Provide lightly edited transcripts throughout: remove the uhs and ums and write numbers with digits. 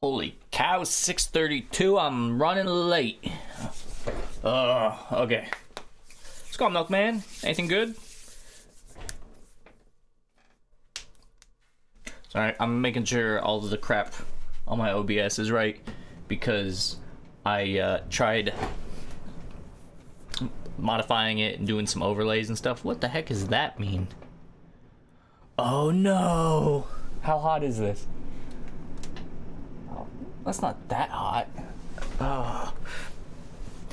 Holy cow, 6:32. I'm running late. Okay. What's going on, Milkman? Anything good? Sorry, I'm making sure all of the crap on my OBS is right because I tried modifying it and doing some overlays and stuff. What the heck does that mean? Oh no! How hot is this? Oh, that's not that hot.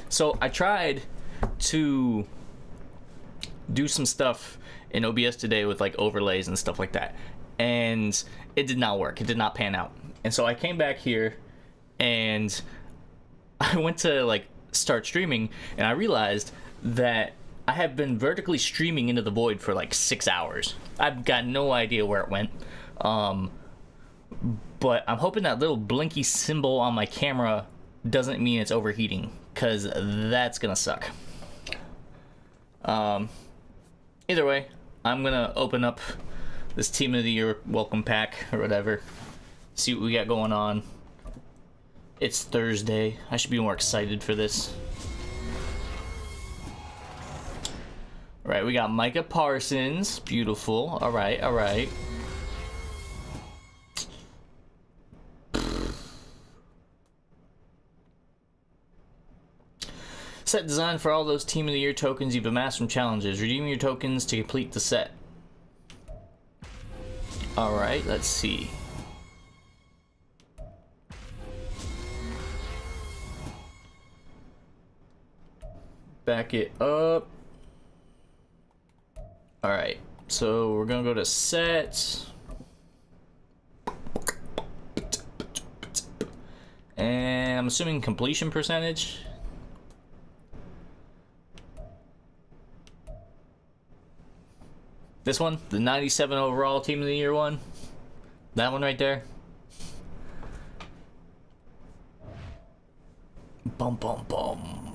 So I tried to do some stuff in OBS today with like overlays and stuff like that, and it did not work. It did not pan out. And so I came back here and I went to like start streaming, and I realized that I have been vertically streaming into the void for like 6 hours. I've got no idea where it went. But I'm hoping that little blinky symbol on my camera doesn't mean it's overheating, because that's gonna suck. Either way, I'm gonna open up this Team of the Year welcome pack or whatever, see what we got going on. It's Thursday. I should be more excited for this. All right, we got Micah Parsons. Beautiful. All right, all right. Set designed for all those Team of the Year tokens you've amassed from challenges. Redeem your tokens to complete the set. All right, let's see. Back it up. All right, so we're gonna go to sets. And I'm assuming completion percentage. This one, the 97 overall Team of the Year one. That one right there. Bum, bum, bum.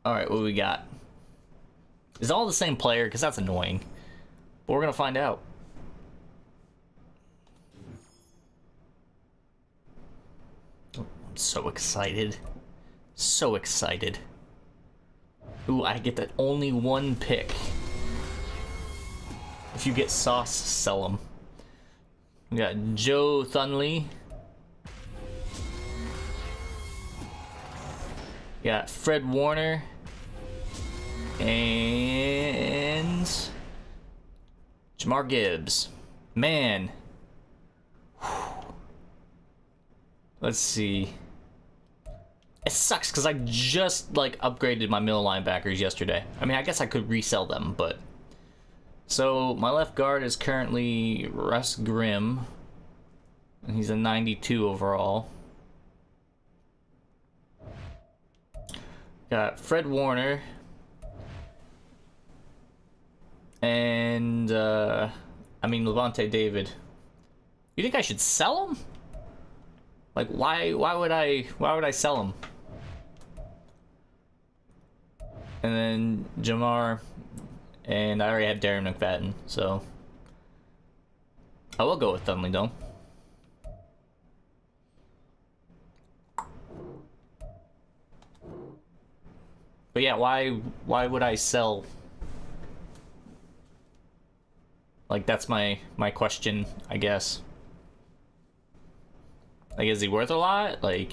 Alright, what do we got? Is it all the same player? Because that's annoying. But we're going to find out. Oh, I'm so excited. So excited. Ooh, I get that only one pick. If you get sauce, sell them. We got Joe Thunley. We got Fred Warner. And Jamar Gibbs. Man. Let's see. It sucks because I just like upgraded my middle linebackers yesterday. I mean, I guess I could resell them, but so my left guard is currently Russ Grimm, and he's a 92 overall. Got Fred Warner, and I mean Levante David. You think I should sell him? Like, why would I sell him? And then Jamar, and I already had Darren McFadden, so I will go with Thunley though. But yeah, why would I sell? Like, that's my question, I guess. Like, is he worth a lot? Like,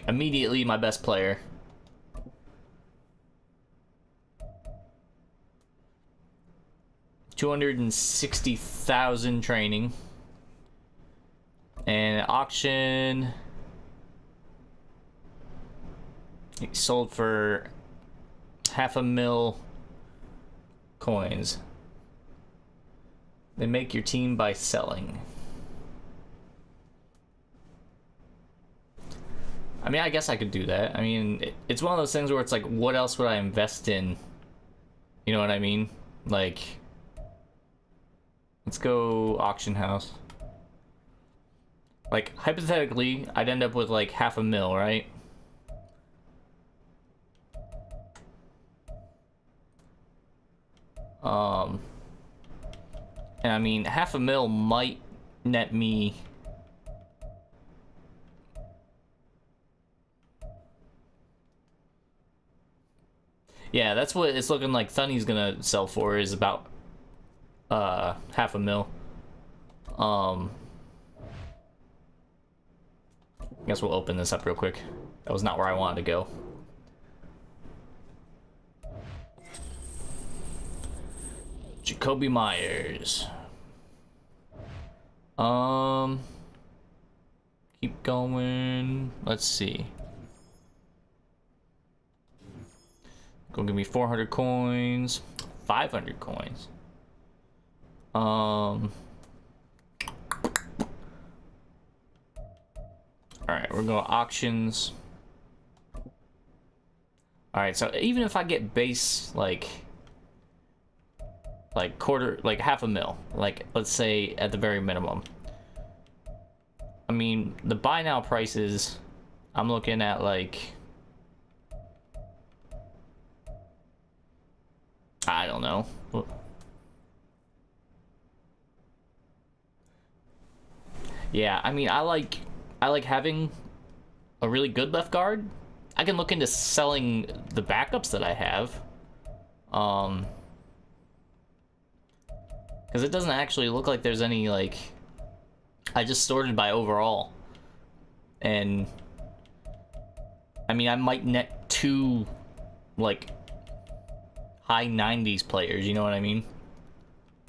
immediately my best player. $260,000 training. And auction, he sold for $500,000 coins. They make your team by selling. I mean, I guess I could do that. I mean, it's one of those things where it's like, what else would I invest in? You know what I mean? Like, let's go auction house. Like, hypothetically, I'd end up with like $500,000, right? And I mean, half a mil might net me. Yeah, that's what it's looking like Thunny's gonna sell for, is about half a mil. I guess we'll open this up real quick. That was not where I wanted to go. Jacoby Myers. Keep going. Let's see. Go give me 400 coins, 500 coins. All right, we're going to auctions. All right, so even if I get base like quarter, like half a mil, like let's say at the very minimum. I mean, the buy now prices, I'm looking at like, I don't know. Yeah, I mean, I like having a really good left guard. I can look into selling the backups that I have. Because it doesn't actually look like there's any, like, I just sorted by overall. And I mean, I might net 2 like high 90s players, you know what I mean?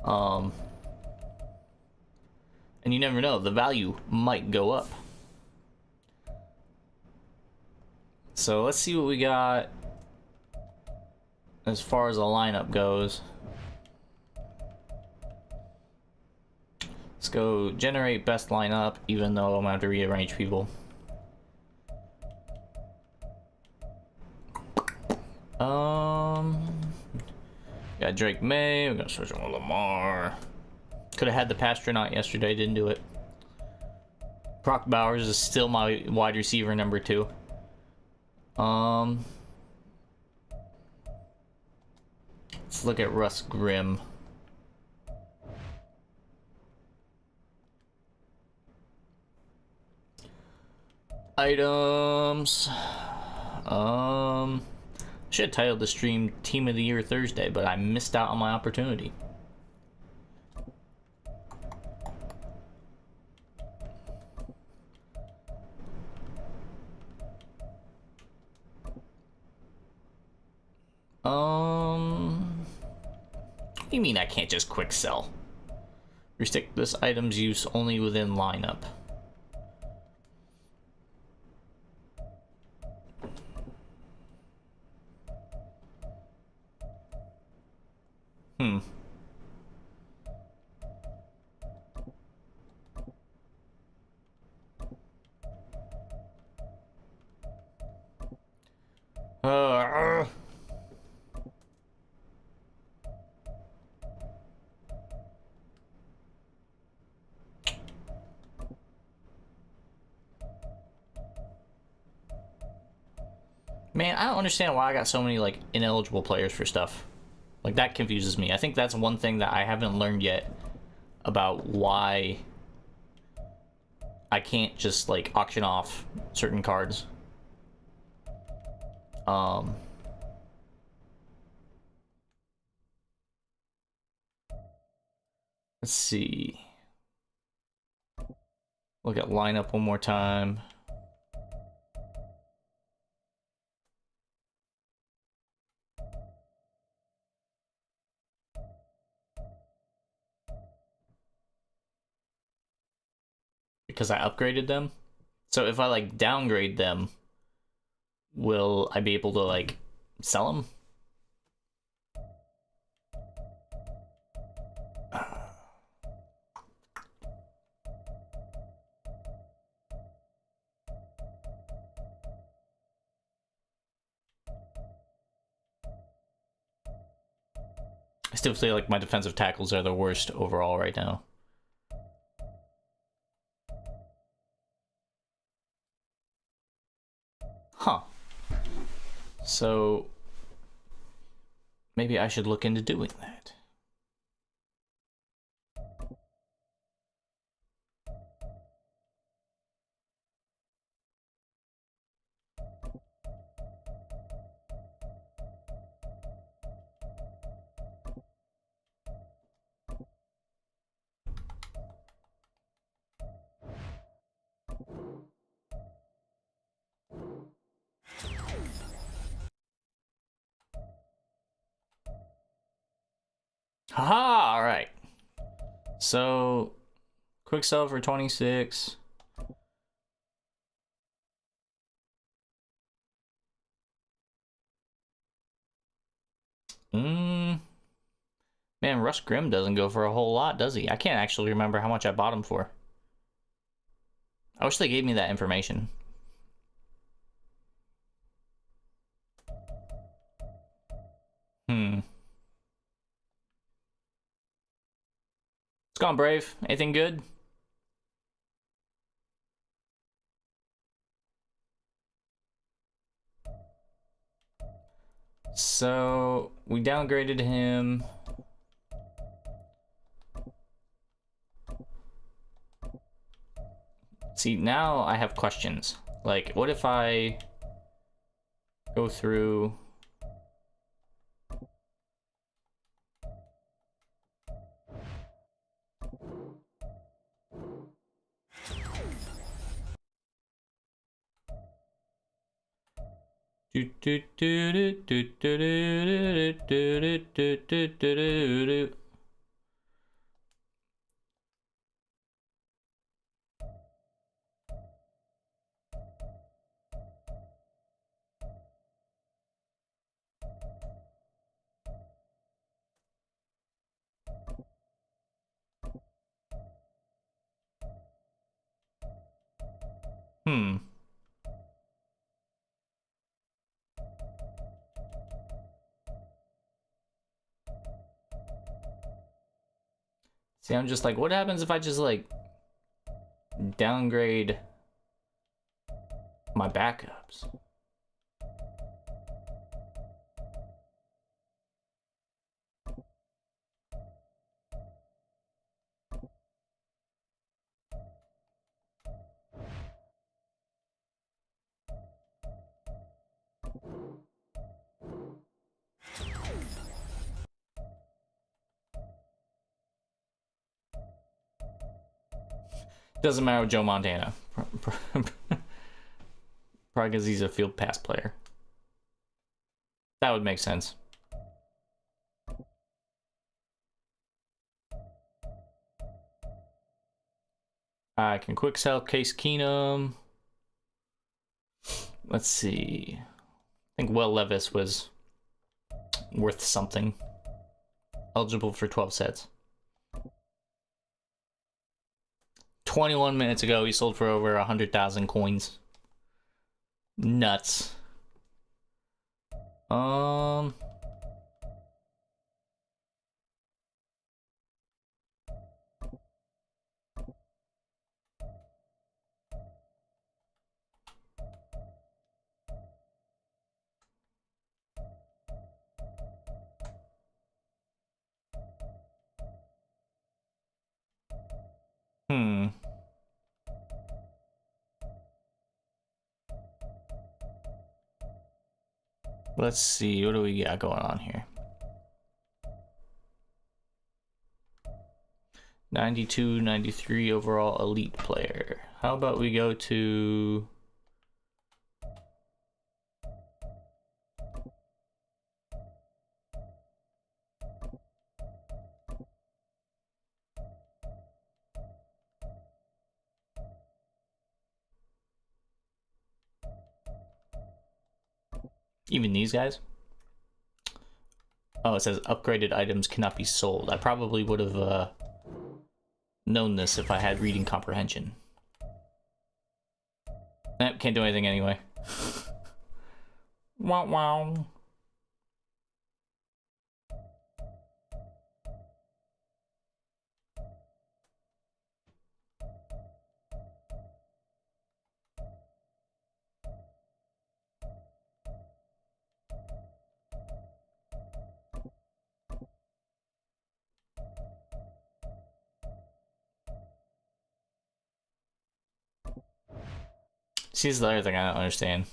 And you never know, the value might go up. So let's see what we got as far as the lineup goes. Let's go generate best lineup, even though I'm gonna have to rearrange people. Got Drake May, we're gonna switch on with Lamar. Could have had the Pastronaut yesterday, didn't do it. Brock Bowers is still my wide receiver number 2. Let's look at Russ Grimm. Items. Should have titled the stream Team of the Year Thursday, but I missed out on my opportunity. What do you mean I can't just quick sell? Restrict this item's use only within lineup. Man, I don't understand why I got so many, like, ineligible players for stuff. Like, that confuses me. I think that's one thing that I haven't learned yet about why I can't just, like, auction off certain cards. Let's see. Look at lineup one more time. Because I upgraded them. So if I like downgrade them, will I be able to like sell them? I still feel like my defensive tackles are the worst overall right now. Huh. So maybe I should look into doing that. Haha, all right. So, quick sell for 26. Man, Russ Grimm doesn't go for a whole lot, does he? I can't actually remember how much I bought him for. I wish they gave me that information. It's gone, Brave. Anything good? So, we downgraded him. See, now I have questions. Like, what if I go through... See, I'm just like, what happens if I just, like, downgrade my backups? Doesn't matter with Joe Montana. Probably because he's a field pass player. That would make sense. I can quick sell Case Keenum. Let's see. I think Will Levis was worth something. Eligible for 12 sets. 21 minutes ago, he sold for over 100,000 coins. Nuts. Let's see, what do we got going on here? 92, 93 overall elite player. How about we go to... even these guys? Oh, it says upgraded items cannot be sold. I probably would have known this if I had reading comprehension. Nope, can't do anything anyway. Wow, wow. See, this is the other thing I don't understand.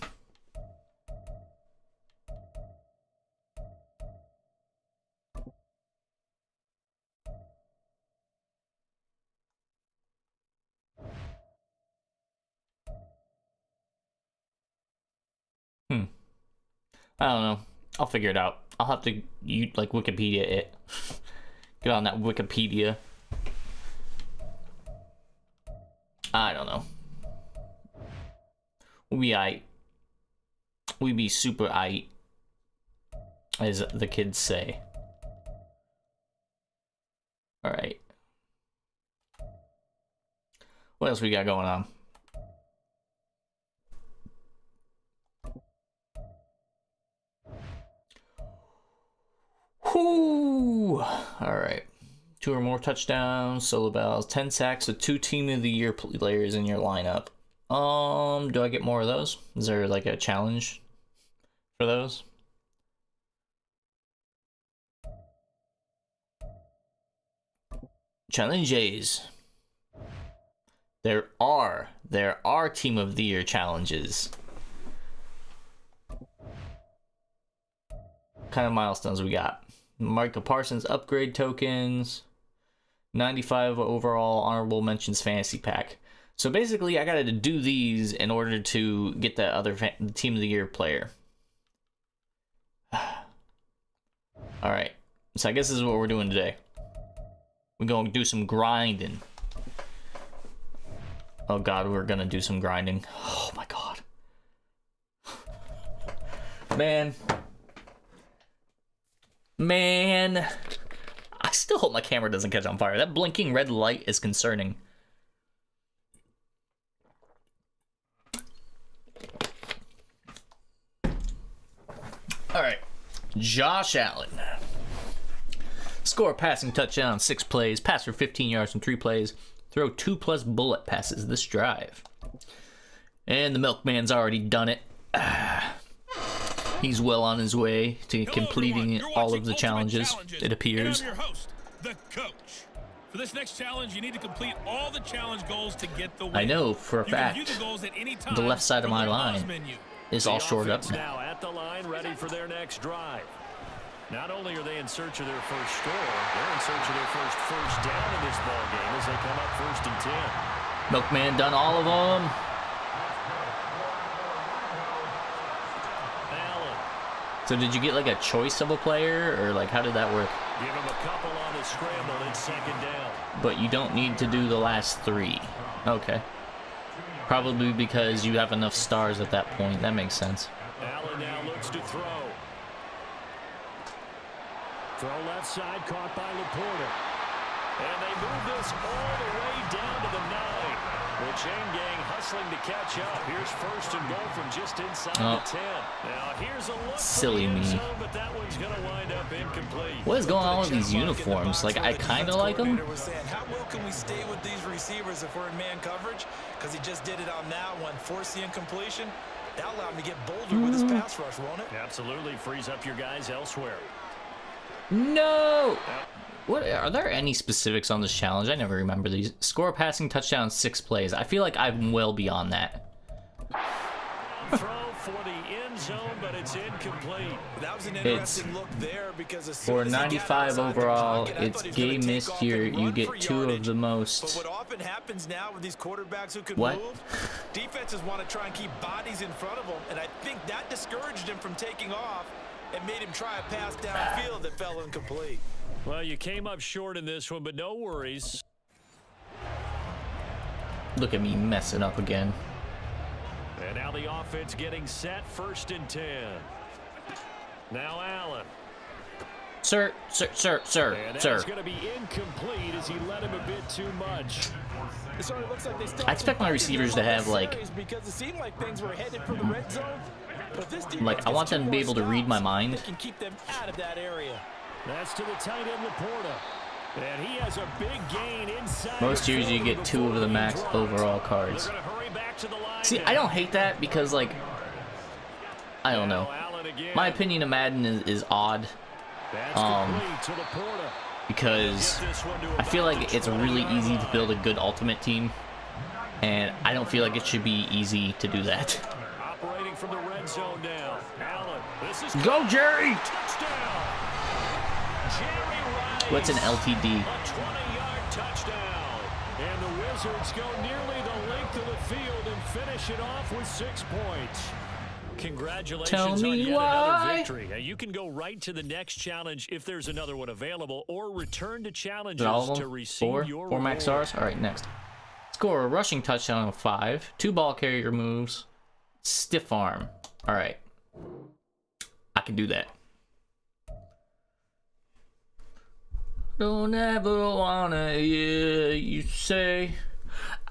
I don't know. I'll figure it out. I'll have to like Wikipedia it. Get on that Wikipedia. I don't know. We be super aight, as the kids say. Alright. What else we got going on? Whoo! Alright. 2 or more touchdowns, solo bells, 10 sacks with 2 team of the year players in your lineup. Do I get more of those? Is there like a challenge for those? Challenges. There are team of the year challenges. What kind of milestones we got? Micah Parsons upgrade tokens, 95 overall honorable mentions fantasy pack. So basically I got to do these in order to get that other team of the year player. All right, so I guess this is what we're doing today. We're going to do some grinding. Oh god, we're gonna do some grinding. Oh my god. Man, I still hope my camera doesn't catch on fire. That blinking red light is concerning. All right, Josh Allen. Score a passing touchdown, 6 plays, pass for 15 yards from 3 plays, throw 2+ bullet passes this drive. And the milkman's already done it. He's well on his way to completing all of the challenges, it appears. And I'm your host, the coach. For this next challenge, you need to complete all the challenge goals to get the win. I know for a fact the left side of my line is all shored up now. At the line, ready for their next drive. Not only are they in search of their first score, they're in search of their first down in this ball game as they come up 1st and 10. Milkman done all of them. So did you get like a choice of a player, or like how did that work? Give him a couple on the scramble and 2nd down. But you don't need to do the last 3. Okay. Probably because you have enough stars at that point. That makes sense. Allen now looks to throw. Throw left side, caught by Laporta. And they move this all the way down to the 9. The chain gang hustling to catch up. Here's 1st and goal from just inside the 10. Now here's a look. Silly me. Zone, but that one's going to wind up incomplete. What is going on with these uniforms? Like, I kind of like them. How well can we stay with these receivers if we're in man coverage? Because he just did it on that one. Force the incompletion. That'll allow him to get bolder with his pass rush, won't it? Absolutely. Frees up your guys elsewhere. No! What are there any specifics on this challenge? I never remember these. Score a passing touchdown, 6 plays. I feel like I'm well beyond that. Throw for the end zone, but it's incomplete. That was an interesting look there because for 95 overall, it's game missed year. You get 2 of the most. But what often happens now with these quarterbacks who can move, defenses want to try and keep bodies in front of them, and I think that discouraged him from taking off and made him try a pass downfield that fell incomplete. Well, you came up short in this one, but no worries. Look at me messing up again. And now the offense getting set, 1st and 10. Now Allen. Sir. And that's going to be incomplete as he let him a bit too much. I expect my receivers to have like I want them to be able to read my mind. That's to the tight end Laporta. And he has a big gain inside. Most years you get 2 of the max overall cards. See, I don't hate that because like I don't know. My opinion of Madden is odd. Because I feel like it's really easy to build a good ultimate team, and I don't feel like it should be easy to do that. Operating from the red zone now. Allen, this is go Jerry! Touchdown. What's an LTD? A 20-yard touchdown. And the Wizards go nearly the length of the field and finish it off with 6 points. Congratulations Tell on me yet why. another victory. Now, you can go right to the next challenge if there's another one available, or return to challenges All of to them? receive your Four max reward. stars. All right, next. Score a rushing touchdown of 5. 2 ball carrier moves. Stiff arm. All right. I can do that. Don't ever wanna hear you say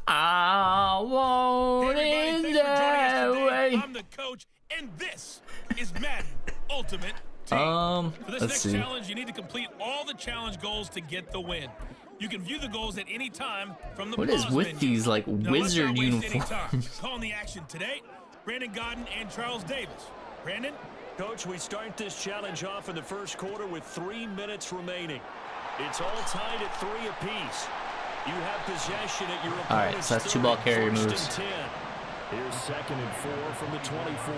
I want Hey it everybody, thanks for joining that us today. way. I'm the coach, and this is Madden Ultimate Team. For this let's next see. challenge, you need to complete all the challenge goals to get the win. You can view the goals at any time from the What is pause with menu. these like Now, let's wizard not waste any time. uniforms? Calling the action today, Brandon Godden and Charles Davis. Brandon? Coach, we start this challenge off in the first quarter with 3 minutes remaining. It's all tied at 3 apiece. You have possession at your opponent's All right, so that's 2 ball carrier 1st and moves. 10. Here's 2nd and 4 from the 24.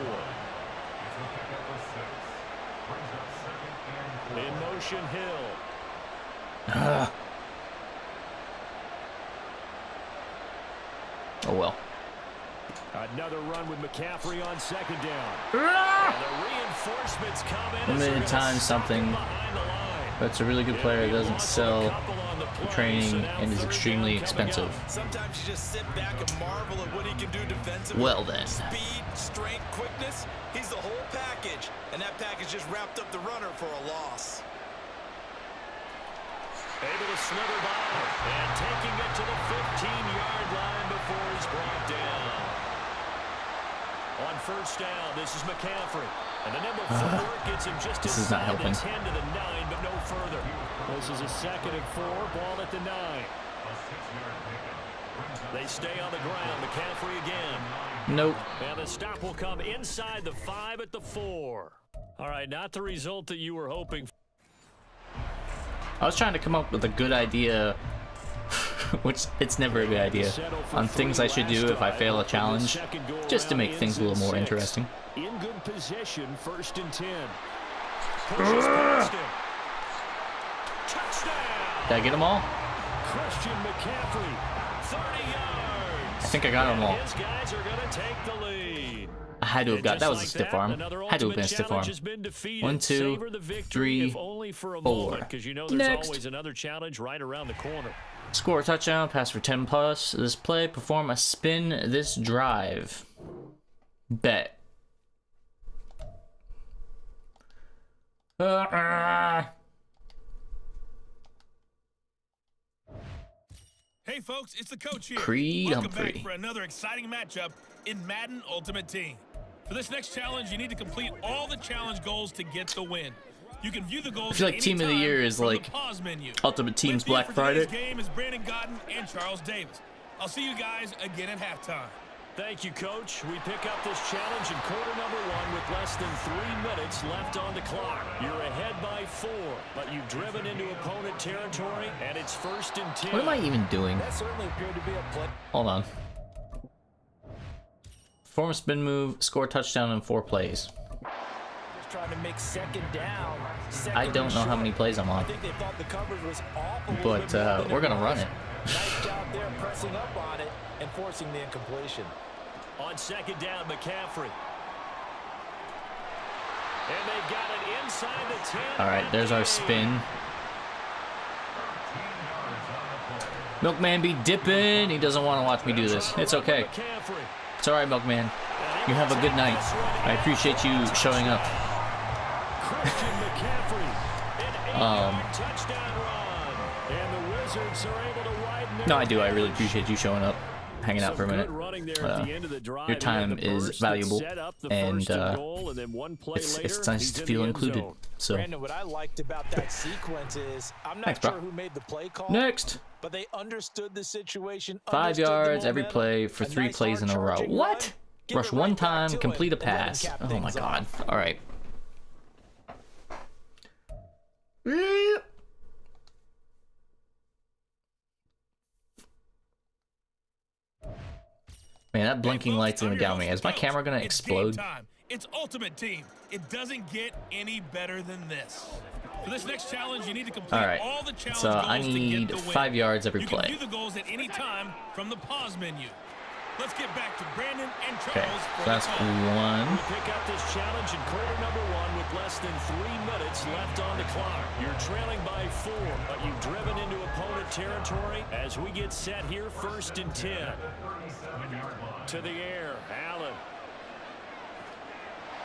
In motion, Hill. Oh well. Another run with McCaffrey on 2nd down. And the reinforcements come in. Limited time something. But it's a really good player that doesn't sell for training and is extremely expensive. Sometimes you just sit back and marvel at what he can do defensively. Well then. Speed, strength, quickness. He's the whole package. And that package just wrapped up the runner for a loss. Able to slither by and taking it to the 15-yard line before he's brought down. On 1st down, this is McCaffrey. And the number 4 gets him just This is not inside helping. the 10 to the 9, but no further. This is a 2nd and 4, ball at the 9. They stay on the ground. McCaffrey again. Nope. And the stop will come inside the 5 at the 4. All right, not the result that you were hoping for. I was trying to come up with a good idea, which it's never a good idea, on things I should do if I fail a challenge, just to make things a little more interesting. In good position, 1st and 10. Pushes past him. Touchdown! Did I get them all? Christian McCaffrey, 30 yards. I think I got them all. His guys are going to take the lead. I had to have got, And that was a just stiff like arm. another Had to have been a ultimate stiff arm. challenge has been defeated. 1, 2, Savor the victory, 3, if only for a 4. moment, 'cause you know there's Next. always another challenge right around the corner. Score a touchdown, pass for 10 plus. This play, perform a spin this drive. Bet. Hey folks, it's the coach here. Creed Welcome Humphrey. back for another exciting matchup in Madden Ultimate Team. For this next challenge, you need to complete all the challenge goals to get the win. You can view the goals I feel at like any Team of the time Year is from the like pause menu. Ultimate Team's With me Black for Friday. today's game is Brandon Godden and Charles Davis. I'll see you guys again at halftime. Thank you, Coach. We pick up this challenge in quarter number 1 with less than 3 minutes left on the clock. You're ahead by 4, but you've driven into opponent territory, and it's 1st and 10. What am I even doing? That certainly appeared to be a play. Hold on. Perform a spin move, score a touchdown in 4 plays. Just trying to make 2nd down. I don't know how many plays I'm on, I think they thought the coverage was awful. but we're gonna run it. Nice job there pressing up on it and forcing the incompletion. On 2nd down, McCaffrey. And they've got it inside the 10. All right, there's our spin. Milkman be dipping. He doesn't want to watch me do this. It's okay. McCaffrey. It's all right, Milkman. You have a good night. I appreciate you showing up. Christian McCaffrey. An 8-yard touchdown run. And the Wizards are able to widen their No, I do. I really advantage. appreciate you showing up, hanging out for a Some minute. good running there at the end of the drive. Your He had time the is burst that valuable, set up the and first and goal, and then one play it's later, nice he's to in feel the end included. zone. So Brandon, what I liked about that sequence is I'm not Thanks, bro. sure who made the play call. next, But they understood the situation. 5 understood the yards every momentum, play for a 3 nice plays in a row. hard-charging What? run, give Rush it 1 right back time, to it, complete a and let him pass. cap Oh my things god. off. All right. Man, that blinking light's gonna down me. Is my camera gonna It's game explode? time. It's Ultimate Team. It doesn't get any better than this. For this next challenge, you need to complete All right. all the challenge So goals I to need get the win. 5 yards every You play. can view the goals at any time from the pause menu. Let's get back to Brandon and Okay, Charles. so that's one. We'll pick up this challenge in quarter number 1 with less than 3 minutes left on the clock. You're trailing by 4, but you've driven into opponent territory as we get set here, 1st and 10. To the air, Allen.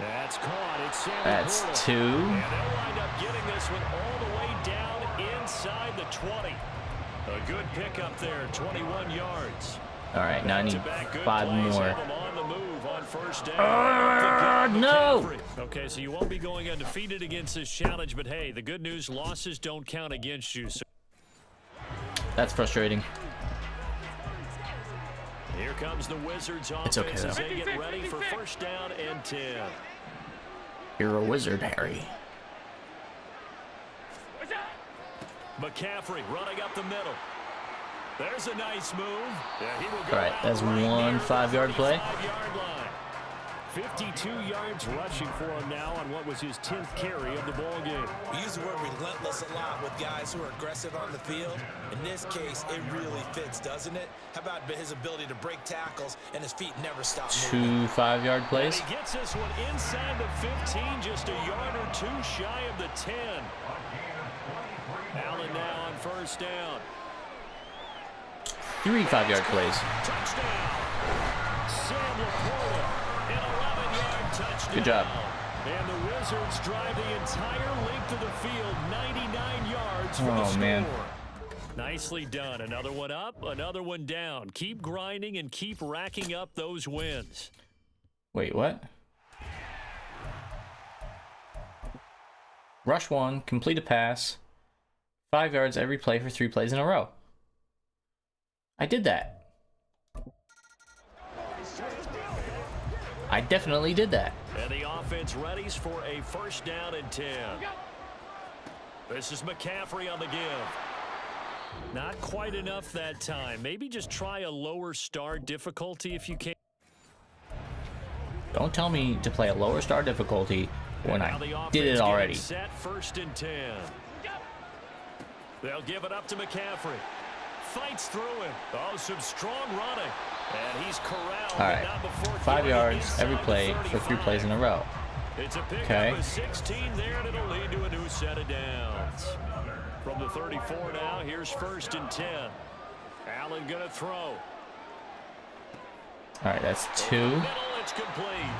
That's caught. It's Sam. That's Porter. 2. And they'll wind up getting this one all the way down inside the 20. A good pickup there, 21 yards. All right, now I need 5 more. On the move on first down. No! Okay, so you won't be going undefeated against this challenge, but hey, the good news, losses don't count against you. So That's frustrating. here comes the Wizards It's okay, offense as though. they get ready for first down and 10. You're a wizard, Harry. McCaffrey running up the middle. There's a nice move. Yeah, he will go All right, that's out right one near 5-yard play. 5-yard line. 52 yards rushing for him now on what was his 10th carry of the ball game. We use the word relentless a lot with guys who are aggressive on the field. In this case, it really fits, doesn't it? How about his ability to break tackles and his feet never stop moving? 2 5-yard plays. And he gets this one inside the 15, just a yard or 2 shy of the 10. Allen now on first down. 3 5-yard plays. Touchdown. Sam Laporta, an 11-yard touchdown. Good job. And the Wizards drive the entire length of the field, 99 yards for the score. Man. Nicely done. Another one up, another one down. Keep grinding and keep racking up those wins. Wait, what? Rush 1, complete a pass. 5 yards every play for 3 plays in a row. I did that. I definitely did that. And the offense readies for a first down and 10. This is McCaffrey on the give. Not quite enough that time. Maybe just try a lower start difficulty if you can. Don't tell me to play a lower star difficulty when I did it already. Set 1st and 10. They'll give it up to McCaffrey. Fights through him. Oh, some strong running. And he's corralled. All right, 5 yards every play for 3 plays in a row. It's a pickup Okay. of 16 there, and it'll lead to a new set of downs. From the 34 now, here's 1st and 10. Allen gonna throw. All right, that's 2. Middle, it's complete.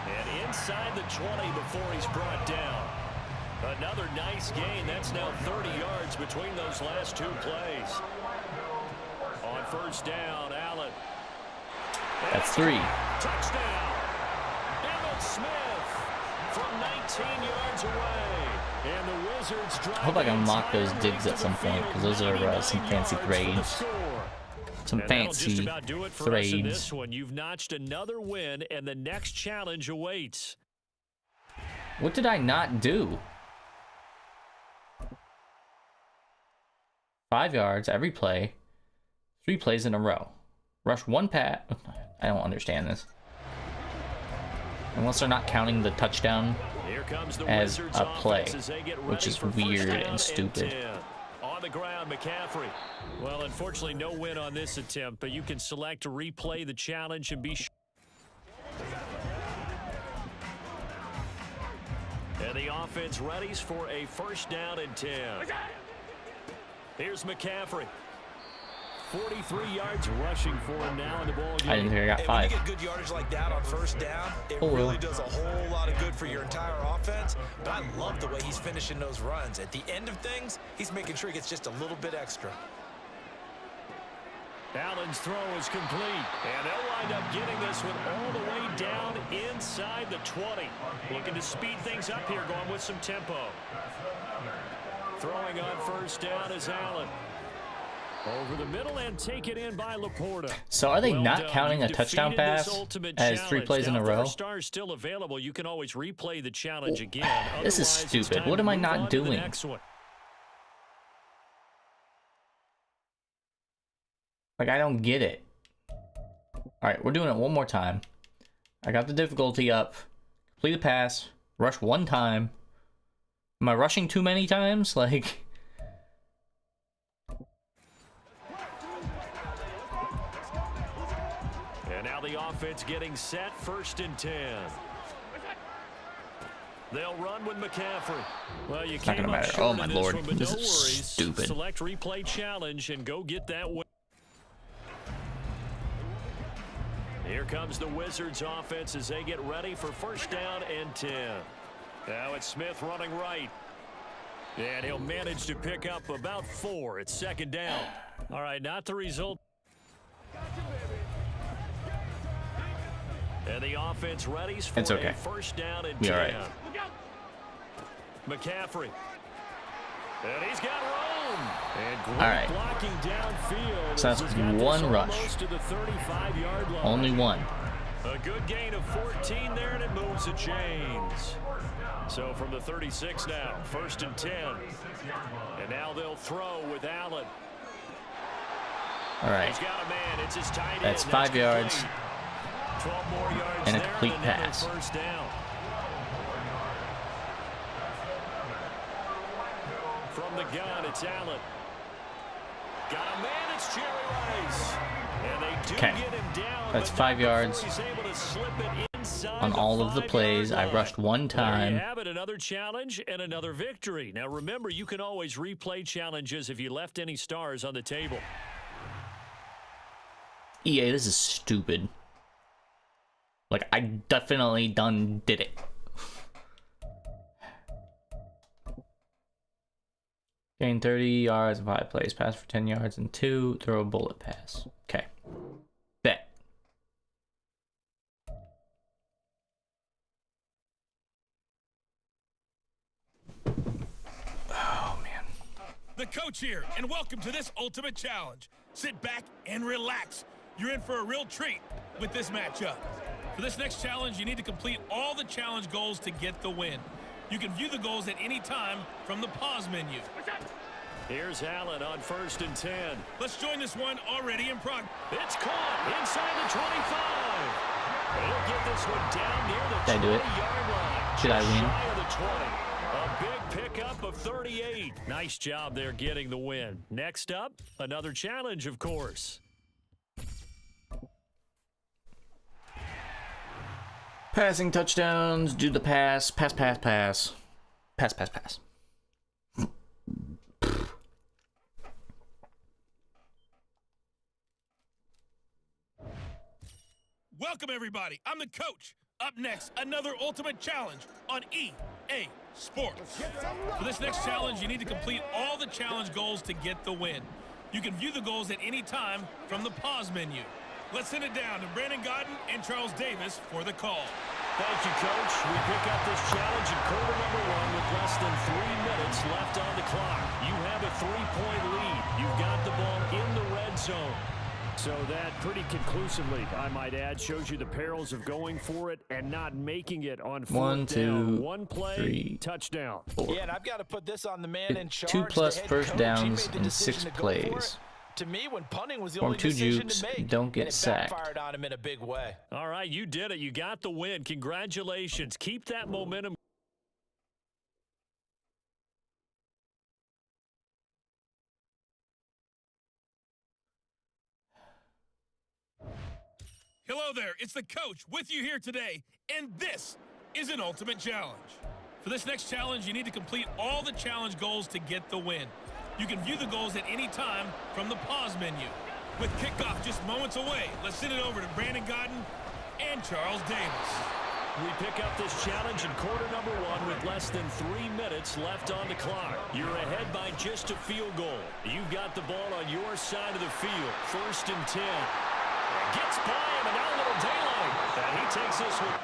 And inside the 20 before he's brought down. Another nice gain. That's now 30 yards between those last 2 plays. On first down, Allen. That's 3. Touchdown. Emmitt Smith from 19 yards away. And the Wizards drive. I hope I can unlock those digs at some point, because those are some fancy grades. Some fancy trades. This threads. one, you've notched another win, and the next challenge awaits. What did I not do? 5 yards every play, 3 plays in a row. Rush 1 pass. I don't understand this. Unless they're not counting the touchdown Here comes the as Wizards a play, offense as they get which ready is for weird first down and stupid. 10. On the ground, McCaffrey. Well, unfortunately, no win on this attempt, but you can select to replay the challenge and be sure. And the offense readies for a first down and 10. Here's McCaffrey. 43 yards rushing for him now in the ball game. I didn't think I got And when 5. you get good yardage like that on first down, it Oh, well. really does a whole lot of good for your entire offense. But I love the way he's finishing those runs. At the end of things, he's making sure he gets just a little bit extra. Allen's throw is complete. And they'll wind up getting this one all the way down inside the 20. Looking to speed things up here, going with some tempo. Throwing on first down is Allen. Over the middle and take it in by Laporta. So are they Well not done. counting a You've touchdown defeated this pass ultimate as 3 challenge. plays in Now, a if there row? are stars still available, you can always replay the challenge again. This is Otherwise, it's stupid. time What to am I move not on to the doing? next one. Like, I don't get it. Alright, we're doing it one more time. I got the difficulty up. Complete a pass. Rush 1 time. Am I rushing too many times? Like... And offense getting set, 1st and 10. They'll run with McCaffrey. Well, you not gonna matter. Oh my lord, this is worries. stupid. Select replay challenge and go get that win. Here comes the Wizards offense as they get ready for 1st down and 10. Now it's Smith running right. And he'll manage to pick up about 4. It's 2nd down. All right, not the result. And the offense readies for It's okay. 1st down and 10. Be all right. McCaffrey. And he's got room. And great All right. blocking downfield. So that's He's got this one rush. almost to the 35-yard line. Only one. A good gain of 14 there, and it moves the chains. So from the 36 now, 1st and 10. And now they'll throw with Allen. All right. He's got a man. It's his tight end. That's 5 yards. 12 more yards And a there, complete and another pass. 1st down. From the gun, it's Allen. Got a man, it's Jerry Rice. And they do Okay. get him down. That's but 5 not yards before he's able to slip it inside on all of the 5-yard plays. I line. rushed one There you time. have it, another challenge and another victory. Now remember, you can always replay challenges if you left any stars on the table. EA, this is stupid. Like, I definitely did it. Gain 30 yards in 5 plays. Pass for 10 yards and 2. Throw a bullet pass. Okay. Bet. Oh, man. The coach here, and welcome to this ultimate challenge. Sit back and relax. You're in for a real treat with this matchup. For this next challenge, you need to complete all the challenge goals to get the win. You can view the goals at any time from the pause menu. Here's Allen on 1st and 10. Let's join this one already in progress. It's caught inside the 25. He'll get this one down near the Did I do it? 20-yard line. Should I Just win? shy of the 20. A big pickup of 38. Nice job there getting the win. Next up, another challenge, of course. Passing touchdowns. Do the pass. Pass, pass, pass. Pass, pass, pass. Welcome, everybody. I'm the coach. Up next, another ultimate challenge on EA Sports. For this next challenge, you need to complete all the challenge goals to get the win. You can view the goals at any time from the pause menu. Let's send it down to Brandon Godden and Charles Davis for the call. Thank you, Coach. We pick up this challenge in quarter number 1 with less than 3 minutes left on the clock. You have a 3-point lead. You've got the ball in the red zone. So that pretty conclusively, I might add, shows you the perils of going for it and not making it on 4th 1, down. 2, One play, 3, touchdown. 4. Yeah, and I've got to put this on the man in charge. 2 plus the head first coach. He downs made the in decision 6 to go for plays. it. To me, when punting was the Form only 2 decision jukes, to make, don't get and it sacked. backfired on him in a big way. All right, you did it. You got the win. Congratulations. Keep that momentum. Hello there, it's the coach with you here today, and this is an ultimate challenge. For this next challenge, you need to complete all the challenge goals to get the win. You can view the goals at any time from the pause menu. With kickoff just moments away, let's send it over to Brandon Godden and Charles Davis. We pick up this challenge in quarter number 1 with less than 3 minutes left on the clock. You're ahead by just a field goal. You've got the ball on your side of the field. 1st and 10. Gets by him, and now a little daylight. And he takes this one.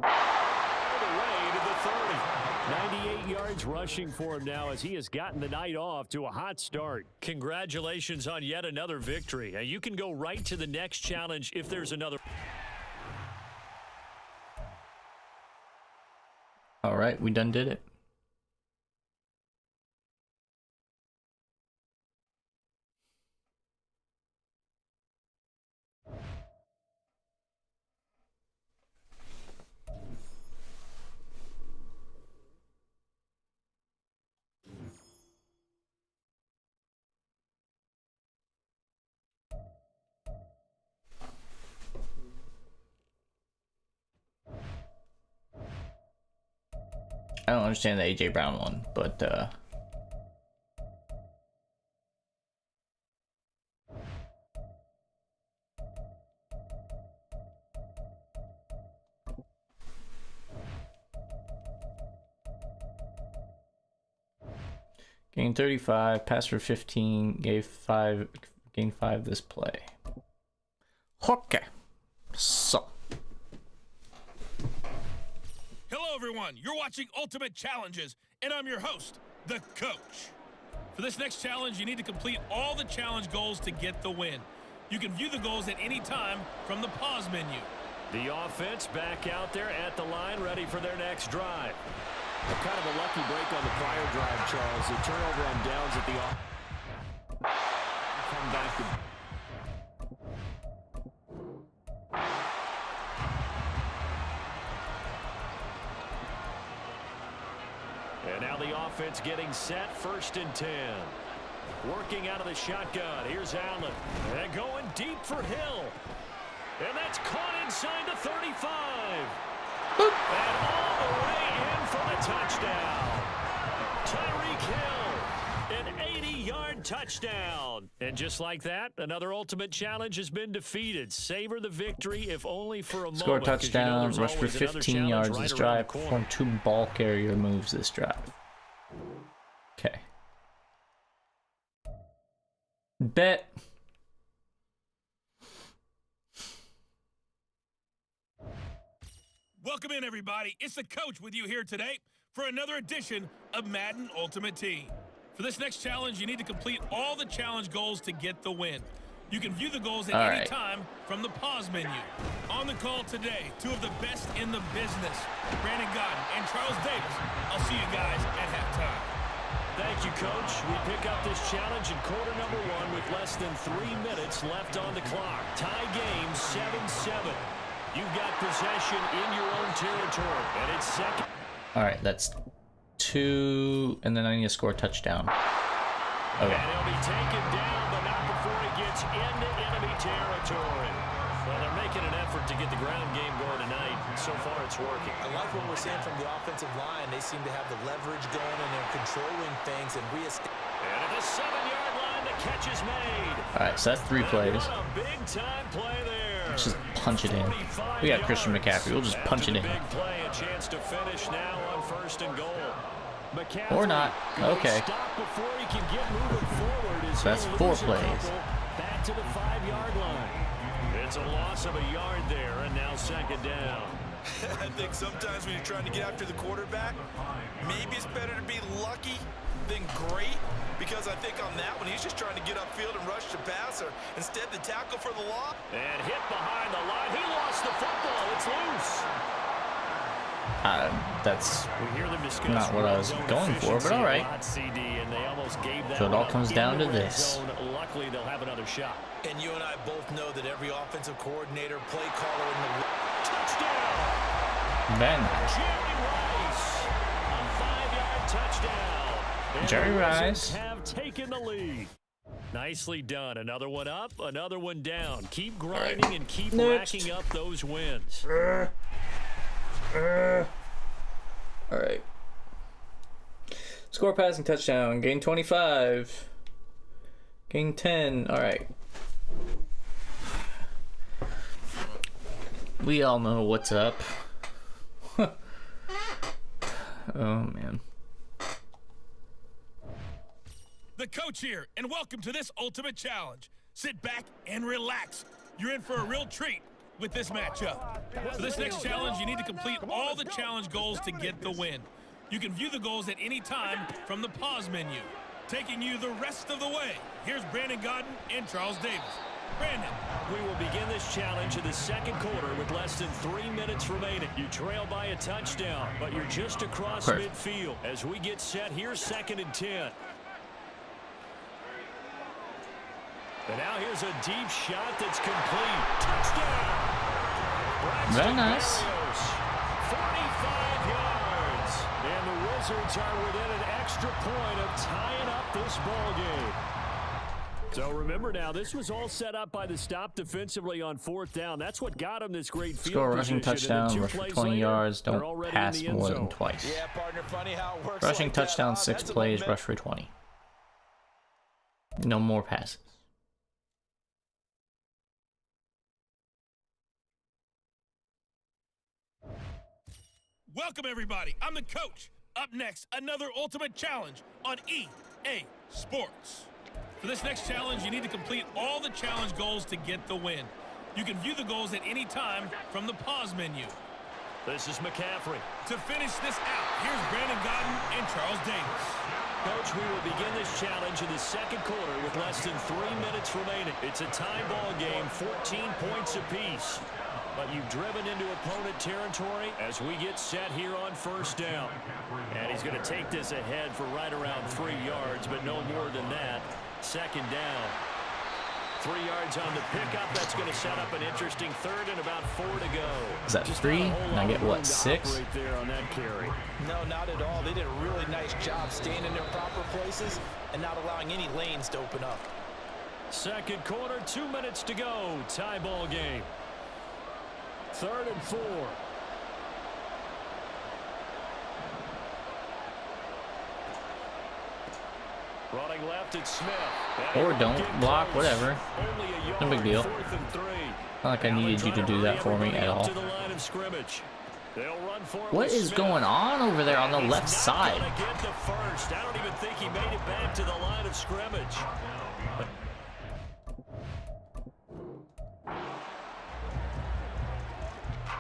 All the way to the 30. 98 yards rushing for him now as he has gotten the night off to a hot start. Congratulations on yet another victory. Now you can go right to the next challenge if there's another. All right, we done did it. I don't understand the AJ Brown one, but gained 35, passed for 15, gained 5 this play. Okay, so Hello, everyone. You're watching Ultimate Challenges, and I'm your host, the Coach. For this next challenge, you need to complete all the challenge goals to get the win. You can view the goals at any time from the pause menu. The offense back out there at the line, ready for their next drive. Kind of a lucky break on the prior drive, Charles. The turnover on downs at the off. Come back to. And now the offense getting set, 1st and 10. Working out of the shotgun. Here's Allen. And going deep for Hill. And that's caught inside the 35. And all the way in for the touchdown. Tyreek Hill, an 80-yard touchdown. And just like that, another Ultimate Challenge has been defeated. Savor the victory, if only for a moment. score a touchdown, rush for 15 yards this drive, perform 2 ball carrier moves this drive. Okay. Bet. Welcome in, everybody. It's the Coach with you here today for another edition of Madden Ultimate Team. For this next challenge, you need to complete all the challenge goals to get the win. You can view the goals at any time from the pause menu. On the call today, 2 of the best in the business, Brandon Godden and Charles Davis. I'll see you guys at halftime. Thank you, Coach. We pick up this challenge in quarter number 1 with less than 3 minutes left on the clock. Tie game, 7-7. You've got possession in your own territory, and it's second. All right, that's 2, and then I need to score a touchdown. Okay. And he'll be taken down, but not before he gets into enemy territory. Well, they're making an effort to get the ground game going tonight, and so far it's working. I like what we're seeing from the offensive line. They seem to have the leverage going, and they're controlling things and And at the 7-yard line, the catch is made. All right, so that's 3 plays. What a big-time play there. Let's just punch it in. We got Christian McCaffrey. We'll just punch it in. Big play, a chance to finish now on 1st and goal. McCaffrey, Or not. Okay. stop before he can get moving forward as So that's he 4 loses a plays. couple back to the 5-yard line. It's a loss of a yard there, and now 2nd down. I think sometimes when you're trying to get after the quarterback, maybe it's better to be lucky than great, because I think on that one, he's just trying to get upfield and rush the passer. Instead, the tackle for the loss. And hit behind the line. He lost the football. It's loose. That's We hear them discuss not what I was going for, but all right. CD, and they almost gave that So it all one up comes in down the to red this. zone. Luckily, they'll have another shot. And you and I both know that every offensive coordinator, play caller in the Touchdown. Ben. Jerry Rice. A 5-yard touchdown. And Jerry the Rice. Wizards have taken the lead. Nicely done. Another one up, another one down. Keep grinding and keep racking up those wins. All right. Score, passing, touchdown. Gain 25. Gain 10. All right. We all know what's up. Oh, man. The Coach here, and welcome to this Ultimate Challenge. Sit back and relax. You're in for a real treat with this matchup. For this next challenge, you need to complete all the challenge goals to get the win. You can view the goals at any time from the pause menu. Taking you the rest of the way, here's Brandon Godden and Charles Davis. Brandon. We will begin this challenge in the 2nd quarter with less than 3 minutes remaining. You trail by a touchdown, but you're just across midfield. As we get set, here's 2nd and 10. And now here's a deep shot that's complete. Touchdown! Very nice. 45 yards. And the Wizards are within an extra point of tying up this ball game. So remember now, this was all set up by the stop defensively on 4th down. That's what got him this great field Score a rushing position. touchdown, rush for 20 yards, don't pass more than zone. twice. Yeah, partner, funny how it works. Rushing like touchdown, that, huh? 6 That's a plays, little rush for 20. No more passes. Welcome, everybody. I'm the coach. Up next, another ultimate challenge on EA Sports. For this next challenge, you need to complete all the challenge goals to get the win. You can view the goals at any time from the pause menu. This is McCaffrey. To finish this out, here's Brandon Godden and Charles Davis. Coach, we will begin this challenge in the second quarter with less than 3 minutes remaining. It's a tie ball game, 14 points apiece. But you've driven into opponent territory as we get set here on 1st down. And he's going to take this ahead for right around 3 yards, but no more than that. 2nd down. 3 yards on the pickup. That's going to set up an interesting 3rd and about 4 to go. Is that 3? And I get what, 6? Right there on that carry. No, not at all. They did a really nice job staying in their proper places and not allowing any lanes to open up. Second quarter, 2 minutes to go. Tie ball game. 3rd and 4. Running left, it's Smith. Or don't block, whatever. No big deal. Not like I needed you to do that for me at all. What is going on over there on the left side? I don't even think he made it back to the line of scrimmage.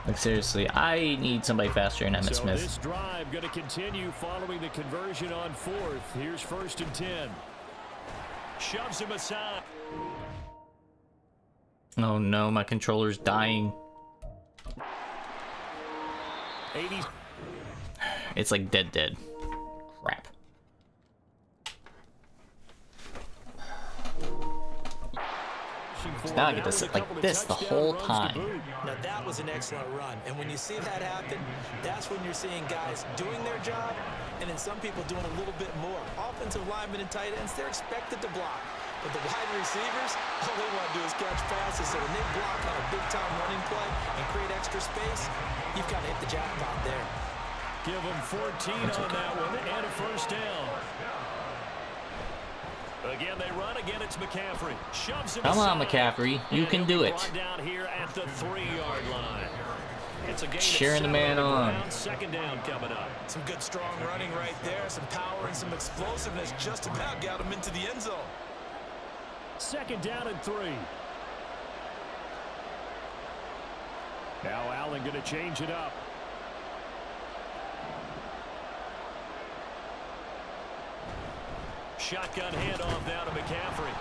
Like, seriously, I need somebody faster than Emmitt Smith. This drive going to continue following the conversion on 4th. Here's 1st and 10. Shoves him aside. Oh no, my controller's dying. 80. It's like dead. Crap. Now I get to sit like this the whole time. Now that was an excellent run, and when you see that happen, that's when you're seeing guys doing their job, and then some people doing a little bit more. Offensive linemen and tight ends, they're expected to block, but the wide receivers, all they want to do is catch passes. So when they block on a big-time running play and create extra space, you've got to hit the jackpot there. Give them 14 on that one, and a 1st down. Again, they run. Again, it's McCaffrey. Shoves him Come on, aside. McCaffrey. You can do it. Down here at the 3-yard line. It's a gain Cheering the man on. 2nd down coming up. Some good, strong running right there. Some power and some explosiveness just about got him into the end zone. 2nd down and 3. Now Allen going to change it up. Shotgun handoff down to McCaffrey.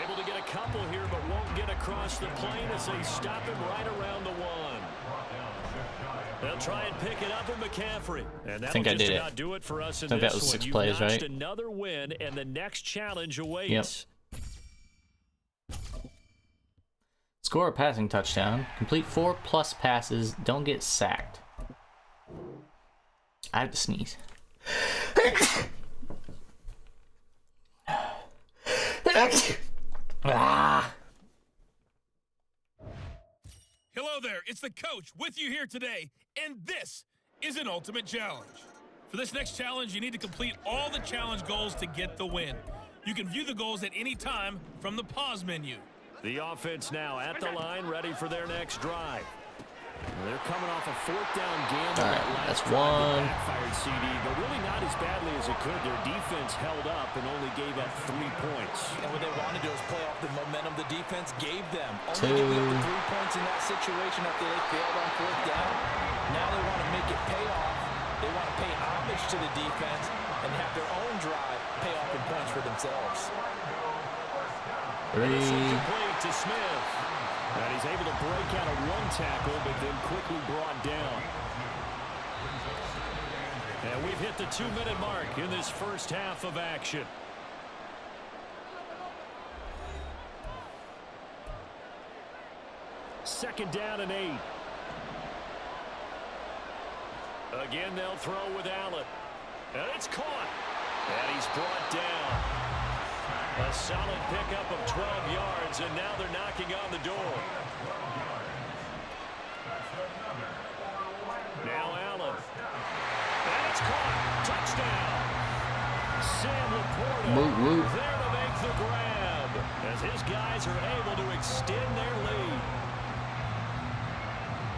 Able to get a couple here, but won't get across the plane as they stop him right around the 1. They'll try and pick it up with McCaffrey. And I think I did it. Do it for us in I think that this was one. 6 plays, right? Another win, and the next challenge awaits. Yep. Score a passing touchdown. Complete 4+ passes. Don't get sacked. I have to sneeze. Hello there, it's the coach with you here today, and this is an ultimate challenge. For this next challenge, you need to complete all the challenge goals to get the win. You can view the goals at any time from the pause menu. The offense now at the line, ready for their next drive. They're coming off a 4th down gamble. All right, that's 1. Backfired CD, but really not as badly as it could. Their defense held up and only gave up 3 points. And what they wanted to do is play off the momentum the defense gave them. 2. Only giving up the 3 points in that situation after they failed on 4th down. Now they want to make it pay off. They want to pay homage to the defense and have their own drive pay off in points for themselves. 3. Complete to Smith. And he's able to break out of 1 tackle, but then quickly brought down. And we've hit the 2-minute mark in this first half of action. Second down and 8. Again, they'll throw with Allen. And it's caught. And he's brought down. A solid pickup of 12 yards, and now they're knocking on the door. Now Allen. And it's caught. Touchdown. Sam Laporta there to make the grab as his guys are able to extend their lead.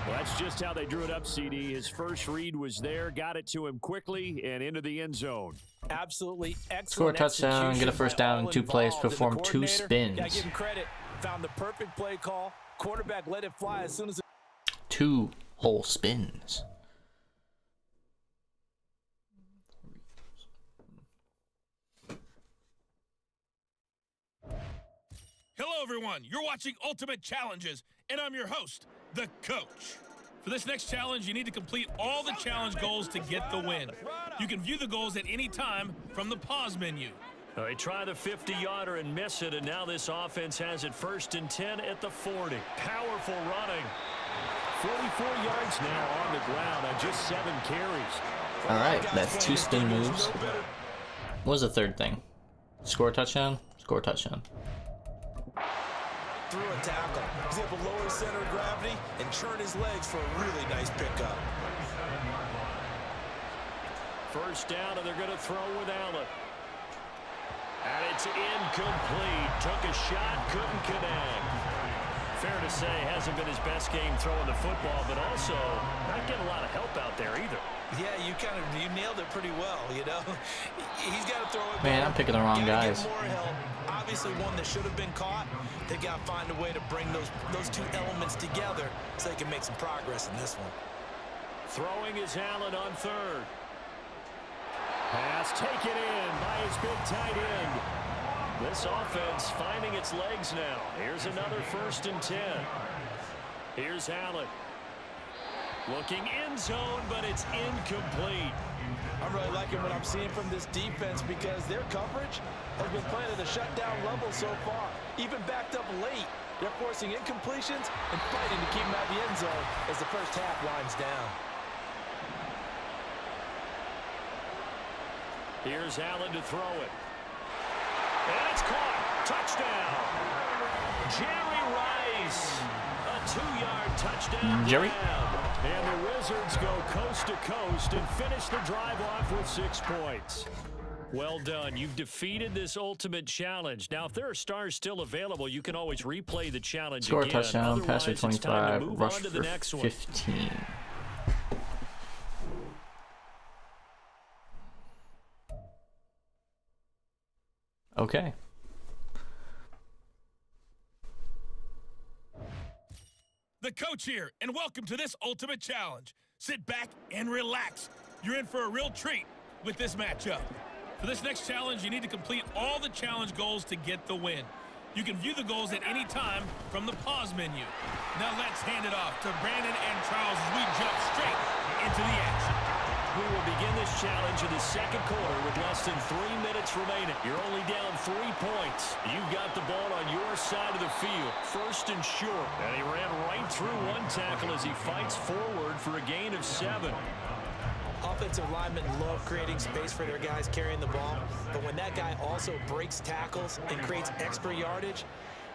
Well, that's just how they drew it up, CD. His first read was there, got it to him quickly and into the end zone. Absolutely excellent. Score a touchdown, get a first down in 2 plays, perform 2 spins. Gotta give him credit. Found the perfect play call. Quarterback let it fly as soon as 2 whole spins. Hello, everyone. You're watching Ultimate Challenges, and I'm your host, the coach. For this next challenge, you need to complete all the challenge goals to get the win. You can view the goals at any time from the pause menu. They try the 50-yarder and miss it, and now this offense has it 1st and 10 at the 40. Powerful running. 44 yards now on the ground on just 7 carries. All right, that's 2 spin moves. What was the third thing? Score a touchdown? Score a touchdown. through a tackle. He's able to lower his center of gravity and turn his legs for a really nice pickup. First down, and they're going to throw with Allen. And it's incomplete. Took a shot, couldn't connect. Fair to say, hasn't been his best game throwing the football, but also not getting a lot of help out there either. Yeah, you nailed it pretty well, you know. He's got to throw it. Man, I'm picking the wrong guys. Get more help. Obviously, one that should have been caught. They got to find a way to bring those two elements together so they can make some progress in this one. Throwing is Allen on third. Pass taken in by his big tight end. This offense finding its legs now. Here's another 1st and 10. Here's Allen. Looking end zone, but it's incomplete. I'm really liking what I'm seeing from this defense because their coverage has been playing at a shutdown level so far. Even backed up late, they're forcing incompletions and fighting to keep them out of the end zone as the first half winds down. Here's Allen to throw it. And it's caught. Touchdown. Jerry Rice. A 2-yard touchdown. Jerry. And the Wizards go coast to coast and finish the drive off with 6 points. Well done. You've defeated this ultimate challenge. Now, if there are stars still available, you can always replay the challenge Score a again. touchdown, pass for Otherwise, it's time to 25, move rush on to for the next one. 15. Okay. The coach here, and welcome to this ultimate challenge. Sit back and relax. You're in for a real treat with this matchup. For this next challenge, you need to complete all the challenge goals to get the win. You can view the goals at any time from the pause menu. Now let's hand it off to Brandon and Charles as we jump straight into the action. We will begin this challenge in the second quarter with less than 3 minutes remaining. You're only down 3 points. You've got the ball on your side of the field, 1st and short. And he ran right through one tackle as he fights forward for a gain of 7. Offensive linemen love creating space for their guys carrying the ball, but when that guy also breaks tackles and creates extra yardage,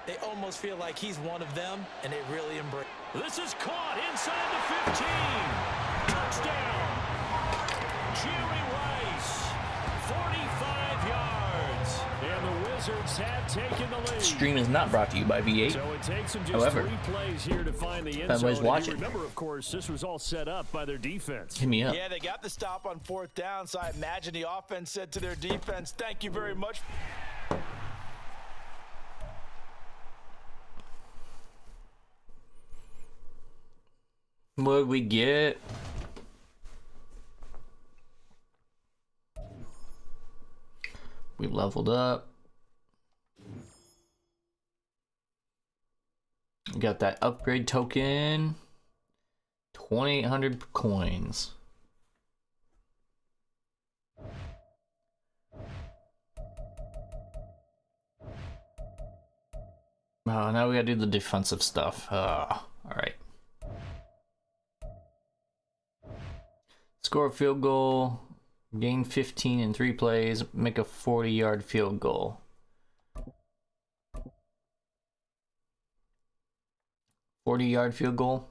they almost feel like he's one of them, and they really embrace. This is caught inside the 15. Touchdown. Jerry Rice, 45 yards, and the Wizards have taken the lead. Stream is not brought to you by V8. So it takes them just However, 3 plays here to find the end everybody's zone. watching. Remember, of course, this was all set up by their defense. Hit me up. Yeah, they got the stop on 4th down, so I imagine the offense said to their defense, thank you very much. What'd we get? We leveled up. Got that upgrade token. 2,800 coins. Oh, now we gotta do the defensive stuff. Alright. Score a field goal. Gain 15 in 3 plays. Make a 40-yard field goal. 40-yard field goal.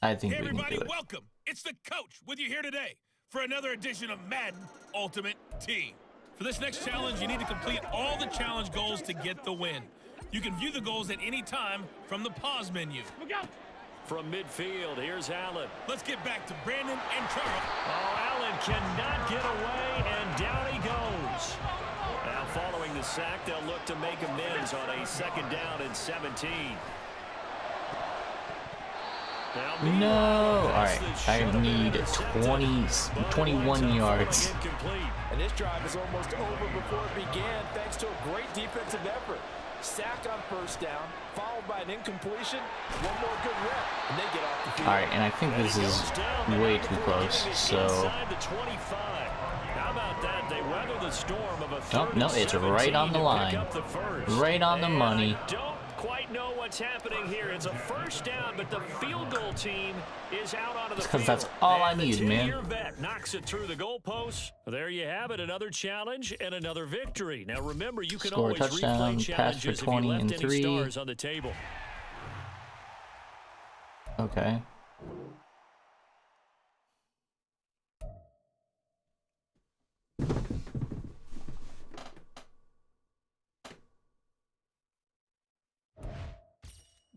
I think Hey we can everybody, do it. welcome. It's the coach with you here today for another edition of Madden Ultimate Team. For this next challenge, you need to complete all the challenge goals to get the win. You can view the goals at any time from the pause menu. From midfield, here's Allen. Let's get back to Brandon and Charles. Oh, Allen cannot get away, and down he goes. Now, following the sack, they'll look to make amends on a 2nd down and 17. No. All right. I need 21 yards. And this drive is almost over before it began thanks to a great defensive effort. Sack on 1st down, followed by an incompletion. One more good rep, and they get off the field. All right, and I think this is way too close. So. How about that? They weather the storm of a Oh, no, it's right on the line. Right on the money. Don't quite know what's happening here. It's a 1st down, but the field goal team is out onto the field. Because that's all I need, man. The 10-year vet knocks it through the goalposts. There you have it, another challenge and another victory. Now remember, you can Score a always touchdown, replay pass for challenges 20 if you and left any 3. stars on the table. Okay.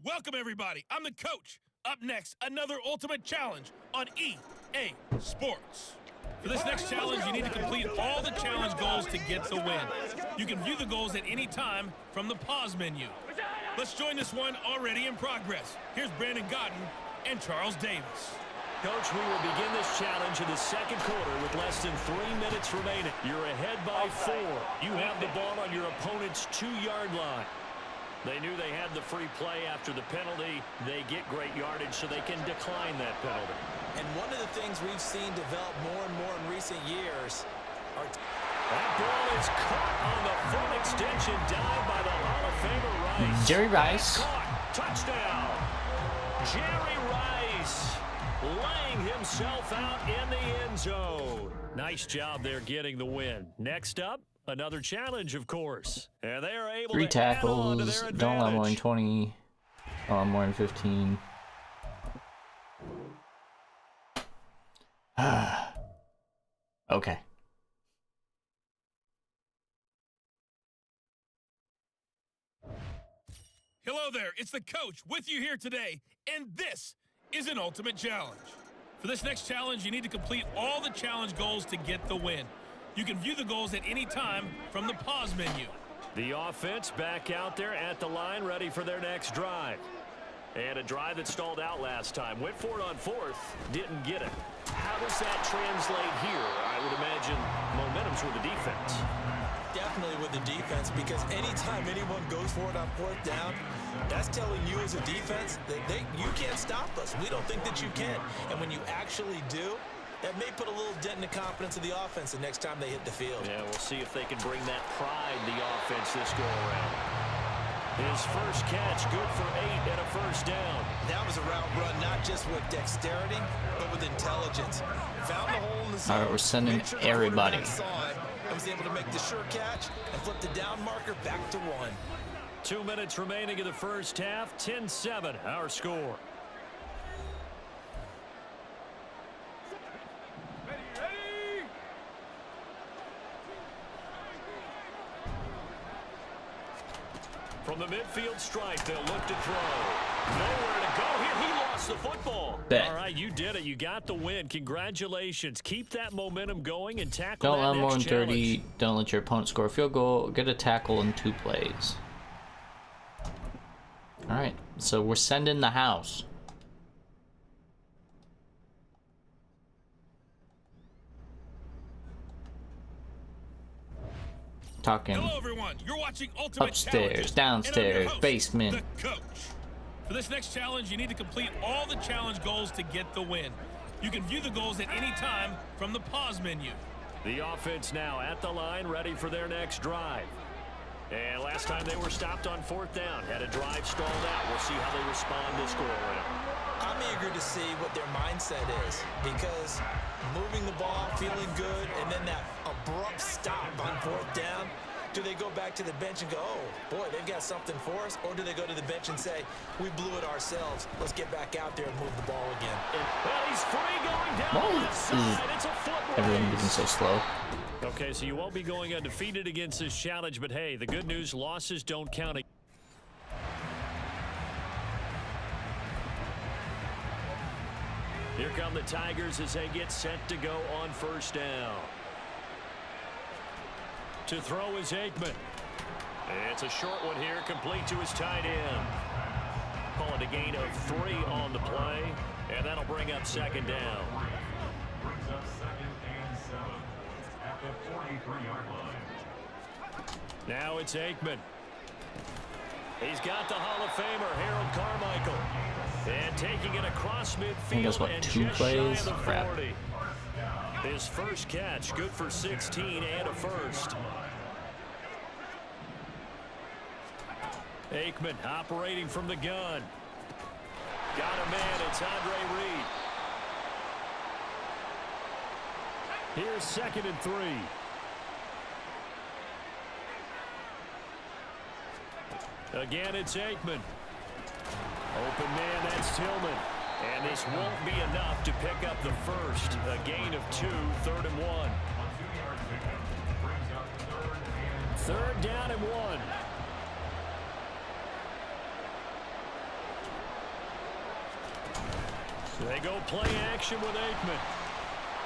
Welcome, everybody. I'm the coach. Up next, another Ultimate Challenge on EA Sports. For this next challenge, you need to complete all the challenge goals to get the win. You can view the goals at any time from the pause menu. Let's join this one already in progress. Here's Brandon Godden and Charles Davis. Coach, we will begin this challenge in the 2nd quarter with less than 3 minutes remaining. You're ahead by 4. You have the ball on your opponent's 2-yard line. They knew they had the free play after the penalty. They get great yardage, so they can decline that penalty. And one of the things we've seen develop more and more in recent years are... That ball is caught on the foot extension dive by the Hall of Famer Rice. Jerry Rice. Caught. Touchdown. Jerry Rice laying himself out in the end zone. Nice job there getting the win. Next up, another challenge, of course. And they are able 3 to add on to tackles. their Don't allow more than advantage. 20. Allow more than 15. Okay. Hello there, it's the coach with you here today, and this is an Ultimate Challenge. For this next challenge, you need to complete all the challenge goals to get the win. You can view the goals at any time from the pause menu. The offense back out there at the line, ready for their next drive. And a drive that stalled out last time. Went for it on 4th, didn't get it. How does that translate here? I would imagine momentum's with the defense. Definitely with the defense, because anytime anyone goes for it on 4th down, that's telling you as a defense that you can't stop us. We don't think that you can. And when you actually do, that may put a little dent in the confidence of the offense the next time they hit the field. Yeah, we'll see if they can bring that pride, the offense, this go-around. His first catch, good for 8 and a 1st down. That was a route run, not just with dexterity, but with intelligence. Found the hole in the zone. All right, we're sending made sure the everybody. quarterback saw it, and was able to make the sure catch and flip the down marker back to 1. 2 minutes remaining in the first half. 10-7, our score. From the midfield stripe, they'll look to throw. Nowhere to go here. He lost the football. Bet. All right, you did it. You got the win. Congratulations. Keep that momentum going and tackle Don't that allow more than next 30. challenge. Don't let your opponent score a field goal. Get a tackle in 2 plays. All right, so we're sending the house. Talking Hello, everyone. You're watching Ultimate upstairs, Challenges, and I'm your downstairs, host, basement. The coach. For this next challenge, you need to complete all the challenge goals to get the win. You can view the goals at any time from the pause menu. The offense now at the line, ready for their next drive. And last time they were stopped on 4th down, had a drive stalled out. We'll see how they respond this go-around. I'm eager to see what their mindset is, because moving the ball, feeling good, and then that abrupt stop on 4th down, Do they go back to the bench and go, oh, boy, they've got something for us? Or do they go to the bench and say, we blew it ourselves. Let's get back out there and move the ball again. Well, he's free going down the left side. It's a foot race. Everyone moving so slow. Okay, so you won't be going undefeated against this challenge, but hey, the good news, losses don't count. Here come the Tigers as they get set to go on first down. To throw is Aikman. It's a short one here, complete to his tight end. Call it a gain of 3 on the play, and that'll bring up second down. Brings up 2nd and 7 at the 43-yard line. Now it's Aikman. He's got the Hall of Famer, Harold Carmichael. And taking it across midfield guess what, and 2 just plays? shy of the Crap. 40. His first catch, good for 16 and a first. Aikman operating from the gun. Got a man, it's Andre Reed. Here's 2nd and 3. Again, it's Aikman. Open man, that's Tillman. And this won't be enough to pick up the first. A gain of 2, 3rd and 1. 3rd down and 1. They go play action with Aikman.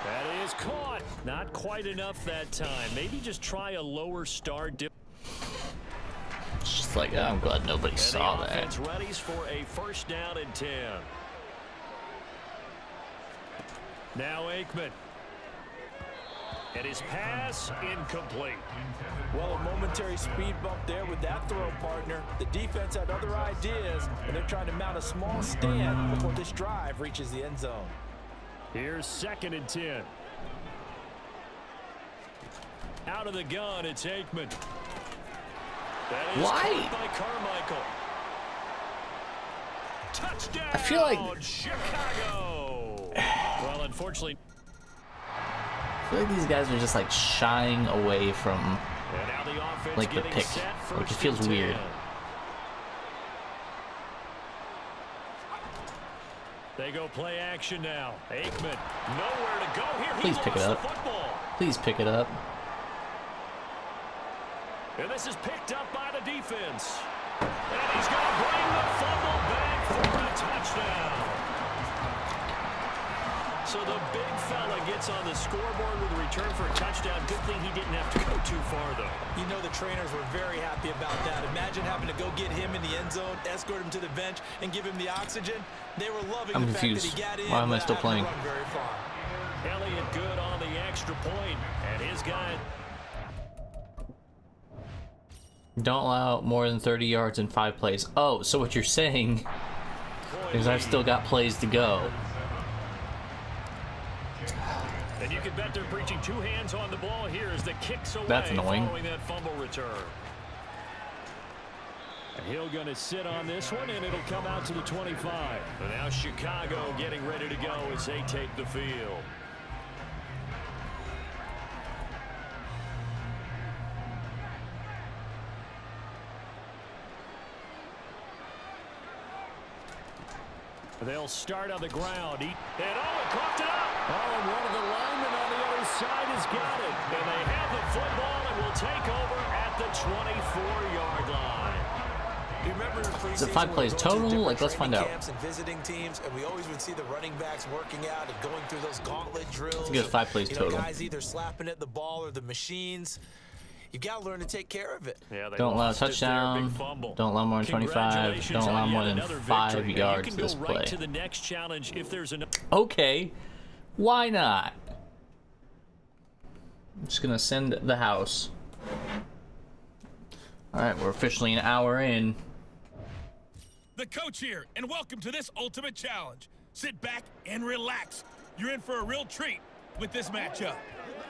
That is caught. Not quite enough that time. Maybe just try a lower start dip. It's just like, I'm glad nobody saw that. Offense readies for a first down and 10. Now Aikman. And his pass incomplete. Well, a momentary speed bump there with that throw, partner. The defense had other ideas, and they're trying to mount a small stand before this drive reaches the end zone. Here's 2nd and 10. Out of the gun, it's Aikman. That is Why? caught by Carmichael. Touchdown! I feel like Chicago. Well, unfortunately. I feel like these guys are just like shying away from And now the offense like the getting pick. set, Like it first feels and 10. weird. They go play action now. Aikman, nowhere to go here. Please pick it up. The football. Please pick it up. And this is picked up by the defense. And he's going to bring the fumble back for a touchdown. So the big fella gets on the scoreboard with a return for a touchdown. Good thing he didn't have to go too far, though. You know the trainers were very happy about that. Imagine having to go get him in the end zone, escort him to the bench, and give him the oxygen. They were loving I'm the confused. fact that he got in. Why am I still without having playing? to run very far. Elliott good on the extra point, and his guy. Don't allow more than 30 yards in 5 plays. Oh, so what you're saying is I've still got plays to go. And you can bet they're preaching 2 hands on the ball here as the kicks away. That's annoying. Following that fumble return. And he'll going to sit on this one, and it'll come out to the 25. And now Chicago getting ready to go as they take the field. They'll start on the ground. And coughed it up. Oh, and one of the linemen on the other side has got it. And they have the football and will take over at the 24-yard line. Do you remember in preseason Is it 5 when plays we were going to total? different Like, let's find training out. camps and visiting teams, and we always would see the running backs working out and going through those gauntlet drills. Let's get 5 plays You know, total. guys either slapping at the ball or the machines. You got to learn to take care of it. Yeah, they Don't allow a lost it there, touchdown. big fumble. Don't allow more than 25. Congratulations Don't allow on more yet than another 5 victory. And yards you can this go play. right to the next challenge if there's an. Okay, why not? I'm just gonna send the house. Alright, we're officially an hour in. The coach here, and welcome to this ultimate challenge. Sit back and relax. You're in for a real treat with this matchup.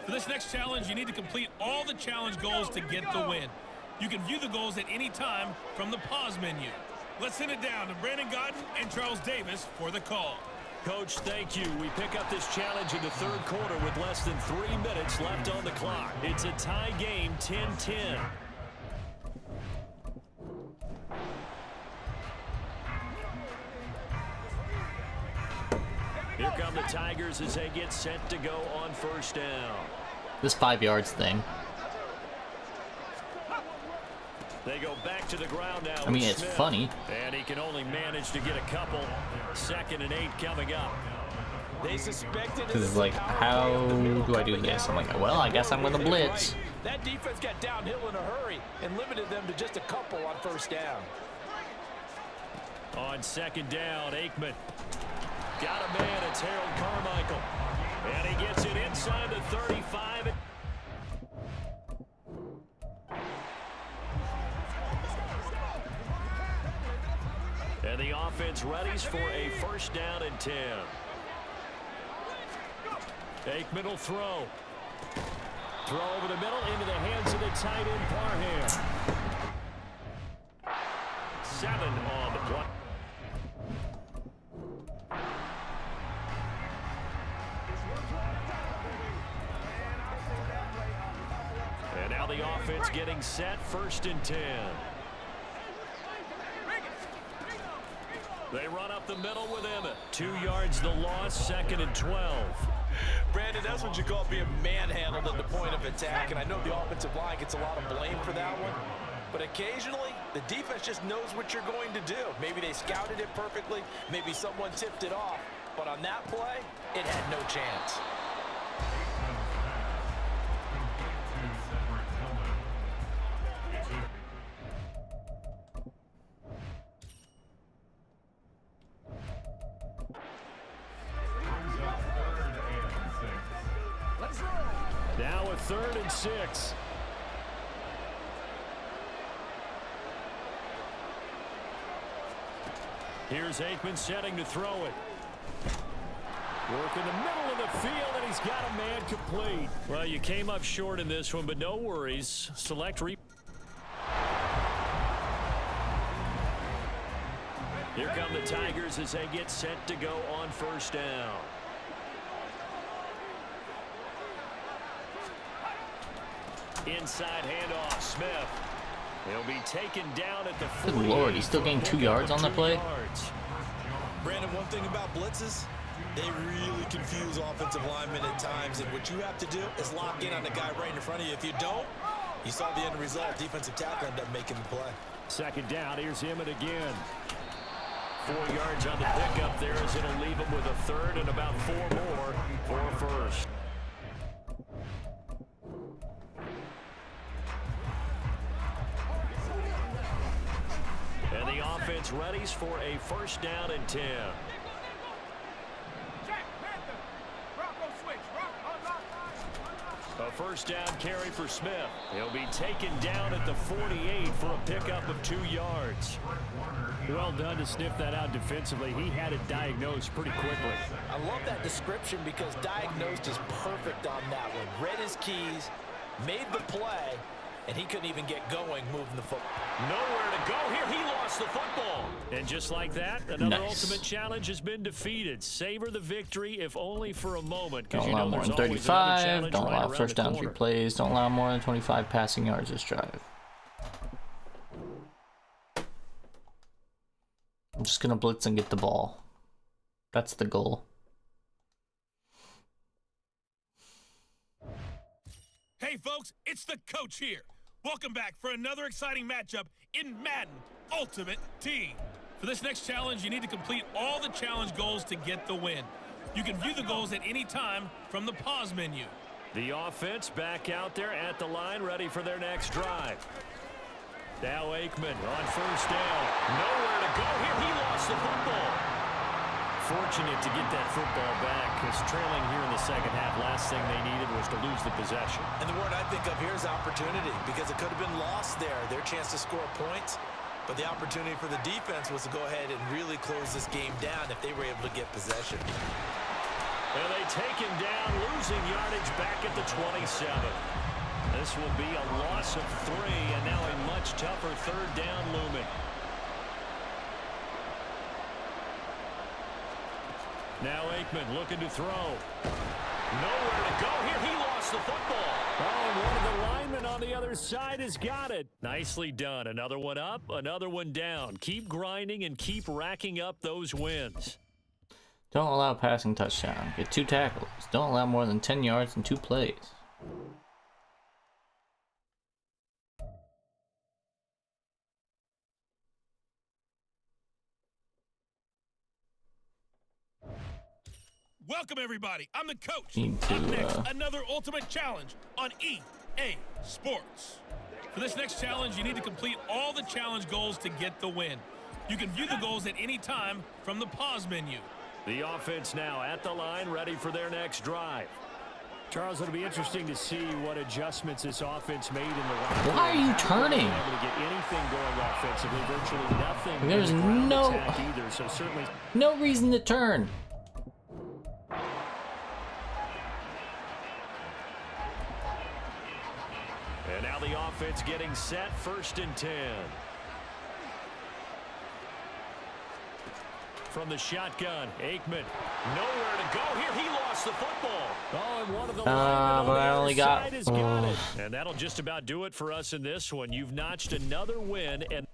For this next challenge, you need to complete all the challenge goals to get the win. You can view the goals at any time from the pause menu. Let's send it down to Brandon Godden and Charles Davis for the call. Coach, thank you. We pick up this challenge in the 3rd quarter with less than 3 minutes left on the clock. It's a tie game, 10-10. Here come the Tigers as they get set to go on first down. This 5 yards thing. They go back to the ground now. I mean, it's Smith. funny. And he can only manage to get a couple. 2nd and 8 coming up. They suspected Because it's like, how do I do this? I'm like, well, I guess I'm going to blitz. That defense got downhill in a hurry and limited them to just a couple on first down. On 2nd down, Aikman. Got a man, it's Harold Carmichael. And he gets it inside the 35. And the offense readies for a first down and 10. Aikman will throw. Throw over the middle into the hands of the tight end, Parham. 7 on the play. And now the offense getting set, 1st and 10. They run up the middle with Emmett. 2 yards the loss, 2nd and 12. Brandon, that's what you call being manhandled at the point of attack, and I know the offensive line gets a lot of blame for that one, but occasionally the defense just knows what you're going to do. Maybe they scouted it perfectly, maybe someone tipped it off, but on that play, it had no chance. Now a 3rd and 6. Here's Aikman setting to throw it. Work in the middle of the field, and he's got a man complete. Well, you came up short in this one, but no worries. Select re. Here come the Tigers as they get set to go on first down. Inside handoff, Smith. He'll be taken down at the 40. Good Lord, he's still getting 2 yards on the play. Brandon, one thing about blitzes, they really confuse offensive linemen at times, and what you have to do is lock in on the guy right in front of you. If you don't, you saw the end result. Defensive tackle ended up making the play. 2nd down, here's Emmett again. 4 yards on the pickup there as it'll leave him with a 3rd and about 4 more for first. And the offense readies for a first down and 10. A first down carry for Smith. He'll be taken down at the 48 for a pickup of 2 yards. Well done to sniff that out defensively. He had it diagnosed pretty quickly. I love that description because diagnosed is perfect on that one. Read his keys, made the play, and he couldn't even get going moving the football. Nowhere to go here. He lost the football. And just like that, another ultimate challenge has been defeated. Savor the victory, if only for a moment. Don't allow more than 35. Don't allow first down 3 plays. Don't allow more than 25 passing yards this drive. I'm just going to blitz and get the ball. That's the goal. Hey, folks, it's the coach here. Welcome back for another exciting matchup in Madden Ultimate Team. For this next challenge, you need to complete all the challenge goals to get the win. You can view the goals at any time from the pause menu. The offense back out there at the line, ready for their next drive. Now Aikman on first down. Nowhere to go here. He lost the football. Fortunate to get that football back, because trailing here in the second half, last thing they needed was to lose the possession. And the word I think of here is opportunity, because it could have been lost there, their chance to score points. But the opportunity for the defense was to go ahead and really close this game down if they were able to get possession. And they take him down, losing yardage back at the 27. This will be a loss of 3, and now a much tougher third down looming. Now Aikman looking to throw. Nowhere to go here. He lost the football. Oh, and one of the linemen on the other side has got it. Nicely done. Another one up, another one down. Keep grinding and keep racking up those wins. Don't allow passing touchdown. Get 2 tackles. Don't allow more than 10 yards in 2 plays. Welcome, everybody. I'm the coach. Need to, Up next, another ultimate challenge on EA Sports. For this next challenge, you need to complete all the challenge goals to get the win. You can view the goals at any time from the pause menu. The offense now at the line, ready for their next drive. Charles, it'll be interesting to see what adjustments this offense made in the locker room. Why are you turning? Able to get anything going offensively, virtually nothing. There's in the ground no- attack either, so certainly. No reason to turn. And now the offense getting set, 1st and 10. From the shotgun, Aikman, nowhere to go here. He lost the football. Oh, and one of the linemen but I on only the got- other side has got it. And that'll just about do it for us in this one. You've notched another win, and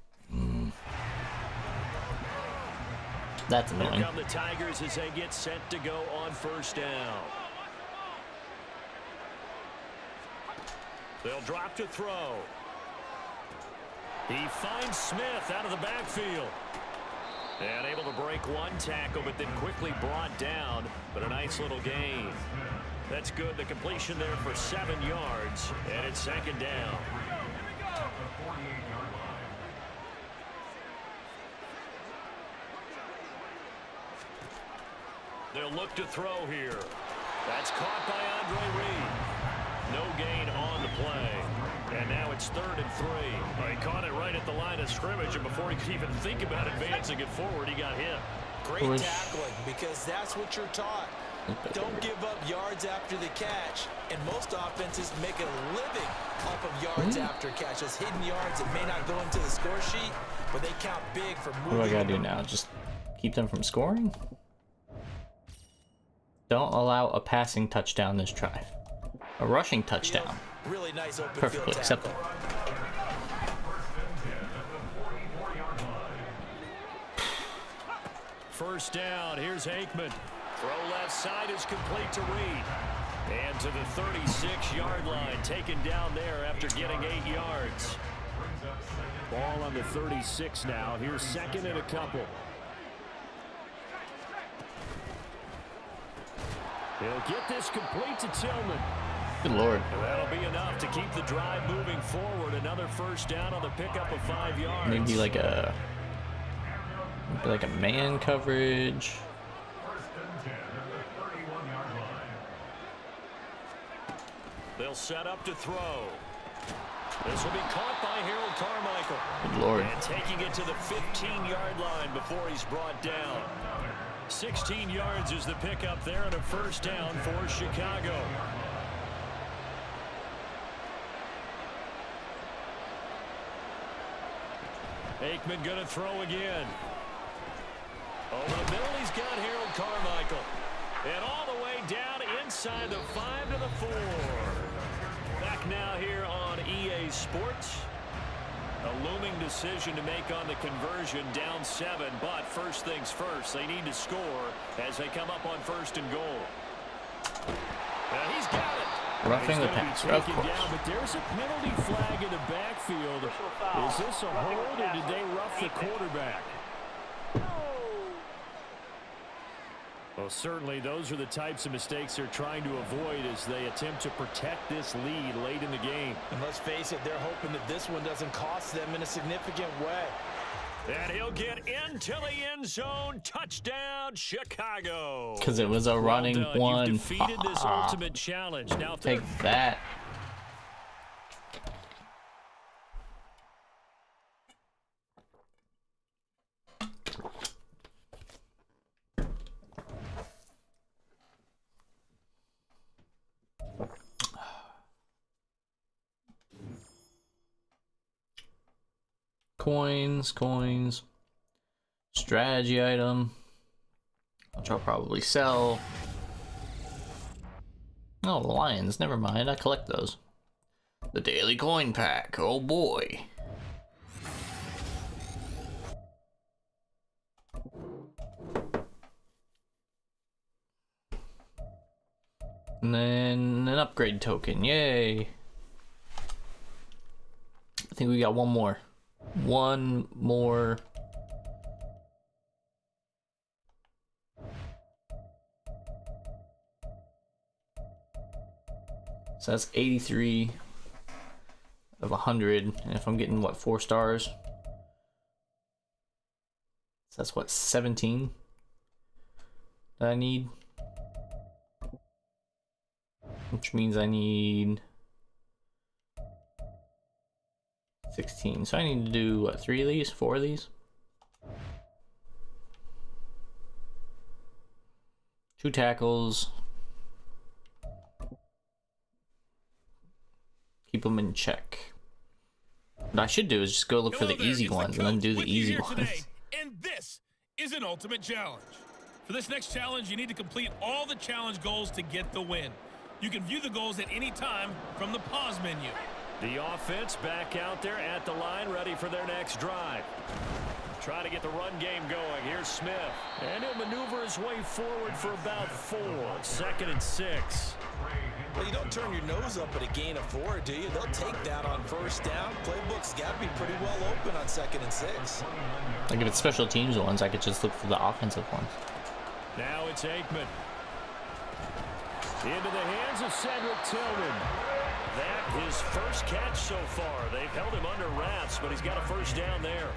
That's here annoying. come the Tigers as they get set to go on 1st down. They'll drop to throw. He finds Smith out of the backfield. And able to break 1 tackle, but then quickly brought down. But a nice little gain. That's good. The completion there for 7 yards. And it's 2nd down. They'll look to throw here. That's caught by Andre Reed. No gain on the play. And now it's 3rd and 3. Well, he caught it right at the line of scrimmage, and before he could even think about advancing it forward, he got hit. Great tackling, because that's what you're taught. Don't give up yards after the catch, and most offenses make a living off of yards after catch. Those hidden yards that may not go into the score sheet, but they count big for moving. What do I gotta do now? Just keep them from scoring? Don't allow a passing touchdown this drive. A rushing touchdown. Really nice open Perfectly field acceptable. tackle. First down, here's Aikman. Throw left side is complete to Reed. And to the 36-yard line, taken down there after getting 8 yards. Ball on the 36 now. Here's 2nd and a couple. He'll get this complete to Tillman. Good lord. And that'll be enough to keep the drive moving forward. Another 1st down on the pickup of 5 yards. Maybe like a man coverage. They'll set up to throw. This will be caught by Harold Carmichael. Good lord. And taking it to the 15-yard line before he's brought down. 16 yards is the pickup there and a 1st down for Chicago. Aikman going to throw again. Over the middle, he's got Harold Carmichael. And all the way down inside the 5 to the 4. Back now here on EA Sports. A looming decision to make on the conversion, down 7. But first things first, they need to score as they come up on 1st and goal. And he's got it. Roughing the He's gonna be passer, of taken course. down, but there's a penalty flag in the backfield. Is this a hold, or did they rough the quarterback? Well, certainly those are the types of mistakes they're trying to avoid as they attempt to protect this lead late in the game. And let's face it, they're hoping that this one doesn't cost them in a significant way. And he'll get into the end zone. Touchdown, Chicago. Because it was a Well running done. one. You've defeated this ultimate challenge. Now Take that. Coins. Strategy item, which I'll probably sell. Oh, the lions. Never mind. I collect those. The daily coin pack. Oh boy. And then an upgrade token. Yay. I think we got one more. One more. So that's 83 of 100. And if I'm getting, what, 4 stars? So that's, what, 17 that I need? Which means I need 16. So I need to do, what, 3 of these? 4 of these? 2 tackles. Keep them in check. What I should do is just go look for the easy ones and then do the easy ones. Today, and this is an ultimate challenge. For this next challenge, you need to complete all the challenge goals to get the win. You can view the goals at any time from the pause menu. The offense back out there at the line, ready for their next drive. Trying to get the run game going. Here's Smith. And he'll maneuver his way forward for about 4. 2nd and 6. Well, you don't turn your nose up at a gain of 4, do you? They'll take that on first down. Playbook's got to be pretty well open on 2nd and 6. Like if it's special teams ones, I could just look for the offensive ones. Now it's Aikman. Into the hands of Cedric Tillman. That his first catch so far. They've held him under wraps, but he's got a first down there.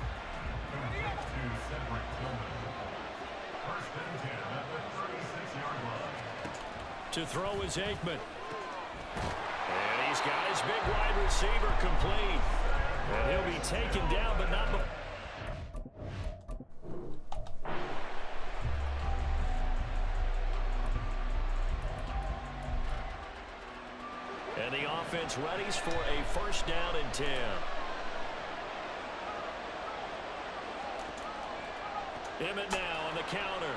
To throw is Aikman. And he's got his big wide receiver complete. And he'll be taken down, but not before. And the offense readies for a first down and 10. Emmett now on the counter.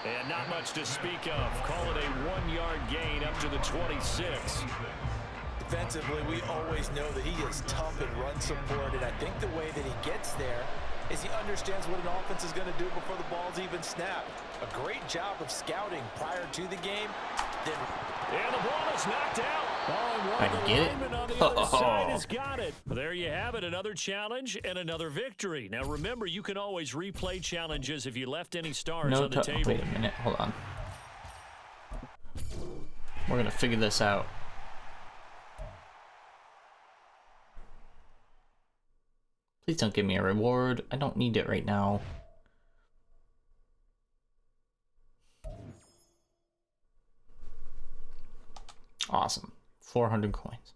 And not much to speak of. Call it a 1-yard gain up to the 26. Defensively, we always know that he is tough in run support, and I think the way that he gets there is he understands what an offense is going to do before the ball's even snapped. A great job of scouting prior to the game. And the ball is knocked out. I can get it. On the other side has got it. There you have it, another challenge and another victory. Now remember, you can always replay challenges if you left any stars on the table. Wait a minute, hold on. We're gonna figure this out. Please don't give me a reward. I don't need it right now. Awesome. 400 coins.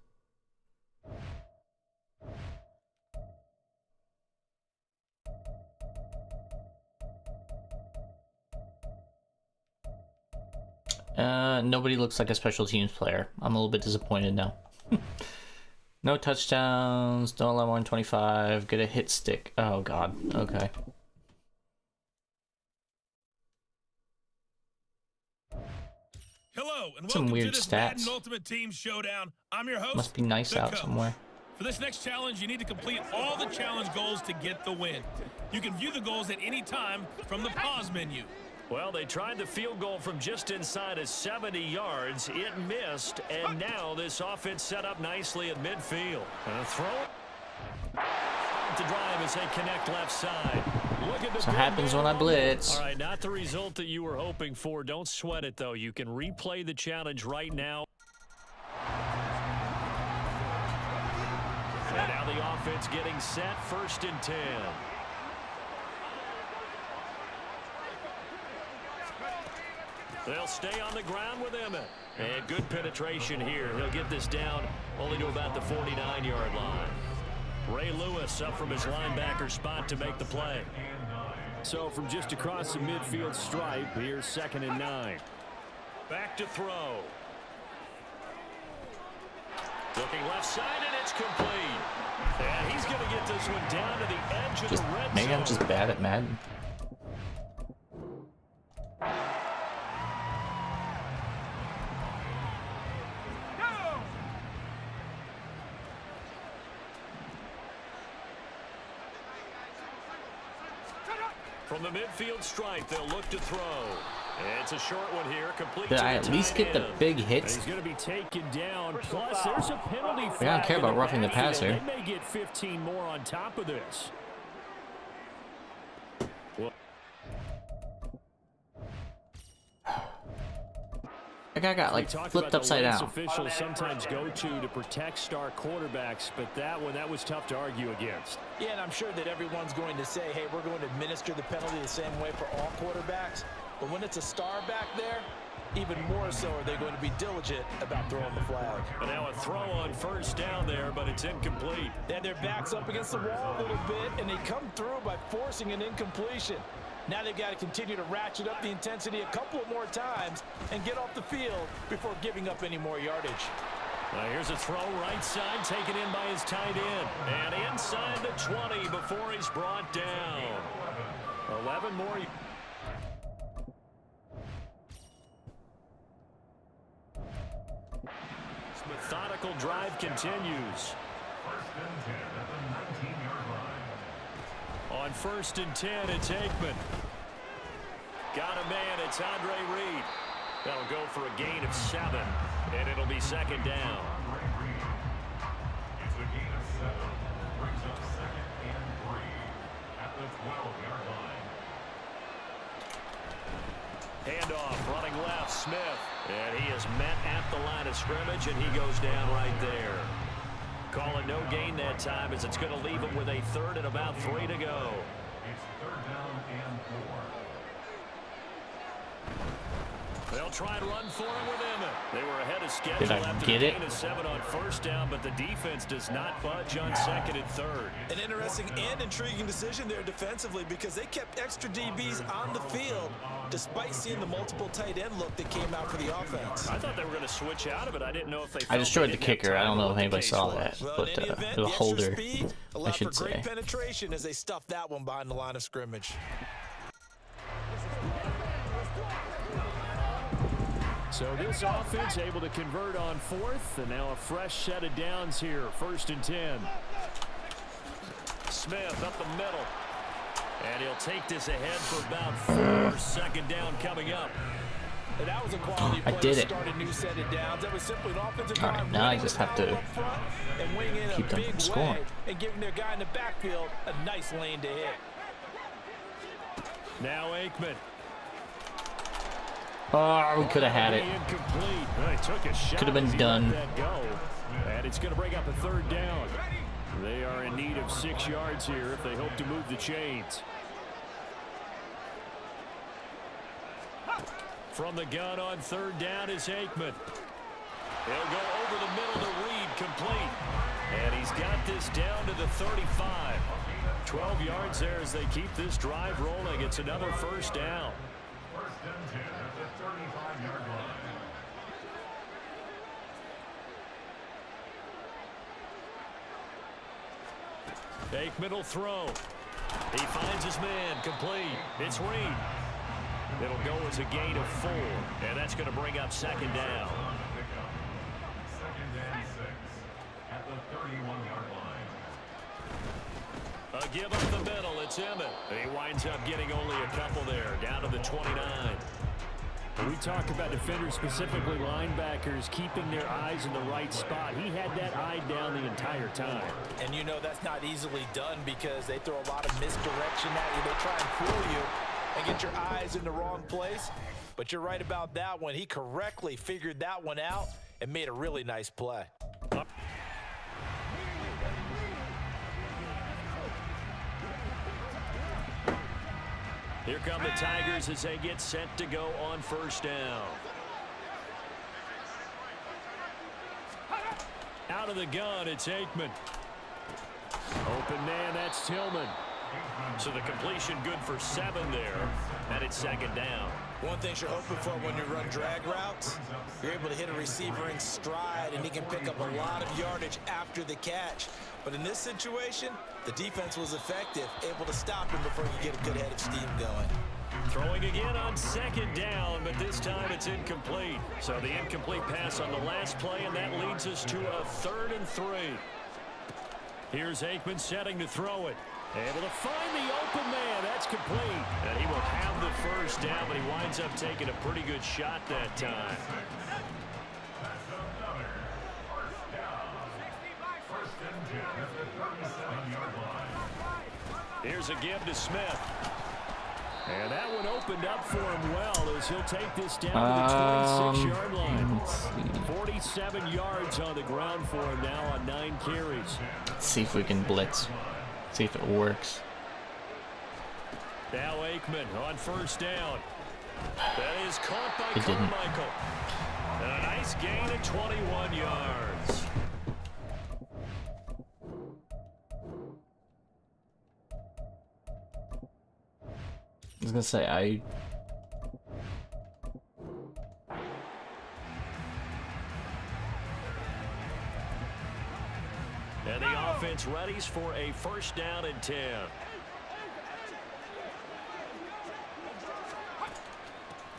Nobody looks like a special teams player. I'm a little bit disappointed now. No touchdowns, don't allow more than 25, get a hit stick. Oh god, okay. Hello, and Some welcome weird to this stats. Madden Ultimate Team Showdown. I'm your host. Must be nice the out coach. somewhere. For this next challenge, you need to complete all the challenge goals to get the win. You can view the goals at any time from the pause menu. Well, they tried the field goal from just inside of 70 yards. It missed, and now this offense set up nicely at midfield. And a throw to drive as they connect left side. Look at the So happens when I blitz. All right, not the result that you were hoping for. Don't sweat it, though. You can replay the challenge right now. And now the offense getting set, 1st and 10. They'll stay on the ground with Emmett. And good penetration here. He'll get this down only to about the 49-yard line. Ray Lewis up from his linebacker spot to make the play. So from just across the midfield stripe, here's 2nd and 9. Back to throw. Looking left side, and it's complete. And he's going to get this one down to the edge of the red zone. Maybe I'm just bad at Madden. From the midfield stripe, they'll look to throw. It's a short one here. Complete. Did I at least get the big hits? He's going to be taken down. Plus, there's a penalty flag. I don't care about roughing the passer. They may get 15 more on top of this. Well, That guy got like flipped upside down. Officials sometimes go to protect star quarterbacks, but that was tough to argue against. Yeah, and I'm sure that everyone's going to say, hey, we're going to administer the penalty the same way for all quarterbacks. But when it's a star back there, even more so are they going to be diligent about throwing the flag. And now a throw on first down there, but it's incomplete. Then their backs up against the wall a little bit, and they come through by forcing an incompletion. Now they've got to continue to ratchet up the intensity a couple of more times and get off the field before giving up any more yardage. Now here's a throw right side, taken in by his tight end. And inside the 20 before he's brought down. 11 more. This methodical drive continues. On 1st and 10, it's Aikman. Got a man, it's Andre Reed. That'll go for a gain of 7, and it'll be 2nd down. It's a gain of 7. Brings up 2nd and 3 at the 12-yard line. Handoff, running left, Smith. And he is met at the line of scrimmage, and he goes down right there. Calling no gain that time as it's going to leave him with a 3rd and about 3 to go. It's 3rd down and 4. They'll try and run for it with Emmett. They were ahead of schedule Did I after get the it? gain of 7 on 1st down, but the defense does not budge on 2nd and 3rd. An interesting and intriguing decision there defensively because they kept extra DBs on the field despite seeing the multiple tight end look that came out for the offense. I thought they were going to switch out of it. I didn't know if they I destroyed the kicker. I don't know if anybody saw that, Well, but in any event, the the extra holder, speed I allowed for should great say. penetration as they stuffed that one behind the line of scrimmage. So this offense able to convert on 4th, and now a fresh set of downs here. 1st and 10. Smith up the middle. And he'll take this ahead for about 4. 2nd down coming up. And that was a quality I play did to it. start a new set of downs. That was simply an offensive All right, drive now I winning just the have to power up front and wing in keep a them big from scoring. way and giving their guy in the backfield a nice lane to hit. Now Aikman. Oh, we could have had it. Incomplete. Well, he took a shot. Could have been as he done. let that go. And it's going to bring up a 3rd down. They are in need of 6 yards here if they hope to move the chains. From the gun on 3rd down is Aikman. He'll go over the middle to Reed, complete. And he's got this down to the 35. 12 yards there as they keep this drive rolling. It's another 1st down. 1st and 10 at the 35-yard line. Aikman will throw. He finds his man, complete. It's Reed. It'll go as a gain of 4, and that's going to bring up 2nd down. 2nd and 6 at the 31-yard line. A give up the middle, it's Emmett. He winds up getting only a couple there, down to the 29. We talk about defenders, specifically linebackers, keeping their eyes in the right spot. He had that eye down the entire time. And you know that's not easily done because they throw a lot of misdirection at you. They try and fool you and get your eyes in the wrong place. But you're right about that one. He correctly figured that one out and made a really nice play. Here come the Tigers as they get set to go on 1st down. Out of the gun, it's Aikman. Open man, that's Tillman. So the completion good for 7 there, and it's 2nd down. One thing you're hoping for when you run drag routes, you're able to hit a receiver in stride, and he can pick up a lot of yardage after the catch. But in this situation, the defense was effective, able to stop him before he could get a good head of steam going. Throwing again on 2nd down, but this time it's incomplete. So the incomplete pass on the last play, and that leads us to a 3rd and 3. Here's Aikman setting to throw it. Able to find the open man. That's complete. And he will have the first down, but he winds up taking a pretty good shot that time. That's another first down. First and 10 at the 37-yard line. Here's a give to Smith. And that one opened up for him well as he'll take this down to the 26-yard line. 47 yards on the ground for him now on 9 carries. Let's see if we can blitz. See if it works. Now Aikman on first down. That is caught by It didn't. Carmichael. And a nice gain of 21 yards. I was gonna say And the offense readies for a first down and 10.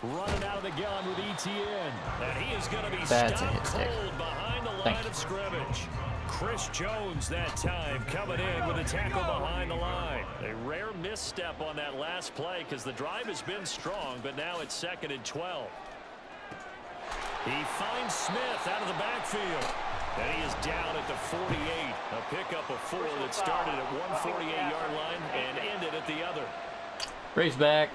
Running out of the gun with ETN. And he is going to be That's a stopped hit stick. cold behind the Thank line you. of scrimmage. Chris Jones that time coming in with a tackle behind the line. A rare misstep on that last play because the drive has been strong, but now it's 2nd and 12. He finds Smith out of the backfield. And he is down at the 48. A pickup of 4 that started at 148-yard line and ended at the other. race back.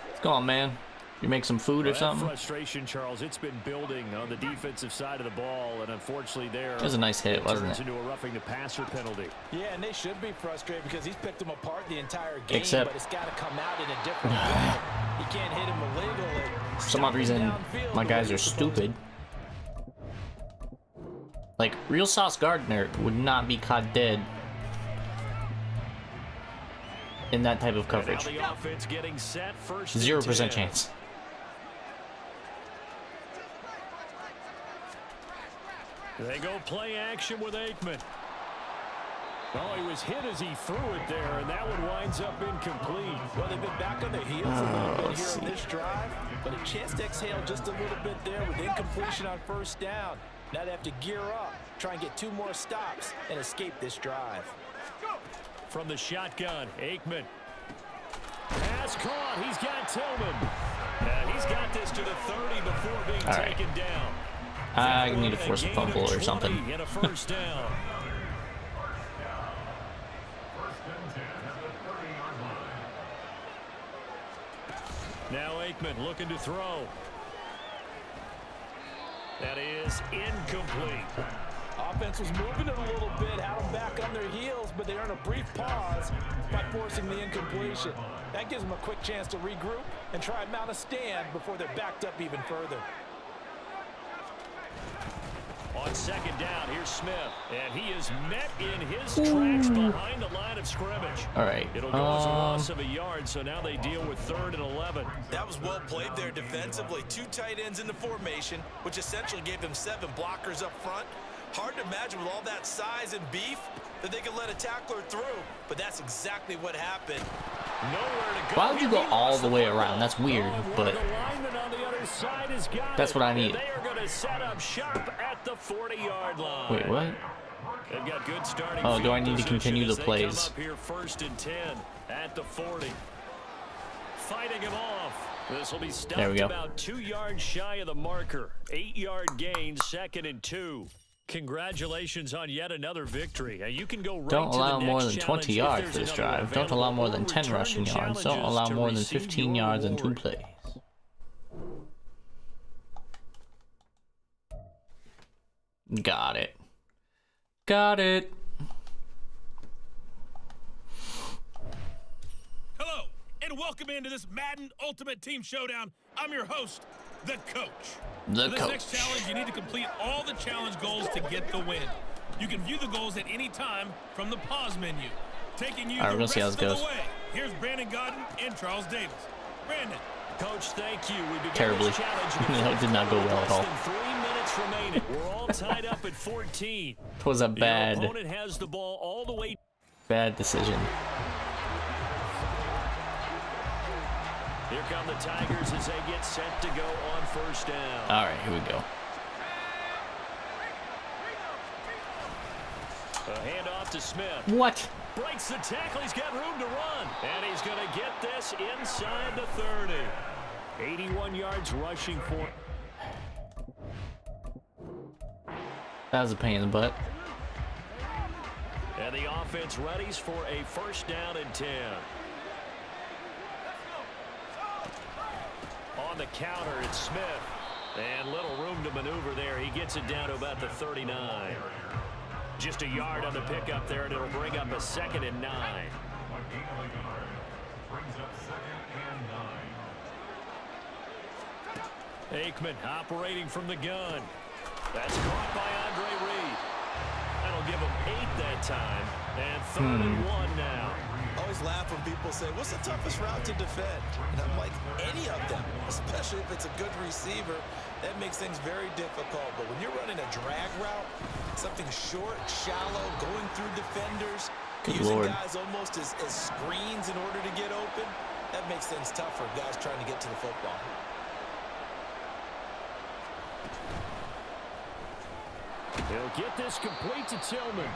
What's going on, man? You make some food or something? Frustration, Charles. It's been building on the defensive side of the ball, and unfortunately, there That was a nice hit, wasn't it? into a roughing the passer penalty. Yeah, and they should be frustrated because he's picked them apart the entire game. Except- but it's got to come out in a different way. You can't hit him illegally. For some odd reason, my guys are stupid. Like, real Sauce Gardner would not be caught dead in that type of coverage. And now the offense getting set, first and 0% 10. chance. They go play action with Aikman. Oh, he was hit as he threw it there, and that one winds up incomplete. Well, they've been back on their heels a little bit here on this drive, but a chance to exhale just a little bit there with incompletion on first down. Now they have to gear up, try and get 2 more stops, and escape this drive. From the shotgun, Aikman. Pass caught. He's got Tillman. And he's got this to the 30 before being All right. taken down. I need to force a fumble or something. And a first down. Now Aikman looking to throw. That is incomplete. Offense was moving it a little bit, had them back on their heels, but they earn a brief pause by forcing the incompletion. That gives them a quick chance to regroup and try and mount a stand before they're backed up even further. On second down, here's Smith, and he is met in his tracks behind the line of scrimmage. All right. It'll go as a loss of a yard, so now they deal with 3rd and 11. That was well played there defensively. 2 tight ends in the formation, which essentially gave them 7 blockers up front. Hard to imagine with all that size and beef that they could let a tackler through, but that's exactly what happened. Nowhere to go. Why would you go all the way around? That's weird, but The lineman on the other side has got that's it, what I and need. They are going to set up shop at the 40-yard line. Wait, what? They've got good starting Oh, do I field need to continue position the as they plays? Come up here 1st and 10 at the 40. Fighting him off. This will be stopped There we go. about 2 yards shy of the marker. 8-yard gain, 2nd and 2. Congratulations on yet another victory. You can go right Don't to allow the more next than 20 challenge if yards there's for this another drive. Don't allow more than available, 10 or rushing return yards. to Don't allow challenges more to than receive 15 your yards in 2 reward. plays. Got it. Got it. Hello, and welcome into this Madden Ultimate Team Showdown. I'm your host, the Coach. The For this coach. next challenge, you need to complete all the challenge goals to get the win. You can view the goals at any time from the pause menu. Taking you All right, the we'll see how rest this of goes. the way. Here's Brandon Godden and Charles Davis. Brandon. Coach, thank you. We begin Terribly. this challenge No, it did not go well at all. Less than 3 minutes remaining. We're all tied up at 14. It was a Your bad, opponent has the ball all the way. bad decision. Here come the Tigers as they get set to go on first down. All right, here we go. A handoff to Smith. What? Breaks the tackle. He's got room to run. And he's going to get this inside the 30. 81 yards rushing for. That was a pain in the butt. And the offense readies for a first down and 10. On the counter, it's Smith. And little room to maneuver there. He gets it down to about the 39. Just a yard on the pickup there, and it'll bring up a 2nd and 9. Aikman operating from the gun. That's caught by Andre Reed. That'll give him 8 that time. And 3rd and 1 now. I always laugh when people say, what's the toughest route to defend? And I'm like, any of them, especially if it's a good receiver. That makes things very difficult. But when you're running a drag route, something short, shallow, going through defenders, using guys almost as screens in order to get open, that makes things tough for guys trying to get to the football. He'll get this complete to Tillman.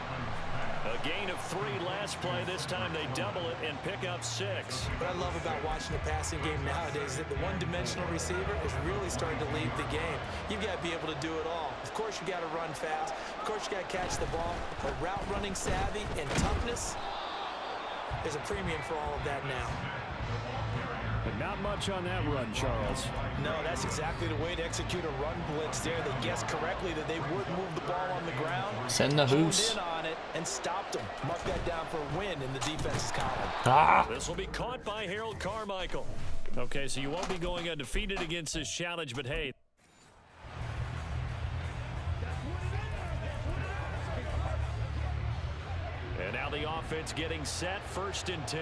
A gain of 3 last play. This time they double it and pick up 6. What I love about watching the passing game nowadays is that the one-dimensional receiver is really starting to lead the game. You've got to be able to do it all. Of course, you got to run fast. Of course, you got to catch the ball. But route running savvy and toughness, there's a premium for all of that now. But not much on that run, Charles. No, that's exactly the way to execute a run blitz there. They guessed correctly that they would move the ball on the ground. Send the hoos. In on it and stopped them. Mark that down for a win in the defense's column. Ah. This will be caught by Harold Carmichael. Okay, so you won't be going undefeated against this challenge, but hey. And now the offense getting set, 1st and 10.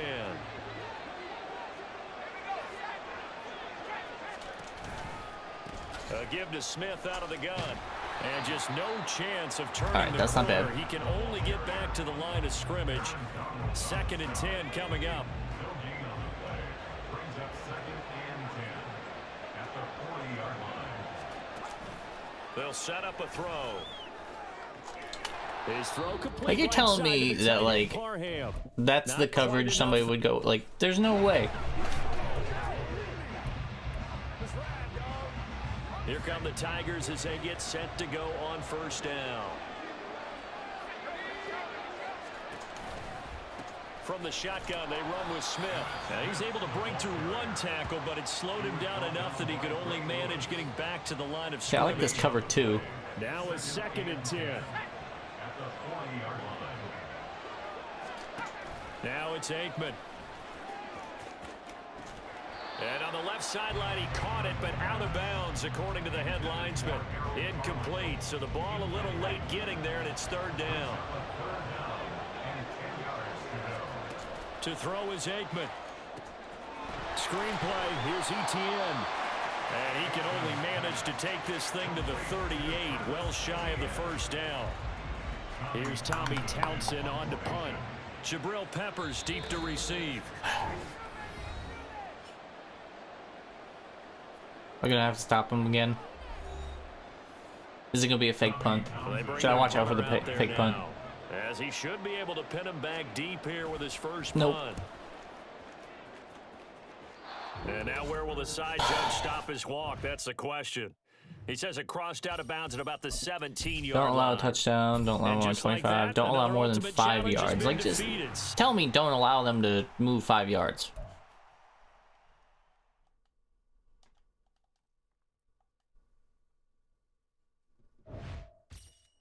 A give to Smith out of the gun. And just no chance of turning the that's not corner. bad. He can only get back to the line of scrimmage. 2nd and 10 coming up. They'll set up a throw. His throw complete. Like, you're telling me that, like, that's the coverage somebody would go, like, there's no way. Here come the Tigers as they get set to go on 1st down. From the shotgun, they run with Smith. Now he's able to break through 1 tackle, but it slowed him down enough that he could only manage getting back to the line of scrimmage. Yeah, I like this cover too. Now a 2nd and 10. Now it's Aikman. And on the left sideline, he caught it, but out of bounds, according to the head linesman. Incomplete, so the ball a little late getting there, and it's 3rd down. To throw is Aikman. Screenplay, here's Etienne. And he can only manage to take this thing to the 38, well shy of the 1st down. Here's Tommy Townsend on to punt. Jabril Peppers deep to receive. We're gonna have to stop him again. Is it gonna be a fake punt? Should I watch out for the fake punt? As he should be able to pin him back deep here with his first Nope. punt. And now where will the side judge stop his walk? That's the question. He says it crossed out of bounds at about the 17-yard line. Don't allow a touchdown. Don't allow more than 25. Don't allow more than 5 yards. Like, just tell me don't allow them to move 5 yards.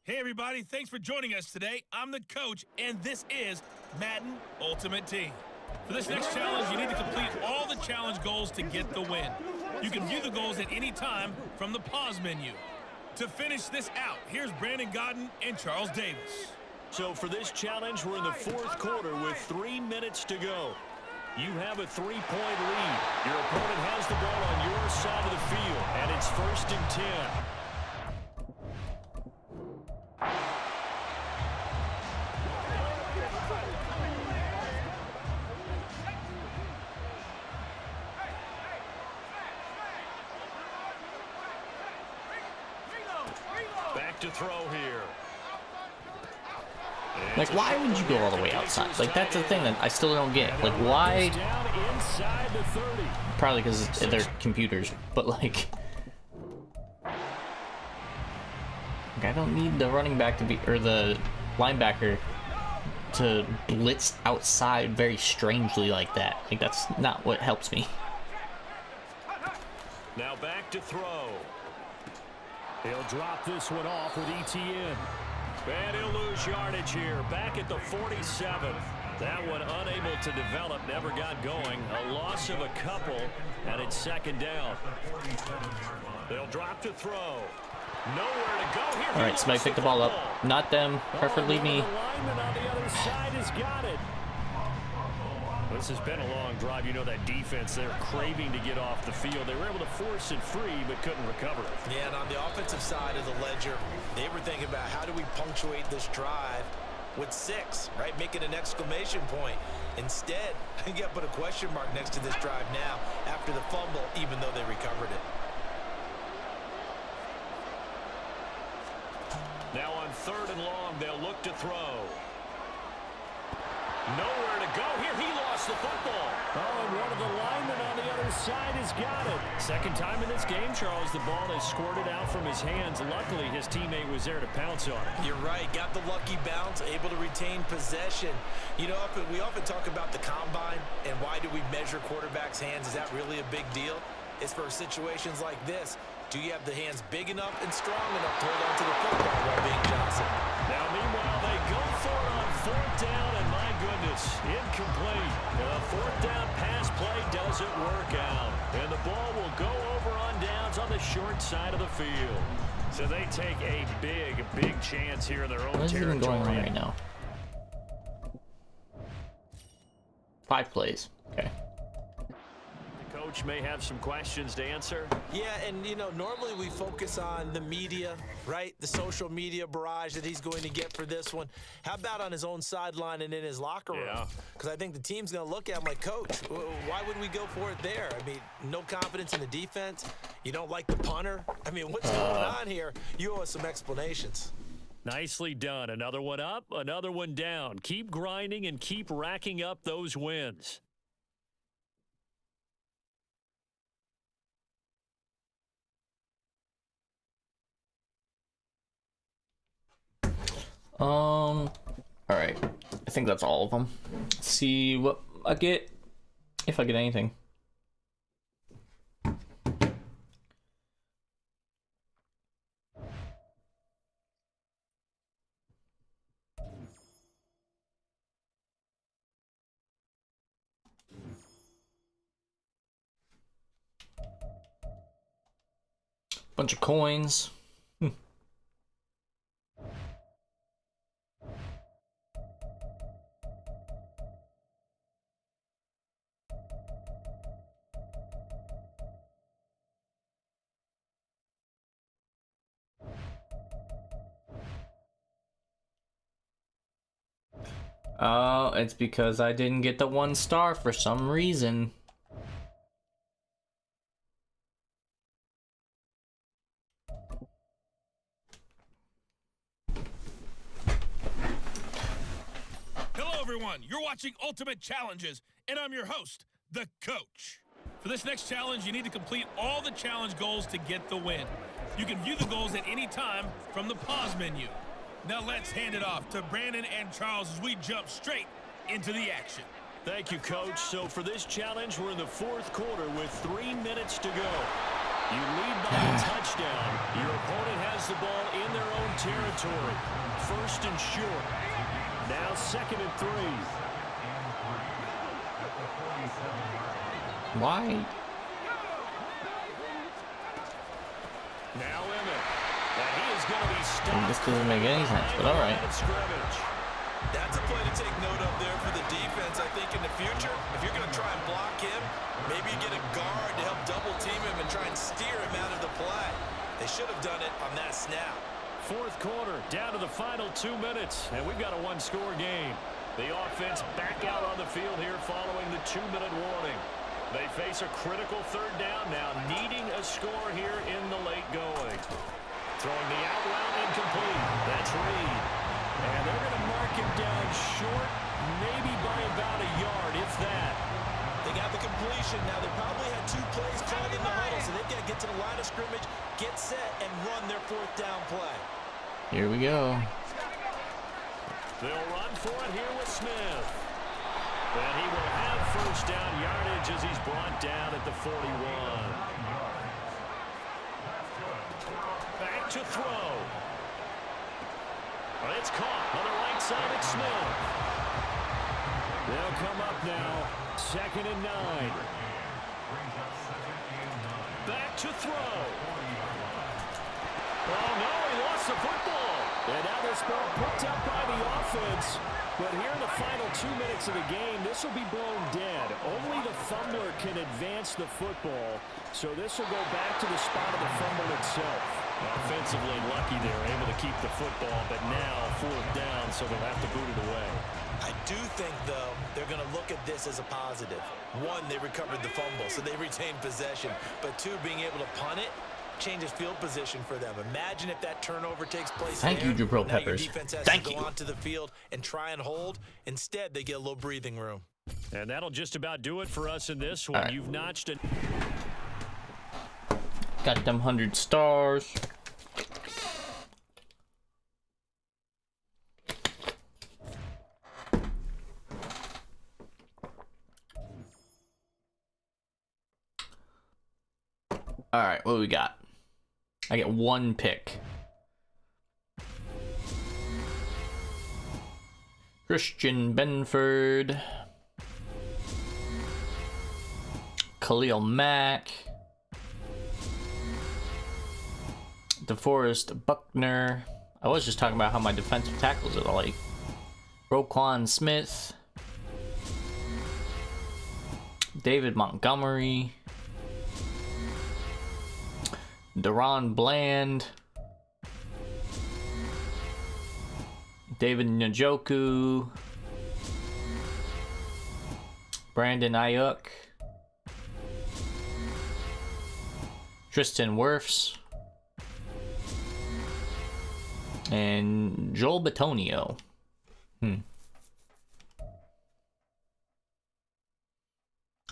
Hey, everybody. Thanks for joining us today. I'm the coach, and this is Madden Ultimate Team. For this next challenge, you need to complete all the challenge goals to get the win. You can view the goals at any time from the pause menu. To finish this out, here's Brandon Godden and Charles Davis. So for this challenge, we're in the 4th quarter with 3 minutes to go. You have a 3-point lead. Your opponent has the ball on your side of the field, and it's 1st and 10. Back to throw here. Like, why would you go all the way outside? Like, that's the thing that I still don't get. Like, why? Probably because they're computers, but like I don't need the running back to be, or the linebacker to blitz outside very strangely like that. Like, that's not what helps me. Now back to throw. He'll drop this one off with ETN. And he'll lose yardage here. Back at the 47. That one unable to develop, never got going. A loss of a couple, and it's second down. They'll drop to throw. Nowhere to go here. All right, somebody pick the ball up. Not them, preferably me. The lineman on the other side has got it. This has been a long drive. You know that defense, they're craving to get off the field. They were able to force it free, but couldn't recover it. Yeah, and on the offensive side of the ledger, they were thinking about how do we punctuate this drive with 6, right? Making an exclamation point. Instead, you got to put a question mark next to this drive now after the fumble, even though they recovered it. Now on 3rd and long, they'll look to throw. Nowhere to go here. He lost the football. Oh, and one of the linemen on the other side has got it. Second time in this game, Charles, the ball has squirted out from his hands. Luckily, his teammate was there to pounce on it. You're right. Got the lucky bounce, able to retain possession. You know, we often talk about the combine and why do we measure quarterbacks' hands. Is that really a big deal? It's for situations like this. Do you have the hands big enough and strong enough to hold on to the football while being Johnson? Now, meanwhile, they go for it on 4th down, and my goodness, incomplete. The 4th down pass play doesn't work out, and the ball will go over on downs on the short side of the field. So they take a big chance here in their own What is even territory. going on right now? 5 plays. Okay. Coach may have some questions to answer. Yeah, and, you know, normally we focus on the media, right? The social media barrage that he's going to get for this one. How about on his own sideline and in his locker room? Yeah. Because I think the team's going to look at him like, Coach, why would we go for it there? I mean, no confidence in the defense. You don't like the punter. I mean, what's going on here? You owe us some explanations. Nicely done. Another one up, another one down. Keep grinding and keep racking up those wins. All right. I think that's all of them. Let's see what I get, if I get anything. Bunch of coins. Oh, it's because I didn't get the 1 star for some reason. Hello, everyone. You're watching Ultimate Challenges, and I'm your host, The Coach. For this next challenge, you need to complete all the challenge goals to get the win. You can view the goals at any time from the pause menu. Now let's hand it off to Brandon and Charles as we jump straight into the action. Thank you, Coach. So for this challenge, we're in the 4th quarter with 3 minutes to go. You lead by a touchdown. Your opponent has the ball in their own territory. 1st and short. Now 2nd and 3. Why? Now Emmett. And he is going to be stopped. This doesn't make any sense, but all right. That's a play to take note of there for the defense. I think in the future, if you're going to try and block him, maybe you get a guard to help double team him and try and steer him out of the play. They should have done it on that snap. 4th quarter, down to the final 2 minutes, and we've got a 1-score game. The offense back out on the field here following the 2-minute warning. They face a critical 3rd down now, needing a score here in the late going. Throwing the out route incomplete. That's Reed. And they're going to mark him down short, maybe by about a yard, if that. They got the completion. Now, they probably had 2 plays called in the huddle, so they've got to get to the line of scrimmage, get set, and run their 4th down play. Here we go. They'll run for it here with Smith. And he will have first down yardage as he's brought down at the 41. Back to throw. It's caught on the right side at Smith. They'll come up now. 2nd and 9. Back to throw. Oh, no, he lost the football. And now this ball picked up by the offense. But here in the final 2 minutes of the game, this will be blown dead. Only the fumbler can advance the football. So this will go back to the spot of the fumble itself. Offensively lucky they were able to keep the football, but now 4th down, so they'll have to boot it away. I do think, though, they're going to look at this as a positive. 1, they recovered the fumble, so they retained possession. But 2, being able to punt it changes field position for them. Imagine if that turnover takes place. Thank you, Drew Pro Now your Peppers. defense has Thank to you. go onto the field and try and hold. Instead, they get a little breathing room. And that'll just about do it for us in this one. All right. You've notched it. Got them 100 stars. All right, what do we got? I get 1 pick. Christian Benford. Khalil Mack. DeForest Buckner. I was just talking about how my defensive tackles are like. Roquan Smith. David Montgomery. Deron Bland. David Njoku. Brandon Ayuk. Tristan Wirfs. And Joel Bitonio.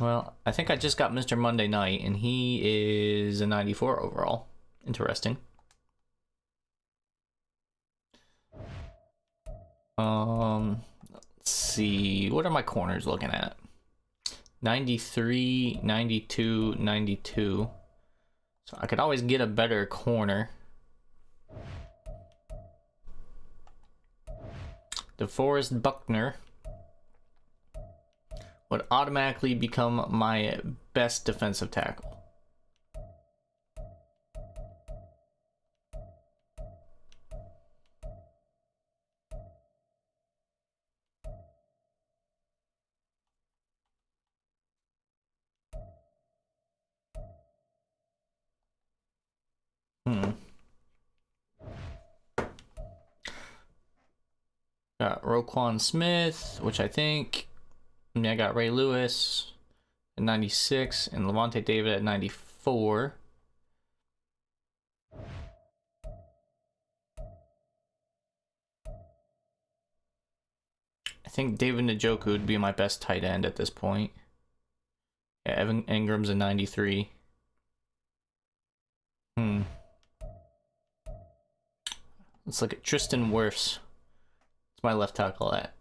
Well, I think I just got Mr. Monday Night, and he is a 94 overall. Interesting. Let's see. What are my corners looking at? 93, 92, 92. So I could always get a better corner. DeForest Buckner would automatically become my best defensive tackle. Got Roquan Smith, which I think... I got Ray Lewis at 96 and Levante David at 94. I think David Njoku would be my best tight end at this point. Yeah, Evan Ingram's a 93. Let's look at Tristan Wirfs. What's my left tackle at?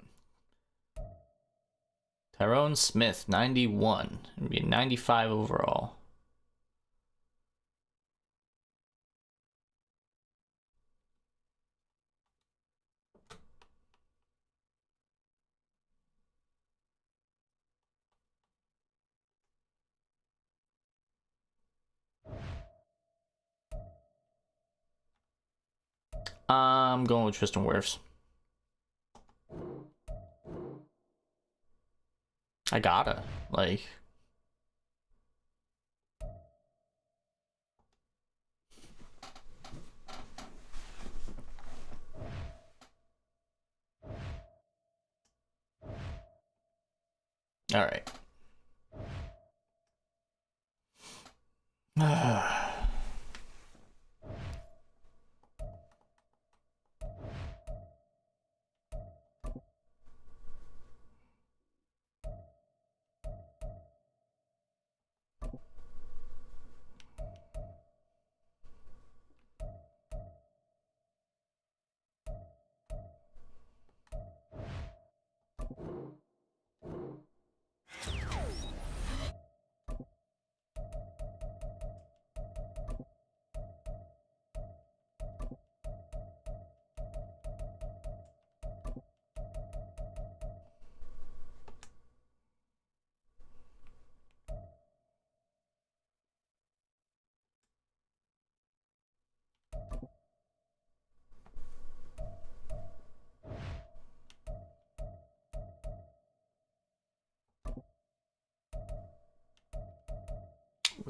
Tyrone Smith, 91. It'd be a 95 overall. I'm going with Tristan Wirfs. I gotta, like... All right.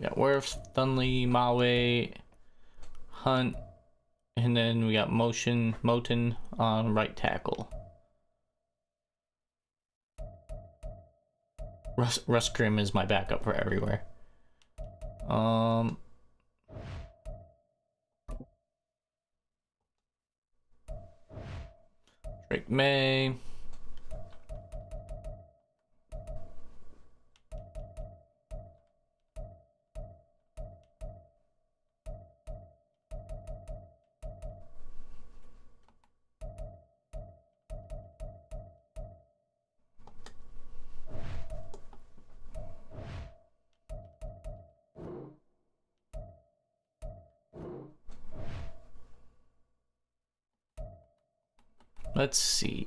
got Worth, Thunley, Mawe, Hunt, and then we got Moten on right tackle. Russ Grimm is my backup for everywhere. Drake May. Let's see.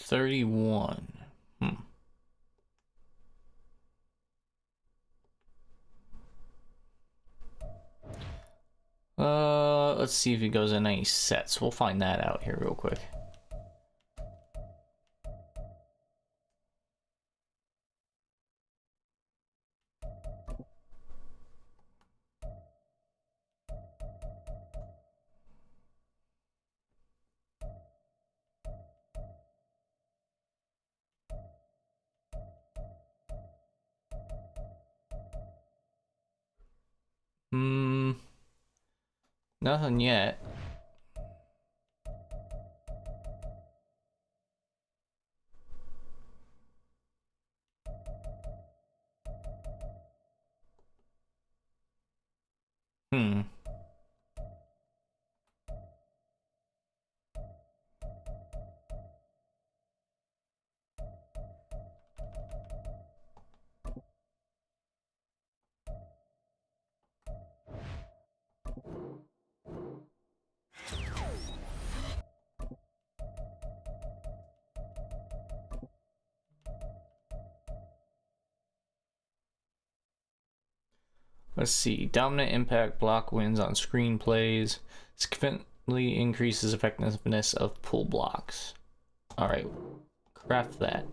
$31. Let's see if he goes in any sets. We'll find that out here real quick. Nothing yet. Let's see. Dominant impact block wins on screen plays. Significantly increases effectiveness of pull blocks. Alright. Craft that.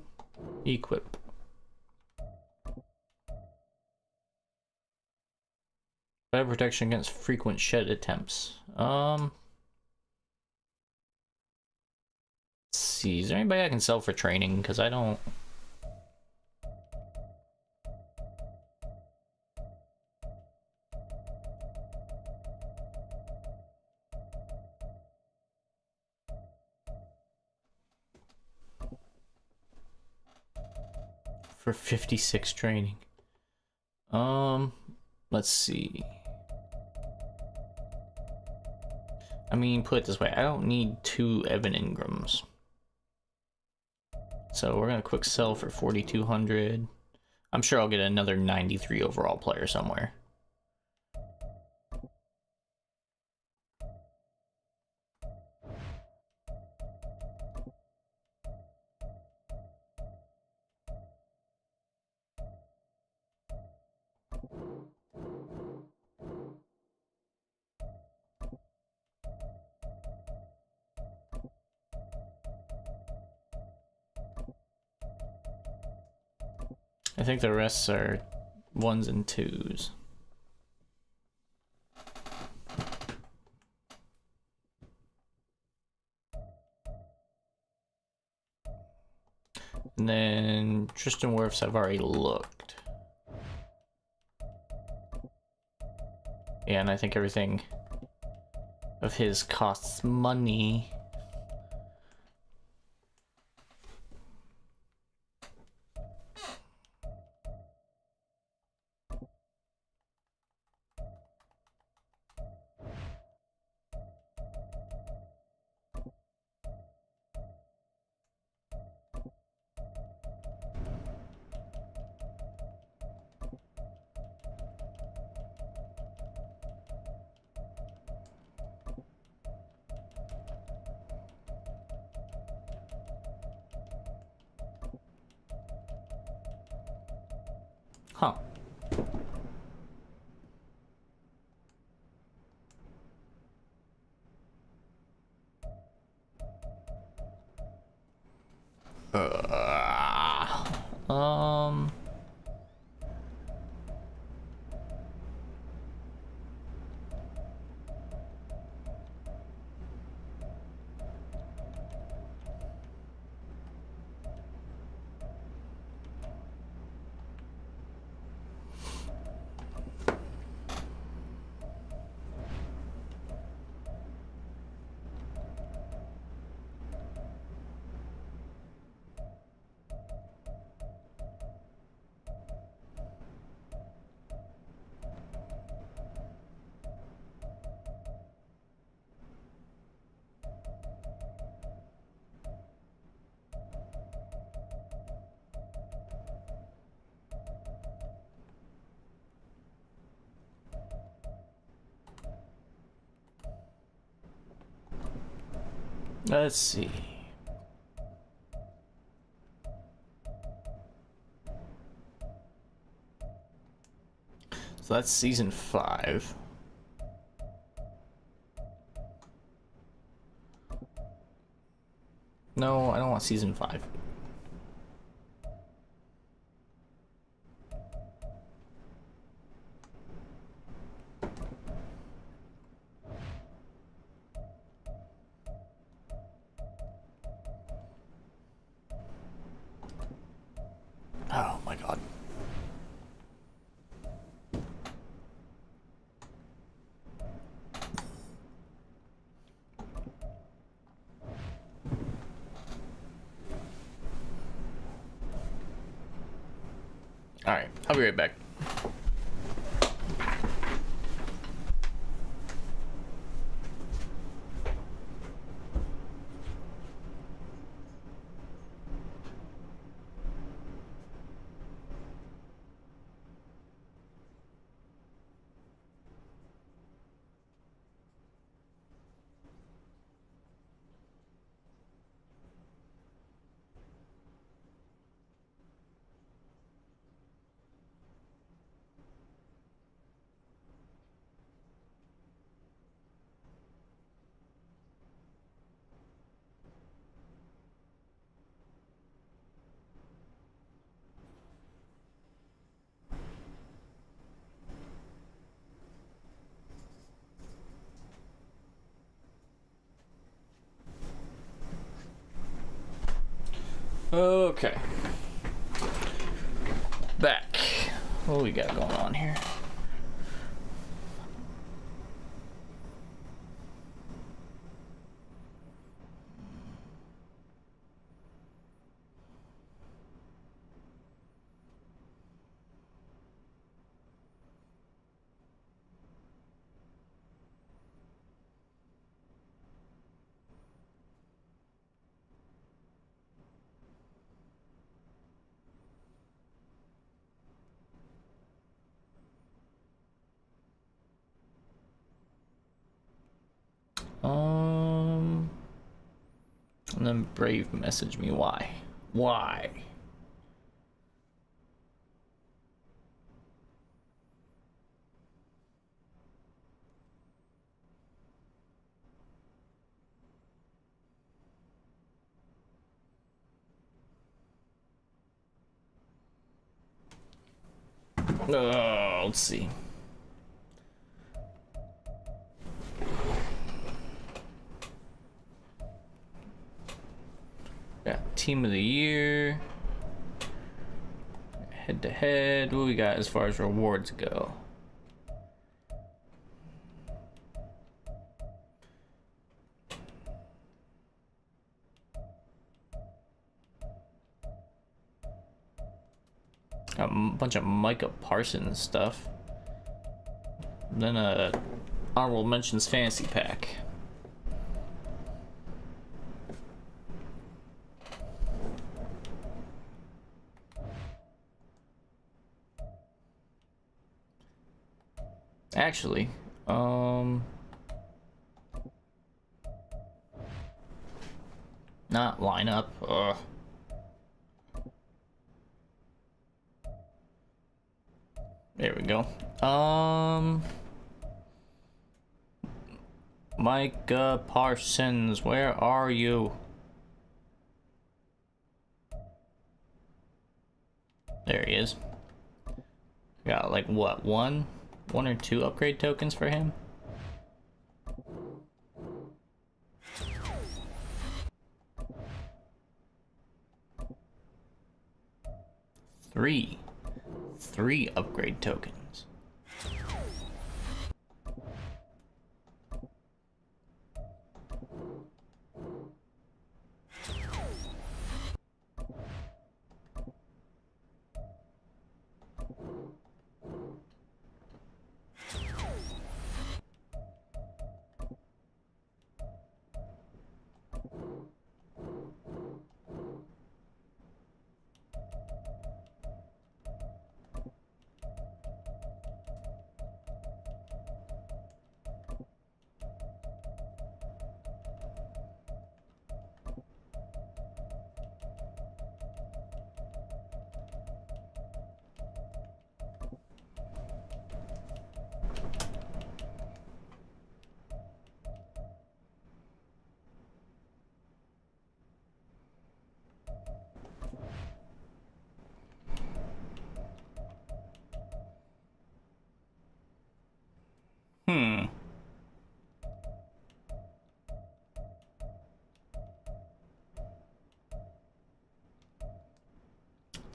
Equip. Better protection against frequent shed attempts. Let's see. Is there anybody I can sell for training? Because I don't... For 56 training. Let's see. I mean, put it this way, I don't need 2 Evan Ingrams. So we're gonna quick sell for 4,200. I'm sure I'll get another 93 overall player somewhere. I think the rest are 1s and 2s. And then Tristan Wirfs I've already looked. Yeah, and I think everything of his costs money. Huh. Um. Let's see. So that's season 5. No, I don't want season 5. Oh my god. All right, I'll be right back. Okay. Back. What we got going on here? And then Brave messaged me. Why? Why? Let's see. Got Team of the Year. Head to head. What we got as far as rewards go? Got a bunch of Micah Parsons stuff. Then a honorable mentions fantasy pack. Actually, not lineup. There we go. Micah Parsons, where are you? There he is. Got like what, one or two upgrade tokens for him? Three upgrade tokens.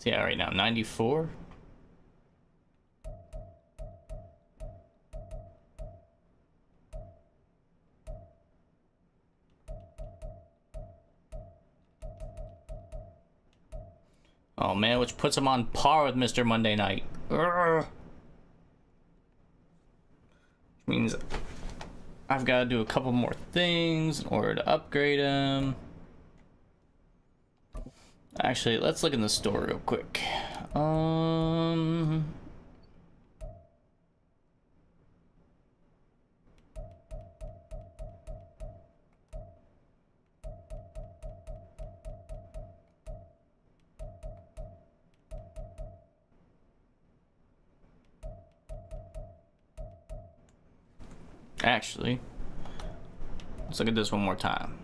Yeah, right now 94. Oh man, which puts him on par with Mr. Monday Night. Urgh. Which means I've got to do a couple more things in order to upgrade him. Actually, let's look in the store real quick. Actually, let's look at this one more time.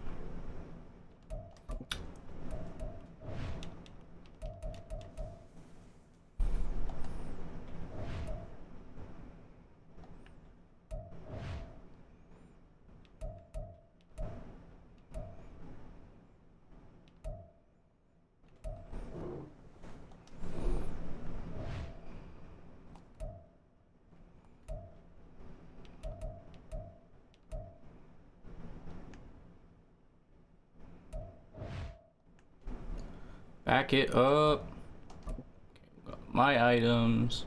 Back it up. Okay, my items.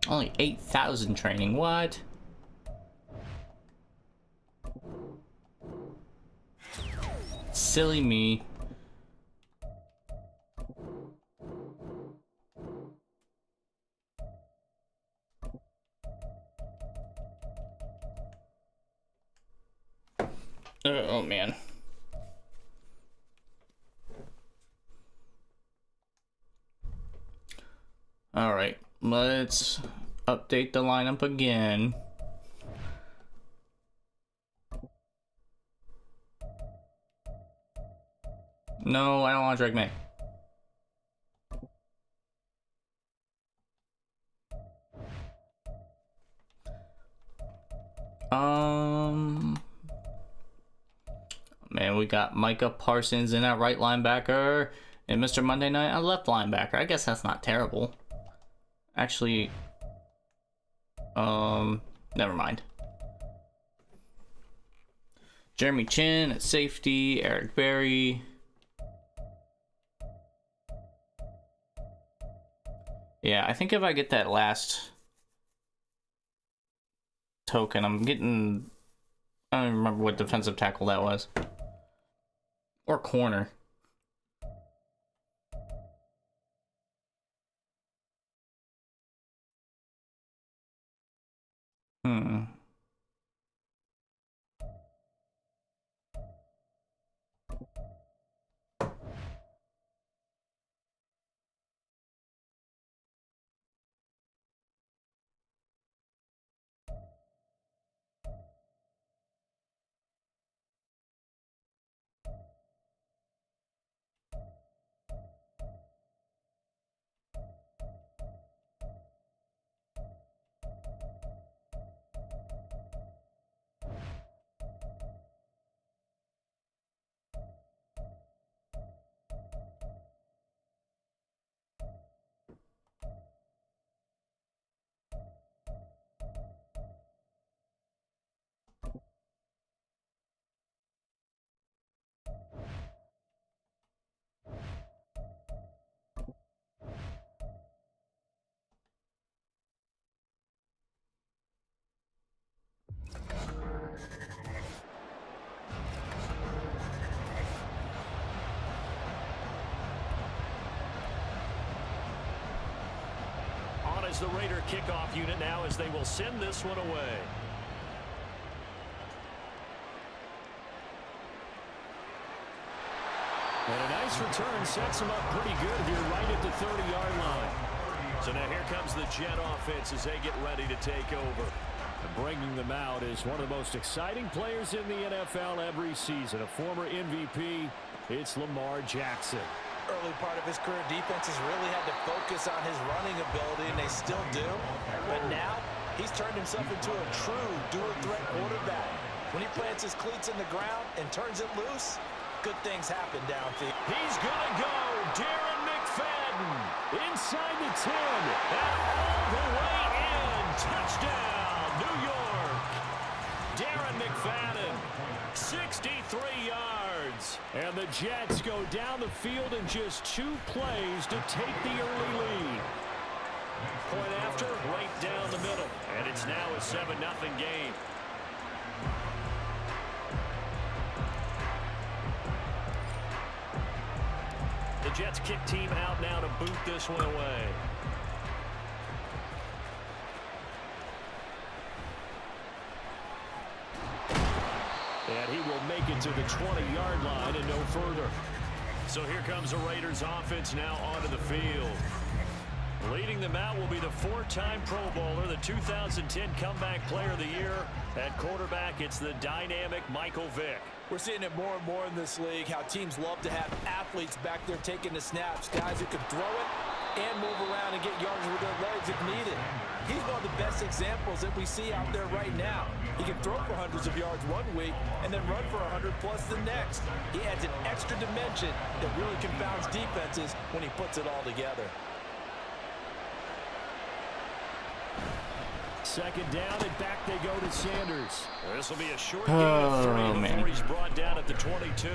Only 8,000 training, what? Silly me. Oh man. All right, let's update the lineup again. No, I don't want to drag May. Man, we got Micah Parsons in at right linebacker and Mr. Monday Night at left linebacker. I guess that's not terrible. Actually, never mind. Jeremy Chin at safety, Eric Berry. Yeah, I think if I get that last token, I'm getting... I don't even remember what defensive tackle that was. Or corner. is the Raider kickoff unit now as they will send this one away. And a nice return sets them up pretty good here right at the 30-yard line. So now here comes the Jet offense as they get ready to take over. And bringing them out is one of the most exciting players in the NFL every season. A former MVP, it's Lamar Jackson. Early part of his career, defenses really had to focus on his running ability, and they still do. But now, he's turned himself into a true dual-threat quarterback. When he plants his cleats in the ground and turns it loose, good things happen downfield. He's going to go. Darren McFadden inside the 10 and all the way in. Touchdown, New York. Darren McFadden, 63 yards. And the Jets go down the field in just 2 plays to take the early lead. Point after, right down the middle. And it's now a 7-0 game. The Jets kick team out now to boot this one away. And he will make it to the 20-yard line and no further. So here comes the Raiders offense now onto the field. Leading them out will be the 4-time Pro Bowler, the 2010 Comeback Player of the Year. At quarterback, it's the dynamic Michael Vick. We're seeing it more and more in this league, how teams love to have athletes back there taking the snaps, guys who can throw it and move around and get yards with their legs if needed. He's one of the best examples that we see out there right now. He can throw for hundreds of yards one week and then run for 100+ the next. He adds an extra dimension that really confounds defenses when he puts it all together. Second down, and back they go to Sanders. This will be a short game of 3 before he's brought down at the 22.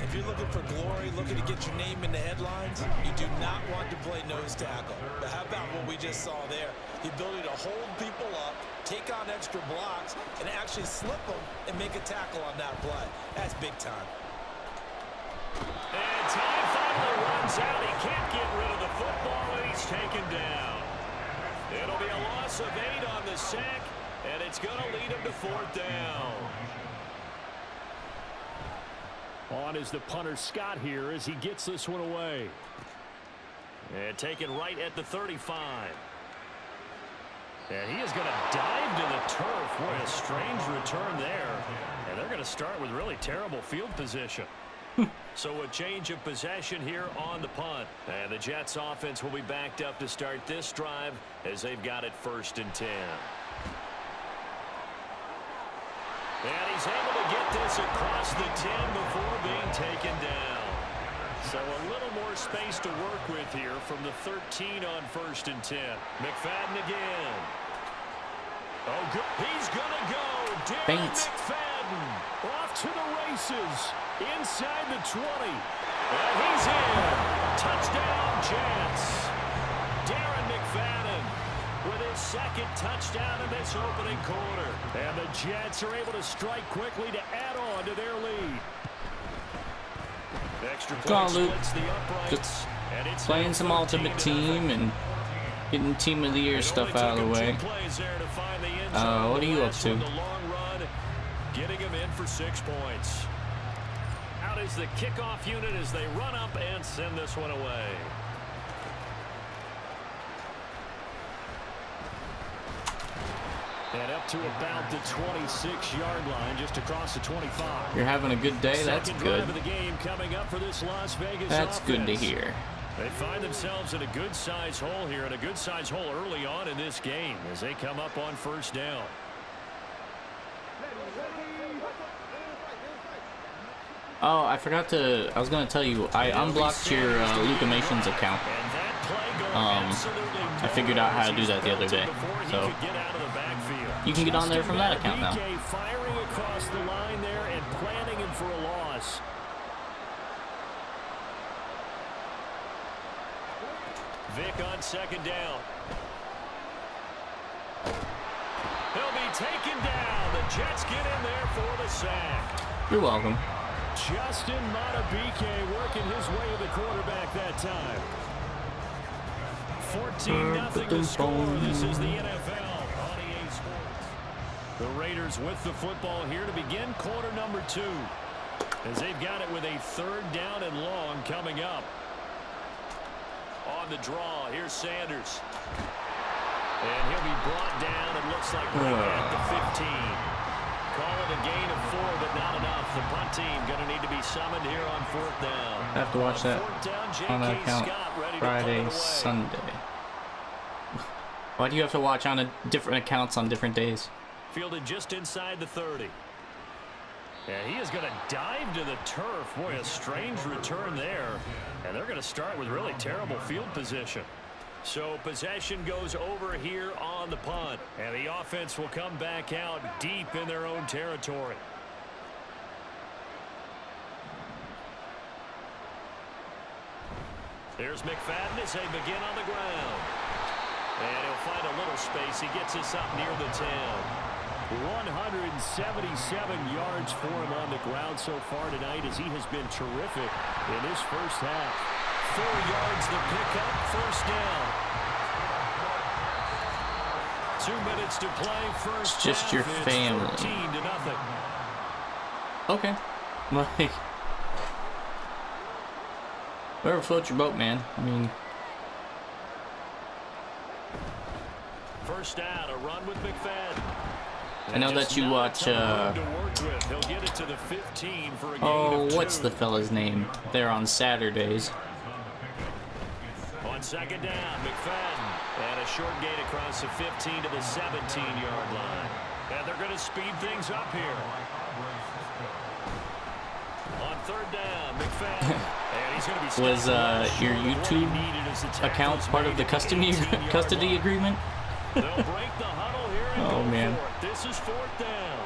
If you're looking for glory, looking to get your name in the headlines, you do not want to play nose tackle. But how about what we just saw there? The ability to hold people up, take on extra blocks, and actually slip them and make a tackle on that play. That's big time. And time finally runs out. He can't get rid of the football, and he's taken down. It'll be a loss of 8 on the sack, and it's going to lead him to 4th down. On is the punter Scott here as he gets this one away. And taken right at the 35. And he is going to dive to the turf. Boy, a strange return there. And they're going to start with really terrible field position. So a change of possession here on the punt. And the Jets offense will be backed up to start this drive as they've got it 1st and 10. And he's able to get this across the 10 before being taken down. So a little more space to work with here from the 13 on 1st and 10. McFadden again. Oh, good. He's going to go. Darren McFadden off to the races. Inside the 20. And he's in. Touchdown, Jets. Darren McFadden with his 2nd touchdown in this opening quarter. And the Jets are able to strike quickly to add on to their lead. Extra point splits the uprights. And it's playing some ultimate team and getting team of the year stuff out of the way. What are you up to? Getting him in for 6 points. Out is the kickoff unit as they run up and send this one away. And up to about the 26-yard line, just across the 25. You're having a good day. That's good. Of the game coming up for this Las Vegas That's offense. good to hear. They find themselves in a good-sized hole here, and a good-sized hole early on in this game as they come up on 1st down. Oh, I forgot to. I was gonna tell you. I unblocked your Lucamations account. I figured out how to do that the other day. So you can get on there from that account now. Firing across the line there and planning him for a loss. Vick on 2nd down. He'll be taken down. The Jets get in there for the sack. You're welcome. Justin Matabike working his way to the quarterback that time. 14-0 to score. This is the NFL on EA Sports. The Raiders with the football here to begin quarter number 2. As they've got it with a 3rd down and long coming up. On the draw, here's Sanders. And he'll be brought down, it looks like, right at the 15. Call it a gain of 4, but not enough. The punt team going to need to be summoned here on 4th down. I have to watch that on that account Friday, Sunday. Why do you have to watch on different accounts on different days? Fielded just inside the 30. Yeah, he is going to dive to the turf. Boy, a strange return there. And they're going to start with really terrible field position. So possession goes over here on the punt. And the offense will come back out deep in their own territory. There's McFadden as they begin on the ground. And he'll find a little space. He gets us up near the 10. 177 yards for him on the ground so far tonight, as he has been terrific in this first half. 4 yards the pickup, 1st down. 2 minutes to play, first it's just half. your It's family. 14-0. Okay. Like, whatever floats your boat, man. I mean, first down, a run with McFadden. I know that you watch, oh, what's the fella's name? They're on Saturdays. On 2nd down, McFadden. And a short gain across the 15 to the 17-yard line. And they're going to speed things up here. On 3rd down, McFadden. And he's going to be Was your YouTube account part of the custody agreement? They'll break the huddle here and oh, go man. for it. This is 4th down.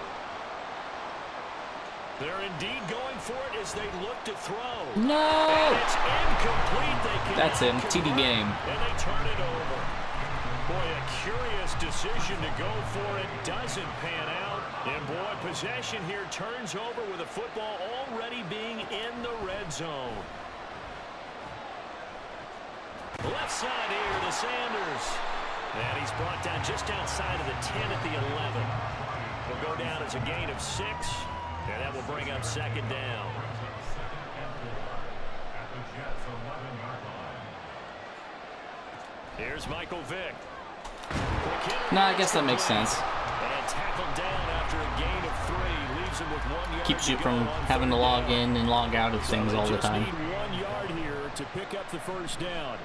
They're indeed going for it as they look to throw. No! And it's incomplete. That's him. TD game. And they turn it over. Boy, a curious decision to go for it. Doesn't pan out. And boy, possession here turns over with the football already being in the red zone. Left side here to Sanders. And he's brought down just outside of the 10 at the 11. Will go down as a gain of 6. And that will bring up 2nd down. Here's Michael Vick. No, I guess that makes sense. And tackled down after a gain of 3. Leaves him with 1 yard. Keeps you from having to log in and log out of things all the time. Just need 1 yard here to pick up the first down.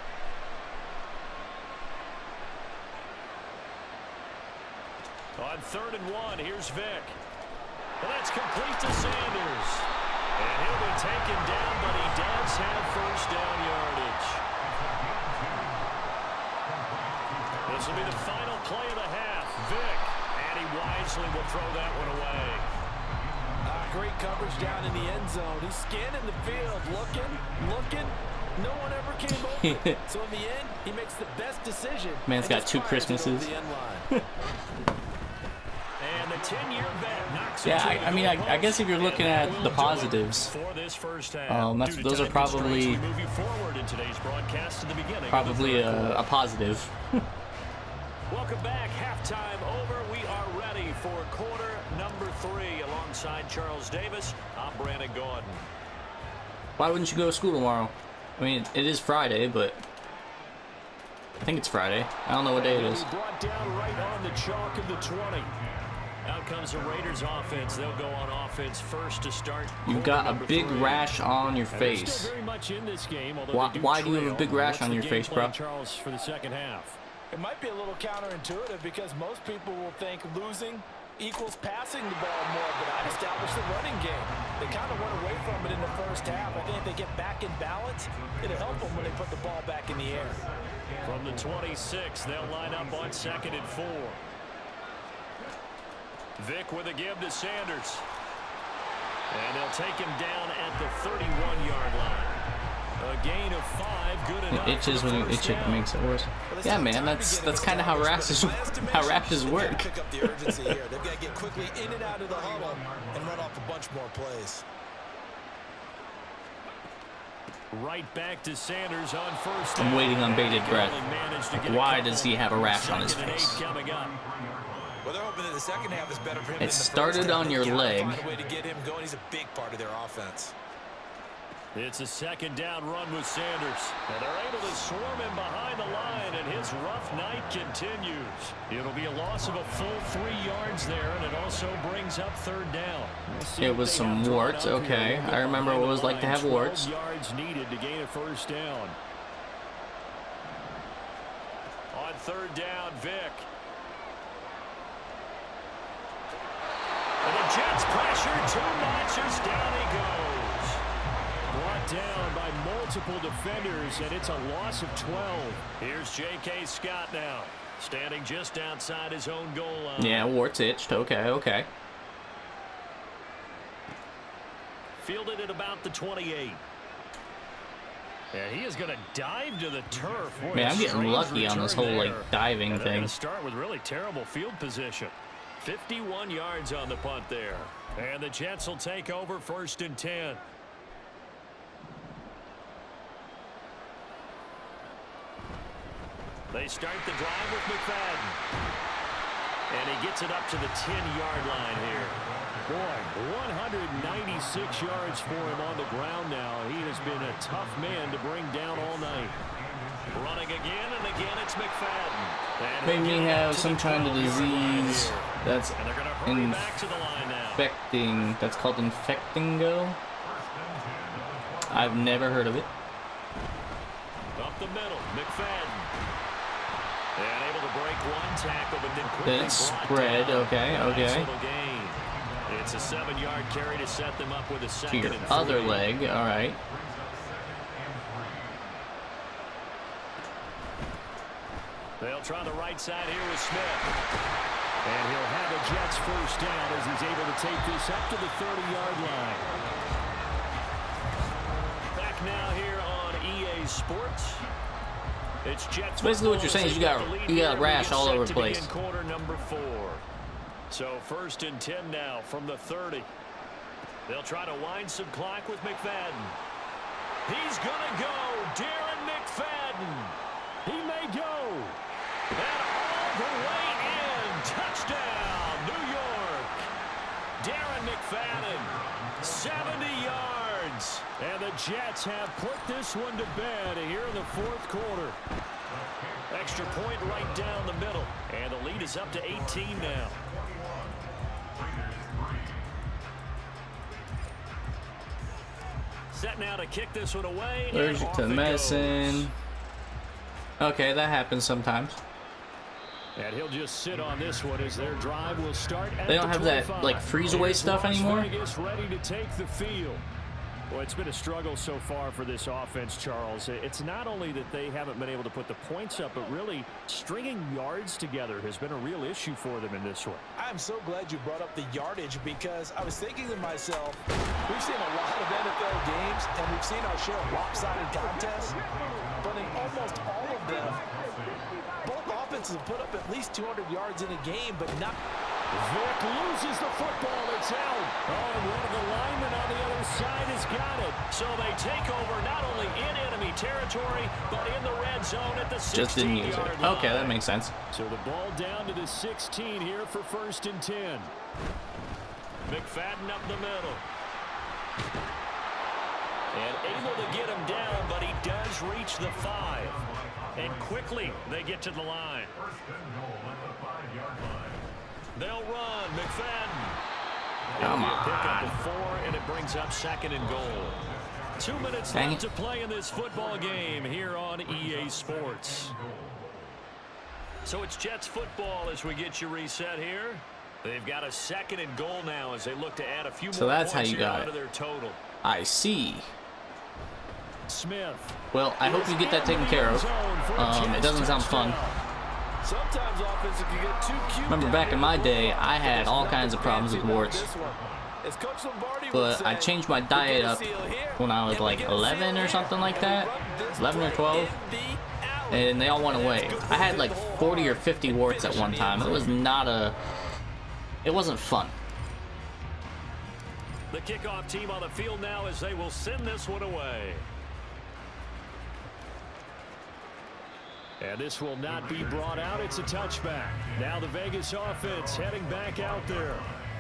On 3rd and 1, here's Vick. Well, that's complete to Sanders. And he'll be taken down, but he does have first down yardage. This will be the final play of the half. Vick, and he wisely will throw that one away. Great coverage down in the end zone. He's scanning the field, looking. No one ever came over. So in the end, he makes the best decision. Man's got 2 Christmases. And the 10-year vet knocks Yeah, I mean, I guess if you're looking at the positives, those are probably a positive. Welcome back. Halftime over. We are ready for quarter number 3. Alongside Charles Davis, I'm Brandon Gordon. Why wouldn't you go to school tomorrow? I mean, it is Friday, but I think it's Friday. I don't know what day it is. Brought down right on the chalk of the 20. Out comes the Raiders offense. They'll go on offense first to start. You've got a big rash on your face. Very much in this game, Why do you have a big rash on your face, bro? Charles, for the second half. It might be a little counterintuitive because most people will think losing equals passing the ball more, but I established the running game. They kind of went away from it in the first half. I think if they get back in balance, it'll help them when they put the ball back in the air. From the 26, they'll line up on 2nd and 4. Vick with a give to Sanders. And they'll take him down at the 31-yard line. A gain of 5, good enough. It itches when you itch it, makes it worse. Yeah, man, that's kind of how rashes work. Pick up the urgency here. They've got to get quickly in and out of the huddle and run off a bunch more plays. Right back to Sanders on first. I'm waiting on bated breath. Why does he have a rash on his Second and 8 face? coming up. Well, they're hoping that the second half is better for him. It than the started first half. on your They gotta leg. Find a way to get him going. He's a big part of their offense. It's a second down run with Sanders. And they're able to swarm him behind the line, and his rough night continues. It'll be a loss of a full 3 yards there, and it also brings up third down. It was some warts. Okay, I remember what it was like to have warts. 12 yards needed to gain a first down. On third down, Vick. And the Jets pressure too much as down he goes. Brought down by multiple defenders, and it's a loss of 12. Here's J.K. Scott now, standing just outside his own goal line. Yeah, warts itched. Okay. Fielded at about the 28. And he is going to dive to the turf. Boy, Man, I'm getting strange lucky on this return whole, like, there. diving And they're thing. going to start with really terrible field position. 51 yards on the punt there. And the Jets will take over first and 10. They start the drive with McFadden. And he gets it up to the 10-yard line here. Boy, 196 yards for him on the ground now. He has been a tough man to bring down all night. Running again, and again it's McFadden. And Made me he'll get have up to some the kind of 12-yard line disease here. that's And they're going to hurry back to the line now. infecting. That's called infectingo. I've never heard of it. Up the middle, McFadden. And able to break one tackle, but then quickly Then it's brought spread. down. Okay. Nice little gain. It's a 7-yard carry to set them up with a To second your and 3. other leg. All right. They'll try the right side here with Smith. And he'll have the Jets first down as he's able to take this up to the 30-yard line. Back now here on EA Sports. It's Jets. So basically what you're saying is you got a rash all over the place. In quarter number 4. So first and 10 now from the 30. They'll try to wind some clock with McFadden. He's gonna go. Darren McFadden. He may go. And all the way in. Touchdown, New York. Darren McFadden. 70 yards. And the Jets have put this one to bed here in the fourth quarter. Extra point right down the middle. And the lead is up to 18 now. Set now to kick this one away. Allergic to medicine. Okay, that happens sometimes. And he'll just sit on this one as their drive will start at They don't the have that, 25. like, freeze-away stuff anymore? Vegas ready to take the field. Well, it's been a struggle so far for this offense, Charles. It's not only that they haven't been able to put the points up, but really stringing yards together has been a real issue for them in this one. I'm so glad you brought up the yardage because I was thinking to myself, we've seen a lot of NFL games and we've seen our share of lopsided contests, but in almost all of them, both offenses have put up at least 200 yards in a game, but not. Vick loses the football. It's out. Oh, and one of the linemen on the other side has got it. So they take over not only in enemy territory, but in the red zone at the 16-yard Just didn't use it. line. Okay, that makes sense. So the ball down to the 16 here for first and 10. McFadden up the middle. And able to get him down, but he does reach the 5. And quickly they get to the line. They'll run. McFadden. Come It'll be a pickup on. of 4, and it brings up second and goal. 2 minutes Dang left it. to play in this football game here on EA Sports. So it's Jets football as we get you reset here. They've got a second and goal now as they look to add a few So more that's how points you here got onto it. their total. I see. Smith. Well, I hope you get that taken care of. It doesn't sound fun. Sometimes offenses can get too cute. Remember back in my day, I had all kinds of problems with warts. But I changed my diet up when I was like 11 or something like that. 11 or 12. And they all went away. I had like 40 or 50 warts at one time. It was not a... It wasn't fun. The kickoff team on the field now as they will send this one away. And this will not be brought out. It's a touchback. Now the Vegas offense heading back out there.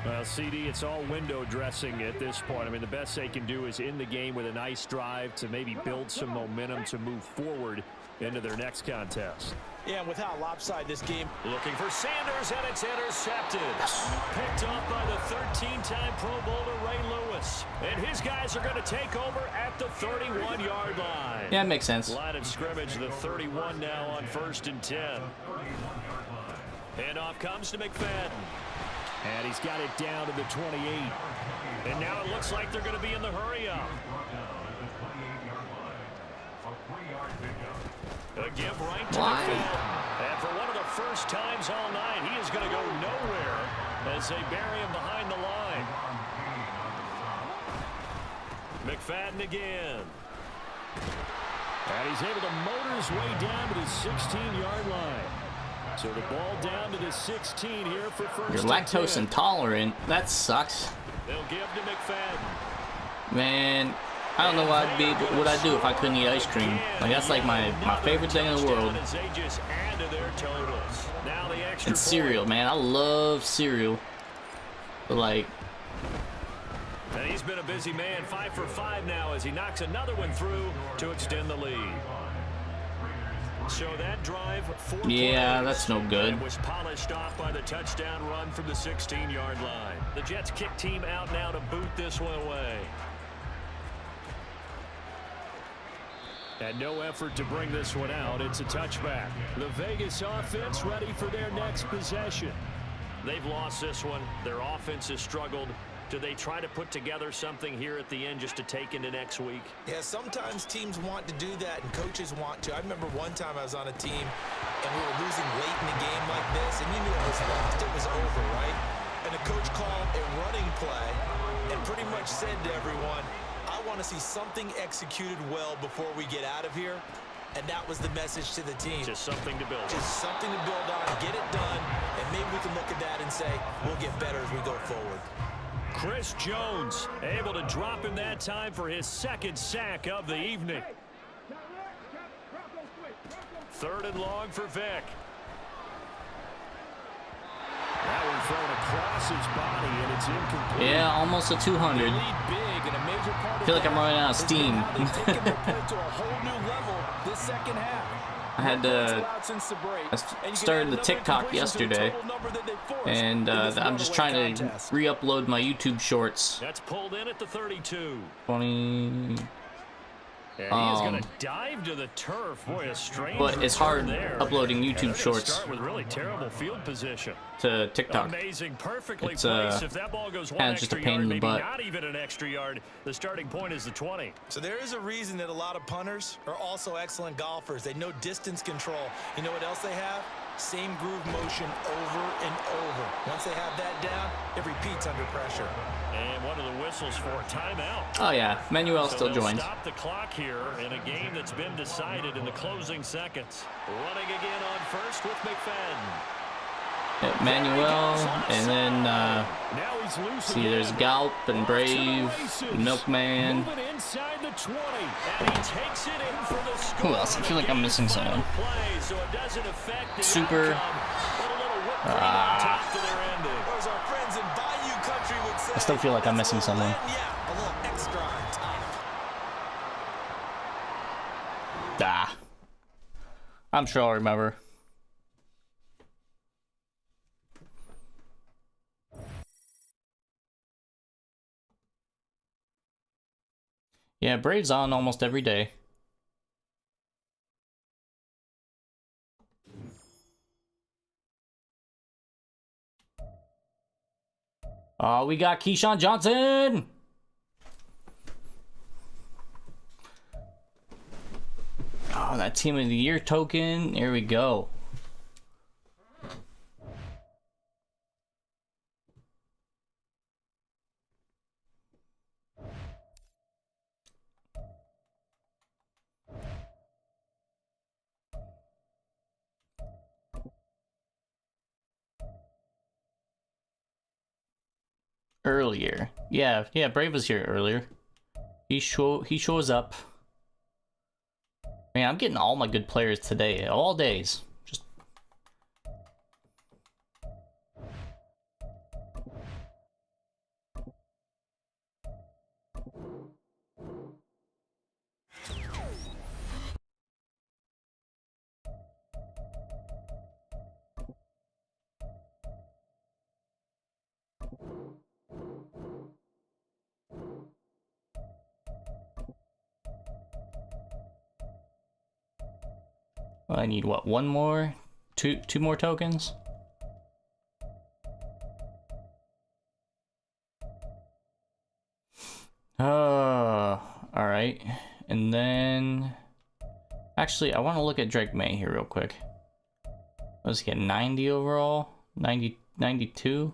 Well, CD, it's all window dressing at this point. I mean, the best they can do is end the game with a nice drive to maybe build some momentum to move forward into their next contest. Yeah, and with how lopsided this game. Looking for Sanders, and it's intercepted. Picked off by the 13-time Pro Bowler Ray Lewis. And his guys are going to take over at the 31-yard line. Yeah, it makes sense. Line of scrimmage, the 31 now on 1st and 10. Handoff comes to McFadden. And he's got it down to the 28. And now it looks like they're going to be in the hurry-up. A give right to McFadden. And for one of the first times all night, he is going to go nowhere as they bury him behind the line. McFadden again. And he's able to motor his way down to the 16-yard line. So the ball down to the 16 here for first. You're lactose intolerant. That sucks. They'll give to McFadden. Man, I don't know what I'd do if I couldn't eat ice cream. Like, that's like my favorite thing in the world. And cereal, man. I love cereal. But like, and he's been a busy man, 5 for 5 now as he knocks another one through to extend the lead. So that drive, 4 yeah, plays, that's no good. was polished off by the touchdown run from the 16-yard line. The Jets kick team out now to boot this one away. And no effort to bring this one out. It's a touchback. The Vegas offense ready for their next possession. They've lost this one. Their offense has struggled. Do they try to put together something here at the end just to take into next week? Yeah, sometimes teams want to do that and coaches want to. I remember one time I was on a team and we were losing late in the game like this, and you knew it was lost. It was over, right? And the coach called a running play and pretty much said to everyone, I want to see something executed well before we get out of here. And that was the message to the team. Just something to build on. Just something to build on, get it done, and maybe we can look at that and say, we'll get better as we go forward. Chris Jones able to drop him that time for his 2nd sack of the evening. 3rd and long for Vick. That one thrown across his body, and it's incomplete. Yeah, almost a 200. I feel like I'm running out of steam. I started the TikTok yesterday, and I'm just trying to re-upload my YouTube shorts. That's pulled in at the 32. 20. And he is going to dive to the turf. Boy, a strange. But it's hard there. uploading YouTube shorts Start with really terrible field position. to TikTok. Amazing, perfectly It's placed. If that ball goes one just a extra pain yard, in the maybe butt. not even an extra yard, the starting point is the 20. So there is a reason that a lot of punters are also excellent golfers. They know distance control. You know what else they have? Same groove motion over and over. Once they have that down, it repeats under pressure. And one of the whistles for a timeout. Oh yeah, Manuel So still they'll joins. Stop the clock here in a game that's been decided in the closing seconds. Running again on first with McFadden. Manuel, and then Now he's loose see, again. there's Galp and Brave, Milkman. Moving inside the 20, and he takes it in for the score. Who else? I feel like I'm missing someone. Play, so it doesn't affect the Super. outcome, but a little whipped cream on top to their ending. As our friends in Bayou Country would say, I still feel like I'm that's a missing little someone. Yeah, a little extra on top. I'm sure I'll remember. Yeah, Brave's on almost every day. Oh, we got Keyshawn Johnson! Oh, that Team of the Year token. Here we go. Earlier. Yeah, Brave was here earlier. He shows up. Man, I'm getting all my good players today, all days. Just I need what? One more? Two more tokens? Alright. And then actually I want to look at Drake May here real quick. Let's get 90 overall. 92.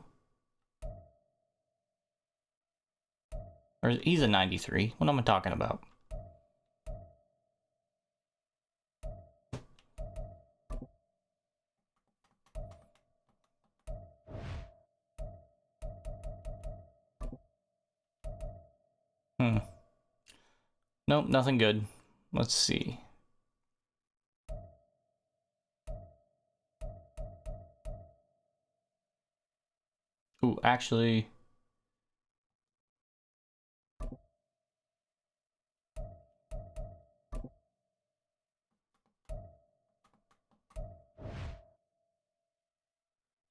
Or he's a 93. What am I talking about? Nope, nothing good. Let's see. Ooh, actually...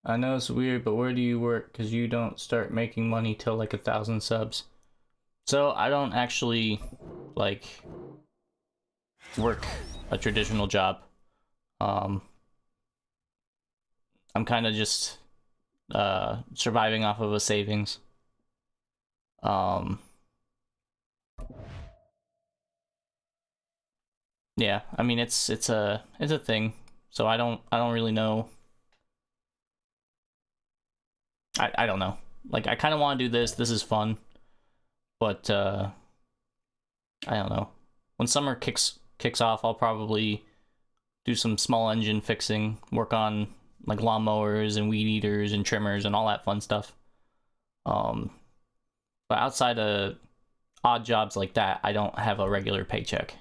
I know it's weird, but where do you work? Because you don't start making money till like 1,000 subs. So I don't actually like work a traditional job. I'm kind of just surviving off of a savings. Yeah, I mean it's a thing. So I don't really know. I don't know. Like I kind of want to do this. This is fun. But I don't know. When summer kicks off, I'll probably do some small engine fixing, work on like lawnmowers and weed eaters and trimmers and all that fun stuff. But outside of odd jobs like that, I don't have a regular paycheck.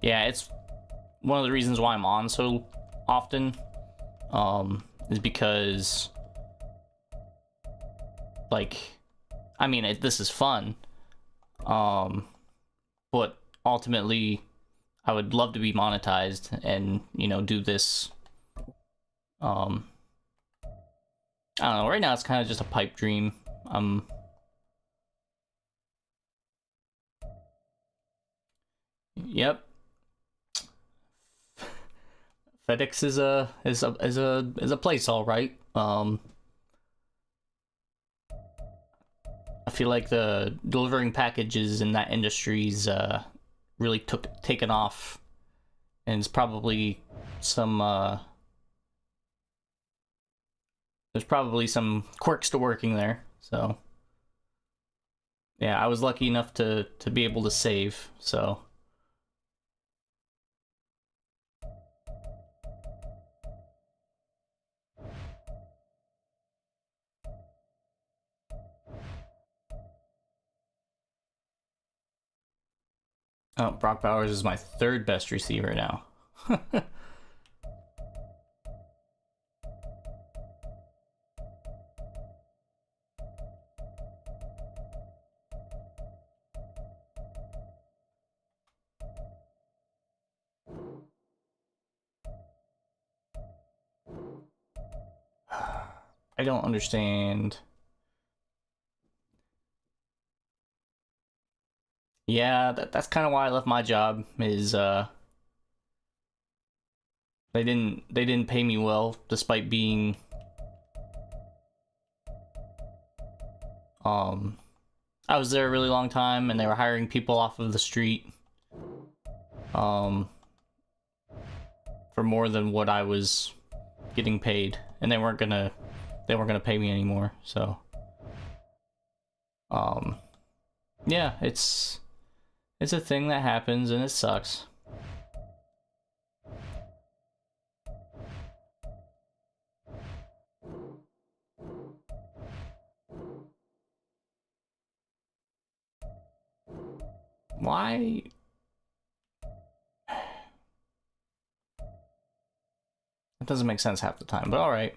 Yeah, it's one of the reasons why I'm on so often, is because, like, I mean, this is fun, but ultimately, I would love to be monetized and, you know, do this, I don't know, right now it's kind of just a pipe dream. Yep. FedEx is a place, all right. I feel like the delivering packages in that industry's really taken off, and it's probably some there's probably some quirks to working there. So yeah, I was lucky enough to be able to save. So. Oh, Brock Bowers is my third best receiver now. I don't understand. Yeah, that's kind of why I left my job, is they didn't pay me well despite being I was there a really long time and they were hiring people off of the street for more than what I was getting paid, and they weren't gonna pay me anymore. So, yeah, it's a thing that happens, and it sucks. Why? It doesn't make sense half the time, but alright.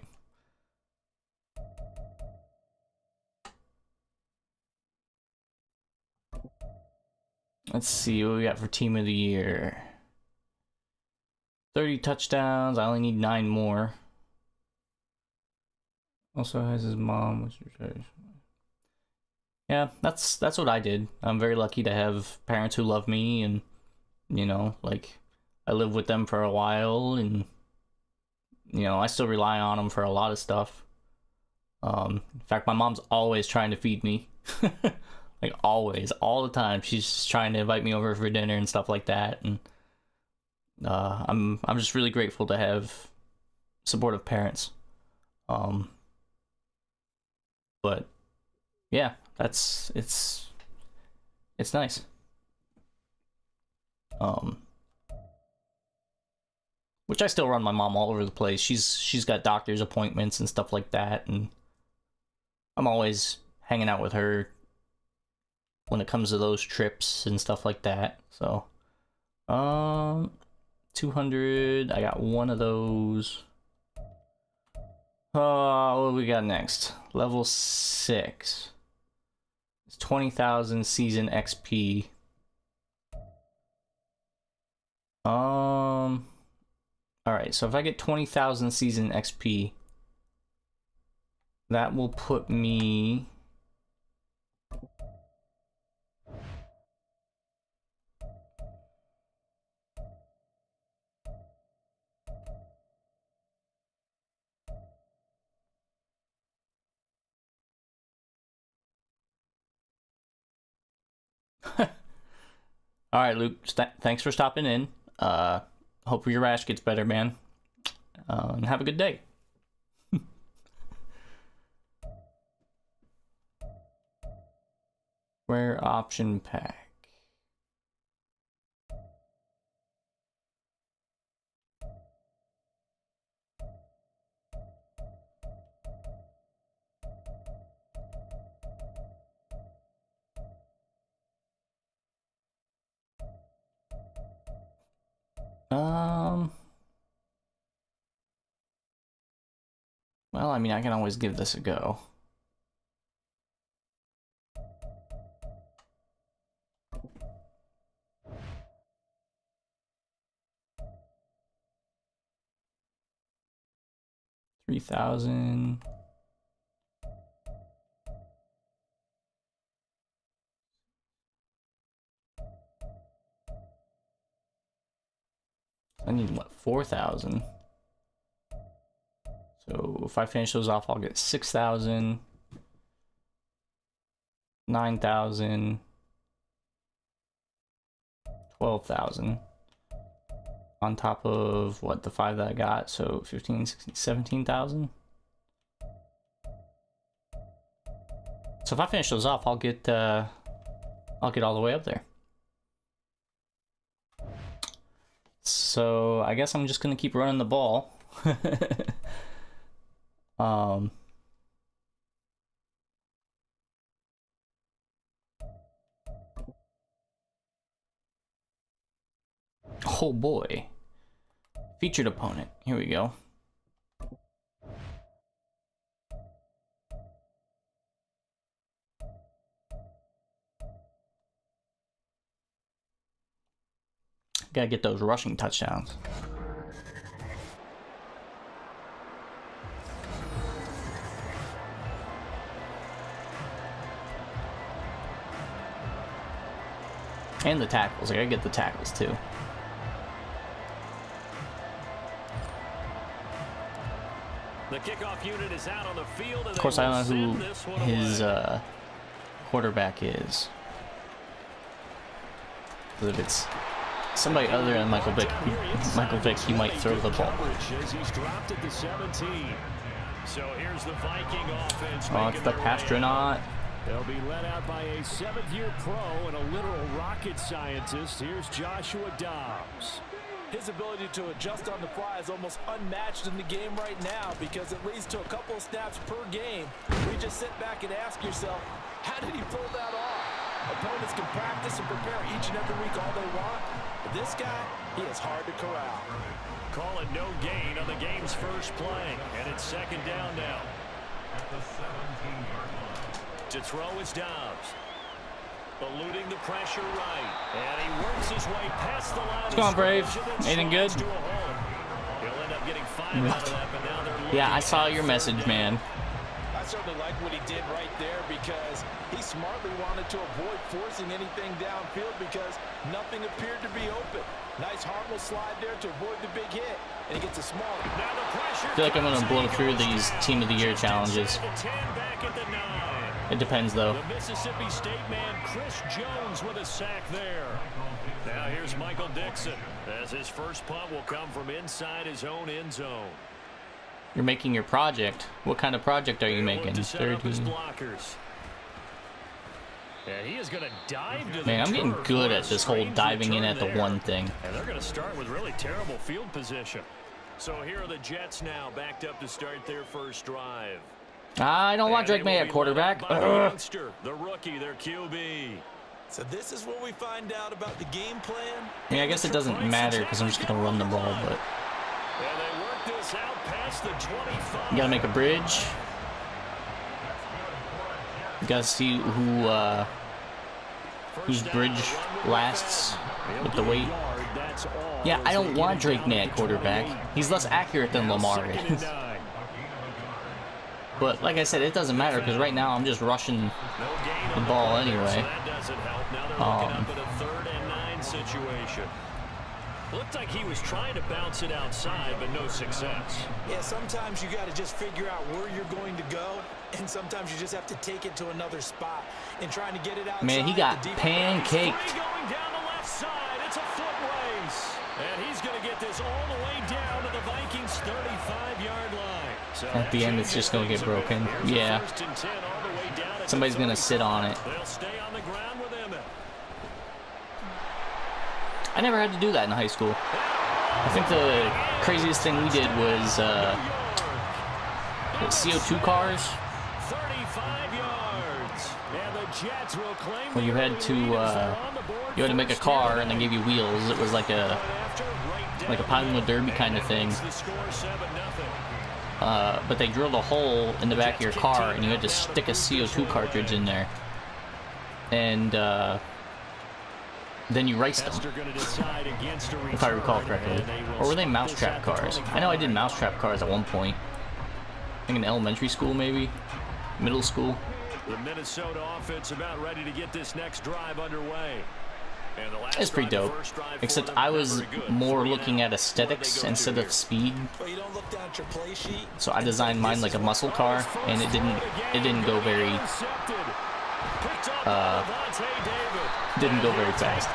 Let's see what we got for Team of the Year. 30 touchdowns. I only need 9 more. Also has his mom, which is... Yeah, that's what I did. I'm very lucky to have parents who love me, and you know, like, I lived with them for a while, and you know, I still rely on them for a lot of stuff. In fact, my mom's always trying to feed me. Like, always, all the time. She's just trying to invite me over for dinner and stuff like that, and I'm just really grateful to have supportive parents. But yeah, it's nice. Which I still run my mom all over the place. She's got doctor's appointments and stuff like that, and I'm always hanging out with her when it comes to those trips and stuff like that. So 200, I got one of those. What do we got next? Level 6. It's 20,000 season XP. Alright, so if I get 20,000 season XP, that will put me... Alright, Luke, thanks for stopping in. Hope your rash gets better, man. And have a good day. Where option pack? Well, I mean, I can always give this a go. $3,000. I need, what, 4,000? So if I finish those off, I'll get 6,000, 9,000, 12,000 on top of what, the 5 that I got. So 15, 16, 17,000. So if I finish those off, I'll get all the way up there. So I guess I'm just gonna keep running the ball. Oh boy. Featured opponent. Here we go. Gotta get those rushing touchdowns. And the tackles. I gotta get the tackles too. The kickoff unit is out on the field, and of course, I don't know who who his quarterback is. If it's Somebody other than Michael Vick. Michael Vick, he might throw the ball. He's dropped at the 17. So here's the Viking offense. Oh, it's the Pastronaut. They'll be led out by a 7th-year pro and a literal rocket scientist. Here's Joshua Dobbs. His ability to adjust on the fly is almost unmatched in the game right now because it leads to a couple of snaps per game. You just sit back and ask yourself, how did he pull that off? Opponents can practice and prepare each and every week all they want, but this guy, he is hard to corral. Call it no gain on the game's first play, and it's 2nd down now. At the 17-yard line. To throw is Dobbs. Eluding the pressure right. And he works his way past the line. What's going on, Brave? Anything good? He'll end up getting 5 out of that, but now they're Yeah, I saw your message, man. I certainly like what he did right there because he smartly wanted to avoid forcing anything downfield because nothing appeared to be open. Nice harmless slide there to avoid the big hit. And he gets a small. Now the pressure. I feel like I'm going to blow through these Team of the Year challenges. The 10 back at the 9. It depends, though. The Mississippi State man, Chris Jones, with a sack there. Now here's Michael Dixon, as his first punt will come from inside his own end zone. You're making your project. What kind of project are you making? To set up his 13. blockers. And he is going to dive to the Man, I'm getting turf good for at a this whole strange diving in return at the there. one thing. And they're going to start with really terrible field position. So here are the Jets now, backed up to start their first drive. I don't want Drake May at quarterback. Ugh. The rookie, their QB. So this is what we find out about the game plan. I mean, I guess it doesn't matter because I'm just going to run the ball, but And they work this out past the 25. you got to make a bridge. You got to see whose bridge lasts with the weight. Yeah, I don't want Drake May at quarterback. He's less accurate than Lamar is. But like I said, it doesn't matter because right now I'm just rushing the ball anyway. Looked like he was trying to bounce it outside, but no success. Yeah, sometimes you got to just figure out where you're going to go, and sometimes you just have to take it to another spot. And trying to get it outside. Man, he got pancaked. Going down the left side, it's a foot race. And he's going to get this all the way down to the Vikings' 35-yard line. So At the end, it's just going to get broken. Yeah. Somebody's going to sit on it. They'll stay on the ground with Emmett. I never had to do that in high school. I think the craziest thing we did was CO2 cars. 35 yards. And the Jets will claim Where you had to make a car and they gave you wheels. It was like a Pilot Derby kind of thing. But they drilled a hole in the back of your car and you had to stick a CO2 cartridge in there. And then you raced them, if I recall correctly. Or were they mousetrap cars? I know I did mousetrap cars at one point. I think in elementary school, maybe. Middle school. The Minnesota offense about ready to get this next drive underway. It's pretty dope. Except I was more looking at aesthetics instead of speed. So I designed mine like a muscle car, and it didn't go very fast.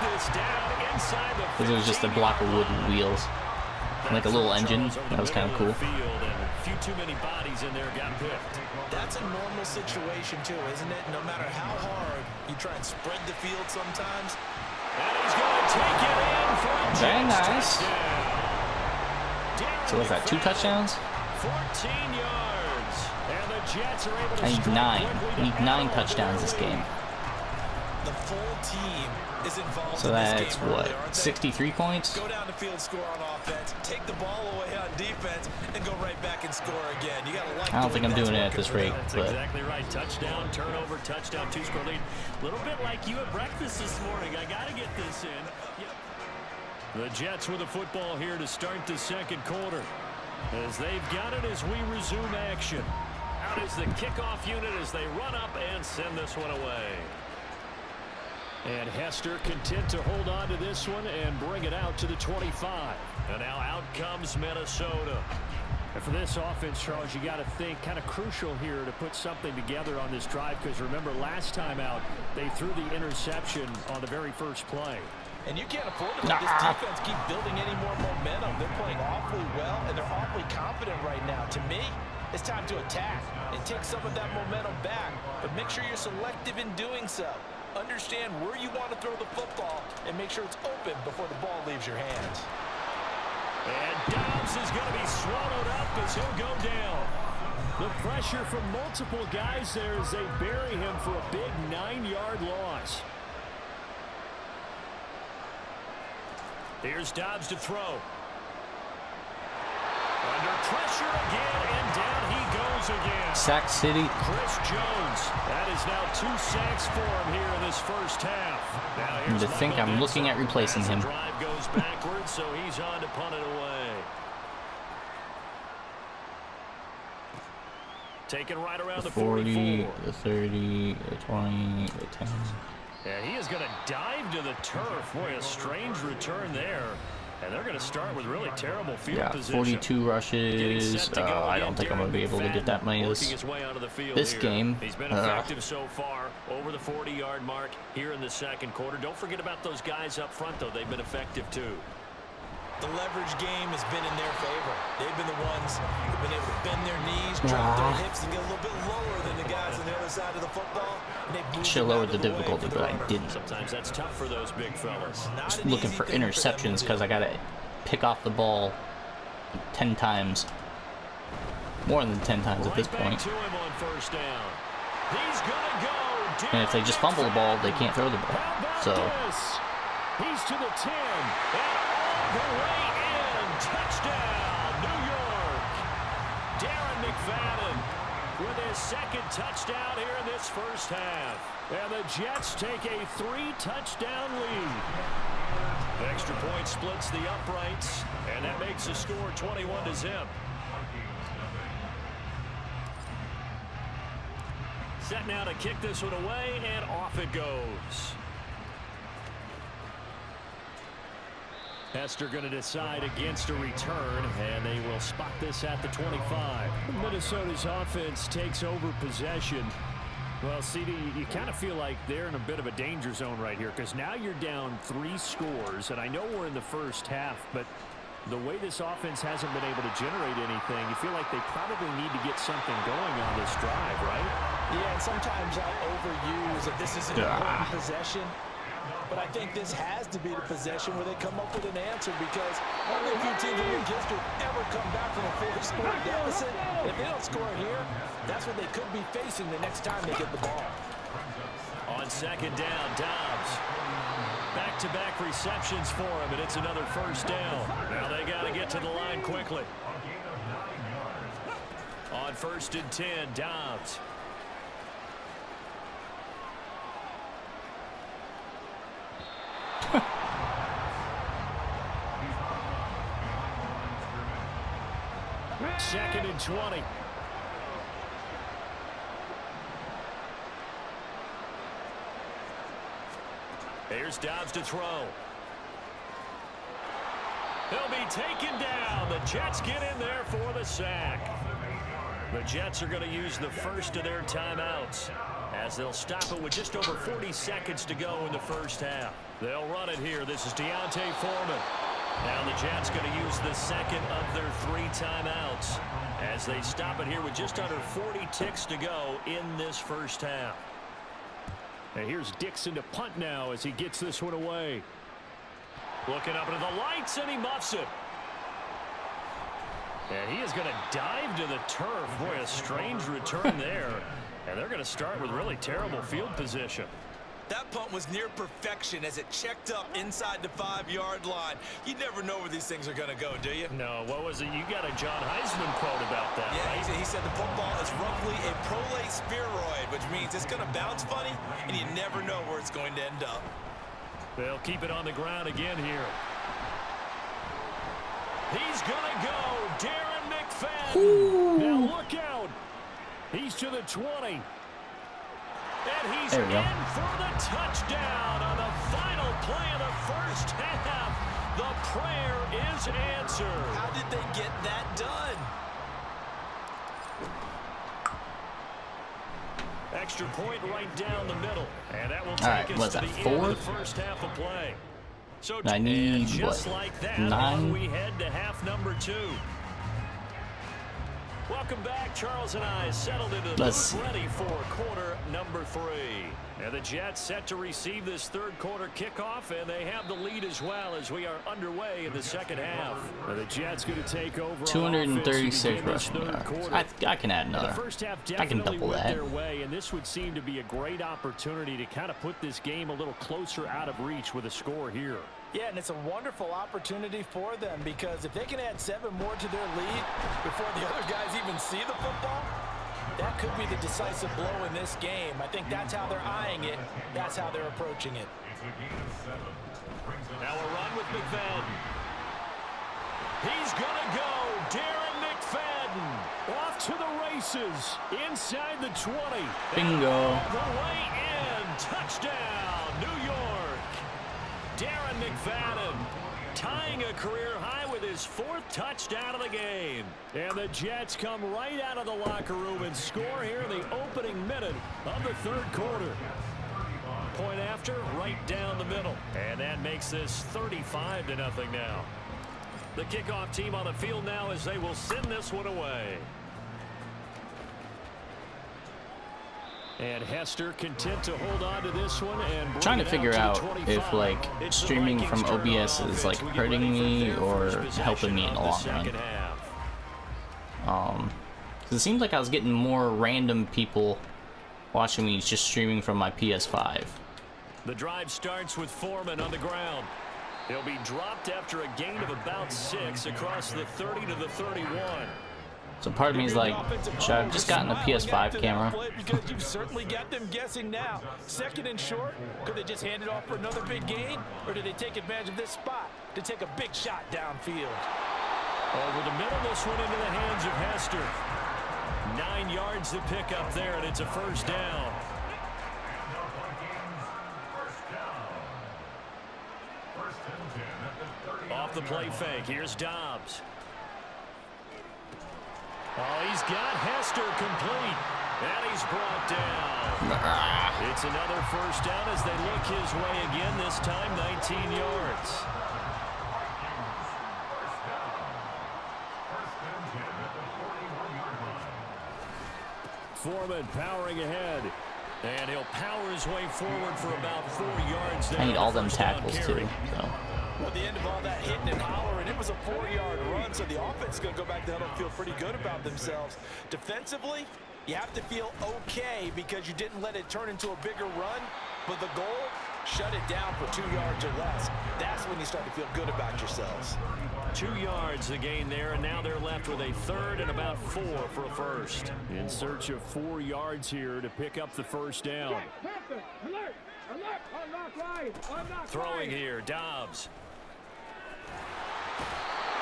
Because it was just a block of wood and wheels. And like a little engine. That was kind of cool. That's a normal situation too, isn't it? No matter how hard you try and spread the field sometimes. And he's going to take it in for a very nice. So what's that, 2 touchdowns? 14 yards. And the Jets are able to I need 9. I need 9 touchdowns this game. The full team is involved. So that's what, 63 points? Go down the field, score on offense, take the ball away on defense, and go right back and score again. You gotta like. I don't think I'm doing it at this rate, That's but exactly right. Touchdown, turnover, touchdown, 2-score lead. A little bit like you at breakfast this morning. I gotta get this in. Yep. The Jets with the football here to start the second quarter. As they've got it as we resume action. Out is the kickoff unit as they run up and send this one away. And Hester content to hold on to this one and bring it out to the 25. And now out comes Minnesota. And for this offense, Charles, you got to think kind of crucial here to put something together on this drive, because remember last time out they threw the interception on the very first play. And you can't afford to let this defense keep building any more momentum. They're playing awfully well, and they're awfully confident right now. To me, it's time to attack and take some of that momentum back, but make sure you're selective in doing so. Understand where you want to throw the football and make sure it's open before the ball leaves your hands. And Dobbs is going to be swallowed up as he'll go down. The pressure from multiple guys there as they bury him for a big 9-yard loss. Here's Dobbs to throw. Under pressure again, and down he goes again. Sack City. Chris Jones. That is now 2 sacks for him here in this first half. Now here's To think I'm looking at replacing him. The drive goes backwards, so he's on to punt it away. Taken right around the 40, 44. the 30, the 20, the 10. Yeah, he is going to dive to the turf. Boy, a strange return there. And they're going to start with really terrible field position. 42 rushes. I don't think I'm going to be able to get that many this game. He's been effective so far, over the 40-yard mark here in the second quarter. Don't forget about those guys up front, though. They've been effective, too. The leverage game has been in their favor. They've been the ones who've been able to bend their knees, drop their hips, and get a little bit lower than the guys on the other side of the football. Should lower the difficulty, but I didn't. Sometimes that's tough for those big fellas. Just looking for interceptions because I got to pick off the ball 10 times. More than 10 times at this point. And if they just fumble the ball, they can't throw the ball. So he's to the 10. The way in, touchdown, New York. Darren McFadden with his second touchdown here in this first half. And the Jets take a 3-touchdown lead. Extra point splits the uprights, and that makes the score 21-0. Set now to kick this one away, and off it goes. Hester going to decide against a return, and they will spot this at the 25. Minnesota's offense takes over possession. Well, CD, you kind of feel like they're in a bit of a danger zone right here because now you're down 3 scores, and I know we're in the first half, but the way this offense hasn't been able to generate anything, you feel like they probably need to get something going on this drive, right? Yeah, and sometimes I'll overuse that this is an important possession. But I think this has to be the possession where they come up with an answer because only a few teams in league history ever come back from a 4-score deficit. And if they don't score here, that's what they could be facing the next time they get the ball. On second down, Dobbs. Back-to-back receptions for him, and it's another first down. Now they got to get to the line quickly. On 1st and 10, Dobbs. Second and 20. Here's Dobbs to throw. He'll be taken down. The Jets get in there for the sack. The Jets are going to use the first of their timeouts as they'll stop it with just over 40 seconds to go in the first half. They'll run it here. This is Deontay Foreman. Now the Jets going to use the second of their 3 timeouts as they stop it here with just under 40 ticks to go in this first half. And here's Dixon to punt now as he gets this one away. Looking up into the lights, and he muffs it. And he is going to dive to the turf. Boy, a strange return there. And they're going to start with really terrible field position. That punt was near perfection as it checked up inside the 5-yard line. You never know where these things are going to go, do you? No, what was it? You got a John Heisman quote about that, yeah, right? He said the football is roughly a prolate spheroid, which means it's going to bounce funny, and you never know where it's going to end up. They'll keep it on the ground again here. He's going to go. Darren McFadden. Ooh. Now look out. He's to the 20. And he's in for the touchdown on the final play of the first half. The prayer is answered. How did they get that done? Extra point right down the middle. And that will take us to the end of the first half of play. So I need, just what, like that, 9? we head to half number 2. Welcome back. Charles and I settled into the booth, ready for quarter number 3. And the Jets set to receive this third quarter kickoff, and they have the lead as well as we are underway in the second half. And the Jets going to take over. 236 rushing yards. I can add another. The first half I can definitely double went that. their way, and this would seem to be a great opportunity to kind of put this game a little closer out of reach with a score here. Yeah, and it's a wonderful opportunity for them because if they can add 7 more to their lead before the other guys even see the football, that could be the decisive blow in this game. I think that's how they're eyeing it. That's how they're approaching it. Now a run with McFadden. He's going to go. Darren McFadden off to the races inside the 20. Bingo. All the way in. Touchdown, New York. Darren McFadden tying a career high with his 4th touchdown of the game. And the Jets come right out of the locker room and score here in the opening minute of the third quarter. Point after, right down the middle. And that makes this 35-0 now. The kickoff team on the field now as they will send this one away. And Hester content to hold on to this one and Trying to figure out if like streaming from OBS is like hurting me or helping me in the long run. Because it seems like I was getting more random people watching me just streaming from my PS5. The drive starts with Foreman on the ground. He'll be dropped after a gain of about 6 across the 30 to the 31. So part of me is like, should I have just gotten a PS5 camera? Because you've certainly got them guessing now. 2nd and short, could they just hand it off for another big gain? Or did they take advantage of this spot to take a big shot downfield? Over the middle, this one into the hands of Hester. 9 yards to pick up there, and it's a first down. Off the play fake, here's Dobbs. Oh, he's got Hester complete. And he's brought down. It's another first down as they look his way again, this time 19 yards. Foreman powering ahead. And he'll power his way forward for about 4 yards there. I need all them tackles too. So. Well, at the end of all that hitting and hollering, it was a 4-yard run, so the offense is going to go back to huddle and feel pretty good about themselves. Defensively, you have to feel okay because you didn't let it turn into a bigger run, but the goal, shut it down for 2 yards or less. That's when you start to feel good about yourselves. 2 yards the gain there, and now they're left with a 3rd and about 4 for a first. In search of 4 yards here to pick up the first down. Throwing here, Dobbs.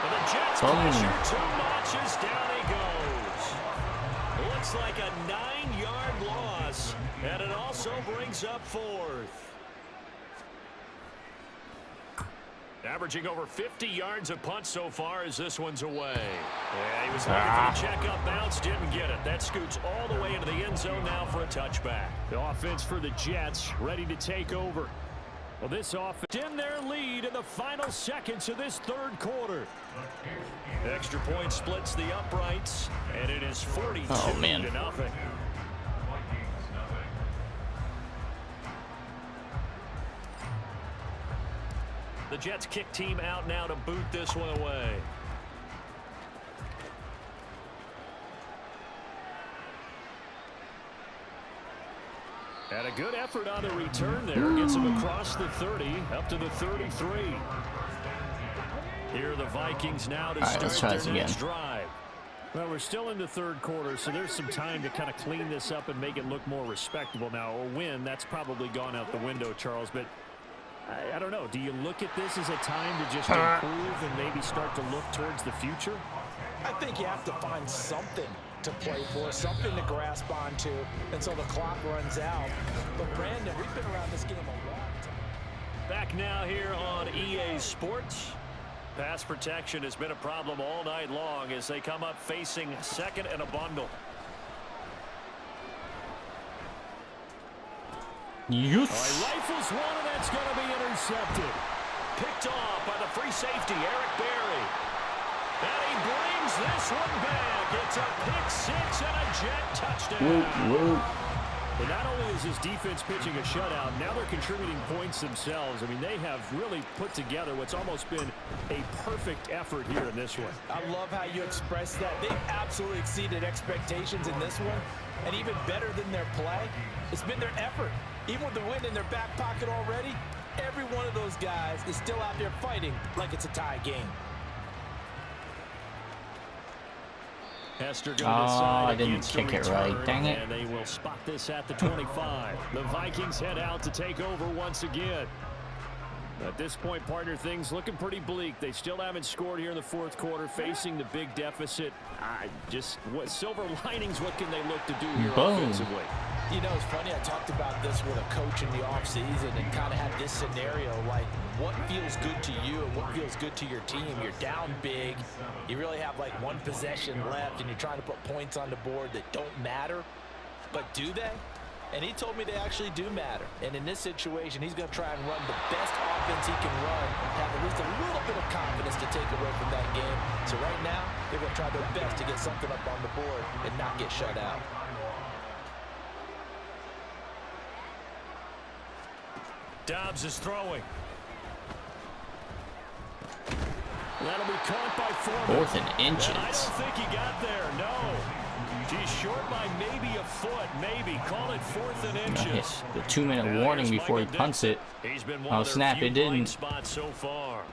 And the Jets pressure too much as down he goes. Looks like a 9-yard loss, and it also brings up 4th. Averaging over 50 yards a punt so far as this one's away. Yeah, he was looking for the checkup bounce, didn't get it. That scoots all the way into the end zone now for a touchback. The offense for the Jets ready to take over. Well, this offense in their lead in the final seconds of this third quarter. Extra point splits the uprights, and it is 42-0. The Jets kick team out now to boot this one away. And a good effort on the return there. Gets him across the 30, up to the 33. Here are the Vikings now to start their next drive. Well, we're still in the third quarter, so there's some time to kind of clean this up and make it look more respectable. Now, a win, that's probably gone out the window, Charles, but I don't know. Do you look at this as a time to just improve and maybe start to look towards the future? I think you have to find something to play for, something to grasp onto until the clock runs out. But Brandon, we've been around this game a long time. Back now here on EA Sports. Pass protection has been a problem all night long as they come up facing 2nd and a bundle. Youth. Rifles one, and that's going to be intercepted. Picked off by the free safety, Eric Berry. And he brings this one back. It's a pick six and a Jet touchdown. Whoa. And not only is this defense pitching a shutout, now they're contributing points themselves. I mean, they have really put together what's almost been a perfect effort here in this one. I love how you express that. They've absolutely exceeded expectations in this one. And even better than their play, it's been their effort. Even with the win in their back pocket already, every one of those guys is still out there fighting like it's a tie game. Hester going to decide I didn't against kick the it right. return, Dang it. and they will spot this at the 25. The Vikings head out to take over once again. At this point, partner, things looking pretty bleak. They still haven't scored here in the fourth quarter, facing the big deficit. What silver linings, what can they look to do here offensively? You know, it's funny, I talked about this with a coach in the offseason and kind of had this scenario, like what feels good to you and what feels good to your team. You're down big. You really have like one possession left and you're trying to put points on the board that don't matter. But do they? And he told me they actually do matter. And in this situation, he's going to try and run the best offense he can run, have at least a little bit of confidence to take away from that game. So right now, they're going to try their best to get something up on the board and not get shut out. Dobbs is throwing. That'll be caught by Foreman. 4th and inches. And I don't think he got there, no. He's short by maybe a foot, maybe. Call it 4th and inches. The 2-minute warning before he punts it. He's been one of their snap, few it didn't. blind spots so far.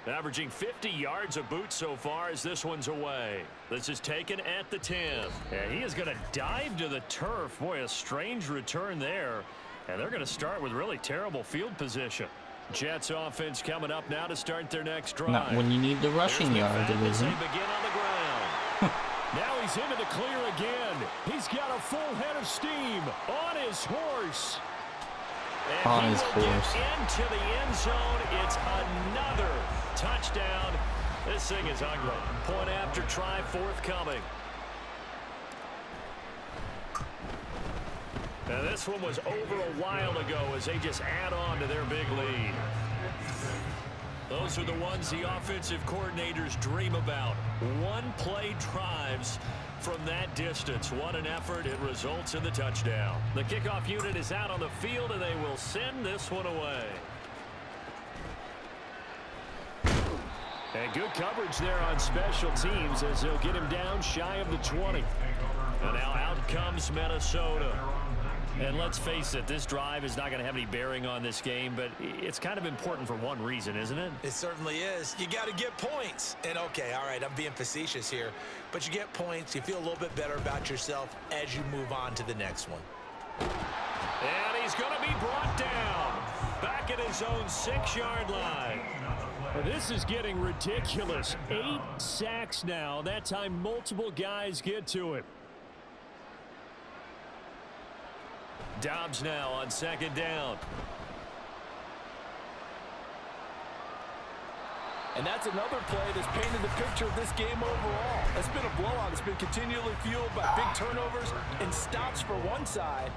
Averaging 50 yards a boot so far as this one's away. This is taken at the 10. And he is going to dive to the turf. Boy, a strange return there. And they're going to start with really terrible field position. Jets offense coming up now to start their next drive. Not when you need the rushing yard division. They begin on the ground. Now he's into the clear again. He's got a full head of steam on his horse. And on his he will horse. get into the end zone. It's another touchdown. This thing is ugly. Point after try forthcoming. Now this one was over a while ago as they just add on to their big lead. Those are the ones the offensive coordinators dream about. One-play drives from that distance. What an effort. It results in the touchdown. The kickoff unit is out on the field, and they will send this one away. And good coverage there on special teams as they'll get him down shy of the 20. And now out comes Minnesota. And let's face it, this drive is not going to have any bearing on this game, but it's kind of important for one reason, isn't it? It certainly is. You got to get points. And okay, all right, I'm being facetious here, but you get points, you feel a little bit better about yourself as you move on to the next one. And he's going to be brought down back at his own 6-yard line. This is getting ridiculous. 8 sacks now. That time multiple guys get to it. Dobbs now on 2nd down. And that's another play that's painted the picture of this game overall. It's been a blowout. It's been continually fueled by big turnovers and stops for one side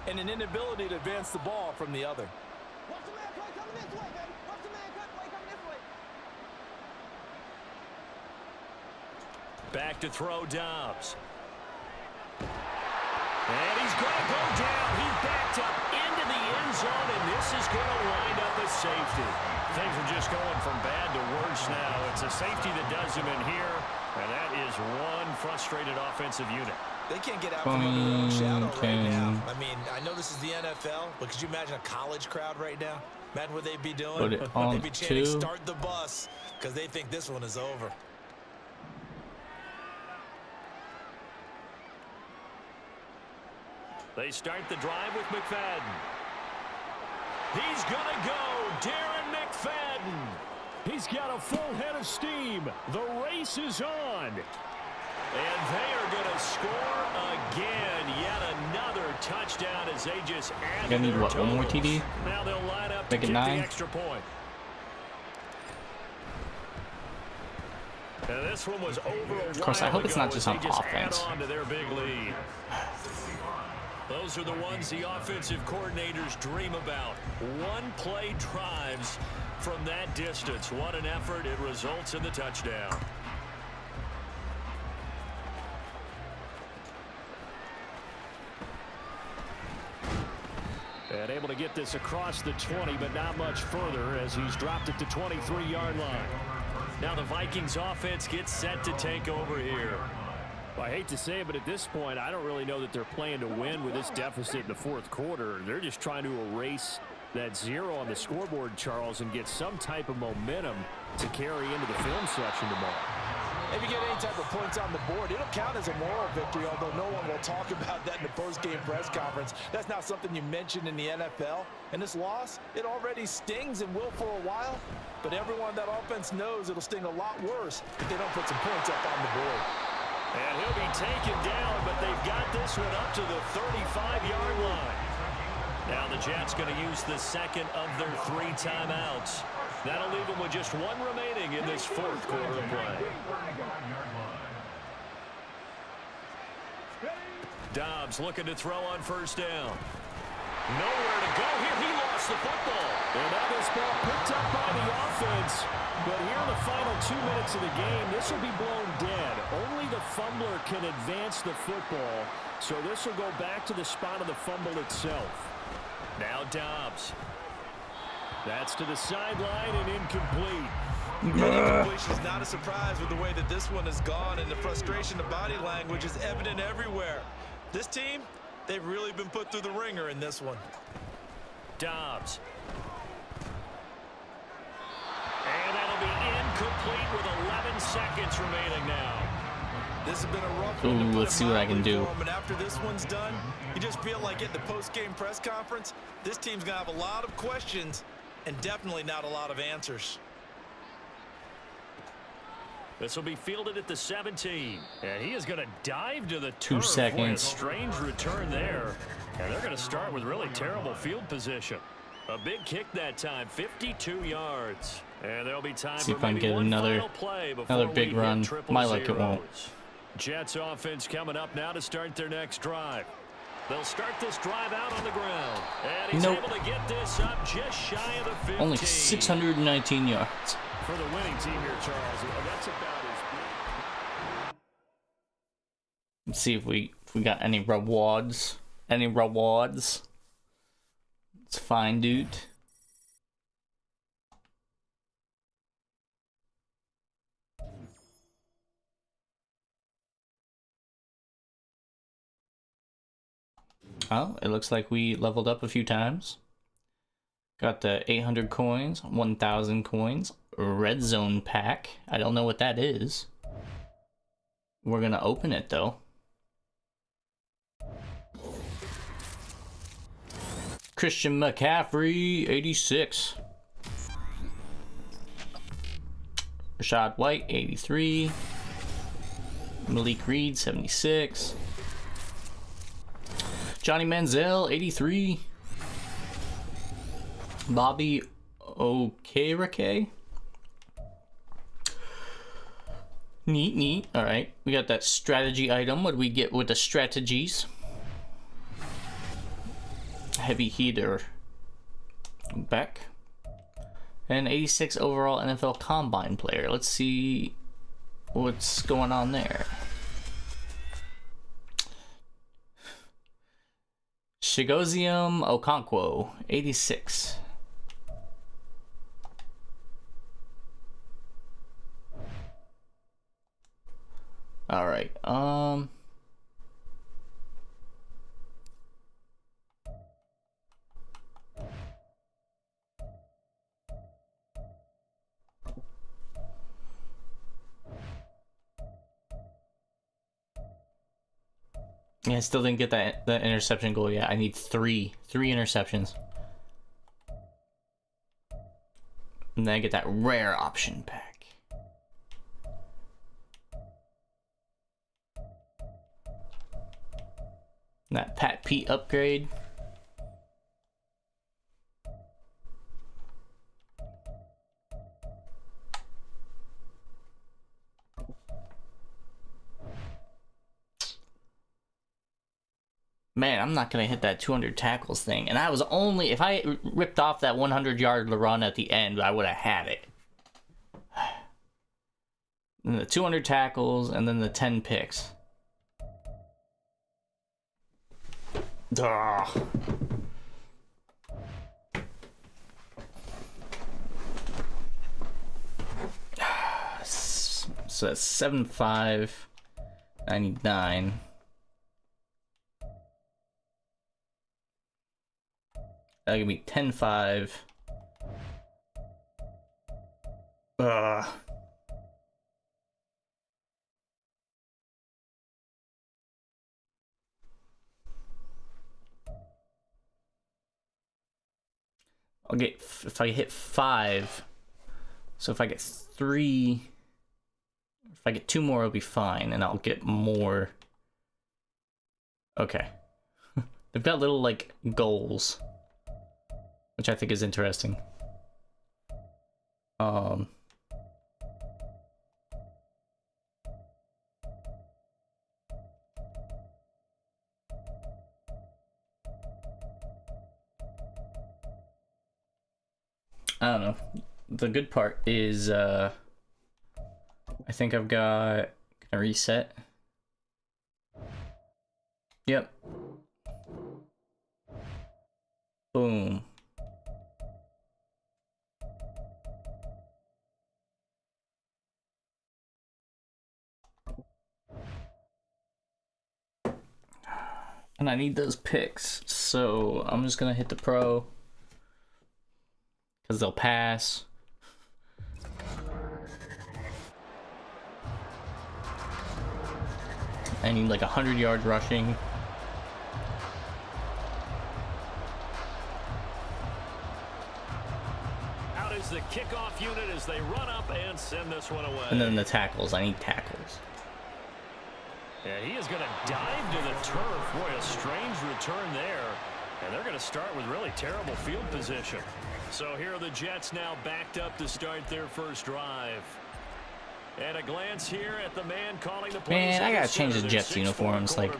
and an inability to advance the ball from the other. Watch the man play coming this way, baby. Watch the man play coming this way. Back to throw Dobbs. And he's going to go down. He backed up into the end zone, and this is going to wind up a safety. Things are just going from bad to worse now. It's a safety that does him in here, and that is one frustrated offensive unit. They can't get out from under their own shadow right now. I mean, I know this is the NFL, but could you imagine a college crowd right now? Imagine what they'd be doing. Put it on They'd be chanting, two. start the bus, because they think this one is over. They start the drive with McFadden. He's going to go. Darren McFadden. He's got a full head of steam. The race is on. And they are going to score again. Yet another touchdown as they just add to their totals. One more TD? Now they'll line up Make to it get 9. the extra point. And this one was over a Of course, I hope it's not just on while ago as they offense. add on to their big lead. Those are the ones the offensive coordinators dream about. One-play drives from that distance. What an effort. It results in the touchdown. And able to get this across the 20, but not much further as he's dropped it to 23-yard line. Now the Vikings offense gets set to take over here. Well, I hate to say it, but at this point, I don't really know that they're playing to win with this deficit in the fourth quarter. They're just trying to erase that 0 on the scoreboard, Charles, and get some type of momentum to carry into the film section tomorrow. If you get any type of points on the board, it'll count as a moral victory, although no one will talk about that in the post-game press conference. That's not something you mentioned in the NFL. And this loss, it already stings and will for a while, but everyone on that offense knows it'll sting a lot worse if they don't put some points up on the board. And he'll be taken down, but they've got this one up to the 35-yard line. Now the Jets going to use the second of their 3 timeouts. That'll leave them with just 1 remaining in this fourth quarter of play. Dobbs looking to throw on first down. Nowhere to go here. He lost the football. And that is ball picked up by the offense. But here in the final 2 minutes of the game, this will be blown dead. Only the fumbler can advance the football. So this will go back to the spot of the fumble itself. Now Dobbs. That's to the sideline and incomplete. Incompletion is not a surprise with the way that this one has gone, and the frustration of body language is evident everywhere. This team, they've really been put through the ringer in this one. Dobbs. And that'll be incomplete with 11 seconds remaining now. This has been a rough one to put let's see what I can do. And after this one's done, you just feel like at the post-game press conference, this team's going to have a lot of questions and definitely not a lot of answers. This will be fielded at the 17. And he is going to dive to the 2 turf. seconds. Boy, a strange return there. And they're going to start with really terrible field position. A big kick that time, 52 yards. And there'll be time See for if I can maybe get one another final play before big we hit run. triple My luck, it won't. zeros. Jets offense coming up now to start their next drive. They'll start this drive out on the ground. And he's able to get this up just shy of the 15. Only 619 yards. For the winning team here, Charles, that's about as good. Let's see if we got any rewards. Any rewards? It's fine, dude. Oh, it looks like we leveled up a few times. Got the 800 coins, 1,000 coins, red zone pack. I don't know what that is. We're gonna open it though. Christian McCaffrey, 86. Rashad White, 83. Malik Reed, 76. Johnny Manziel, 83. Bobby Okereke. Neat. All right. We got that strategy item. What do we get with the strategies? Heavy heater. Beck. And 86 overall NFL Combine player. Let's see what's going on there. Chigozium Okonkwo, 86. All right. Yeah, I still didn't get that interception goal yet. I need three interceptions. And then I get that rare option pack. And that Pat Pete upgrade. Man, I'm not gonna hit that 200 tackles thing. And I was only, if I ripped off that 100-yard run at the end, I would have had it. And the 200 tackles, and then the 10 picks. Duh. So that's 7,599. That'll give me 10,500. I'll get, if I hit 5, so if I get 3, if I get 2 more, it'll be fine, and I'll get more. Okay. They've got little, like, goals, which I think is interesting. I don't know. The good part is, I think I've got, can I reset? Yep. Boom. And I need those picks, so I'm just gonna hit the pro. Because they'll pass. I need like 100 yards rushing. Out is the kickoff unit as they run up and send this one away. And then the tackles. I need tackles. Yeah, he is going to dive to the turf. Boy, a strange return there. And they're going to start with really terrible field position. So here are the Jets now backed up to start their first drive. And a glance here at the man calling the plays. Man, I gotta change the Jets uniforms. Like,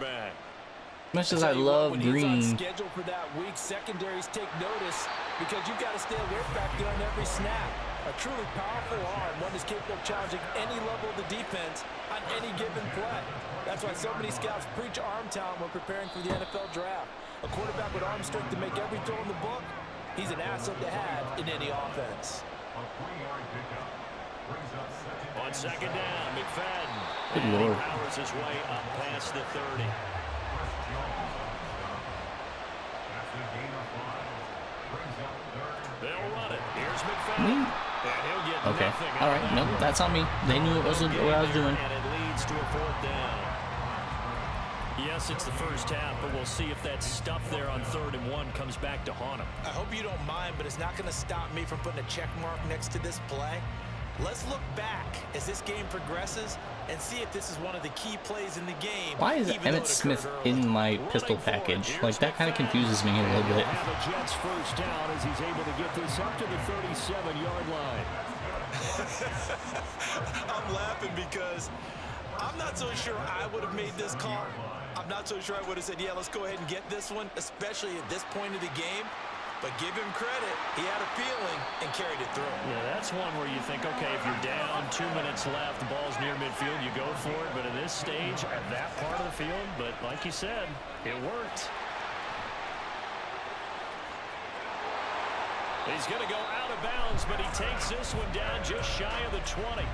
much as I love green. Schedule for that week, secondaries take notice because you've got to stay alert back there on every snap. A truly powerful arm, one is capable of challenging any level of the defense on any given play. That's why so many scouts preach arm talent when preparing for the NFL draft. A quarterback with arm strength to make every throw in the book, he's an asset to have in any offense. On second down, McFadden. Good and Lord. He powers his way up past the 30. They'll run it. Here's McFadden. And he'll get Okay. nothing. All right. Nope. That's on me. They knew it wasn't what I was doing. And it leads to a 4th down. Yes, it's the first half, but we'll see if that stuff there on 3rd and 1 comes back to haunt him. I hope you don't mind, but it's not going to stop me from putting a check mark next to this play. Let's look back as this game progresses and see if this is one of the key plays in the game. Why is Emmitt Smith in my pistol package? Like, that kind of confuses me a little bit. Have a Jets first down as he's able to get this up to the 37-yard line. I'm laughing because I'm not so sure I would have made this call. I'm not so sure I would have said, yeah, let's go ahead and get this one, especially at this point of the game. But give him credit. He had a feeling and carried it through. Yeah, that's one where you think, okay, if you're down, 2 minutes left, the ball's near midfield, you go for it. But at this stage, at that part of the field, but like you said, it worked. He's going to go out of bounds, but he takes this one down just shy of the 20.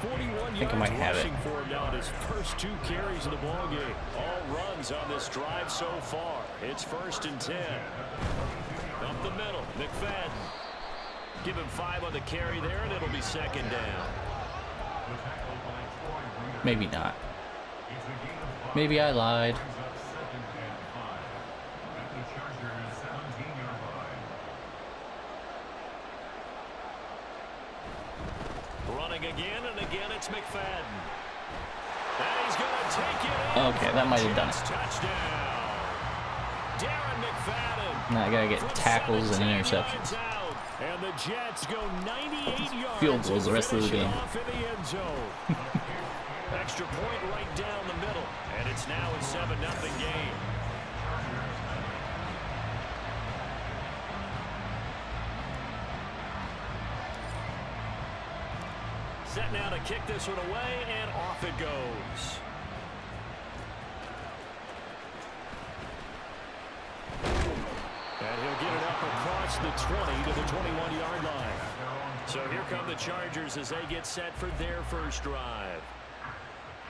41 think I might yards have it. rushing for him now in his first 2 carries of the ball game. All runs on this drive so far. It's 1st and 10. Up the middle, McFadden. Give him 5 on the carry there, and it'll be 2nd down. Maybe not. Maybe I lied. Running again and again, it's McFadden. And he's going to take it in. Okay, that might have done it. Touchdown. Darren McFadden. Now I gotta get tackles and interceptions. And the Jets go 98 yards. Field goals the rest of the game. Off in the end zone. Extra point right down the middle. And it's now a 7-0 game. set now to kick this one away, and off it goes. And he'll get it up across the 20 to the 21-yard line. So here come the Chargers as they get set for their first drive.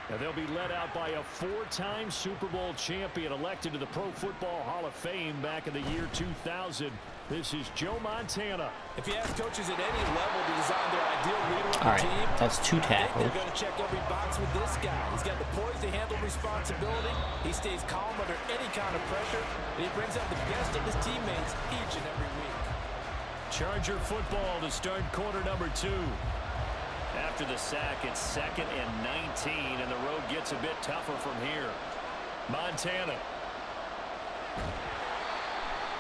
And they'll be led out by a 4-time Super Bowl champion elected to the Pro Football Hall of Fame back in the year 2000. This is Joe Montana. If you ask coaches at any level to design their ideal leader of All the right, team, that's 2 tackles. they're going to check every box with this guy. He's got the poise to handle responsibility. He stays calm under any kind of pressure, and he brings out the best of his teammates each and every week. Charger football to start quarter number 2. After the sack, it's 2nd and 19, and the road gets a bit tougher from here. Montana.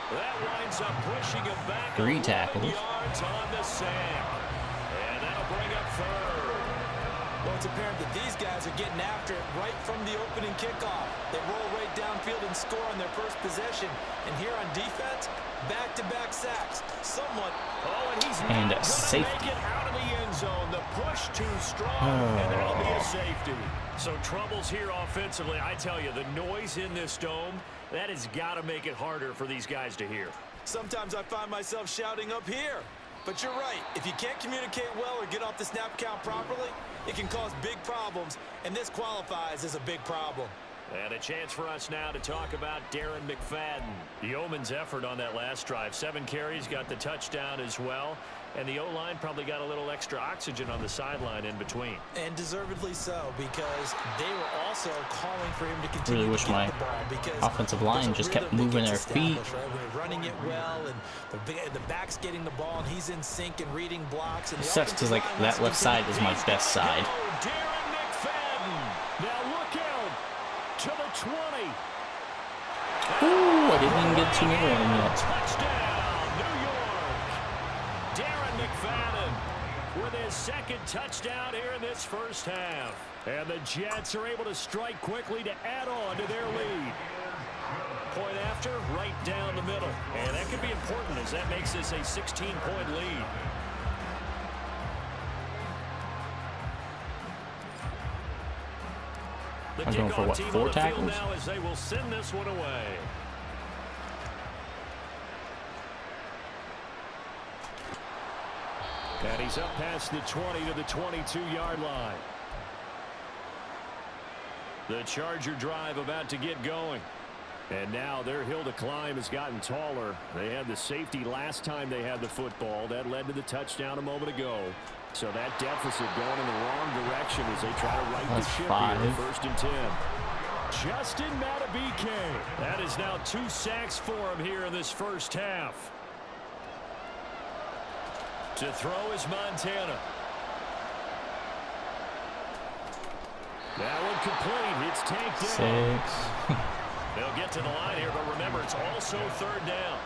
That winds up pushing him back 3 tackles. yards on the sack. And that'll bring up 3rd. Well, it's apparent that these guys are getting after it right from the opening kickoff. They roll right downfield and score on their first possession. And here on defense, back-to-back sacks. Somewhat. Oh, and he's And not a gonna safety. make it out of the end zone. The push too strong, and that'll be a safety. So troubles here offensively. I tell you, the noise in this dome, that has got to make it harder for these guys to hear. Sometimes I find myself shouting up here. But you're right. If you can't communicate well or get off the snap count properly, it can cause big problems, and this qualifies as a big problem. And a chance for us now to talk about Darren McFadden. The Yeoman's effort on that last drive. 7 carries, got the touchdown as well. And the O-line probably got a little extra oxygen on the sideline in between. And deservedly so, because they were also calling for him to continue Really wish to get my the ball, because offensive line there's a just kept rhythm that moving gets their feet. established, right? When they're running it well, and the back's getting the ball, and he's in sync and reading blocks. And It the sucks because like offensive line that wants to left continue side is my best side. Oh, Darren McFadden. Now look out to the 20. Ooh, I didn't even get too near him yet. Touchdown, New York. Darren McFadden with his 2nd touchdown here in this first half. And the Jets are able to strike quickly to add on to their lead. Point after, right down the middle. And that could be important as that makes this a 16-point lead. The I'm going for kickoff what, team 4 on the field tackles? now as they will send this one away. And he's up past the 20 to the 22-yard line. The Charger drive about to get going. And now their hill to climb has gotten taller. They had the safety last time they had the football. That led to the touchdown a moment ago. So that deficit going in the wrong direction as they try to right the ship here in 1st and 10. Justin Matabike. That is now 2 sacks for him here in this first half. To throw is Montana. That one complete. It's tanked down. 6. They'll get to the line here, but remember, it's also 3rd down.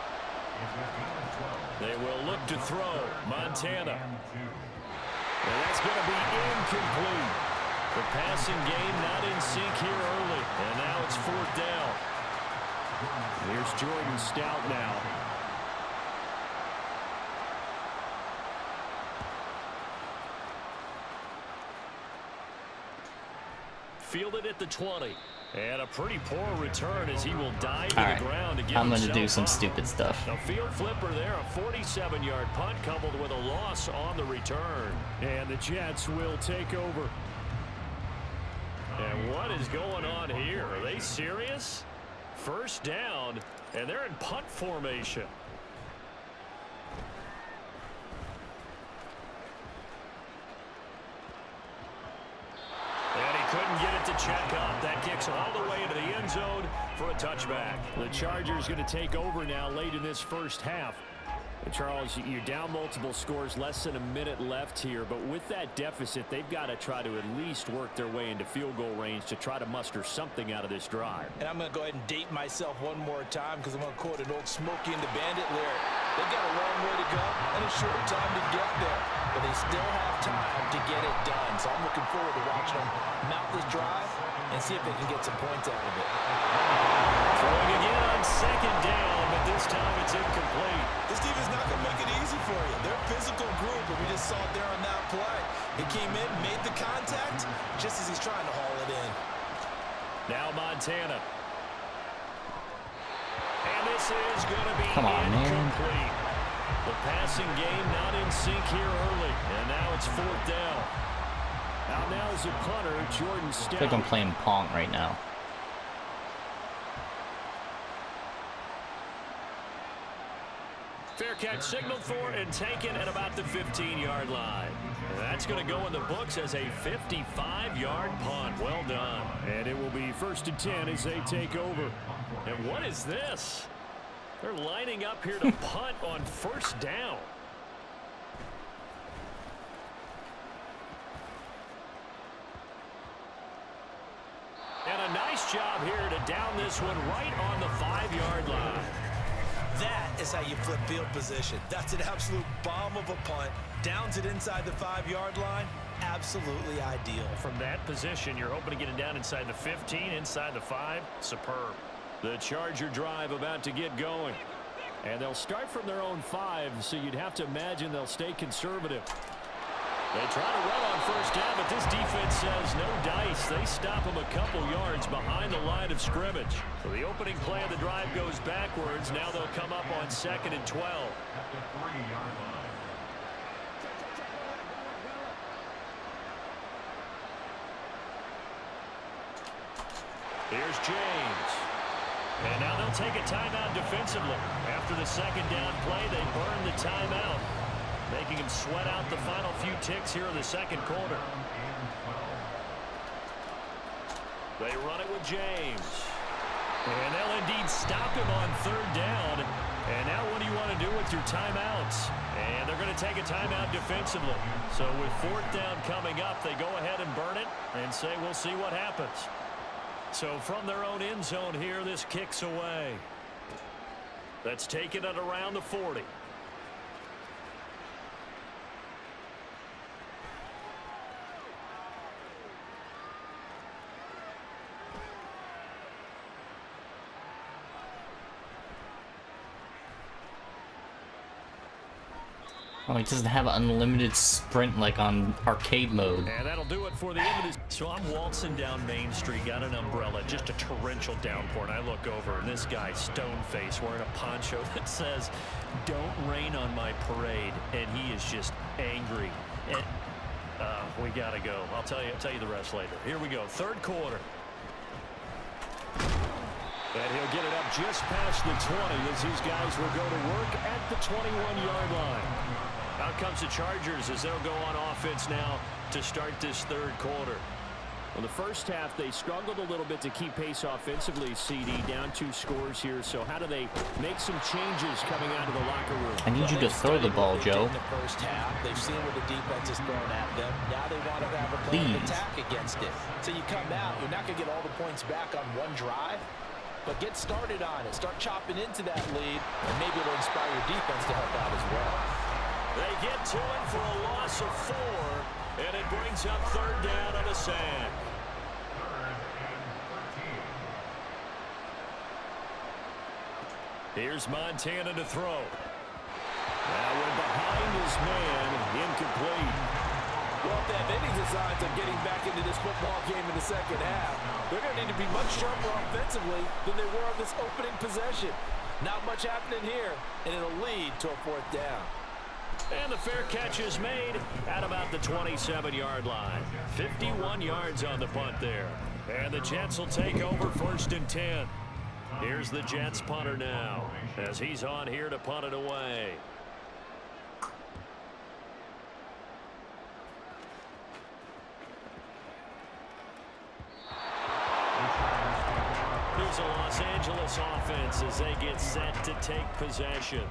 They will look to throw. Montana. And that's going to be incomplete. The passing game not in sync here early. And now it's 4th down. Here's Jordan Stout now. Fielded at the 20. And a pretty poor return as he will dive to the ground to get I'm going to himself do some up. stupid stuff. A field flipper there, a 47-yard punt coupled with a loss on the return. And the Jets will take over. And what is going on here? Are they serious? 1st down, and they're in punt formation. And he couldn't get it to check up. That kicks all the way into the end zone for a touchback. The Chargers going to take over now late in this first half. And Charles, you're down multiple scores, less than a minute left here. But with that deficit, they've got to try to at least work their way into field goal range to try to muster something out of this drive. And I'm going to go ahead and date myself one more time because I'm going to quote an old Smokey and the Bandit lyric. They've got a long way to go and a short time to get there. But they still have time to get it done. So I'm looking forward to watching them mount this drive and see if they can get some points out of it. Throwing again on second down, but this time it's incomplete. This defense is not going to make it easy for you. They're a physical group, but we just saw it there on that play. He came in, made the contact, just as he's trying to haul it in. Now Montana. And this is going to be incomplete. The passing game not in sync here early, and now it's fourth down. Now is a punter, Jordan Stout. I think I'm playing Pong right now. Fair catch signaled for and taken at about the 15-yard line. And that's going to go in the books as a 55-yard punt. Well done. And it will be 1st and 10 as they take over. And what is this? They're lining up here to punt on 1st down. And a nice job here to down this one right on the 5-yard line. That is how you flip field position. That's an absolute bomb of a punt. Downs it inside the 5-yard line. Absolutely ideal. From that position, you're hoping to get it down inside the 15, inside the 5. Superb. The Charger drive about to get going. And they'll start from their own 5, so you'd have to imagine they'll stay conservative. They try to run on 1st down, but this defense says no dice. They stop them a couple yards behind the line of scrimmage. So the opening play of the drive goes backwards. Now they'll come up on 2nd and 12. At the 3-yard line. Here's James. And now they'll take a timeout defensively. After the 2nd down play, they burn the timeout, making him sweat out the final few ticks here in the 2nd quarter. They run it with James. And they'll indeed stop him on 3rd down. And now what do you want to do with your timeouts? And they're going to take a timeout defensively. So with 4th down coming up, they go ahead and burn it and say we'll see what happens. So from their own end zone here, this kicks away. That's taken at around the 40. Oh, it doesn't have unlimited sprint like on arcade mode. And that'll do it for the end of this. So I'm waltzing down Main Street, got an umbrella, just a torrential downpour, and I look over, and this guy, stone-faced, wearing a poncho that says, "Don't rain on my parade," and he is just angry. And we gotta go. I'll tell you the rest later. Here we go, 3rd quarter. And he'll get it up just past the 20 as these guys will go to work at the 21-yard line. Out comes the Chargers as they'll go on offense now to start this 3rd quarter. Well, the first half, they struggled a little bit to keep pace offensively, CD, down 2 scores here. So how do they make some changes coming out of the locker room? I need you to throw the ball, Joe. In the first half, they've seen what the defense is throwing at them. Now they want to have a plan of attack against it. So you come out, you're not going to get all the points back on one drive, but get started on it. Start chopping into that lead, and maybe it'll inspire your defense to help out as well. They get to it for a loss of 4, and it brings up 3rd down on the sand. Here's Montana to throw. Now we're behind his man, incomplete. Well, if they have any designs of getting back into this football game in the 2nd half, they're going to need to be much sharper offensively than they were on this opening possession. Not much happening here, and it'll lead to a 4th down. And the fair catch is made at about the 27-yard line. 51 yards on the punt there. And the Jets will take over 1st and 10. Here's the Jets punter now as he's on here to punt it away. Here's a Los Angeles offense as they get set to take possession.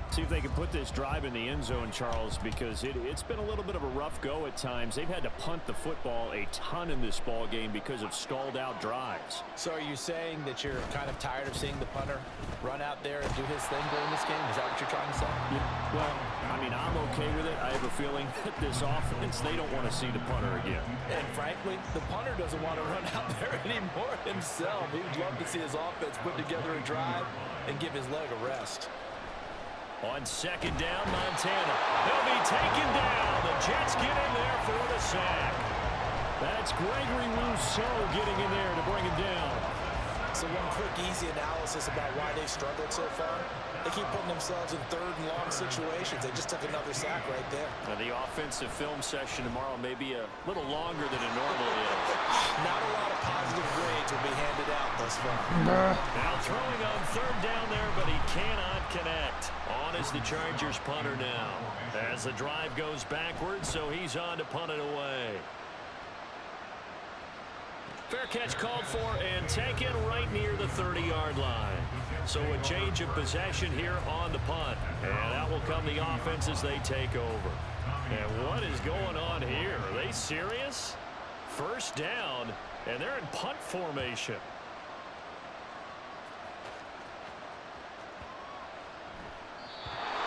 See if they can put this drive in the end zone, Charles, because it's been a little bit of a rough go at times. They've had to punt the football a ton in this ball game because of stalled out drives. So are you saying that you're kind of tired of seeing the punter run out there and do his thing during this game? Is that what you're trying to say? Yeah, well, I mean, I'm okay with it. I have a feeling that this offense, they don't want to see the punter again. And frankly, the punter doesn't want to run out there anymore himself. He would love to see his offense put together a drive and give his leg a rest. On second down, Montana. They'll be taken down. The Jets get in there for the sack. That's Gregory Rousseau getting in there to bring him down. So one quick, easy analysis about why they struggled so far. They keep putting themselves in third and long situations. They just took another sack right there. Now, the offensive film session tomorrow may be a little longer than it normally is. Not a lot of positive grades will be handed out thus far. Now throwing on third down there, but he cannot connect. On is the Chargers punter now. As the drive goes backwards, so he's on to punt it away. Fair catch called for and taken right near the 30-yard line. So a change of possession here on the punt. And out will come the offense as they take over. And what is going on here? Are they serious? First down, and they're in punt formation.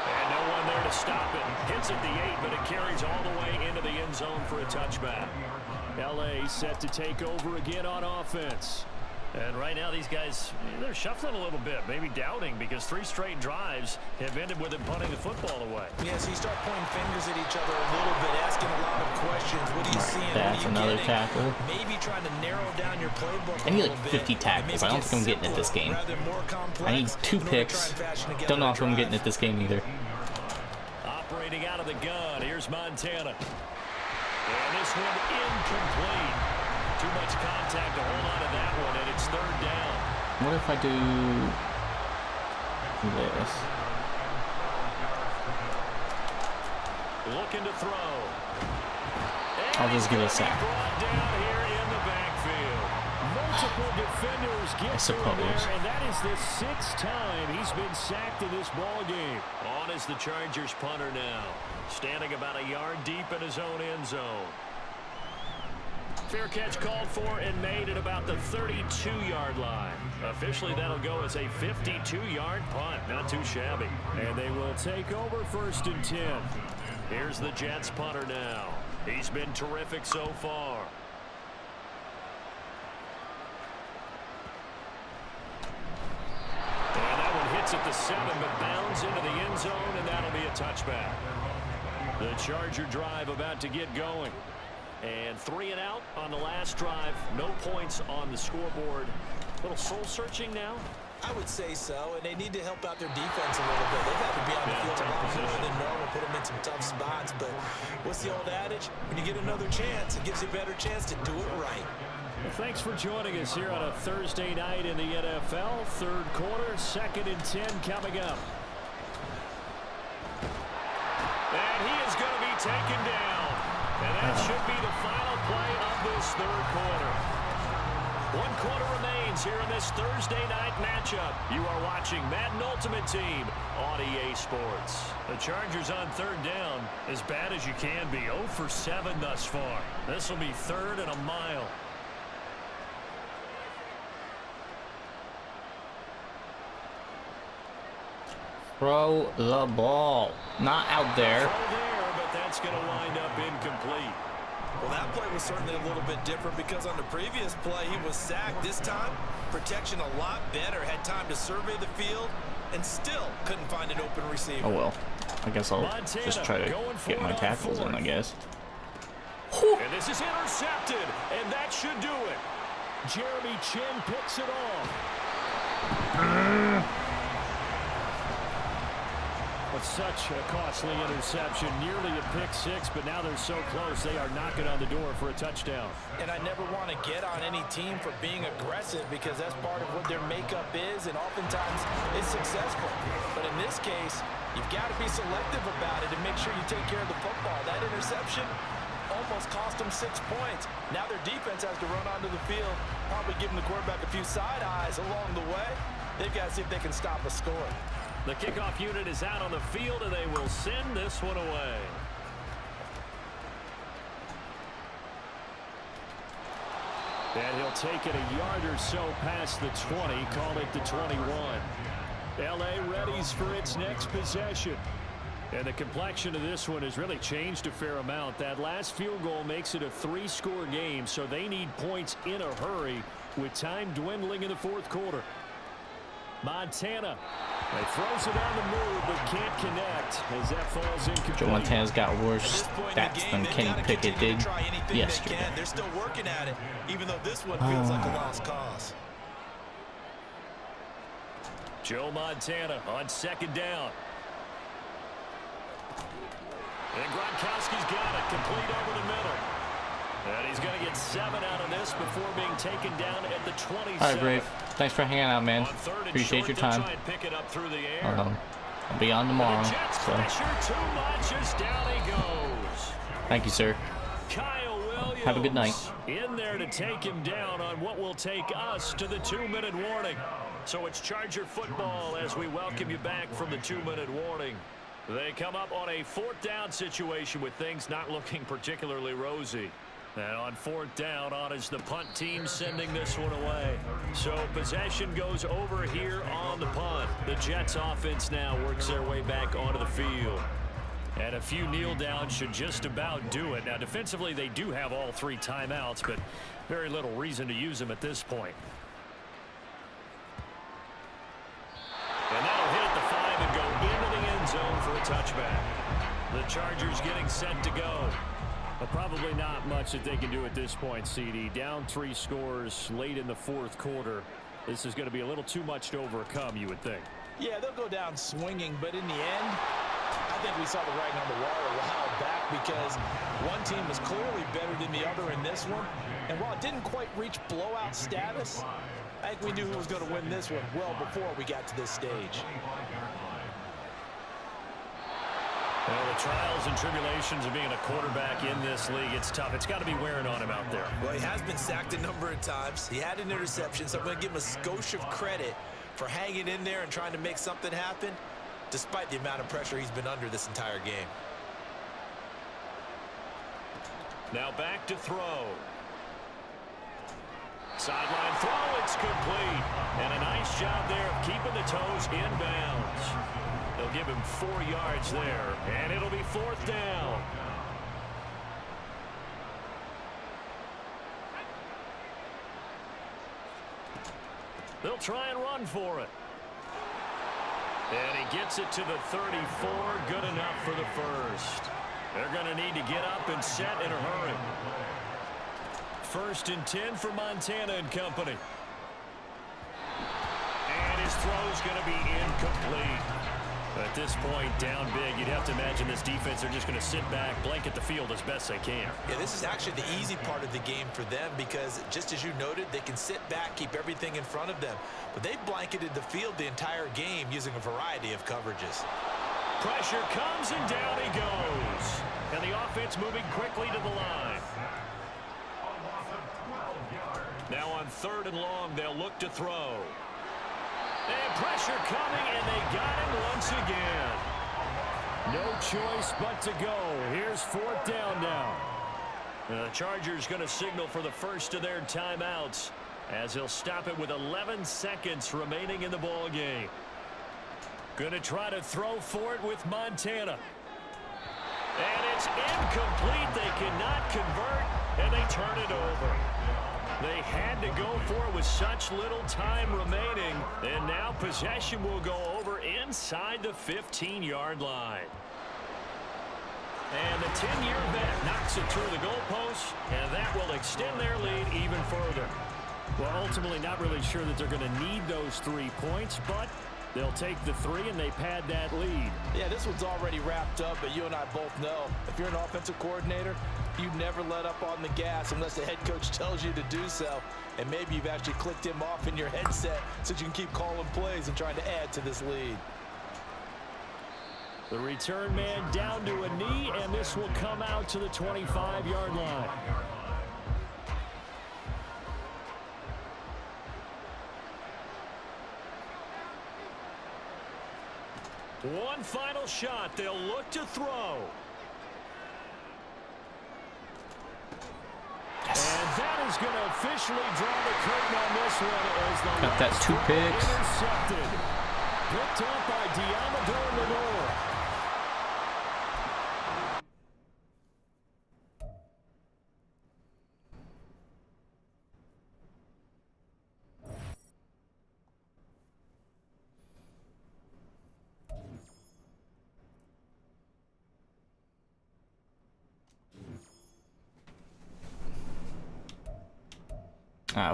And no one there to stop it. Hits at the 8, but it carries all the way into the end zone for a touchback. L.A. set to take over again on offense. And right now these guys, they're shuffling a little bit, maybe doubting, because 3 straight drives have ended with them punting the football away. Yeah, so you start pointing fingers at each other a little bit, asking a lot of questions. What are you seeing? That's another tackle. Maybe trying to narrow down your playbook. I need like 50 tackles. I don't think I'm getting it this game. I need 2 picks. Don't know if I'm getting it this game either. Operating out of the gun, here's Montana. And this one incomplete. Too much contact to hold on to that one, and it's third down. What if I do this? Looking to throw. I'll just give it a sack. Brought down here in the backfield. Multiple defenders get through there, and that is the 6th time he's been sacked in this ball game. On is the Chargers punter now, standing about a yard deep in his own end zone. Fair catch called for and made at about the 32-yard line. Officially, that'll go as a 52-yard punt. Not too shabby. And they will take over first and 10. Here's the Jets punter now. He's been terrific so far. And that one hits at the 7, but bounds into the end zone, and that'll be a touchback. The Charger drive about to get going. And 3 and out on the last drive. No points on the scoreboard. A little soul-searching now. I would say so, and they need to help out their defense a little bit. They've had to be on the field a lot more than normal, put them in some tough spots. But what's the old adage? When you get another chance, it gives you a better chance to do it right. Well, thanks for joining us here on a Thursday night in the NFL. Third quarter, 2nd and 10 coming up. And he is going to be taken down. And that should be the final play of this third quarter. 1 quarter remains here in this Thursday night matchup. You are watching Madden Ultimate Team on EA Sports. The Chargers on third down, as bad as you can be. 0 for 7 thus far. This will be 3rd and a mile. Throw the ball. Not out there. Throw there, but that's going to wind up incomplete. Well, that play was certainly a little bit different because on the previous play, he was sacked. This time, protection a lot better. Had time to survey the field and still couldn't find an open receiver. Oh, well. I guess I'll just try to get my tackles in, I guess. And this is intercepted, and that should do it. Jeremy Chin picks it off. But such a costly interception, nearly a pick 6, but now they're so close they are knocking on the door for a touchdown. And I never want to get on any team for being aggressive because that's part of what their makeup is, and oftentimes it's successful. But in this case, you've got to be selective about it and make sure you take care of the football. That interception almost cost them 6 points. Now their defense has to run onto the field, probably giving the quarterback a few side eyes along the way. They've got to see if they can stop a score. The kickoff unit is out on the field, and they will send this one away. And he'll take it a yard or so past the 20, call it the 21. L.A. readies for its next possession. And the complexion of this one has really changed a fair amount. That last field goal makes it a 3-score game, so they need points in a hurry with time dwindling in the fourth quarter. Montana. They throws it on the move, but can't connect as that falls incomplete. Joe Montana's got worse stats than Kenny Pickett did yesterday. They're still working at it, even though this one feels like a lost cause. Joe Montana on second down. And Gronkowski's got it, complete over the middle. And he's going to get 7 out of this before being taken down at the 27. All right, Brave. Thanks for hanging out, man. Appreciate your time. Pick it up through the air. I'll be on tomorrow. So. Too much as down he goes. Thank you, sir. Kyle Williams have a good night. In there to take him down on what will take us to the 2-minute warning. So it's Charger football as we welcome you back from the 2-minute warning. They come up on a 4th down situation with things not looking particularly rosy. And on 4th down, on is the punt team sending this one away. So possession goes over here on the punt. The Jets offense now works their way back onto the field. And a few kneel downs should just about do it. Now defensively they do have all 3 timeouts, but very little reason to use them at this point. And that'll hit the 5 and go into the end zone for a touchback. The Chargers getting set to go. But probably not much that they can do at this point, CD. Down 3 scores late in the 4th quarter. This is going to be a little too much to overcome, you would think. Yeah, they'll go down swinging, but in the end, I think we saw the writing on the wall a while back because one team was clearly better than the other in this one. And while it didn't quite reach blowout status, I think we knew who was going to win this one well before we got to this stage. Well, the trials and tribulations of being a quarterback in this league, it's tough. It's got to be wearing on him out there. Well, he has been sacked a number of times. He had an interception, so I'm going to give him a skosh of credit for hanging in there and trying to make something happen, despite the amount of pressure he's been under this entire game. Now back to throw. Sideline throw, it's complete. And a nice job there of keeping the toes in bounds. They'll give him 4 yards there, and it'll be 4th down. They'll try and run for it. And he gets it to the 34, good enough for the first. They're going to need to get up and set in a hurry. 1st and 10 for Montana and company. And his throw's going to be incomplete. At this point, down big, you'd have to imagine this defense, they're just going to sit back, blanket the field as best they can. Yeah, this is actually the easy part of the game for them because, just as you noted, they can sit back, keep everything in front of them. But they've blanketed the field the entire game using a variety of coverages. Pressure comes, and down he goes. And the offense moving quickly to the line. Now on 3rd and long, they'll look to throw. And pressure coming, and they got him once again. No choice but to go. Here's 4th down now. The Chargers going to signal for the first of their timeouts as he'll stop it with 11 seconds remaining in the ball game. Going to try to throw for it with Montana. And it's incomplete. They cannot convert, and they turn it over. They had to go for it with such little time remaining, and now possession will go over inside the 15-yard line. And the 10-year vet knocks it through the goalpost, and that will extend their lead even further. Well, ultimately not really sure that they're going to need those 3 points, but they'll take the 3 and they pad that lead. Yeah, this one's already wrapped up, but you and I both know if you're an offensive coordinator, you never let up on the gas unless the head coach tells you to do so. And maybe you've actually clicked him off in your headset so you can keep calling plays and trying to add to this lead. The return man down to a knee, and this will come out to the 25-yard line. One final shot. They'll look to throw. And that is going to officially draw the curtain on this one as the Got that last 2 picks. intercepted. Picked up by Diamador Lenore.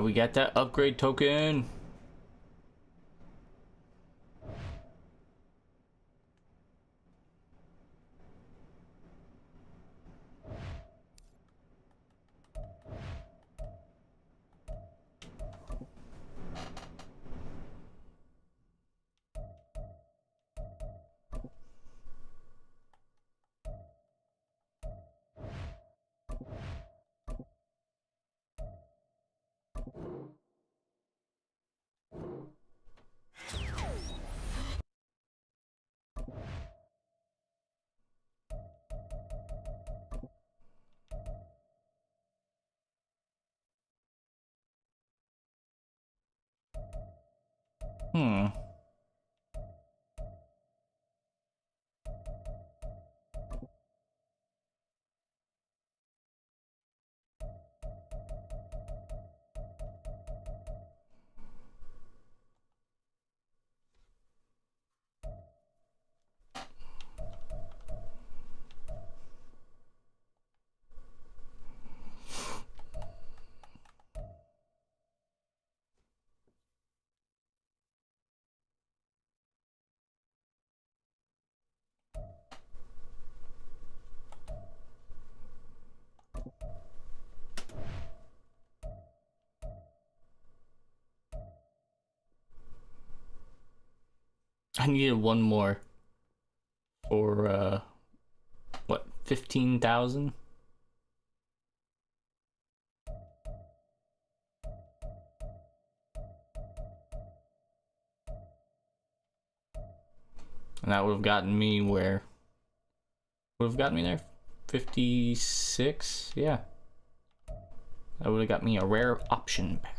We got that upgrade token. Hmm. I needed one more for what, 15,000? And that would have gotten me where? Would have gotten me there? 56? Yeah. That would have got me a rare option pack.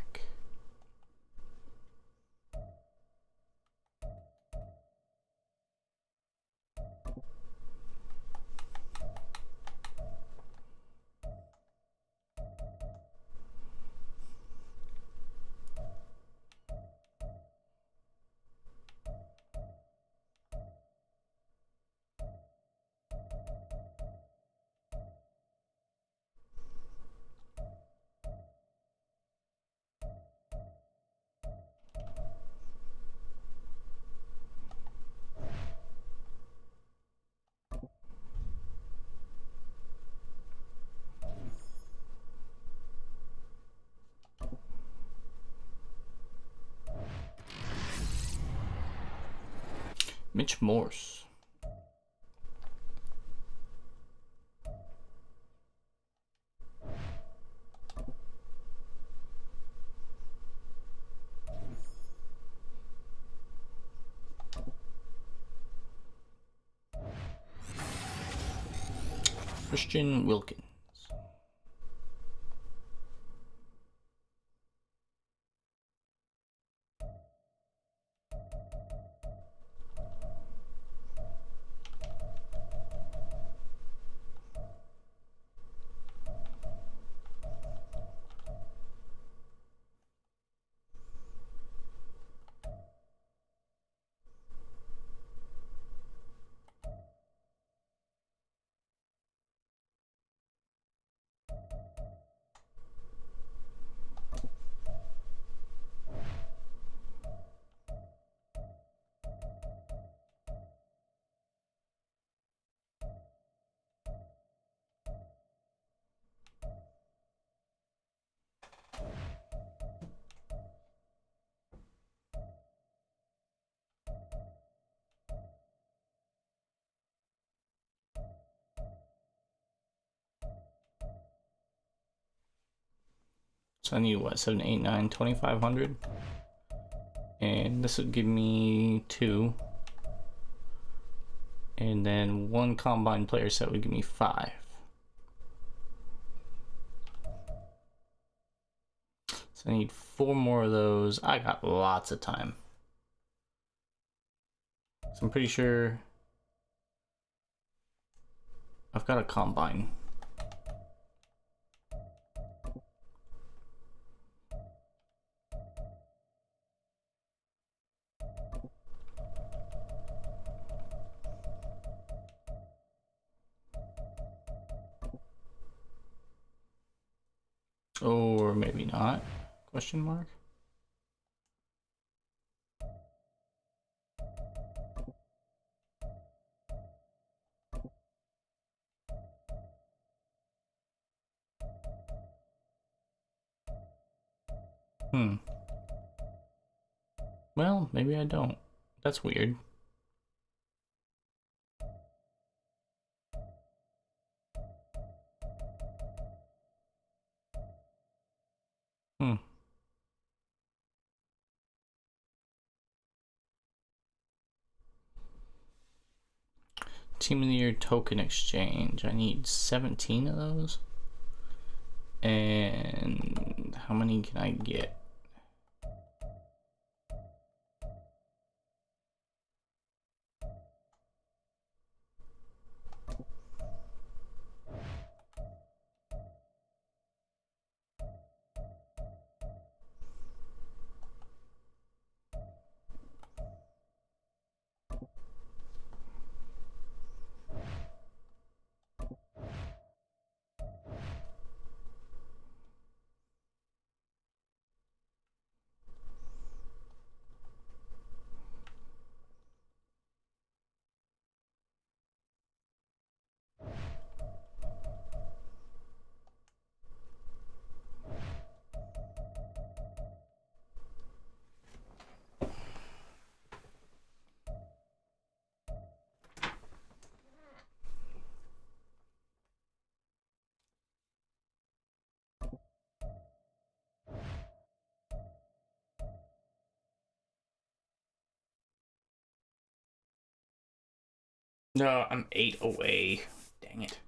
Mitch Morse. Christian Wilkins. So I need what, 7, 8, 9, 2,500, and this would give me 2. And then one combine player set would give me 5. So I need 4 more of those. I got lots of time. So I'm pretty sure I've got a combine. Or maybe not? Question mark? Well, maybe I don't. That's weird. Team of the Year token exchange. I need 17 of those. And how many can I get? No, I'm 8 away. Dang it.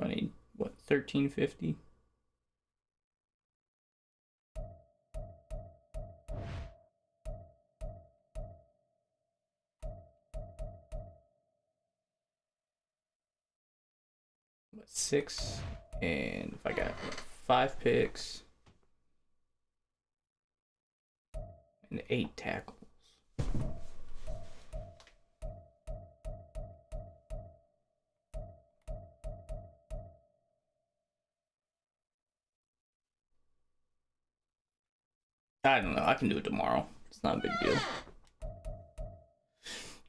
I need, what, 1350? What, 6? And if I got 5 picks and 8 tackles. I don't know. I can do it tomorrow. It's not a big deal.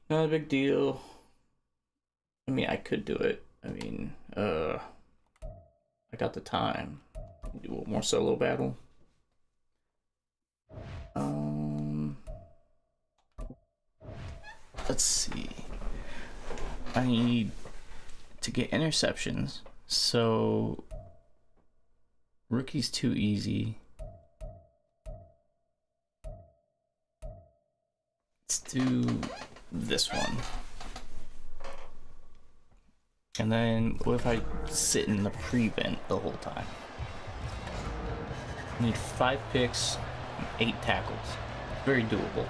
Not a big deal. I mean, I could do it. I mean, I got the time. Do one more solo battle. Let's see. I need to get interceptions. So rookie's too easy. Let's do this one. And then what if I sit in the prevent the whole time? I need 5 picks and 8 tackles. Very doable.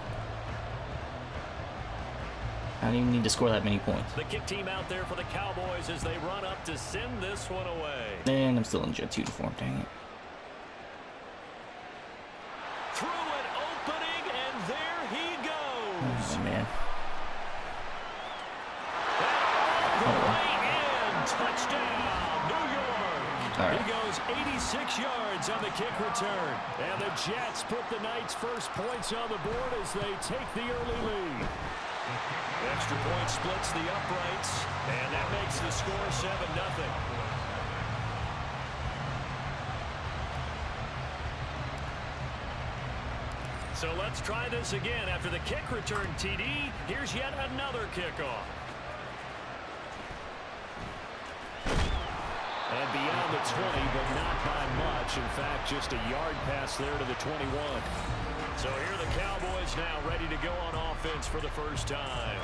I don't even need to score that many points. The kick team out there for the Cowboys as they run up to send this one away. And I'm still in Jets uniform, dang it. Through an opening, and there he goes. Oh, man. Touchdown, New York. All right. He goes 86 yards on the kick return. And the Jets put the Knights' first points on the board as they take the early lead. Extra point splits the uprights, and that makes the score 7-0. So let's try this again. After the kick return TD, here's yet another kickoff. And beyond the 20, but not by much. In fact, just a yard pass there to the 21. So here are the Cowboys now ready to go on offense for the first time.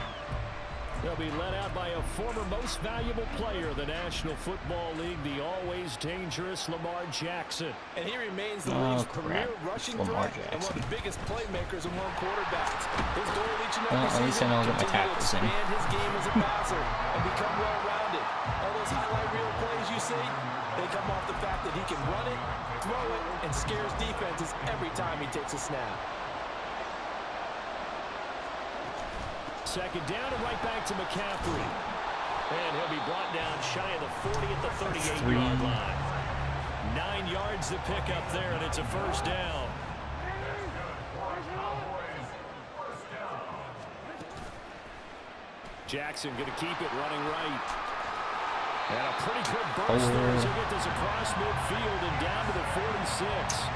They'll be led out by a former most valuable player of the National Football League, the always dangerous Lamar Jackson. And he remains the league's premier rushing threat and one of the biggest playmakers among quarterbacks. His goal each and every season is to continue to expand his game as a passer and become well-rounded. All those highlight reel plays you see, they come off the fact that he can run it, throw it, and scares defenses every time he takes a snap. Second down and right back to McCaffrey. And he'll be brought down shy of the 40 at the 38-yard line. 9 yards to pick up there, and it's a first down. Jackson going to keep it running right. And a pretty good burst there as he gets this across midfield and down to the 46.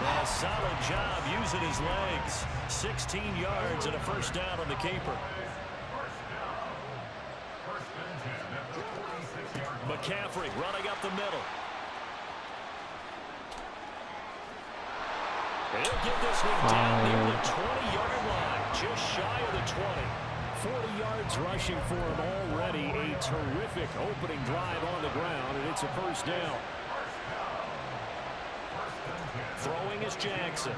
And a solid job using his legs. 16 yards and a first down on the keeper. McCaffrey running up the middle. He'll get this one down near the 20-yard line, just shy of the 20. 40 yards rushing for him already. A terrific opening drive on the ground, and it's a first down. Throwing is Jackson.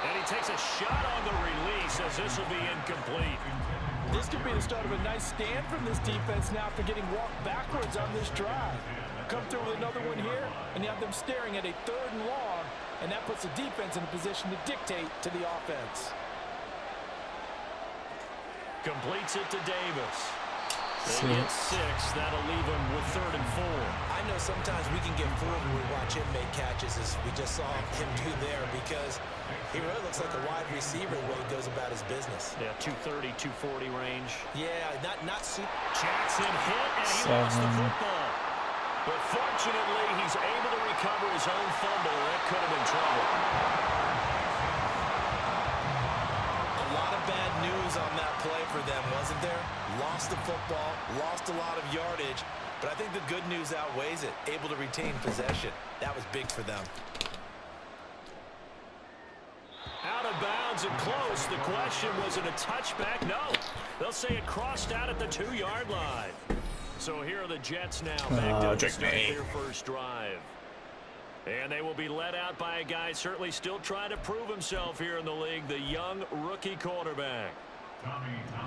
And he takes a shot on the release as this will be incomplete. This could be the start of a nice stand from this defense now after getting walked backwards on this drive. Come through with another one here, and you have them staring at a 3rd and long, and that puts the defense in a position to dictate to the offense. Completes it to Davis. They get 6. That'll leave him with 3rd and 4. I know sometimes we can get fooled when we watch him make catches, as we just saw him do there, because he really looks like a wide receiver the way he goes about his business. Yeah, 230, 240 range. Yeah, not super. Jackson hit, and he lost the football. But fortunately, he's able to recover his own fumble. That could have been trouble. A lot of bad news on that play for them, wasn't there? Lost the football, lost a lot of yardage, but I think the good news outweighs it. Able to retain possession. That was big for them. Out of bounds and close. The question, was it a touchback? No. They'll say it crossed out at the 2-yard line. So here are the Jets now back to start their first drive. And they will be led out by a guy certainly still trying to prove himself here in the league, the young rookie quarterback.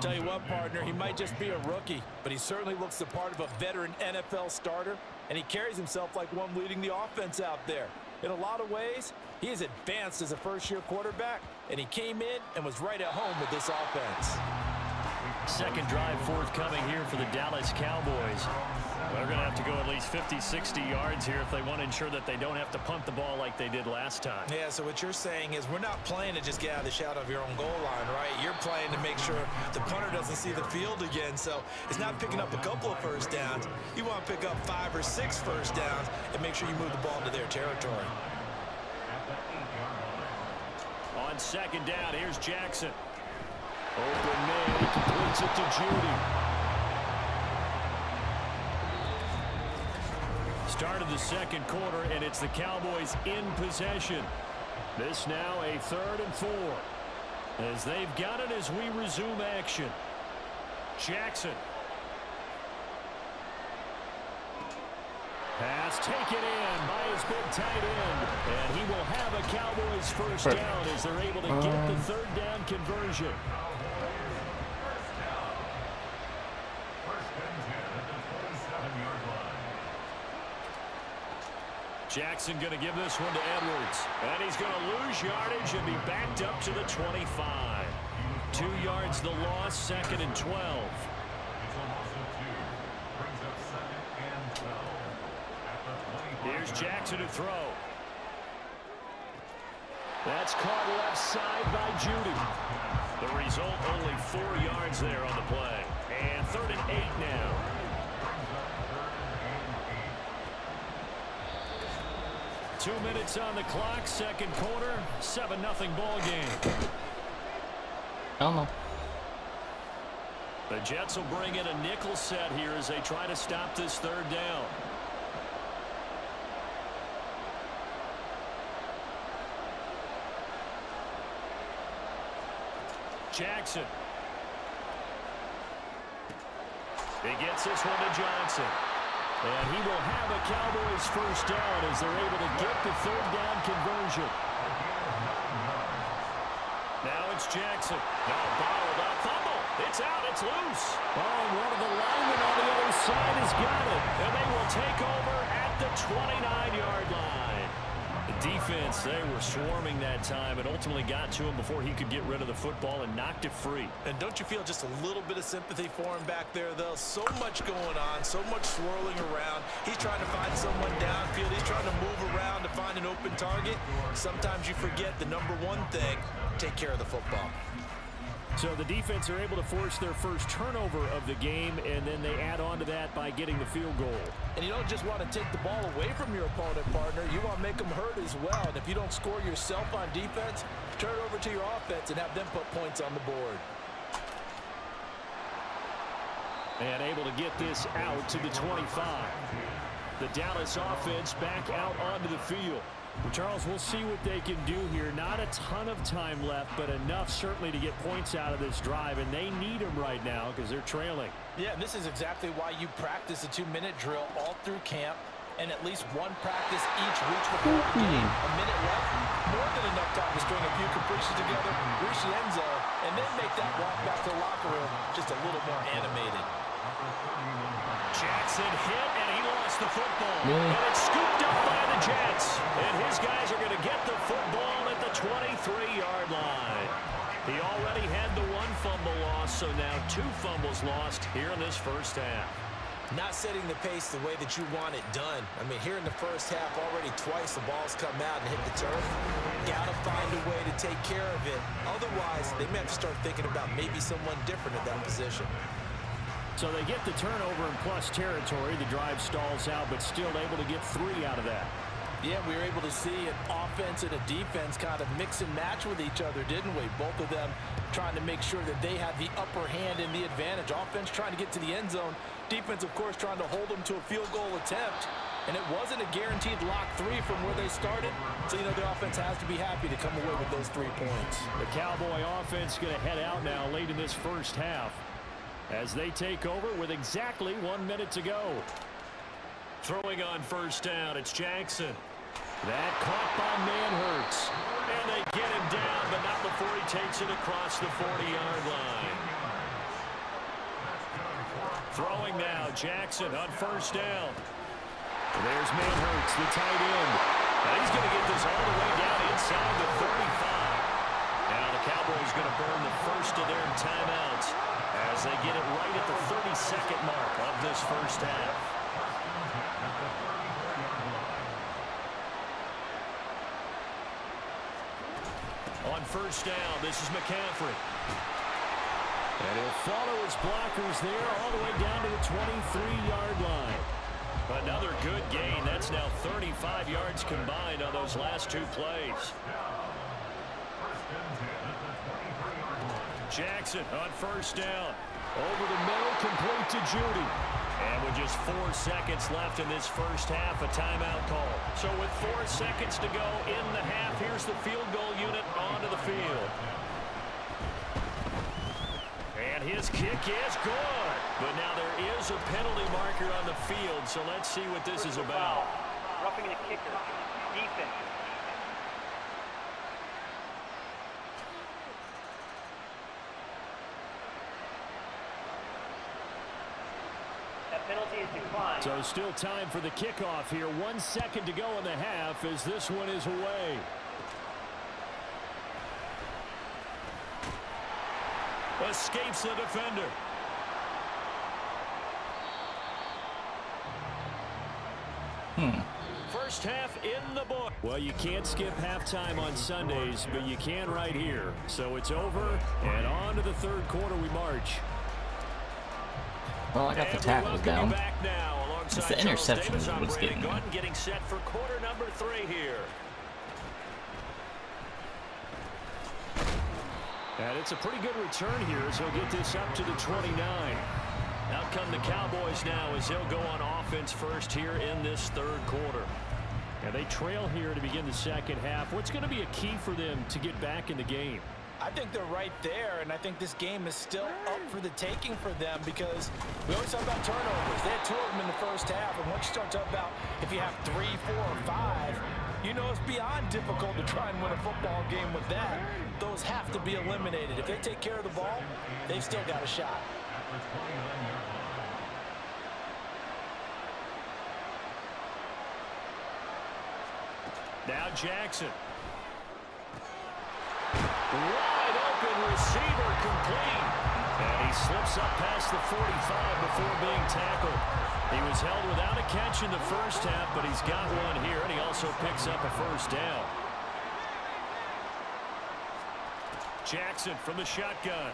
Tell you what, partner, he might just be a rookie, but he certainly looks the part of a veteran NFL starter, and he carries himself like one leading the offense out there. In a lot of ways, he is advanced as a first-year quarterback, and he came in and was right at home with this offense. Second drive forthcoming here for the Dallas Cowboys. They're going to have to go at least 50, 60 yards here if they want to ensure that they don't have to punt the ball like they did last time. Yeah, so what you're saying is we're not playing to just get out of the shadow of your own goal line, right? You're playing to make sure the punter doesn't see the field again. So it's not picking up a couple of first downs. You want to pick up 5 or 6 first downs and make sure you move the ball into their territory. On second down, here's Jackson. Open man, he completes it to Judy. Start of the second quarter, and it's the Cowboys in possession. This now a 3rd and 4. As they've got it as we resume action. Jackson. Pass taken in by his big tight end. And he will have a Cowboys first down as they're able to get the 3rd down conversion. Jackson going to give this one to Edwards. And he's going to lose yardage and be backed up to the 25. 2 yards the loss, 2nd and 12. Here's Jackson to throw. That's caught left side by Judy. The result, only 4 yards there on the play. And 3rd and 8 now. 2 minutes on the clock, second quarter, 7-0 ball game. I don't know. The Jets will bring in a nickel set here as they try to stop this third down. Jackson. He gets this one to Johnson. And he will have a Cowboys first down as they're able to get the third down conversion. Now it's Jackson. Now bottled up. Fumble. It's out. It's loose. Oh, and one of the linemen on the other side has got it. And they will take over at the 29-yard line. The defense, they were swarming that time and ultimately got to him before he could get rid of the football and knocked it free. And don't you feel just a little bit of sympathy for him back there, though? So much going on, so much swirling around. He's trying to find someone downfield. He's trying to move around to find an open target. Sometimes you forget the number one thing, take care of the football. So the defense are able to force their first turnover of the game, and then they add on to that by getting the field goal. And you don't just want to take the ball away from your opponent, partner. You want to make them hurt as well. And if you don't score yourself on defense, turn it over to your offense and have them put points on the board. And able to get this out to the 25. The Dallas offense back out onto the field. Well, Charles, we'll see what they can do here. Not a ton of time left, but enough certainly to get points out of this drive, and they need them right now because they're trailing. Yeah, and this is exactly why you practice a 2-minute drill all through camp and at least one practice each week before the game. A minute left, more than enough time to string a few completions together, reach the end zone, and then make that walk back to the locker room just a little more animated. Jackson hit, and he lost the football. And it's scooped up by the Jets. And his guys are going to get the football at the 23-yard line. He already had the one fumble loss, so now 2 fumbles lost here in this first half. Not setting the pace the way that you want it done. I mean, here in the first half, already twice the ball's come out and hit the turf. Got to find a way to take care of it. Otherwise, they may have to start thinking about maybe someone different at that position. So they get the turnover in plus territory. The drive stalls out, but still able to get 3 out of that. Yeah, we were able to see an offense and a defense kind of mix and match with each other, didn't we? Both of them trying to make sure that they had the upper hand and the advantage. Offense trying to get to the end zone. Defense, of course, trying to hold them to a field goal attempt. And it wasn't a guaranteed lock 3 from where they started. So, you know, the offense has to be happy to come away with those 3 points. The Cowboy offense going to head out now late in this first half as they take over with exactly 1 minute to go. Throwing on first down, it's Jackson. That caught by Manhurts. And they get him down, but not before he takes it across the 40-yard line. Throwing now, Jackson on first down. There's Manhurts, the tight end. And he's going to get this all the way down inside the 35. Now the Cowboys going to burn the first of their timeouts as they get it right at the 32nd mark of this first half. On first down, this is McCaffrey. And he'll follow his blockers there all the way down to the 23-yard line. Another good gain. That's now 35 yards combined on those last 2 plays. Jackson on first down. Over the middle, complete to Judy. And with just 4 seconds left in this first half, a timeout call. So with 4 seconds to go in the half, here's the field goal unit onto the field. And his kick is good. But now there is a penalty marker on the field, so let's see what this is about. Roughing the kicker. Defense. That penalty is declined. So still time for the kickoff here. 1 second to go in the half as this one is away. Escapes the defender. First half in the book. Well, you can't skip halftime on Sundays, but you can right here. So it's over, and on to the third quarter we march. Well, I got the tackles down. Back now along alongside It's the Charles interception Davis is on what's Brady getting me. Gunn, getting set for quarter number 3 here. And it's a pretty good return here as he'll get this up to the 29. Out come the Cowboys now as they'll go on offense first here in this third quarter. And they trail here to begin the second half. What's going to be a key for them to get back in the game? I think they're right there, and I think this game is still up for the taking for them because we always talk about turnovers. They had 2 of them in the first half, and once you start talking about if you have 3, 4, or 5, you know it's beyond difficult to try and win a football game with that. Those have to be eliminated. If they take care of the ball, they've still got a shot. Now Jackson. Wide open receiver complete. And he slips up past the 45 before being tackled. He was held without a catch in the first half, but he's got one here, and he also picks up a first down. Jackson from the shotgun.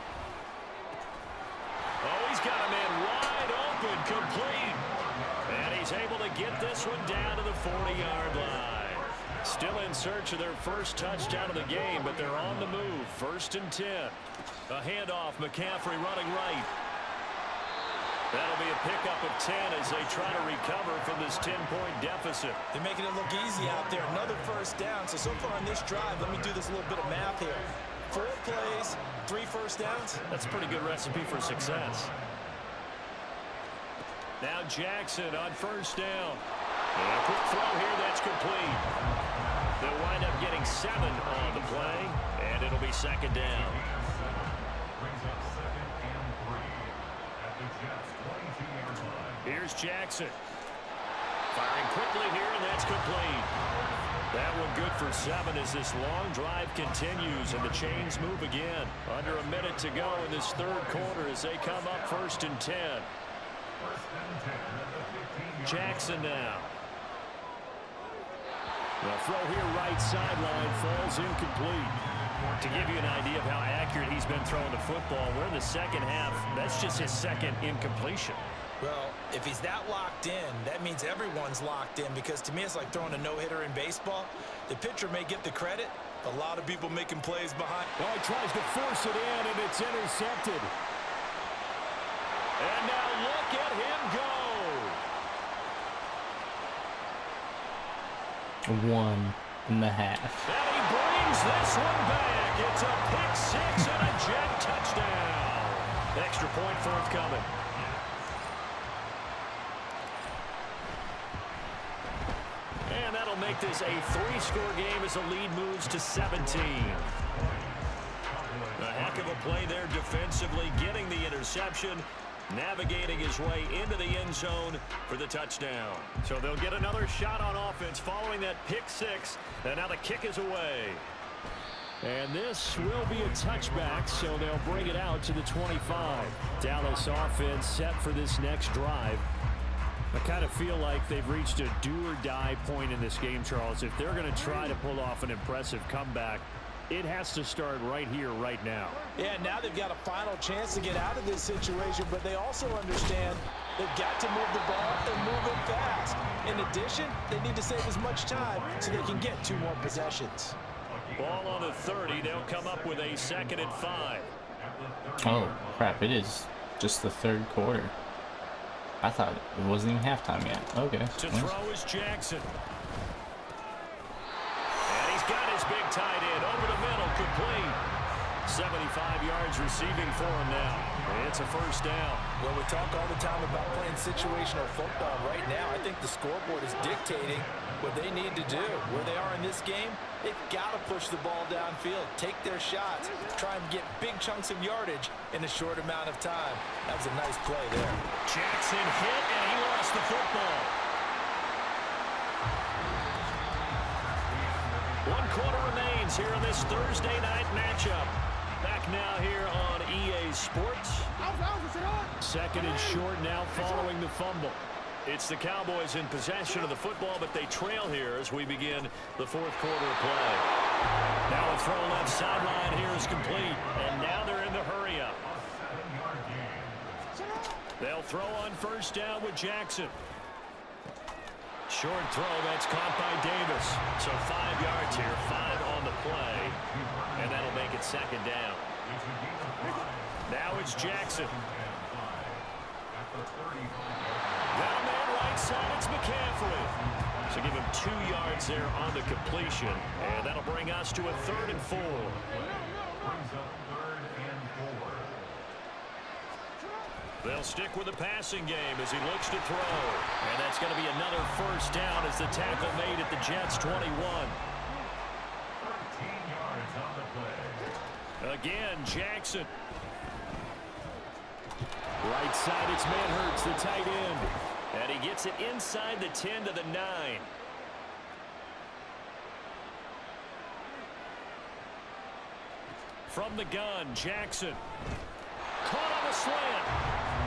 Oh, he's got a man wide open, complete. And he's able to get this one down to the 40-yard line. Still in search of their first touchdown of the game, but they're on the move. 1st and 10. A handoff, McCaffrey running right. That'll be a pickup of 10 as they try to recover from this 10-point deficit. They're making it look easy out there. Another first down. So far on this drive, let me do this little bit of math here. 4 plays, 3 first downs. That's a pretty good recipe for success. Now Jackson on first down. And a quick throw here, that's complete. They'll wind up getting 7 on the play, and it'll be 2nd down. Brings up 2nd and 3 at the Jets' 22-yard line. Here's Jackson. Firing quickly here, and that's complete. That one good for 7 as this long drive continues, and the chains move again. Under a minute to go in this third quarter as they come up 1st and 10. 1st and 10 at the 15-yard Jackson now. The throw here right sideline falls incomplete. To give you an idea of how accurate he's been throwing the football, we're in the second half. That's just his 2nd incompletion. Well, if he's that locked in, that means everyone's locked in because to me it's like throwing a no-hitter in baseball. The pitcher may get the credit. A lot of people making plays behind. Well, he tries to force it in, and it's intercepted. And now look at him go. 1.5. And he brings this one back. It's a pick 6 and a Jet touchdown. Extra point forthcoming. And that'll make this a 3-score game as the lead moves to 17. A heck of a play there defensively, getting the interception, navigating his way into the end zone for the touchdown. So they'll get another shot on offense following that pick 6, and now the kick is away. And this will be a touchback, so they'll bring it out to the 25. Dallas offense set for this next drive. I kind of feel like they've reached a do-or-die point in this game, Charles. If they're going to try to pull off an impressive comeback, it has to start right here, right now. Yeah, now they've got a final chance to get out of this situation, but they also understand they've got to move the ball and move it fast. In addition, they need to save as much time so they can get 2 more possessions. Ball on the 30. They'll come up with a 2nd and 5. Oh, crap. It is just the third quarter. I thought it wasn't even halftime yet. Okay. To throw is Jackson. And he's got his big tight end over the middle, complete. 75 yards receiving for him now. It's a first down. Well, we talk all the time about playing situational football. Right now, I think the scoreboard is dictating what they need to do. Where they are in this game, they've got to push the ball downfield, take their shots, try and get big chunks of yardage in a short amount of time. That was a nice play there. Jackson hit, and he lost the football. 1 quarter remains here in this Thursday night matchup. Back now here on EA Sports. 2nd and short now following the fumble. It's the Cowboys in possession of the football, but they trail here as we begin the 4th quarter of play. Now a throw left sideline here is complete, and now they're in the hurry-up. They'll throw on first down with Jackson. Short throw, that's caught by Davis. So 5 yards here, 5 on the play. And that'll make it second down. Now it's Jackson. Got a man right side, it's McCaffrey. So give him 2 yards there on the completion. And that'll bring us to a 3rd and 4. They'll stick with the passing game as he looks to throw. And that's going to be another first down as the tackle made at the Jets' 21. 13 yards on the play. Again, Jackson. Right side, it's Manhurts, the tight end. And he gets it inside the 10 to the 9. From the gun, Jackson. Caught on a slant.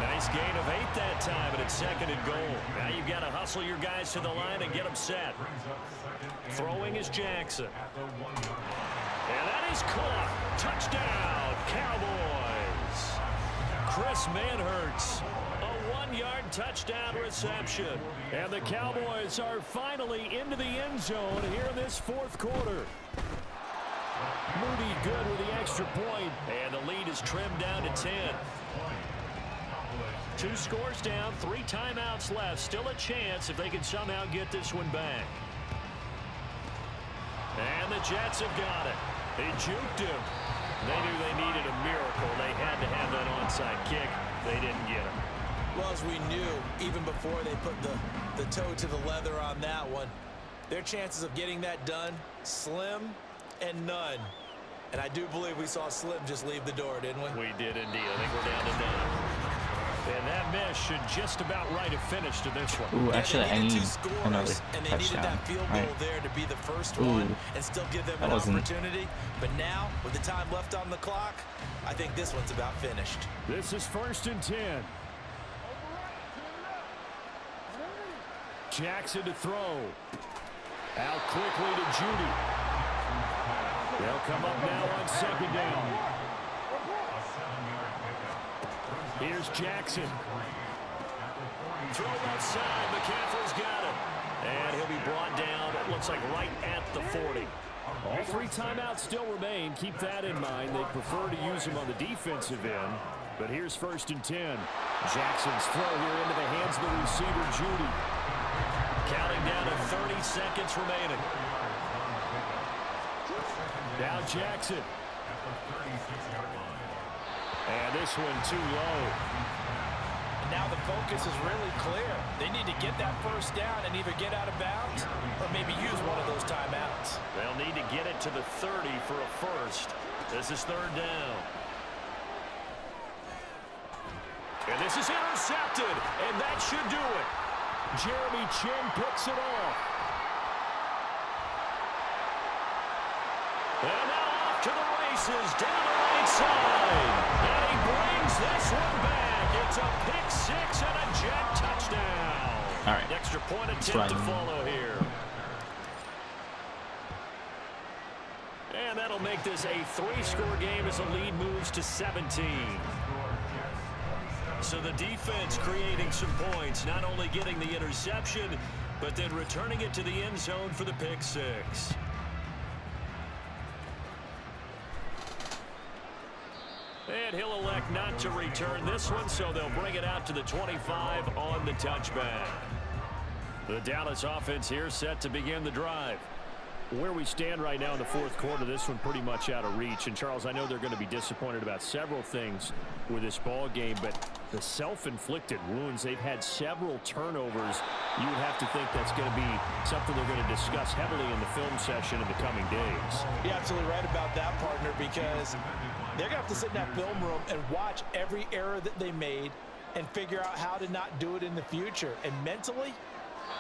Nice gain of 8 that time, and it's 2nd and goal. Now you've got to hustle your guys to the line and get them set. Throwing is Jackson. And that is caught. Touchdown, Cowboys. Chris Manhurts. A 1-yard touchdown reception. And the Cowboys are finally into the end zone here in this 4th quarter. Moody good with the extra point, and the lead is trimmed down to 10. 2 scores down, 3 timeouts left. Still a chance if they can somehow get this one back. And the Jets have got it. They juked him. They knew they needed a miracle. They had to have that onside kick. They didn't get it. Well, as we knew, even before they put the toe to the leather on that one, their chances of getting that done, slim and none. And I do believe we saw Slim just leave the door, didn't we? We did indeed. I think we're down to 9. And that miss should just about write a finish to this one. Ooh, actually, I need another and they touchdown. needed that field goal there to be the first one and still give them an opportunity. But now, with the time left on the clock, I think this one's about finished. This is 1st and 10. Jackson to throw. Out quickly to Judy. They'll come up now on 2nd down. Here's Jackson. Throw outside. McCaffrey's got it. And he'll be brought down, it looks like, right at the 40. All 3 timeouts still remain. Keep that in mind. They prefer to use him on the defensive end. But here's 1st and 10. Jackson's throw here into the hands of the receiver, Judy. Counting down to 30 seconds remaining. Now Jackson. And this one too low. And now the focus is really clear. They need to get that first down and either get out of bounds or maybe use one of those timeouts. They'll need to get it to the 30 for a first. This is 3rd down. And this is intercepted, and that should do it. Jeremy Chin picks it off. And now off to the races, down the right side. And he brings this one back. It's a pick 6 and a Jet touchdown. All right. Extra point attempt to follow here. And that'll make this a 3-score game as the lead moves to 17. So the defense creating some points, not only getting the interception, but then returning it to the end zone for the pick 6. And he'll elect not to return this one, so they'll bring it out to the 25 on the touchback. The Dallas offense here set to begin the drive. Where we stand right now in the 4th quarter, this one pretty much out of reach. And, Charles, I know they're going to be disappointed about several things with this ball game, but the self-inflicted wounds, they've had several turnovers. You would have to think that's going to be something they're going to discuss heavily in the film session in the coming days. You're absolutely right about that, partner, because they're going to have to sit in that film room and watch every error that they made and figure out how to not do it in the future. And mentally,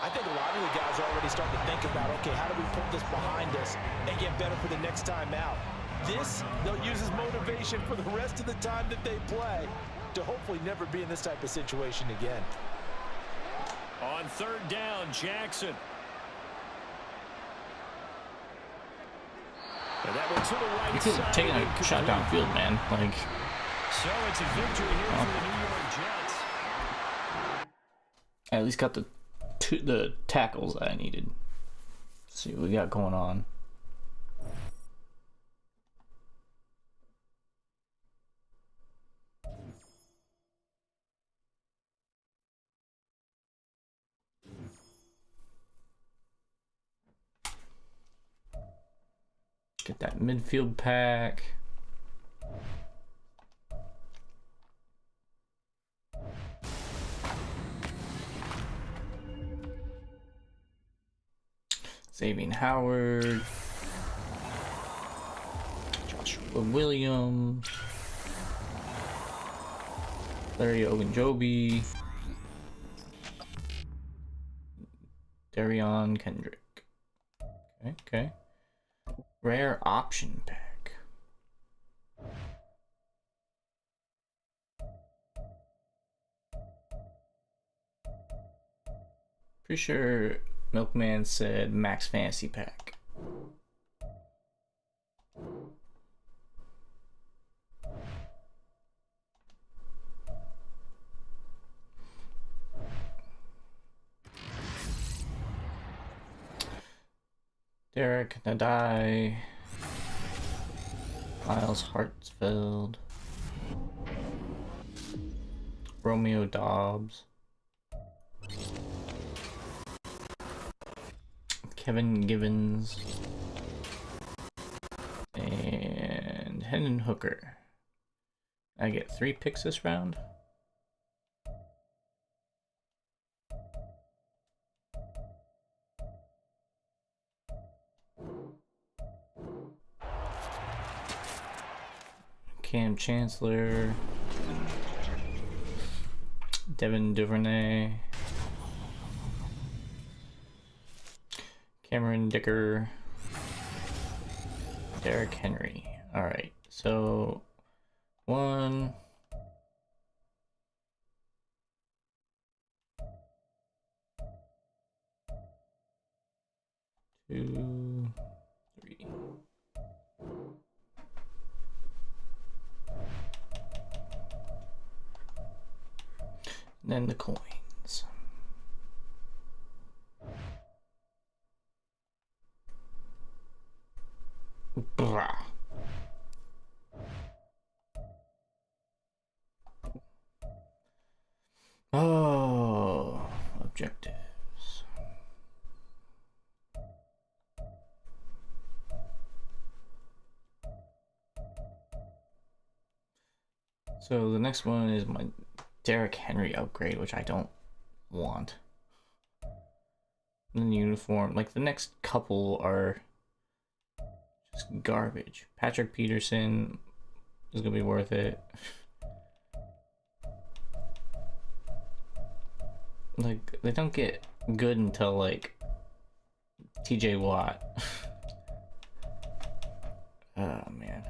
I think a lot of the guys are already starting to think about, okay, how do we put this behind us and get better for the next time out? This, they'll use as motivation for the rest of the time that they play to hopefully never be in this type of situation again. On 3rd down, Jackson. And that one to the right He's side. taking a shot downfield, man. Like, so it's a victory here for the New York Jets. at least got the the tackles that I needed. Let's see what we got going on. Get that midfield pack. Xavier Howard. Joshua Williams. Larry Ogunjobi. Darion Kendrick. Okay. Rare option pack. Pretty sure Milkman said max fantasy pack. Derek Nadai, Miles Hartsfield, Romeo Dobbs, Kevin Givens, and Hendon Hooker. I get 3 picks this round. Cam Chancellor, Devin Duvernay, Cameron Dicker, Derrick Henry. All right, so 1, 2, 3. And then the coins. Blah. Oh, objectives. So the next one is my Derrick Henry upgrade, which I don't want. And then uniform, like the next couple are just garbage. Patrick Peterson is gonna be worth it. Like they don't get good until like TJ Watt. Oh man.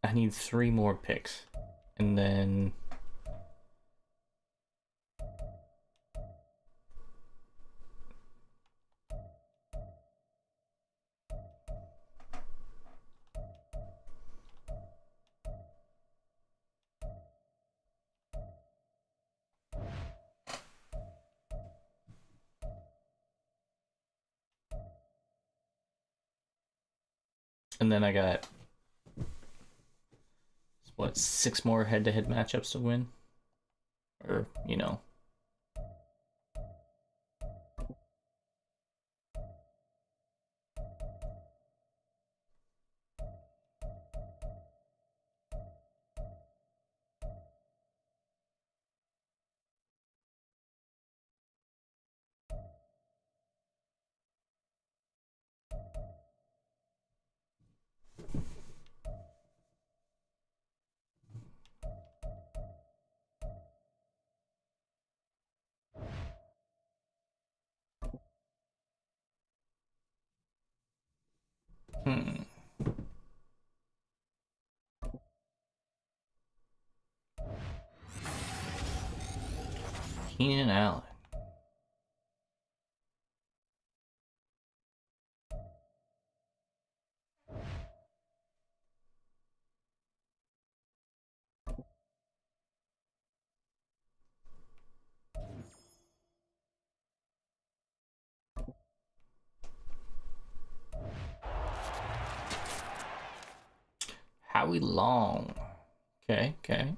I need 3 more picks, and then I got what, 6 more head-to-head matchups to win, or you know. Keenan Allen. Howie Long. Okay, okay.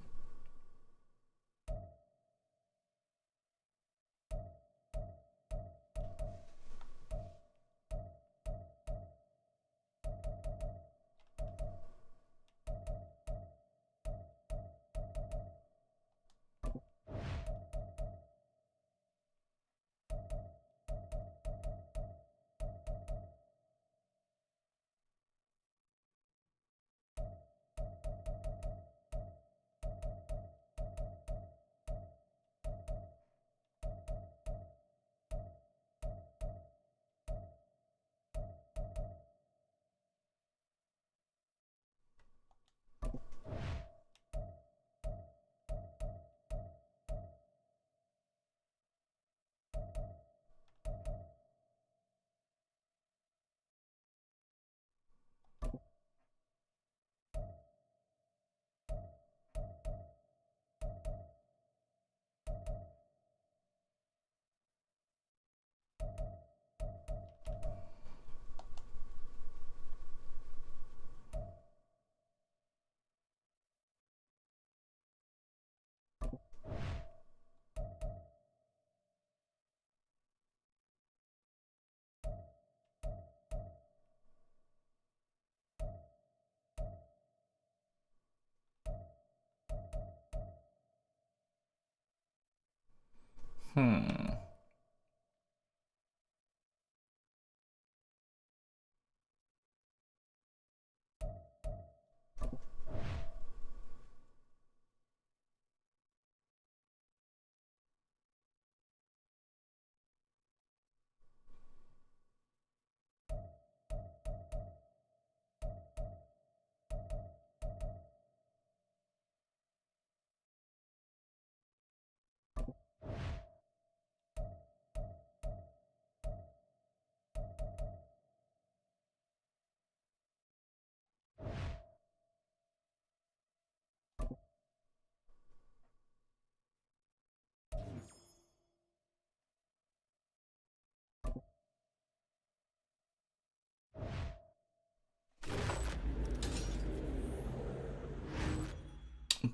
Hmm.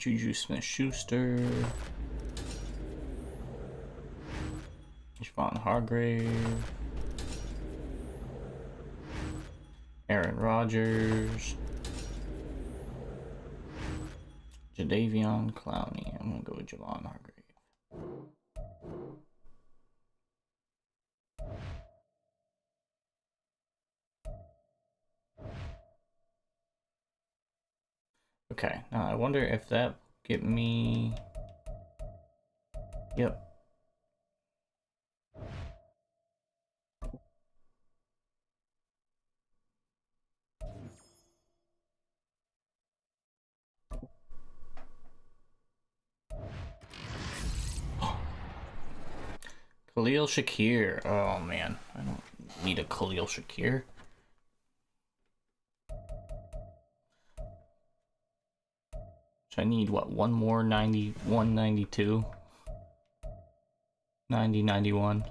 Juju Smith-Schuster, Javon Hargrave, Aaron Rodgers, Jadeveon Clowney. I'm gonna go with Javon Hargrave. Okay, now I wonder if that get me. Yep. Khalil Shakir. Oh man, I don't need a Khalil Shakir. So I need what, one more 91, 92, 90, 91.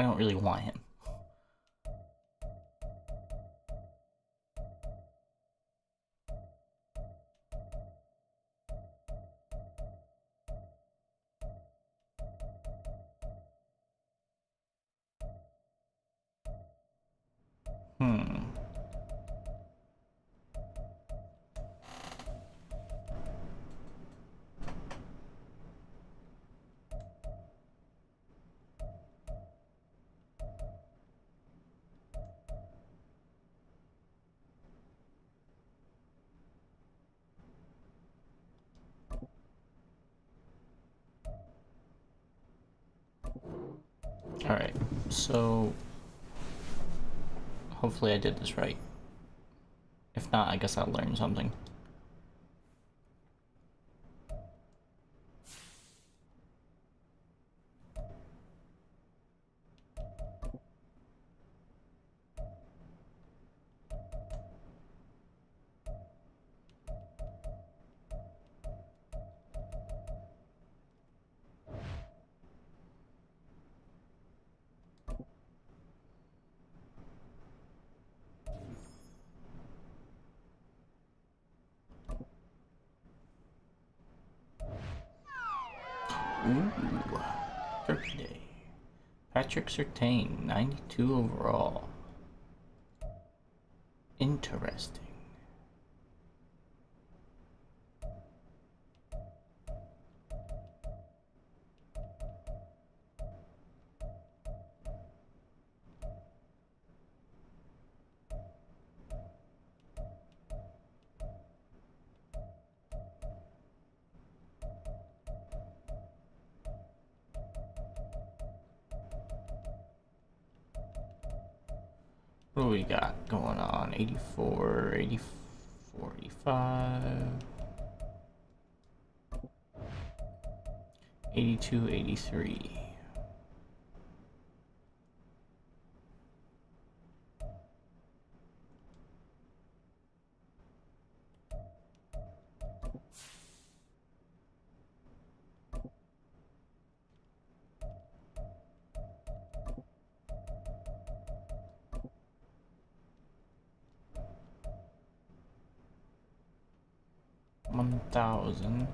I don't really want him. Alright, so hopefully I did this right. If not, I guess I'll learn something. Ooh, Turkey Day. Patrick Surtain, 92 overall. Interesting. What do we got going on? 84, 80, 45, 82, 83. $1,000.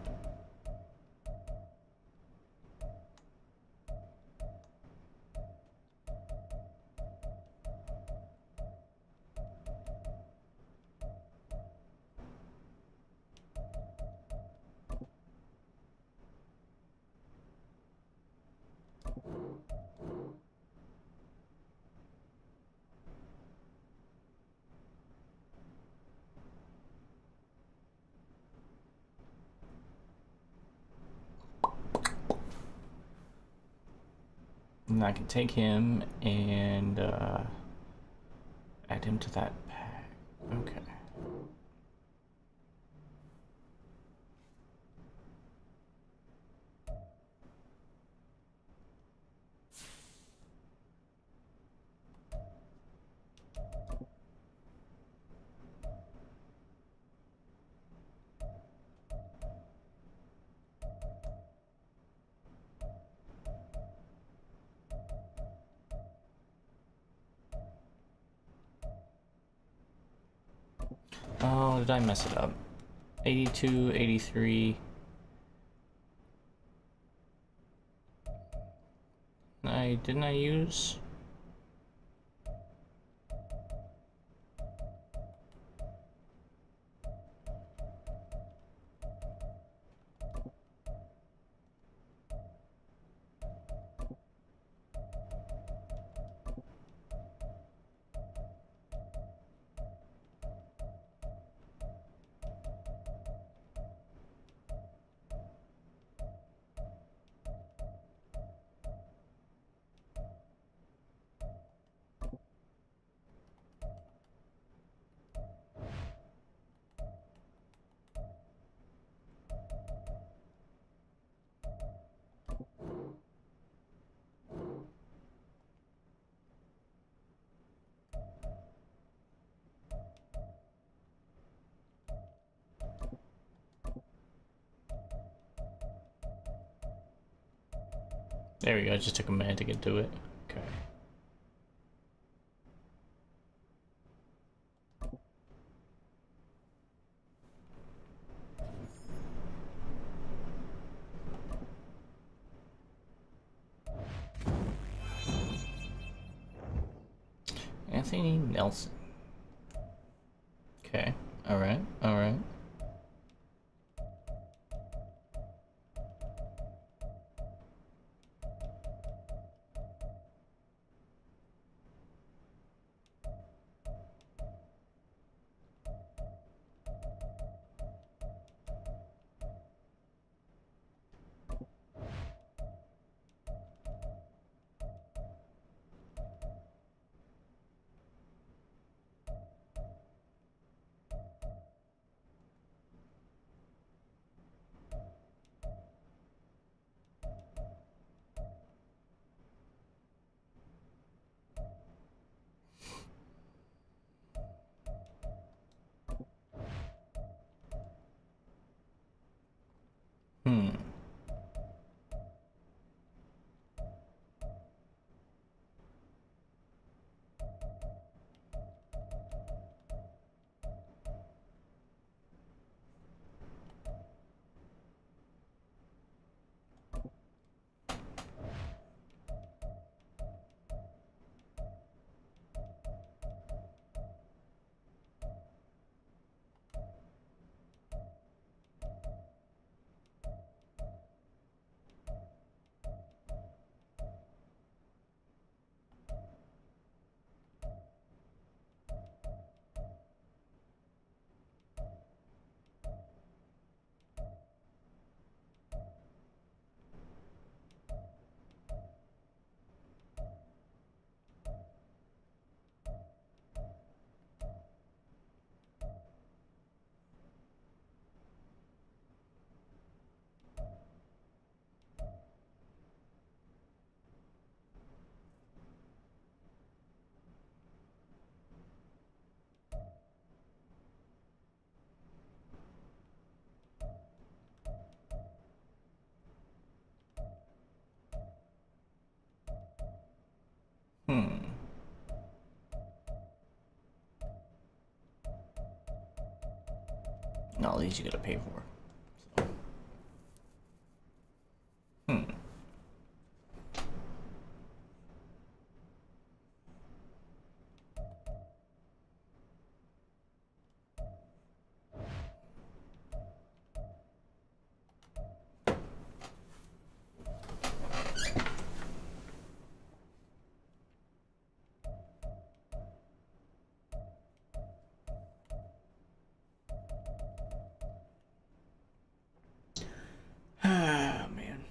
And I can take him and add him to that pack. Okay. Oh, did I mess it up? 82, 83. Didn't I use? There we go, it just took a minute to get to it. Okay. Anthony Nelson. Okay. All right. All right. Hmm. Hmm. All these you gotta pay for. So. Hmm. Ah, man.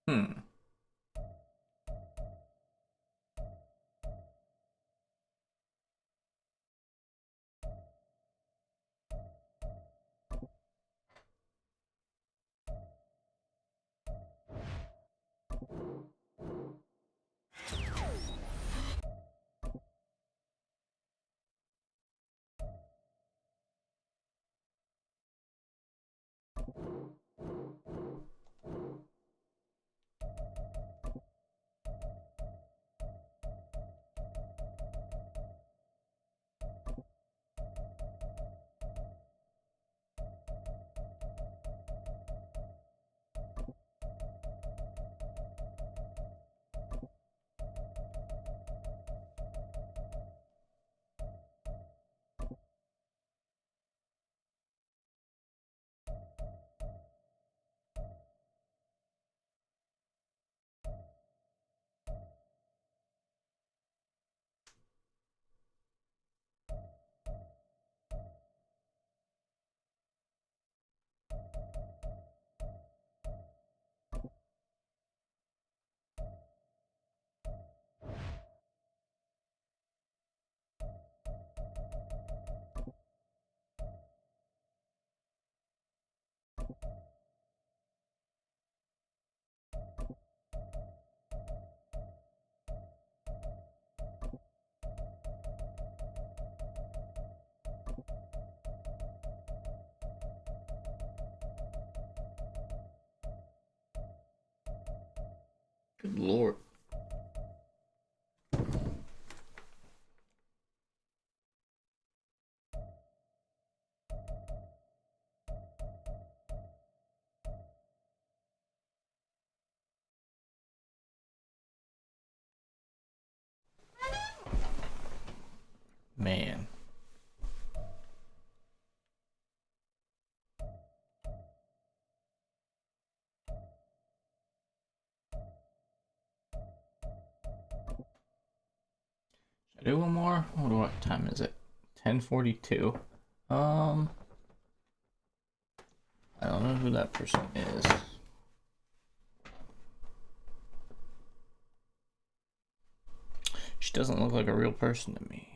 Hmm. Good lord. Man. Should I do one more? What time is it? 10:42. I don't know who that person is. She doesn't look like a real person to me.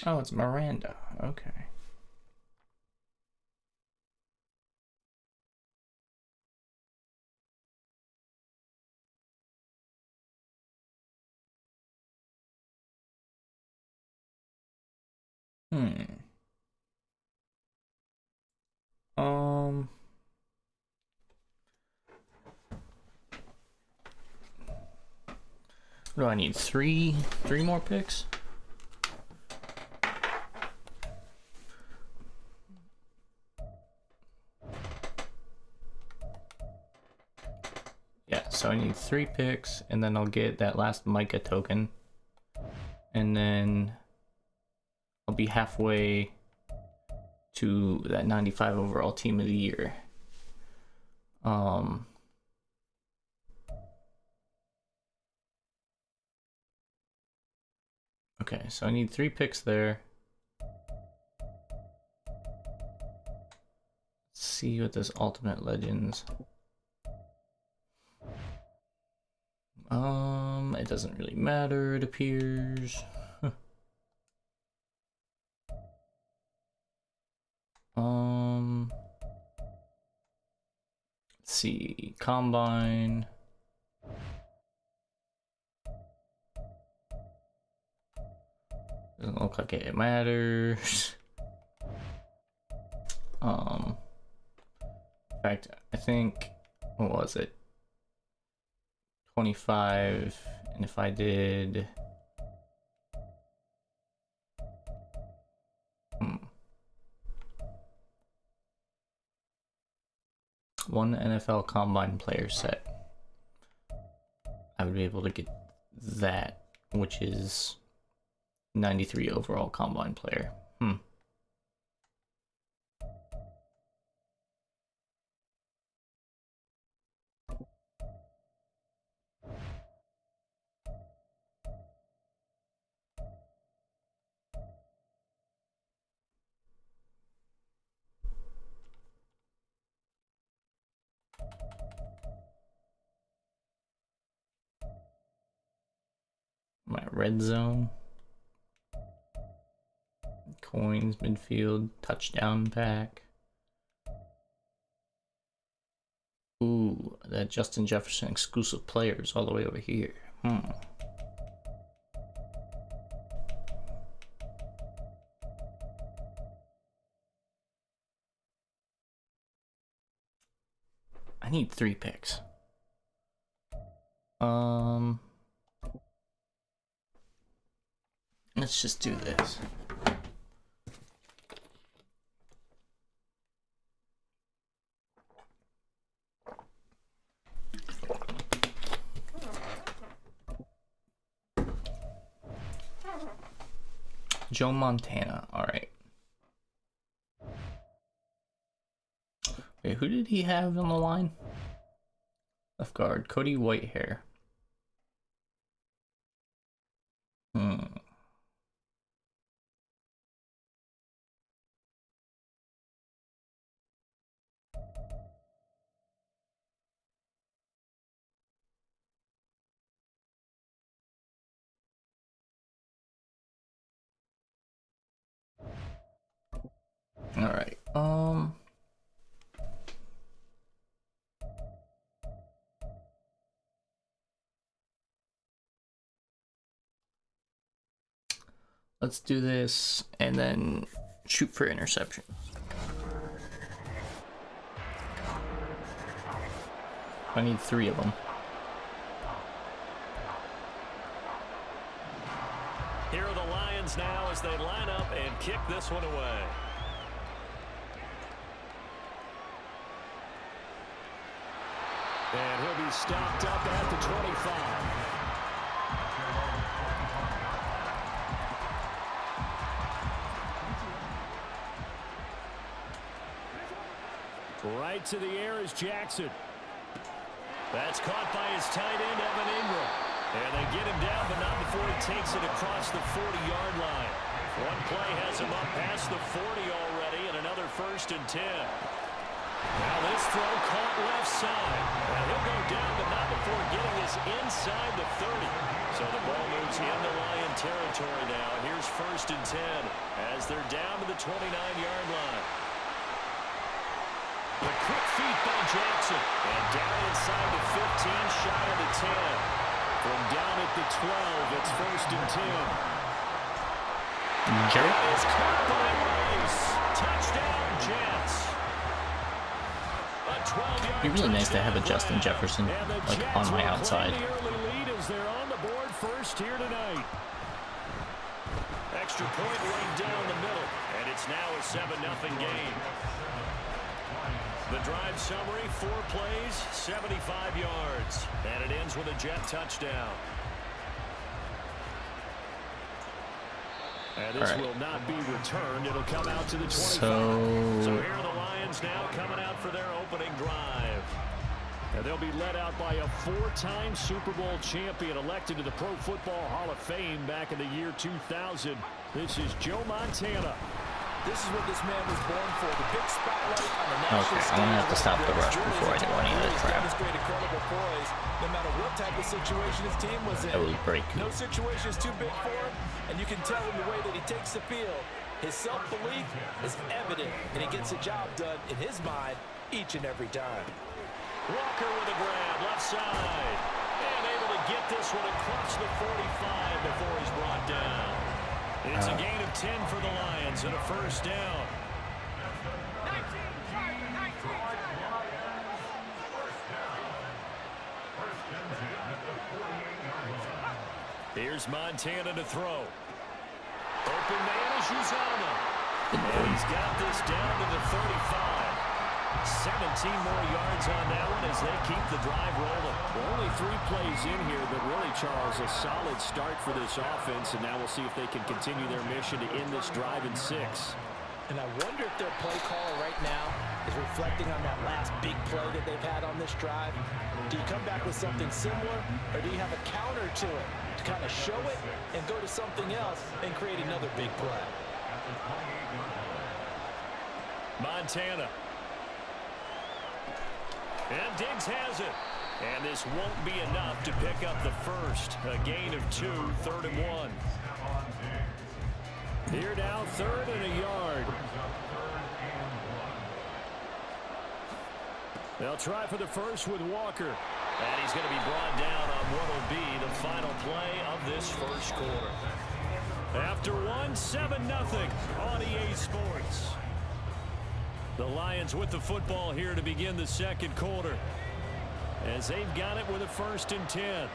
Oh, it's Miranda. Okay. Um. What do I need? Three more picks? Yeah, so I need 3 picks, and then I'll get that last Micah token. And then I'll be halfway to that 95 overall team of the year. Okay, so I need 3 picks there. Let's see what this Ultimate Legends. It doesn't really matter, it appears. Let's see, Combine. Doesn't look like it matters. In fact, I think, what was it? 25, and if I did... one NFL Combine player set, I would be able to get that, which is 93 overall Combine player. My red zone. Coins, midfield, touchdown pack. Ooh, that Justin Jefferson exclusive players all the way over here. I need 3 picks. Let's just do this. Joe Montana, alright. Wait, who did he have on the line? Left guard, Cody Whitehair. Alright, let's do this and then shoot for interceptions. I need 3 of them. Here are the Lions now as they line up and kick this one away. And he'll be stopped up at the 25. Right to the air is Jackson. That's caught by his tight end, Evan Ingram. And they get him down, but not before he takes it across the 40-yard line. One play has him up past the 40 already, and another 1st and 10. Now this throw caught left side. And he'll go down, but not before getting this inside the 30. So the ball moves into Lion territory now. Here's 1st and 10 as they're down to the 29-yard line. The quick feet by Jackson. And down inside the 15, shy of the 10. From down at the 12, it's 1st and 10. Jerry? That is caught by Rice. Touchdown, Jets. A 12-yard It'd be really nice to have a Justin Jefferson like on my outside. The early lead as they're on the board first here tonight. Extra point right down the middle, and it's now a 7-0 game. The drive summary, 4 plays, 75 yards. And it ends with a Jet touchdown. And this will not be returned. It'll come out to the 25. So here are the Lions now coming out for their opening drive. And they'll be led out by a 4-time Super Bowl champion elected to the Pro Football Hall of Fame back in the year 2000. This is Joe Montana. This is what this man was born for. The big spotlight on the national Okay, I'm gonna have to stop the rush before I do any of this crap. Demonstrated incredible poise, no matter what type of situation his team was in. That will break. No situation is too big for him, and you can tell in the way that he takes the field. His self-belief is evident, and he gets the job done in his mind each and every time. Walker with a grab, left side. And able to get this one across the 45 before he's brought down. It's a gain of 10 for the Lions and a 1st down. Here's Montana to throw. Open man is Uzama. And he's got this down to the 35. 17 more yards on that one as they keep the drive rolling. Well, only 3 plays in here, but really, Charles, a solid start for this offense, and now we'll see if they can continue their mission to end this drive in 6. And I wonder if their play call right now is reflecting on that last big play that they've had on this drive. Do you come back with something similar, or do you have a counter to it to kind of show it and go to something else and create another big play? Montana. And Diggs has it. And this won't be enough to pick up the first. A gain of 2, 3rd and 1. Here now, 3rd and a yard. They'll try for the first with Walker. And he's going to be brought down on what will be the final play of this first quarter. After 1, 7-0 on EA Sports. The Lions with the football here to begin the second quarter. As they've got it with a 1st and 10.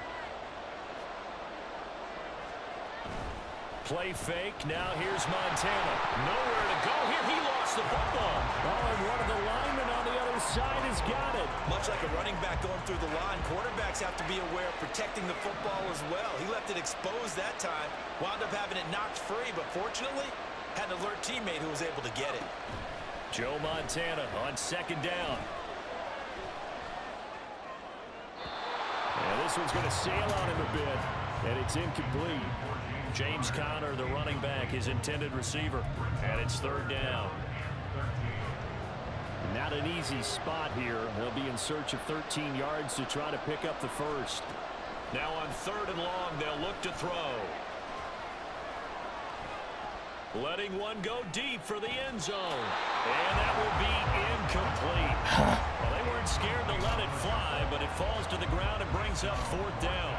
Play fake. Now here's Montana. Nowhere to go here. He lost the football. Oh, and one of the linemen on the other side has got it. Much like a running back going through the line, quarterbacks have to be aware of protecting the football as well. He left it exposed that time. Wound up having it knocked free, but fortunately, had an alert teammate who was able to get it. Joe Montana on 2nd down. And this one's going to sail on him a bit, and it's incomplete. James Conner, the running back, his intended receiver, and it's 3rd down. Not an easy spot here. They'll be in search of 13 yards to try to pick up the first. Now on 3rd and long, they'll look to throw. Letting one go deep for the end zone. And that will be incomplete. Well, they weren't scared to let it fly, but it falls to the ground and brings up 4th down.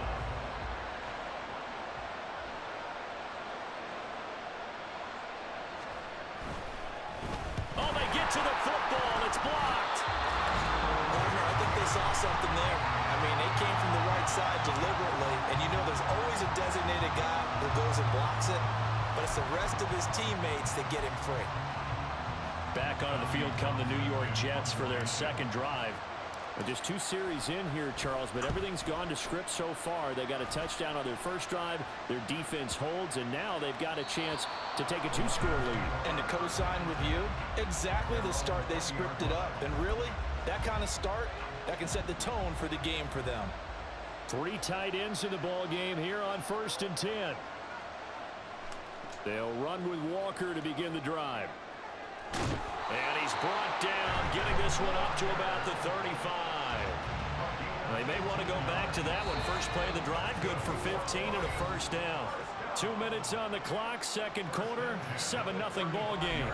Oh, they get to the football. It's blocked. I think they saw something there. came from the right side deliberately, and you know there's always a designated guy who goes and blocks it, but it's the rest of his teammates that get him free. Back on the field come the New York Jets for their second drive. And just 2 series in here, Charles, but everything's gone to script so far. They got a touchdown on their first drive. Their defense holds, and now they've got a chance to take a 2-score lead. And to co-sign with you, exactly the start they scripted up. And really, that kind of start, that can set the tone for the game for them. 3 tight ends in the ball game here on 1st and 10. They'll run with Walker to begin the drive. And he's brought down, getting this one up to about the 35. They may want to go back to that one. First play of the drive, good for 15 and a first down. 2 minutes on the clock, second quarter, 7-0 ball game.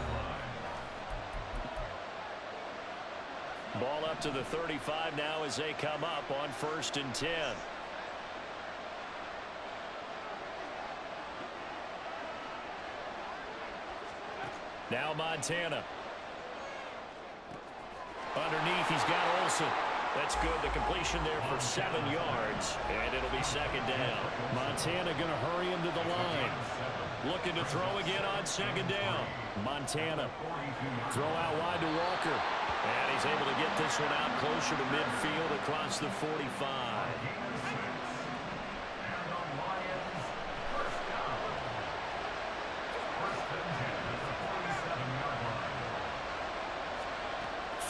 Ball up to the 35 now as they come up on 1st and 10. Now Montana. Underneath, he's got Olsen. That's good. The completion there for 7 yards, and it'll be second down. Montana going to hurry him to the line. Looking to throw again on second down. Montana. Throw out wide to Walker. And he's able to get this one out closer to midfield across the 45.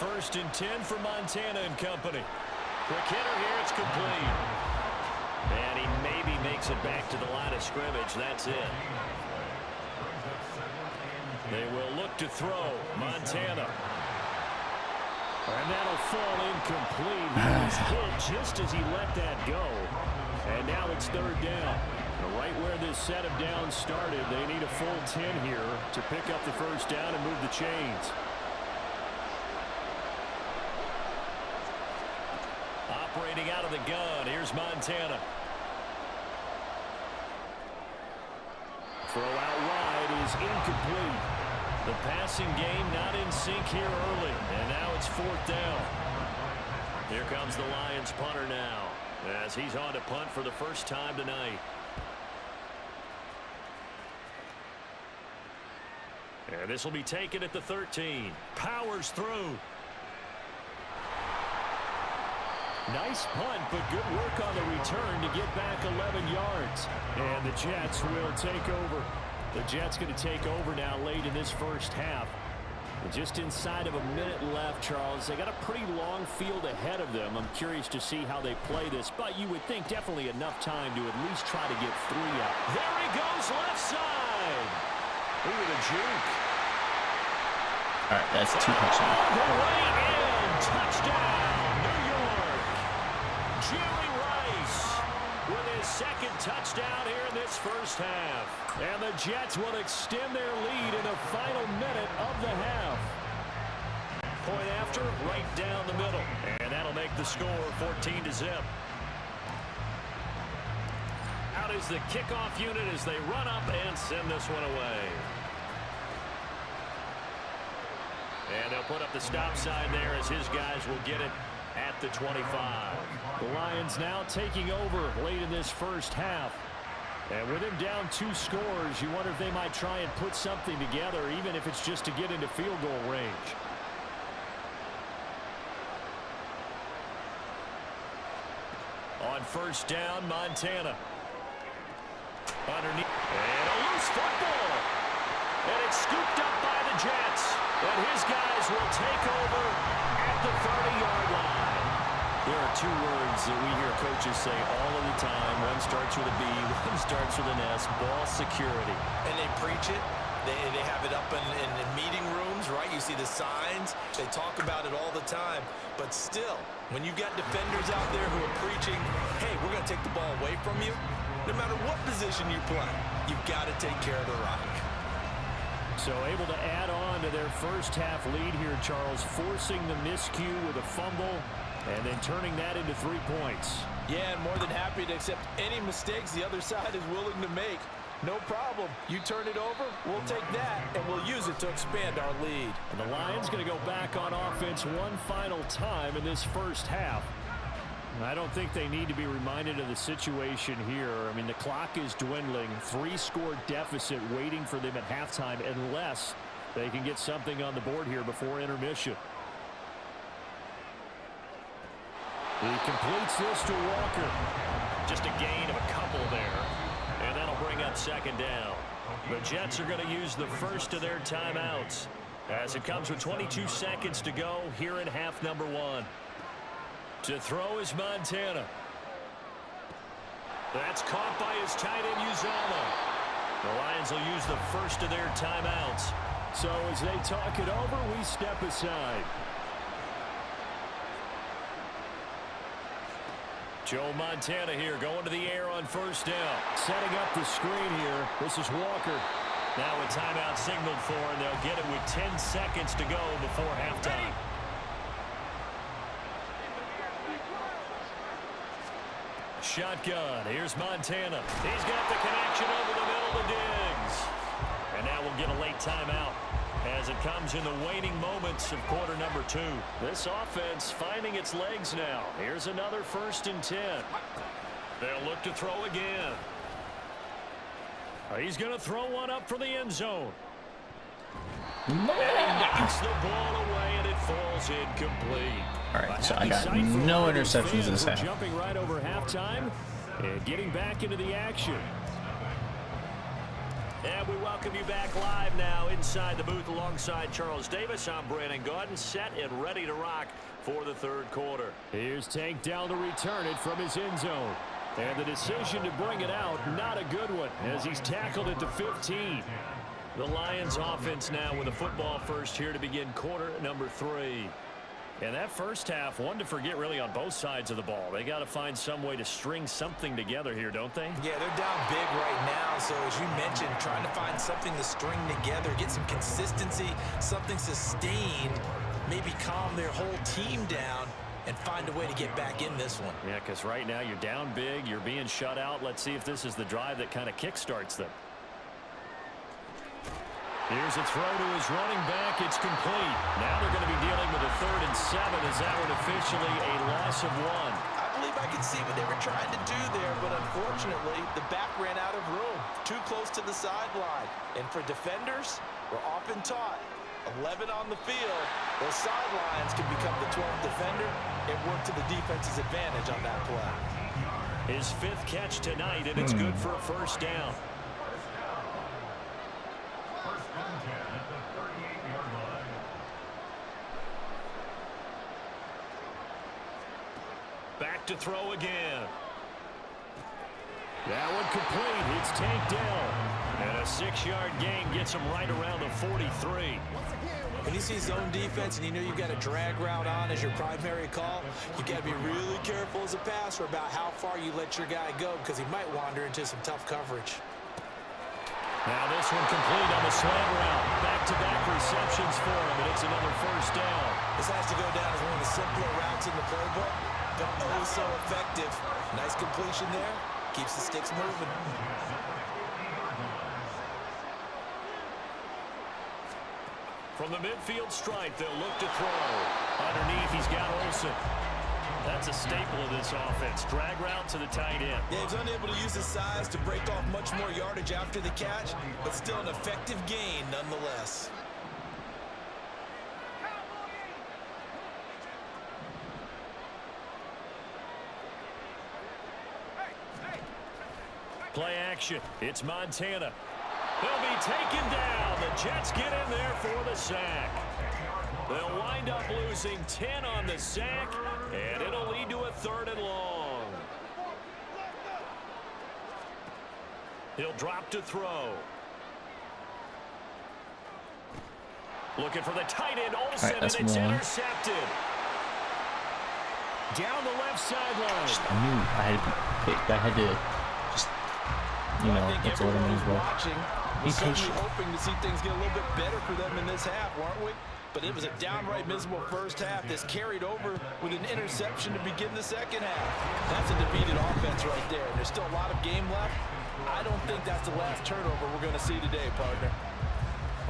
First and 10 for Montana and company. Quick hitter here, it's complete. And he maybe makes it back to the line of scrimmage. That's it. They will look to throw. Montana. And that'll fall incomplete. He was hit just as he let that go. And now it's 3rd down. Right where this set of downs started, they need a full 10 here to pick up the first down and move the chains. Operating out of the gun, here's Montana. Throw out wide is incomplete. The passing game not in sync here early, and now it's 4th down. Here comes the Lions punter now, as he's on to punt for the first time tonight. And this will be taken at the 13. Powers through. Nice punt, but good work on the return to get back 11 yards. And the Jets will take over. The Jets going to take over now late in this first half. Just inside of a minute left, Charles. They got a pretty long field ahead of them. I'm curious to see how they play this, but you would think definitely enough time to at least try to get 3 out. There he goes, left side. Look at the juke. All right, that's 2 touchdowns. The way in, touchdown, New York. Jerry Rice with his 2nd touchdown here in this first half. And the Jets will extend their lead in the final minute of the half. Point after, right down the middle. And that'll make the score 14-0. Out is the kickoff unit as they run up and send this one away. And they'll put up the stop sign there as his guys will get it at the 25. The Lions now taking over late in this first half. And with him down 2 scores, you wonder if they might try and put something together, even if it's just to get into field goal range. On first down, Montana. Underneath. And a loose football. And it's scooped up by the Jets. And his guys will take over at the 30-yard line. There are 2 words that we hear coaches say all of the time. One starts with a B, one starts with an S, ball security. And they preach it. They have it up in meeting rooms, right? You see the signs. They talk about it all the time. But still, when you got defenders out there who are preaching, hey, we're going to take the ball away from you, no matter what position you play, you've got to take care of the rock. So able to add on to their first half lead here, Charles, forcing the miscue with a fumble and then turning that into 3 points. Yeah, and more than happy to accept any mistakes the other side is willing to make. No problem. You turn it over, we'll take that, and we'll use it to expand our lead. And the Lions going to go back on offense one final time in this first half. I don't think they need to be reminded of the situation here. I mean, the clock is dwindling. 3-score deficit waiting for them at halftime unless they can get something on the board here before intermission. He completes this to Walker. Just a gain of a couple there. And that'll bring up second down. The Jets are going to use the first of their timeouts as it comes with 22 seconds to go here in half number 1. To throw is Montana. That's caught by his tight end, Uzama. The Lions will use the first of their timeouts. So as they talk it over, we step aside. Joe Montana here going to the air on first down. Setting up the screen here. This is Walker. Now a timeout signaled for, and they'll get it with 10 seconds to go before halftime. Shotgun. Here's Montana. He's got the connection over the middle to Diggs. And now we'll get a late timeout as it comes in the waning moments of quarter number 2. This offense finding its legs now. Here's another 1st and 10. They'll look to throw again. He's going to throw one up for the end zone. And he knocks the ball away, and it falls incomplete. All right, so I got no interceptions this half. Jumping right over halftime and getting back into the action. And we welcome you back live now inside the booth alongside Charles Davis. I'm Brandon Gaudin, set and ready to rock for the 3rd quarter. Here's Tank down to return it from his end zone. And the decision to bring it out, not a good one, as he's tackled at the 15. The Lions offense now with a football first here to begin quarter number 3. And that first half, one to forget really on both sides of the ball. They got to find some way to string something together here, don't they? Yeah, they're down big right now. So as you mentioned, trying to find something to string together, get some consistency, something sustained, maybe calm their whole team down and find a way to get back in this one. Yeah, because right now you're down big, you're being shut out. Let's see if this is the drive that kind of kickstarts them. Here's a throw to his running back. It's complete. Now they're going to be dealing with a 3rd and 7 as that one officially a loss of 1. I believe I could see what they were trying to do there, but unfortunately, the back ran out of room. Too close to the sideline. And for defenders, we're often taught 11 on the field, those sidelines can become the 12th defender and work to the defense's advantage on that play. His 5th catch tonight, and it's good for a 1st down. Back to throw again. That one complete. It's Tank down. And a 6-yard gain gets him right around the 43. When you see zone defense and you know you've got a drag route on as your primary call, you got to be really careful as a passer about how far you let your guy go because he might wander into some tough coverage. Now this one complete on the slant route. Back-to-back receptions for him, and it's another 1st down. This has to go down as one of the simpler routes in the playbook, but oh so effective. Nice completion there. Keeps the sticks moving. From the midfield stripe, they'll look to throw. Underneath, he's got Olsen. That's a staple of this offense. Drag route to the tight end. Yeah, he's unable to use his size to break off much more yardage after the catch, but still an effective gain nonetheless. Play action. It's Montana. He'll be taken down. The Jets get in there for the sack. They'll wind up losing 10 on the sack, and it'll lead to a 3rd and long. He'll drop to throw. Looking for the tight end, Olsen, and it's intercepted. Down the left sideline. I knew I had to be picked. I had to just, you know, that's what I mean as well. Be patient. Hoping to see things get a little bit better for them in this half, weren't we? But it was a downright miserable first half that's carried over with an interception to begin the second half. That's a defeated offense right there. And there's still a lot of game left. I don't think that's the last turnover we're going to see today, partner.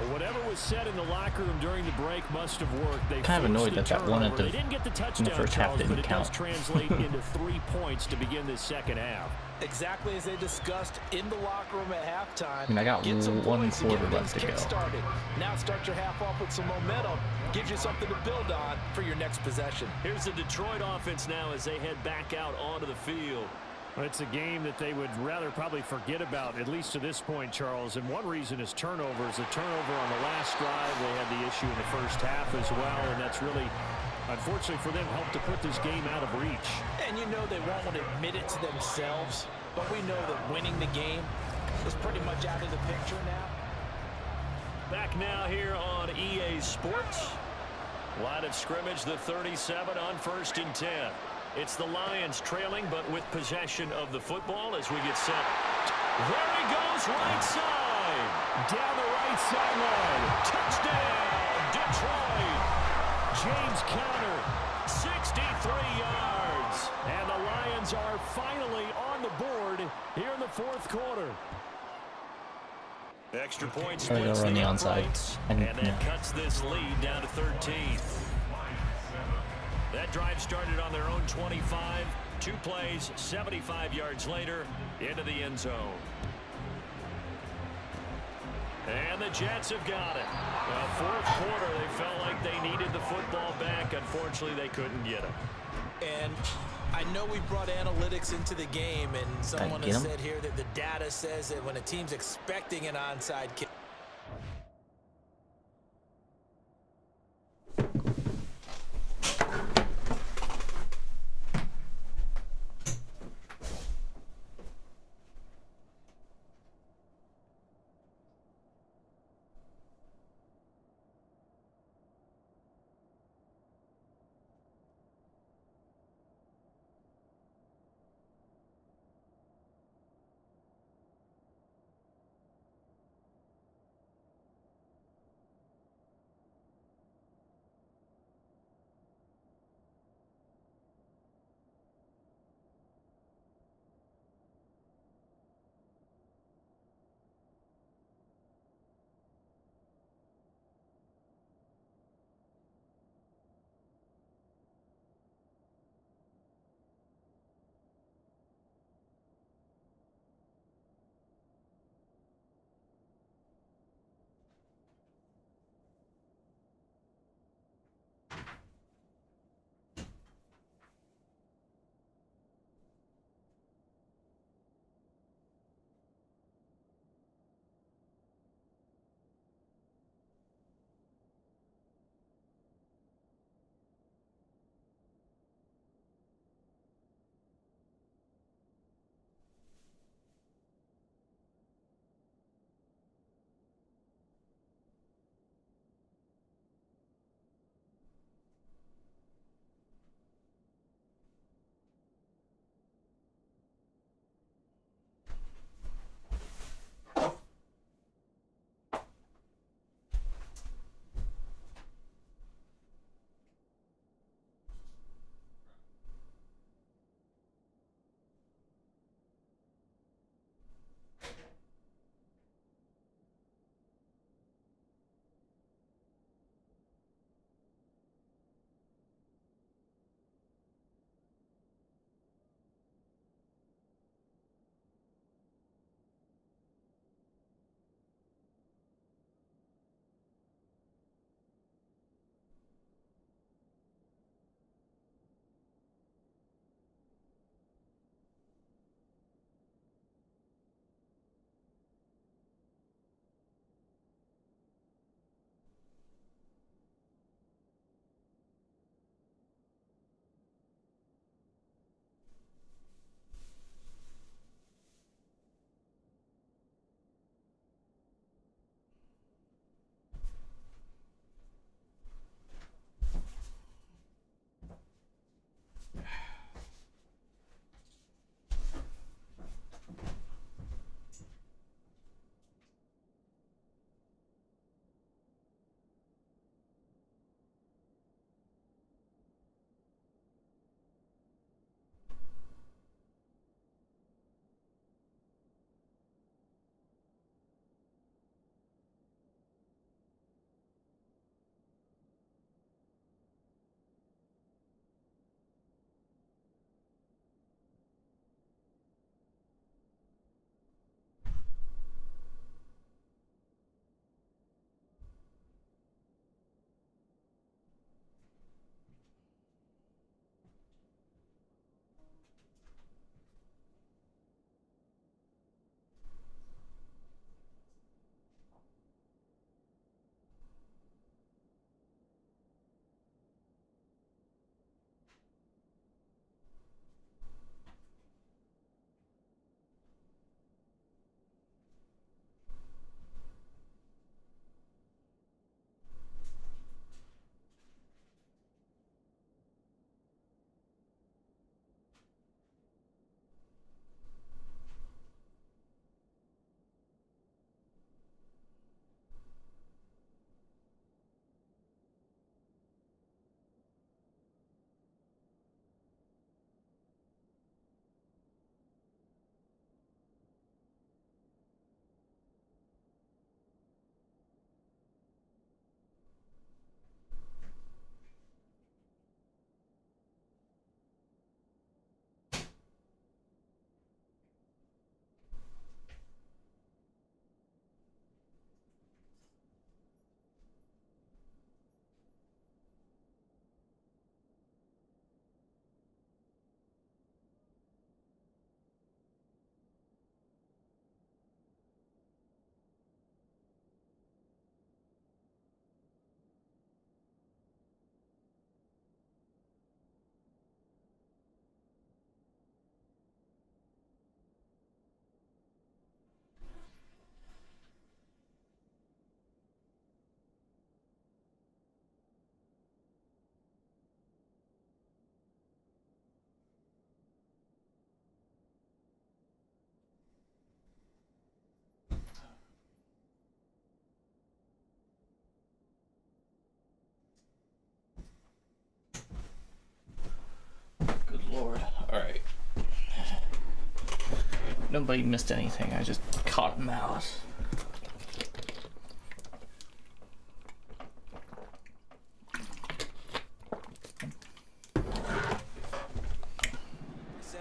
Well, whatever was said in the locker room during the break must have worked. They kind of annoyed that that one at they didn't get the touchdown, in the first half Charles, didn't but it count. does translate into 3 points to begin this second half. Exactly as they discussed in the locker room at halftime. I mean, I got Get some one points to get quarter left things to go. kick-started. Now start your half off with some momentum. Gives you something to build on for your next possession. Here's the Detroit offense now as they head back out onto the field. Well, it's a game that they would rather probably forget about, at least to this point, Charles. And one reason is turnovers. A turnover on the last drive. They had the issue in the first half as well, and that's really, unfortunately for them, helped to put this game out of reach. And you know they won't want to admit it to themselves, but we know that winning the game is pretty much out of the picture now. Back now here on EA Sports. Line of scrimmage, the 37 on 1st and 10. It's the Lions trailing, but with possession of the football as we get set. There he goes, right side. Down the right sideline. Touchdown, Detroit. James Conner. 63 yards. And the Lions are finally on the board here in the fourth quarter. Extra point Gotta go splits run the the onside. uprights, And, and that yeah. cuts this lead down to 13. That drive started on their own 25. 2 plays, 75 yards later, into the end zone. And the Jets have got it. Well, fourth quarter, they felt like they needed the football back. Unfortunately, they couldn't get it. And I know we brought analytics into the game, and someone get has 'em? said here that the data says that when a team's expecting an onside kick, Nobody missed anything. I just caught a mouse.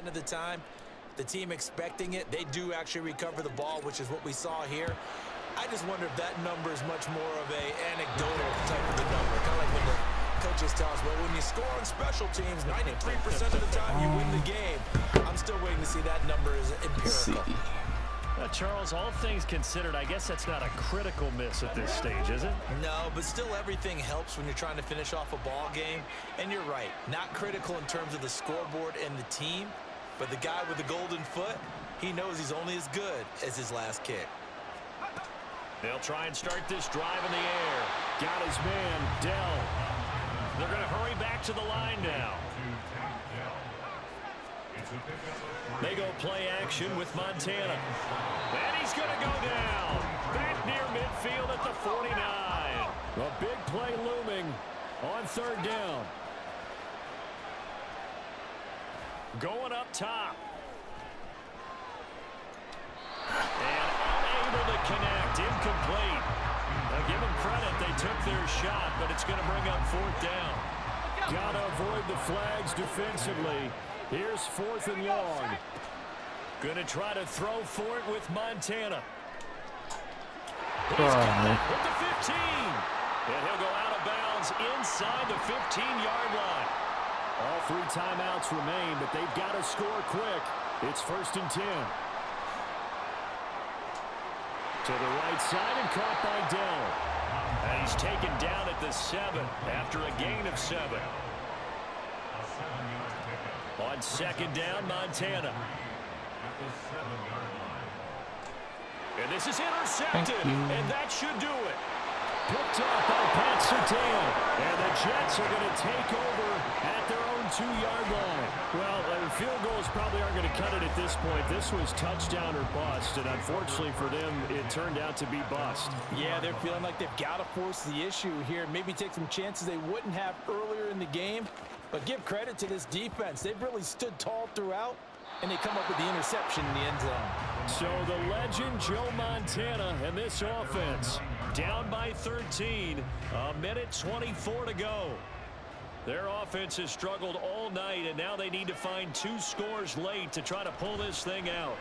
Of the time, the team expecting it, they do actually recover the ball, which is what we saw here. I just wonder if that number is much more of a anecdotal type of a number. Kind of like when the coaches tell us, well, when you score on special teams, 93% of the time you win the game. I'm still waiting to see that number is empirical. Charles, all things considered, I guess that's not a critical miss at this stage, is it? No, but still everything helps when you're trying to finish off a ball game. And you're right, not critical in terms of the scoreboard and the team, but the guy with the golden foot, he knows he's only as good as his last kick. They'll try and start this drive in the air. Got his man, Dell. They're going to hurry back to the line now. They go play action with Montana. And he's going to go down. Back near midfield at the 49. A big play looming on third down. Going up top. And unable to connect. Incomplete. Now give them credit. They took their shot, but it's going to bring up fourth down. Got to avoid the flags defensively. Here's 4th and long. Going to try to throw for it with Montana. He's got it with the 15. And he'll go out of bounds inside the 15-yard line. All 3 timeouts remain, but they've got to score quick. It's 1st and 10. To the right side and caught by Dell. And he's taken down at the 7 after a gain of 7. On 2nd down, Montana. And this is intercepted, and that should do it. Picked up by Pat Surtain. And the Jets are going to take over at their own 2-yard line. Well, field goals probably aren't going to cut it at this point. This was touchdown or bust, and unfortunately for them, it turned out to be bust. Yeah, they're feeling like they've got to force the issue here. Maybe take some chances they wouldn't have earlier in the game. But give credit to this defense. They've really stood tall throughout, and they come up with the interception in the end zone. So the legend Joe Montana and this offense down by 13, a minute 24 to go. Their offense has struggled all night, and now they need to find 2 scores late to try to pull this thing out.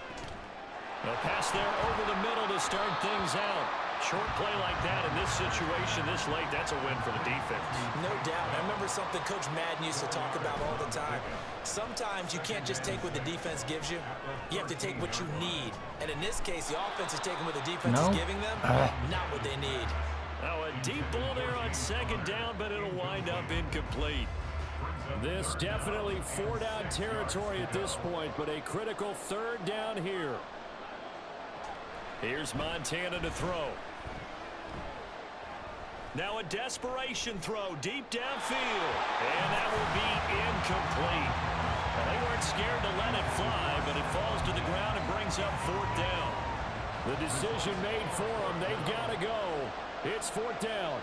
A pass there over the middle to start things out. Short play like that in this situation this late, that's a win for the defense. No doubt. I remember something Coach Madden used to talk about all the time. Sometimes you can't just take what the defense gives you. You have to take what you need. And in this case, the offense is taking what the defense is giving them, not what they need. Now a deep ball there on 2nd down, but it'll wind up incomplete. This definitely 4-down territory at this point, but a critical 3rd down here. Here's Montana to throw. Now a desperation throw deep downfield. And that will be incomplete. Well, they weren't scared to let it fly, but it falls to the ground and brings up 4th down. The decision made for them. They've got to go. It's 4th down.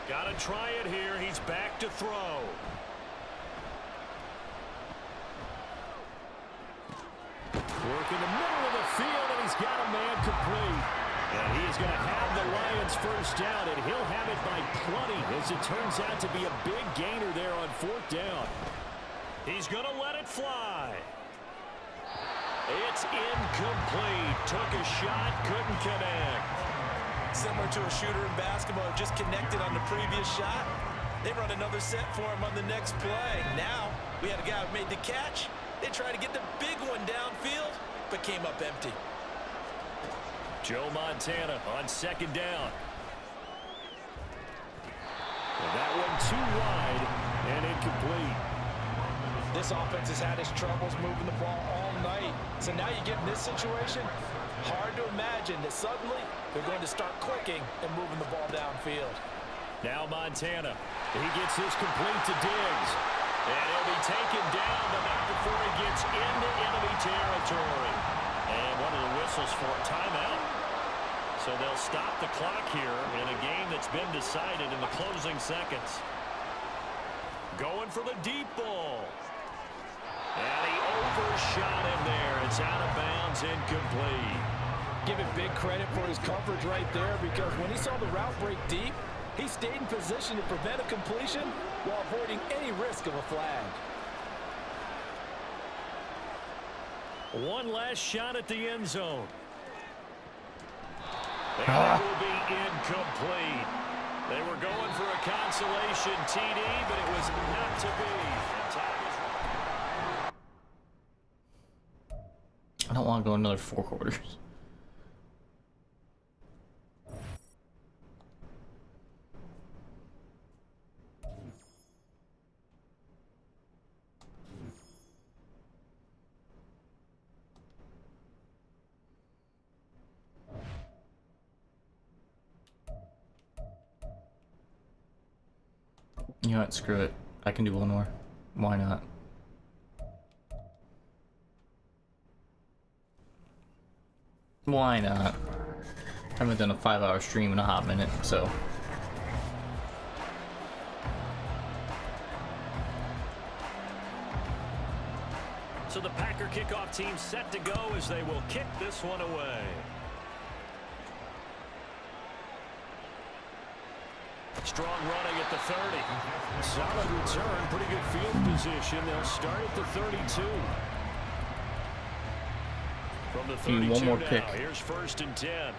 Got to try it here. He's back to throw. Work in the middle of the field, and he's got a man complete. And he is going to have the Lions first down, and he'll have it by plenty, as it turns out to be a big gainer there on 4th down. He's going to let it fly. It's incomplete. Took a shot, couldn't connect. Similar to a shooter in basketball, just connected on the previous shot. They run another set for him on the next play. Now, we had a guy who made the catch. They tried to get the big one downfield, but came up empty. Joe Montana on 2nd down. And that one too wide and incomplete. This offense has had its troubles moving the ball all night. So now you get in this situation, hard to imagine that suddenly they're going to start clicking and moving the ball downfield. Now Montana. He gets this complete to Diggs. And he'll be taken down, but not before he gets into enemy territory. And one of the whistles for a timeout. So they'll stop the clock here in a game that's been decided in the closing seconds. Going for the deep ball. And he shot in there. It's out of bounds, incomplete. Give him big credit for his coverage right there, because when he saw the route break deep, he stayed in position to prevent a completion while avoiding any risk of a flag. One last shot at the end zone. And it will be incomplete. They were going for a consolation TD, but it was not to be. I don't want to go another 4 quarters. You know what? Screw it. I can do one more. Why not? Why not? I haven't done a 5-hour stream in a hot minute, so. So the Packer kickoff team set to go as they will kick this one away. Strong running at the 30. Solid return, pretty good field position. They'll start at the 32. From the 32 one more now, pick. here's 1st and 10.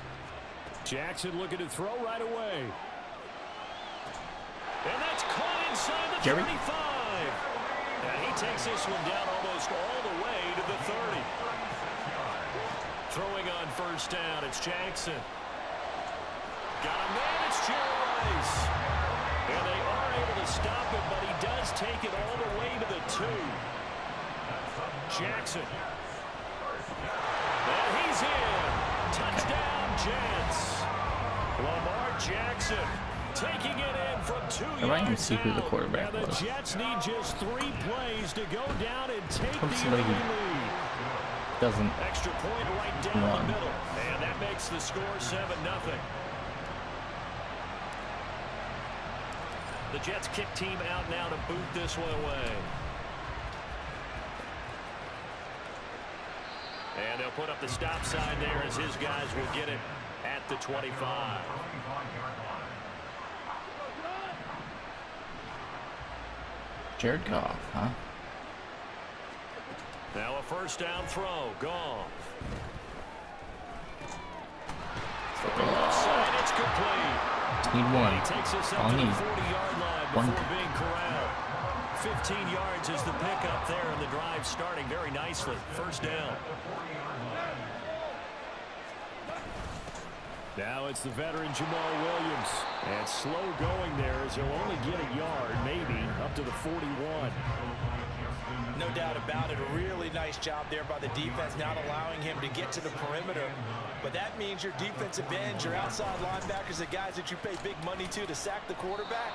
Jackson looking to throw right away. And that's caught inside the 35. And he takes this one down almost all the way to the 30. Throwing on 1st down, it's Jackson. Got a man, it's Jerry Rice. And they are able to stop him, but he does take it all the way to the 2. Jackson. And he's in. Touchdown, Jets. Lamar Jackson taking it in from 2 yards I might even see who the out. quarterback And the was. Jets need just 3 plays to go down and take Hope the somebody early lead. doesn't Extra point right down run. the middle. And that makes the score 7-0. The Jets kick team out now to boot this one away. And they'll put up the stop sign there as his guys will get it at the 25. Jared Goff, huh? Now a 1st down throw. Goff. Throwing offside, it's complete. Need one. He takes us up I'll to the need 40-yard line one. before being corralled. 15 yards is the pickup there, and the drive starting very nicely. 1st down. Now it's the veteran Jamal Williams. And slow going there as he'll only get a yard, maybe, up to the 41. No doubt about it. A really nice job there by the defense, not allowing him to get to the perimeter. But that means your defensive ends, your outside linebackers, the guys that you pay big money to sack the quarterback,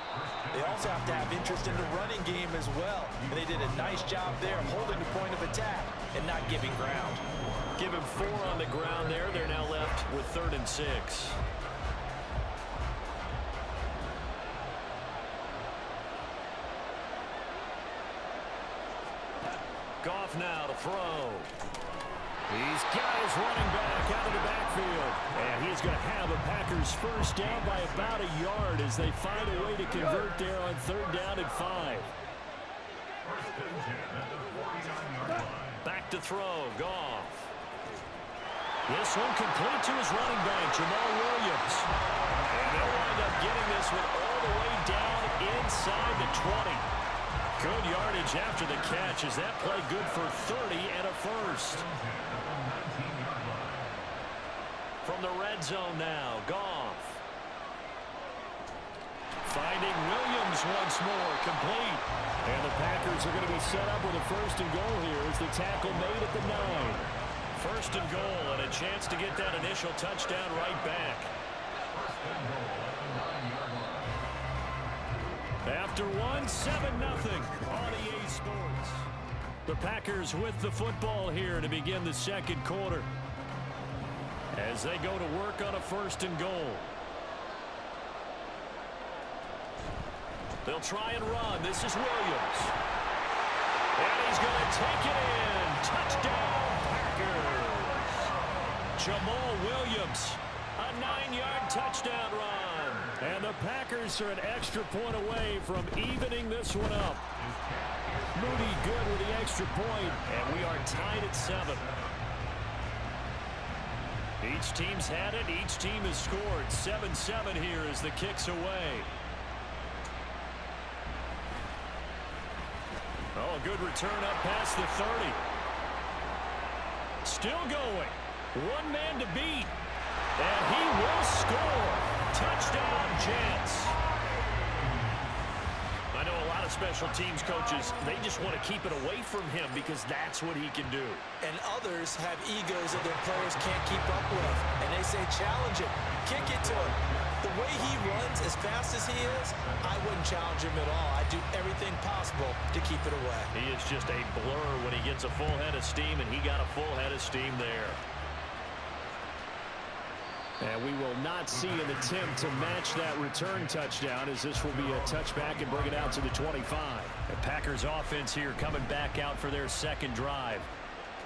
they also have to have interest in the running game as well. And they did a nice job there holding the point of attack and not giving ground. Give him 4 on the ground there. They're now left with 3rd and 6. Goff now to throw. He's got his running back out of the backfield. And he's going to have the Packers 1st down by about a yard as they find a way to convert there on 3rd down and 5. Back to throw. Goff. This one complete to his running back, Jamal Williams. And they'll wind up getting this one all the way down inside the 20. Good yardage after the catch. Is that play good for 30 and a 1st? From the red zone now, Goff. Finding Williams once more, complete. And the Packers are going to be set up with a 1st and goal here as the tackle made at the 9. 1st and goal and a chance to get that initial touchdown right back. After 1, 7-0 on EA Sports. The Packers with the football here to begin the 2nd quarter. As they go to work on a 1st and goal. They'll try and run. This is Williams. And he's going to take it in. Touchdown. Jamal Williams, a 9-yard touchdown run. And the Packers are an extra point away from evening this one up. Moody good with the extra point, and we are tied at 7. Each team's had it. Each team has scored. 7-7 here as the kick's away. Oh, a good return up past the 30. Still going. One man to beat. And he will score. Touchdown, Jets. I know a lot of special teams coaches, they just want to keep it away from him because that's what he can do. And others have egos that their players can't keep up with. And they say, challenge him. Kick it to him. The way he runs as fast as he is, I wouldn't challenge him at all. I'd do everything possible to keep it away. He is just a blur when he gets a full head of steam, and he got a full head of steam there. And we will not see an attempt to match that return touchdown, as this will be a touchback and bring it out to the 25. The Packers offense here coming back out for their second drive.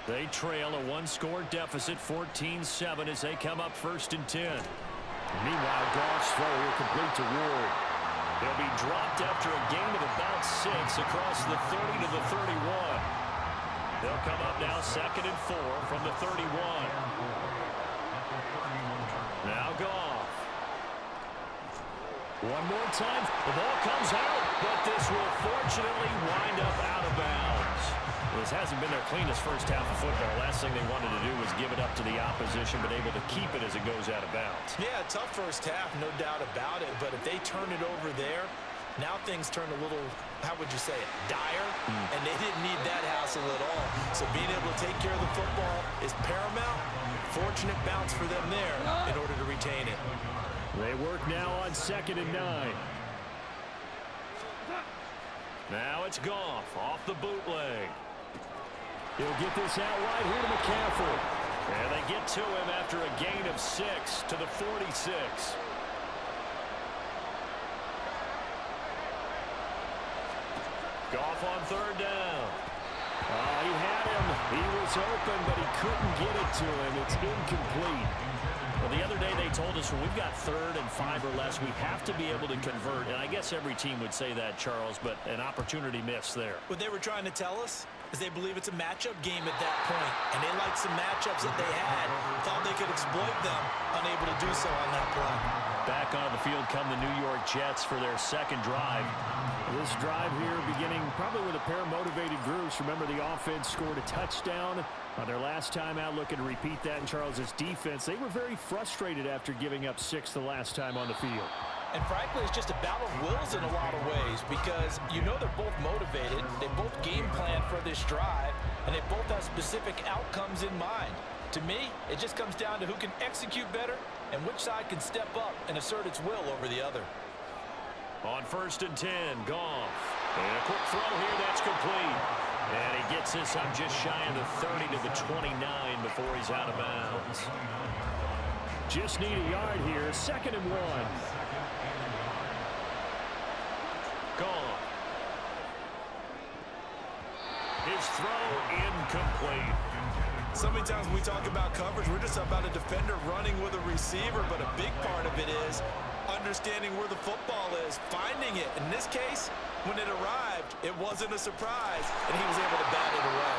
They trail a one-score deficit, 14-7, as they come up 1st and 10. Meanwhile, Goff's throw here complete to Ward. He'll be dropped after a gain of about 6 across the 30 to the 31. They'll come up now 2nd and 4 from the 31. Now Goff. One more time. The ball comes out, but this will fortunately wind up out of bounds. This hasn't been their cleanest first half of football. Last thing they wanted to do was give it up to the opposition, but able to keep it as it goes out of bounds. Yeah, tough first half, no doubt about it. But if they turn it over there, now things turn a little, how would you say it, dire? And they didn't need that hassle at all. So being able to take care of the football is paramount. Fortunate bounce for them there in order to retain it. They work now on 2nd and 9. Now it's Goff off the bootleg. He'll get this out wide here to McCaffrey. And they get to him after a gain of 6 to the 46. Goff on 3rd down. He had him. He was open, but he couldn't get it to him. It's incomplete. Well, the other day they told us when we've got 3rd and 5 or less, we have to be able to convert. And I guess every team would say that, Charles, but an opportunity missed there. What they were trying to tell us is they believe it's a matchup game at that point. And they liked some matchups that they had. Thought they could exploit them. Unable to do so on that play. Back on the field come the New York Jets for their second drive. This drive here beginning probably with a pair of motivated groups. Remember, the offense scored a touchdown on their last time out. Looking to repeat that in Charles's defense. They were very frustrated after giving up 6 the last time on the field. And frankly, it's just a battle of wills in a lot of ways because you know they're both motivated. They both game plan for this drive, and they both have specific outcomes in mind. To me, it just comes down to who can execute better and which side can step up and assert its will over the other. On 1st and 10, Goff. And a quick throw here, that's complete. And he gets this up just shy of the 30 to the 29 before he's out of bounds. Just need a yard here, 2nd and 1. Goff. His throw incomplete. So many times when we talk about coverage, we're just about a defender running with a receiver, but a big part of it is understanding where the football is, finding it. In this case, when it arrived, it wasn't a surprise, and he was able to bat it away.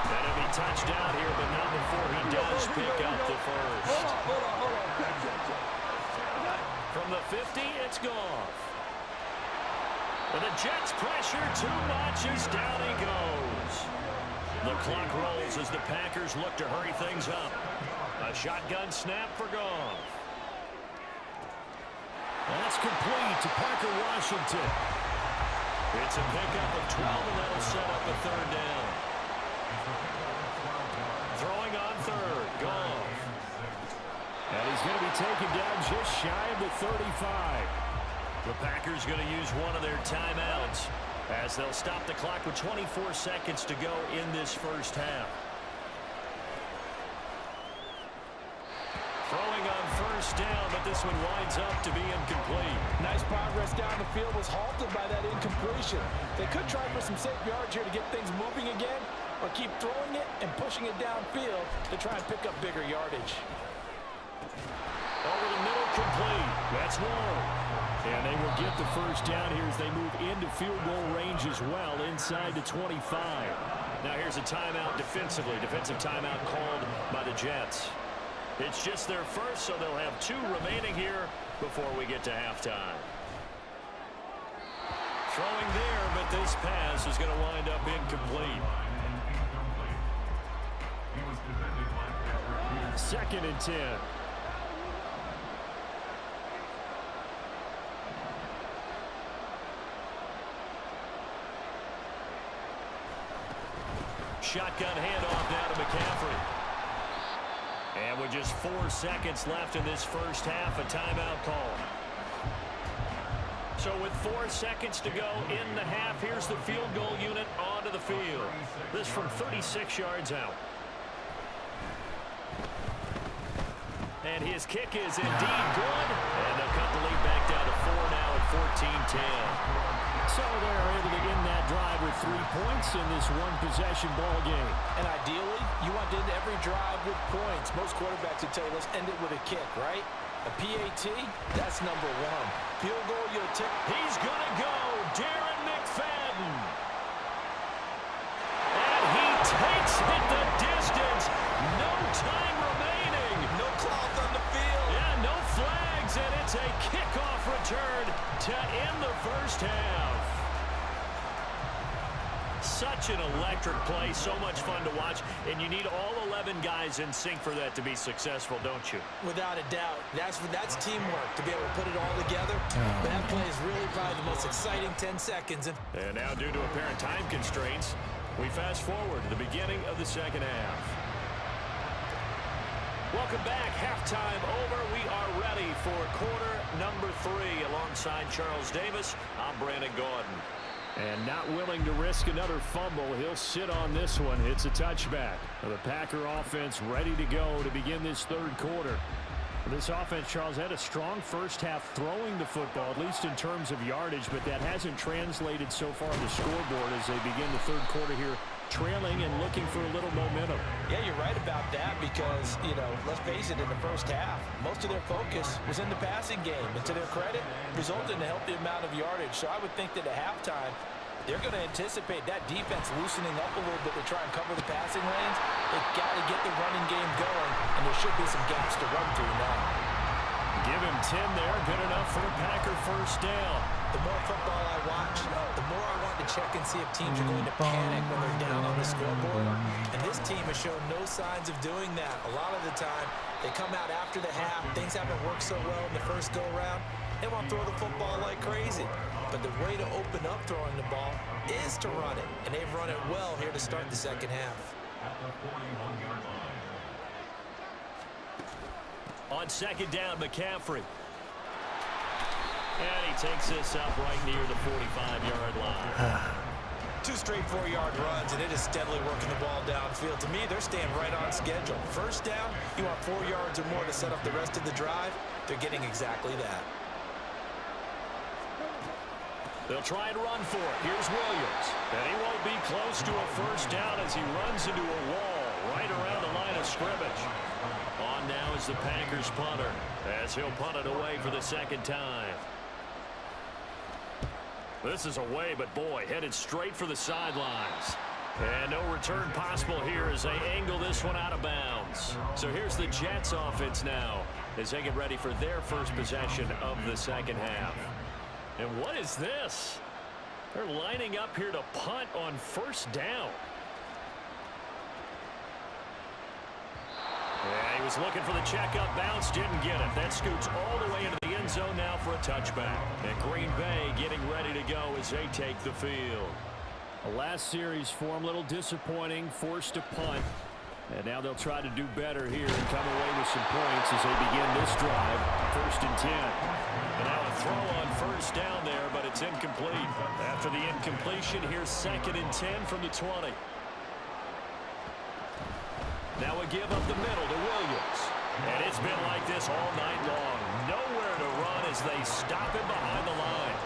And he'll be touched down here, but not before he does pick up the first. From the 50, it's Goff. And the Jets pressure too much as down he goes. The clock rolls as the Packers look to hurry things up. A shotgun snap for Goff. That's complete to Parker Washington. It's a pickup of 12, and that'll set up a 3rd down. Throwing on 3rd, Goff. And he's going to be taken down just shy of the 35. The Packers going to use one of their timeouts as they'll stop the clock with 24 seconds to go in this first half. Throwing on 1st down, but this one winds up to be incomplete. Nice progress down the field was halted by that incompletion. They could try for some safe yards here to get things moving again, or keep throwing it and pushing it downfield to try and pick up bigger yardage. Over the middle, complete. That's long. And they will get the first down here as they move into field goal range as well, inside the 25. Now here's a timeout defensively. Defensive timeout called by the Jets. It's just their first, so they'll have 2 remaining here before we get to halftime. Throwing there, but this pass is going to wind up incomplete. 2nd and 10. Shotgun handoff now to McCaffrey. And with just 4 seconds left in this first half, a timeout call. So with 4 seconds to go in the half, here's the field goal unit onto the field. This from 36 yards out. And his kick is indeed good. And they'll cut the lead back down to 4 now at 14-10. So they're able to end that drive with 3 points in this one-possession ball game. And ideally, you want to end every drive with points. Most quarterbacks would tell you, let's end it with a kick, right? A PAT, that's number 1. Field goal, you'll take. He's going to go, Darren McFadden. And he takes it the distance. No time remaining. No cloth on the field. Yeah, no flags, and it's a kickoff return to end the first half. Such an electric play, so much fun to watch, and you need all 11 guys in sync for that to be successful, don't you? Without a doubt. That's teamwork, to be able to put it all together. But that play is really probably the most exciting 10 seconds. And now, due to apparent time constraints, we fast forward to the beginning of the second half. Welcome back. Halftime over. We are ready for quarter number 3 alongside Charles Davis. I'm Brandon Gaudin. And not willing to risk another fumble, he'll sit on this one. It's a touchback. The Packer offense ready to go to begin this third quarter. This offense, Charles, had a strong first half throwing the football, at least in terms of yardage, but that hasn't translated so far on the scoreboard as they begin the third quarter here, trailing and looking for a little momentum. Yeah, you're right about that because, let's face it, in the first half, most of their focus was in the passing game. And to their credit, resulted in a healthy amount of yardage. So I would think that at halftime, they're going to anticipate that defense loosening up a little bit to try and cover the passing lanes. They've got to get the running game going, and there should be some gaps to run through now. Give him 10 there. Good enough for a Packer first down. The more football I watch, the more I want to check and see if teams are going to panic when they're down on the scoreboard. And this team has shown no signs of doing that. A lot of the time, they come out after the half. Things haven't worked so well in the first go-around. They want to throw the football like crazy. But the way to open up throwing the ball is to run it. And they've run it well here to start the second half. On second down, McCaffrey. And he takes this up right near the 45-yard line. 2 straight 4-yard runs, and it is steadily working the ball downfield. To me, they're staying right on schedule. First down, you want 4 yards or more to set up the rest of the drive. They're getting exactly that. They'll try and run for it. Here's Williams. And he won't be close to a first down as he runs into a wall right around the line of scrimmage. On now is the Packers punter as he'll punt it away for the second time. This is away, but boy, headed straight for the sidelines. And no return possible here as they angle this one out of bounds. So here's the Jets offense now as they get ready for their first possession of the second half. And what is this? They're lining up here to punt on first down. Yeah, he was looking for the checkup bounce, didn't get it. That scoots all the way into the end zone now for a touchback. And Green Bay getting ready to go as they take the field. The last series for them, a little disappointing, forced to punt. And now they'll try to do better here and come away with some points as they begin this drive. First and 10. And now a throw on first down there, but it's incomplete. After the incompletion, here's second and 10 from the 20. Now a give up the middle to Williams. And it's been like this all night long. Nowhere to run as they stop him behind the line.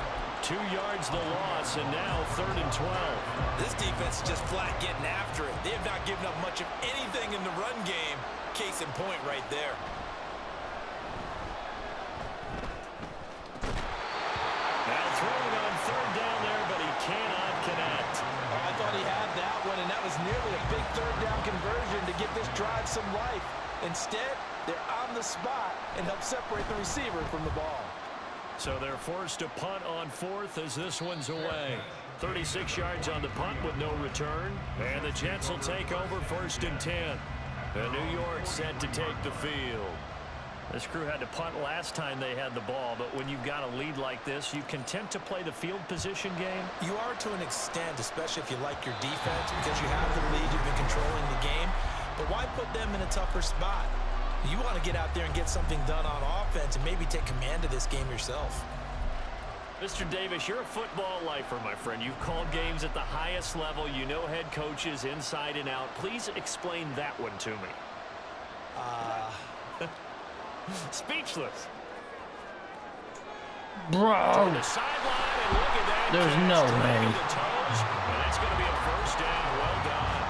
2 yards the loss, and now 3rd and 12. This defense is just flat getting after it. They have not given up much of anything in the run game. Case in point right there. Now throwing on 3rd down there, but he cannot connect. Oh, I thought he had that one, and that was nearly a big 3rd down conversion to give this drive some life. Instead, they're on the spot and help separate the receiver from the ball. So they're forced to punt on 4th as this one's away. 36 yards on the punt with no return. And the Jets will take over 1st and 10. And New York set to take the field. This crew had to punt last time they had the ball, but when you've got a lead like this, you content to play the field position game? You are to an extent, especially if you like your defense, because you have the lead, you've been controlling the game. But why put them in a tougher spot? You want to get out there and get something done on offense and maybe take command of this game yourself. Mr. Davis, you're a football lifer, my friend. You've called games at the highest level. You know head coaches inside and out. Please explain that one to me. Speechless. Bro. To the sideline, and look at that. There's catch no to way. the toes, and that's going to be a 1st down. Well done.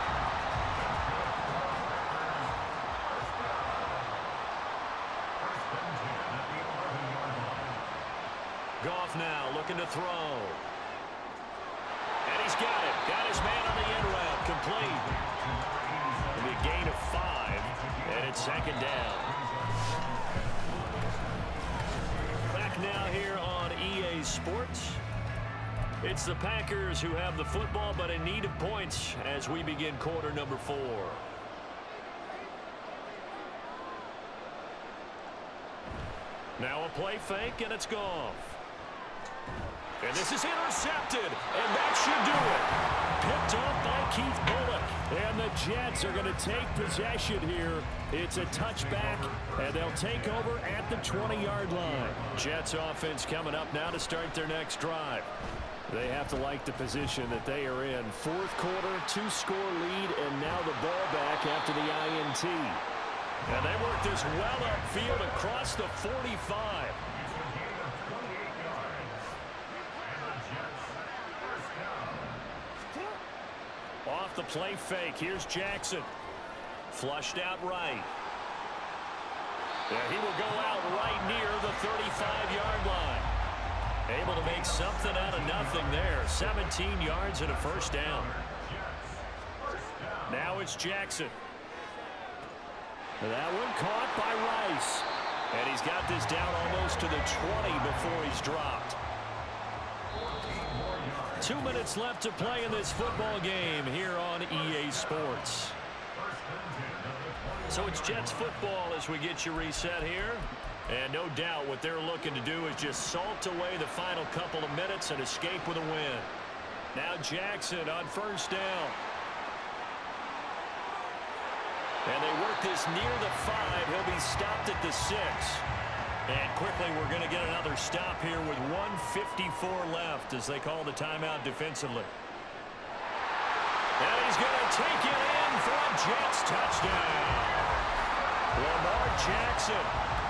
Goff now looking to throw. And he's got it. Got his man on the end route. Complete. It'll be a gain of 5, and it's 2nd down. Back now here on EA Sports. It's the Packers who have the football, but in need of points as we begin quarter number 4. Now a play fake, and it's Goff. And this is intercepted, and that should do it. Picked off by Keith Bullock. And the Jets are going to take possession here. It's a touchback, and they'll take over at the 20-yard line. Jets offense coming up now to start their next drive. They have to like the position that they are in. 4th quarter, 2-score lead, and now the ball back after the INT. And they work this well upfield across the 45. Off the play fake. Here's Jackson. Flushed out right. And he will go out right near the 35-yard line. Able to make something out of nothing there. 17 yards and a 1st down. Now it's Jackson. That one caught by Rice. And he's got this down almost to the 20 before he's dropped. 2 minutes left to play in this football game here on EA Sports. So it's Jets football as we get you reset here. And no doubt what they're looking to do is just salt away the final couple of minutes and escape with a win. Now Jackson on 1st down. And they work this near the 5. He'll be stopped at the 6. And quickly we're going to get another stop here with 1:54 left as they call the timeout defensively. And he's going to take it in for a Jets touchdown. Lamar Jackson,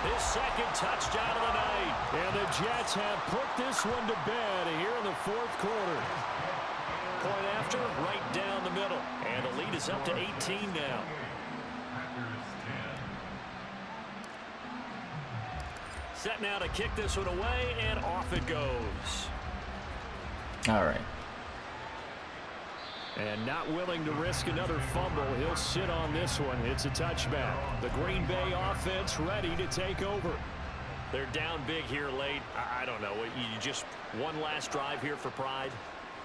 his 2nd touchdown of the night. And the Jets have put this one to bed here in the 4th quarter. Point after, right down the middle. And the lead is up to 18 now. Set now to kick this one away, and off it goes. All right. And not willing to risk another fumble. He'll sit on this one. It's a touchback. The Green Bay offense ready to take over. They're down big here late. I don't know. You just one last drive here for pride?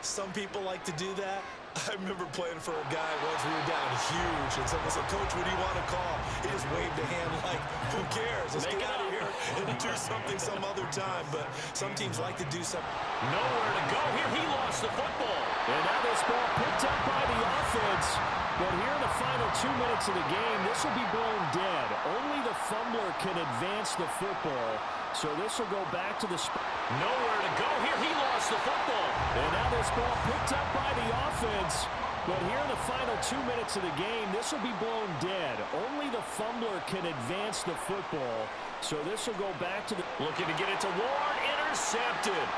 Some people like to do that. I remember playing for a guy once. We were down huge, and someone said, "Coach, what do you want to call?" He just waved a hand like, "Who cares? Let's get out of here and do something some other time." But some teams like to do something. Nowhere to go here. He lost the football. And now this ball picked up by the offense. But here in the final 2 minutes of the game, this will be blown dead. Only the fumbler can advance the football. So this will go back to the spot. Nowhere to go here. He lost the football. And now this ball picked up by the offense. But here in the final 2 minutes of the game, this will be blown dead. Only the fumbler can advance the football. So this will go back to the... Looking to get it to Ward. Intercepted.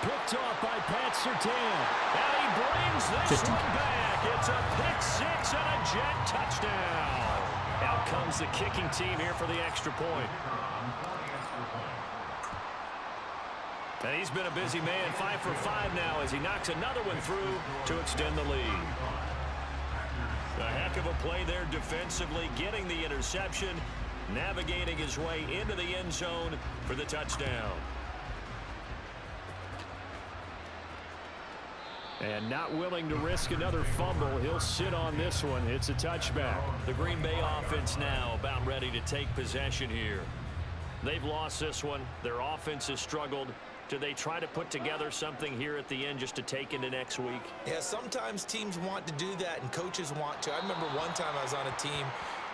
picked off by Pat Surtain. And he brings this one back. It's a pick six and a Jet touchdown. Out comes the kicking team here for the extra point. And he's been a busy man, 5 for 5 now as he knocks another one through to extend the lead. A heck of a play there defensively, getting the interception, navigating his way into the end zone for the touchdown. And not willing to risk another fumble, he'll sit on this one. It's a touchback. The Green Bay offense now about ready to take possession here. They've lost this one. Their offense has struggled. Do they try to put together something here at the end just to take into next week? Yeah, sometimes teams want to do that and coaches want to. I remember one time I was on a team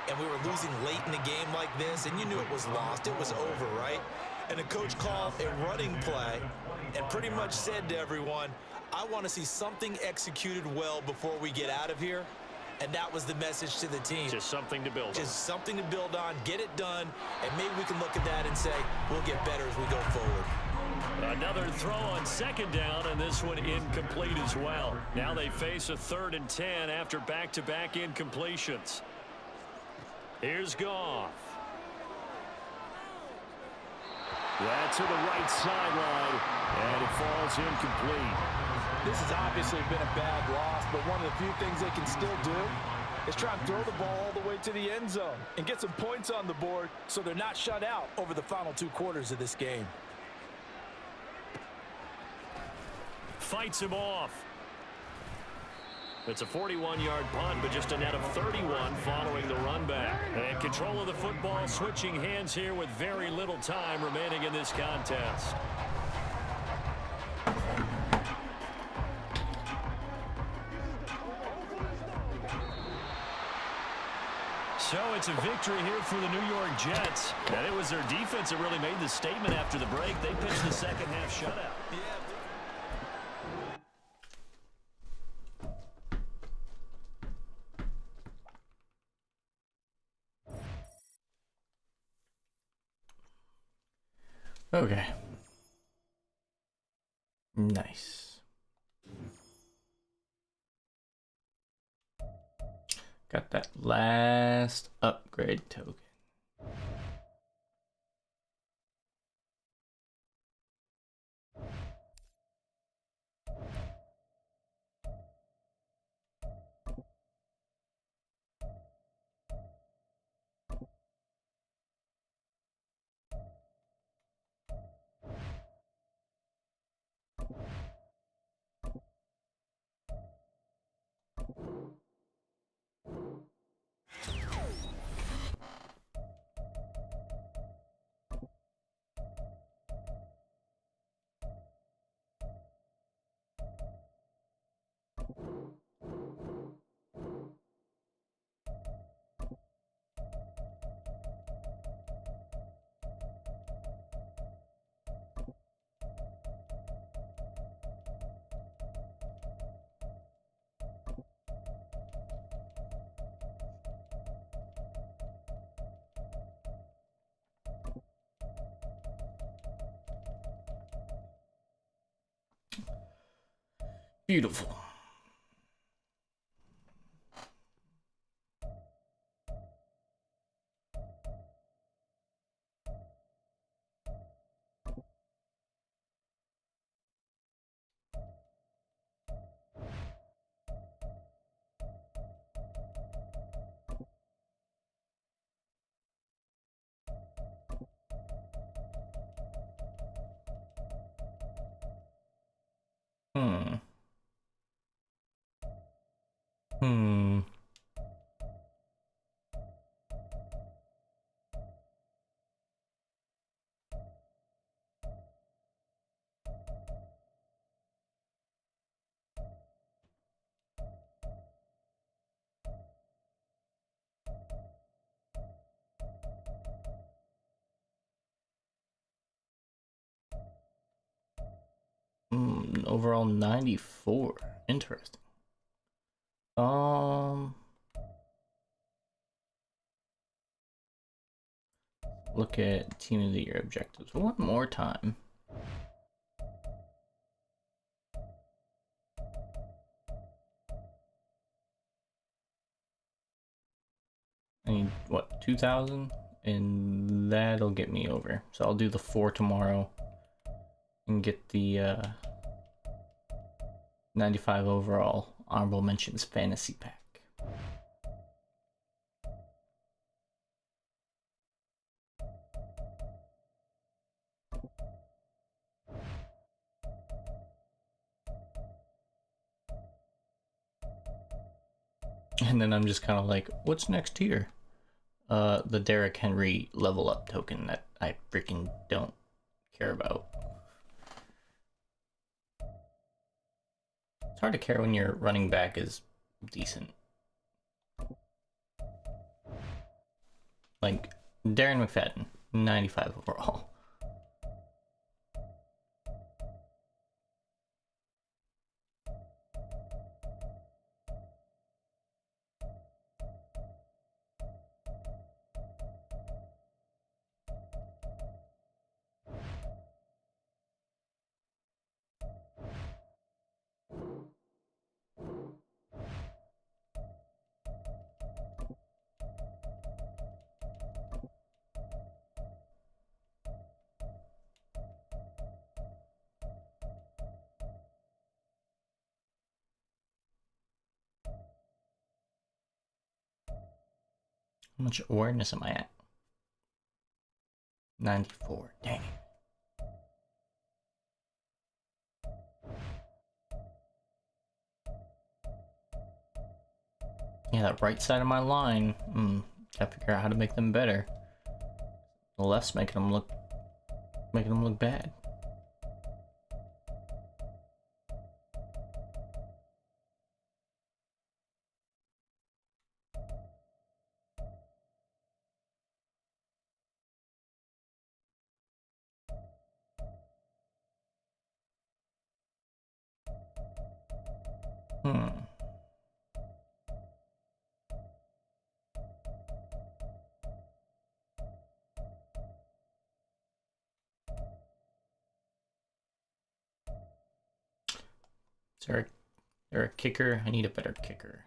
and we were losing late in a game like this and you knew it was lost. It was over, right? And the coach called a running play and pretty much said to everyone, I want to see something executed well before we get out of here. And that was the message to the team. Just something to build on. Just something to build on, get it done, and maybe we can look at that and say, we'll get better as we go forward. Another throw on second down, and this one incomplete as well. Now they face a 3rd and 10 after back-to-back incompletions. Here's Goff. That to the right sideline, and it falls incomplete. This has obviously been a bad loss, but one of the few things they can still do is try and throw the ball all the way to the end zone and get some points on the board so they're not shut out over the final 2 quarters of this game. Fights him off. It's a 41-yard punt, but just a net of 31 following the run back. And control of the football, switching hands here with very little time remaining in this contest. So it's a victory here for the New York Jets. And it was their defense that really made the statement after the break. They pitched the second half shutout. Okay. Nice. Got that last upgrade token. Beautiful. Overall 94. Interesting. Look at Team of the Year objectives one more time. I need, what, 2,000? And that'll get me over. So I'll do the 4 tomorrow and get the 95 overall honorable mentions fantasy pack. And then I'm just kind of like, what's next here? The Derrick Henry level up token that I freaking don't care about. It's hard to care when your running back is decent. Like Darren McFadden, 95 overall. How much awareness am I at? 94. Dang. Yeah, that right side of my line. Gotta figure out how to make them better. The left's making them look bad. Is there a kicker? I need a better kicker.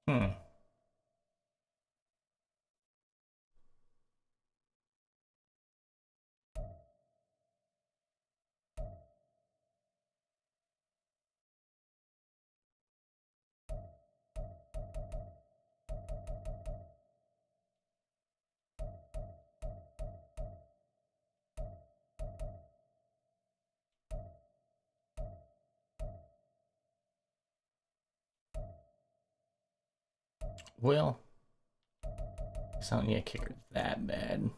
Hmm. Well, it's not need a kicker that bad.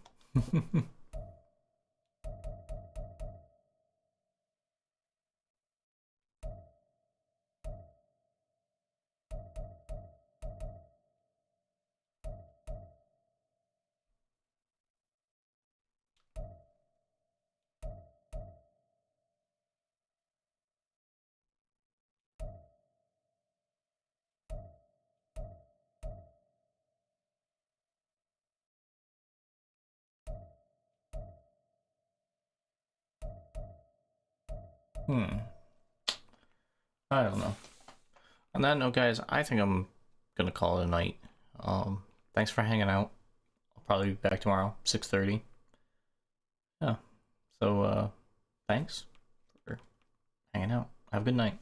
I don't know. On that note, guys, I think I'm gonna call it a night. Thanks for hanging out. I'll probably be back tomorrow, 6:30. Yeah. So, thanks for hanging out. Have a good night.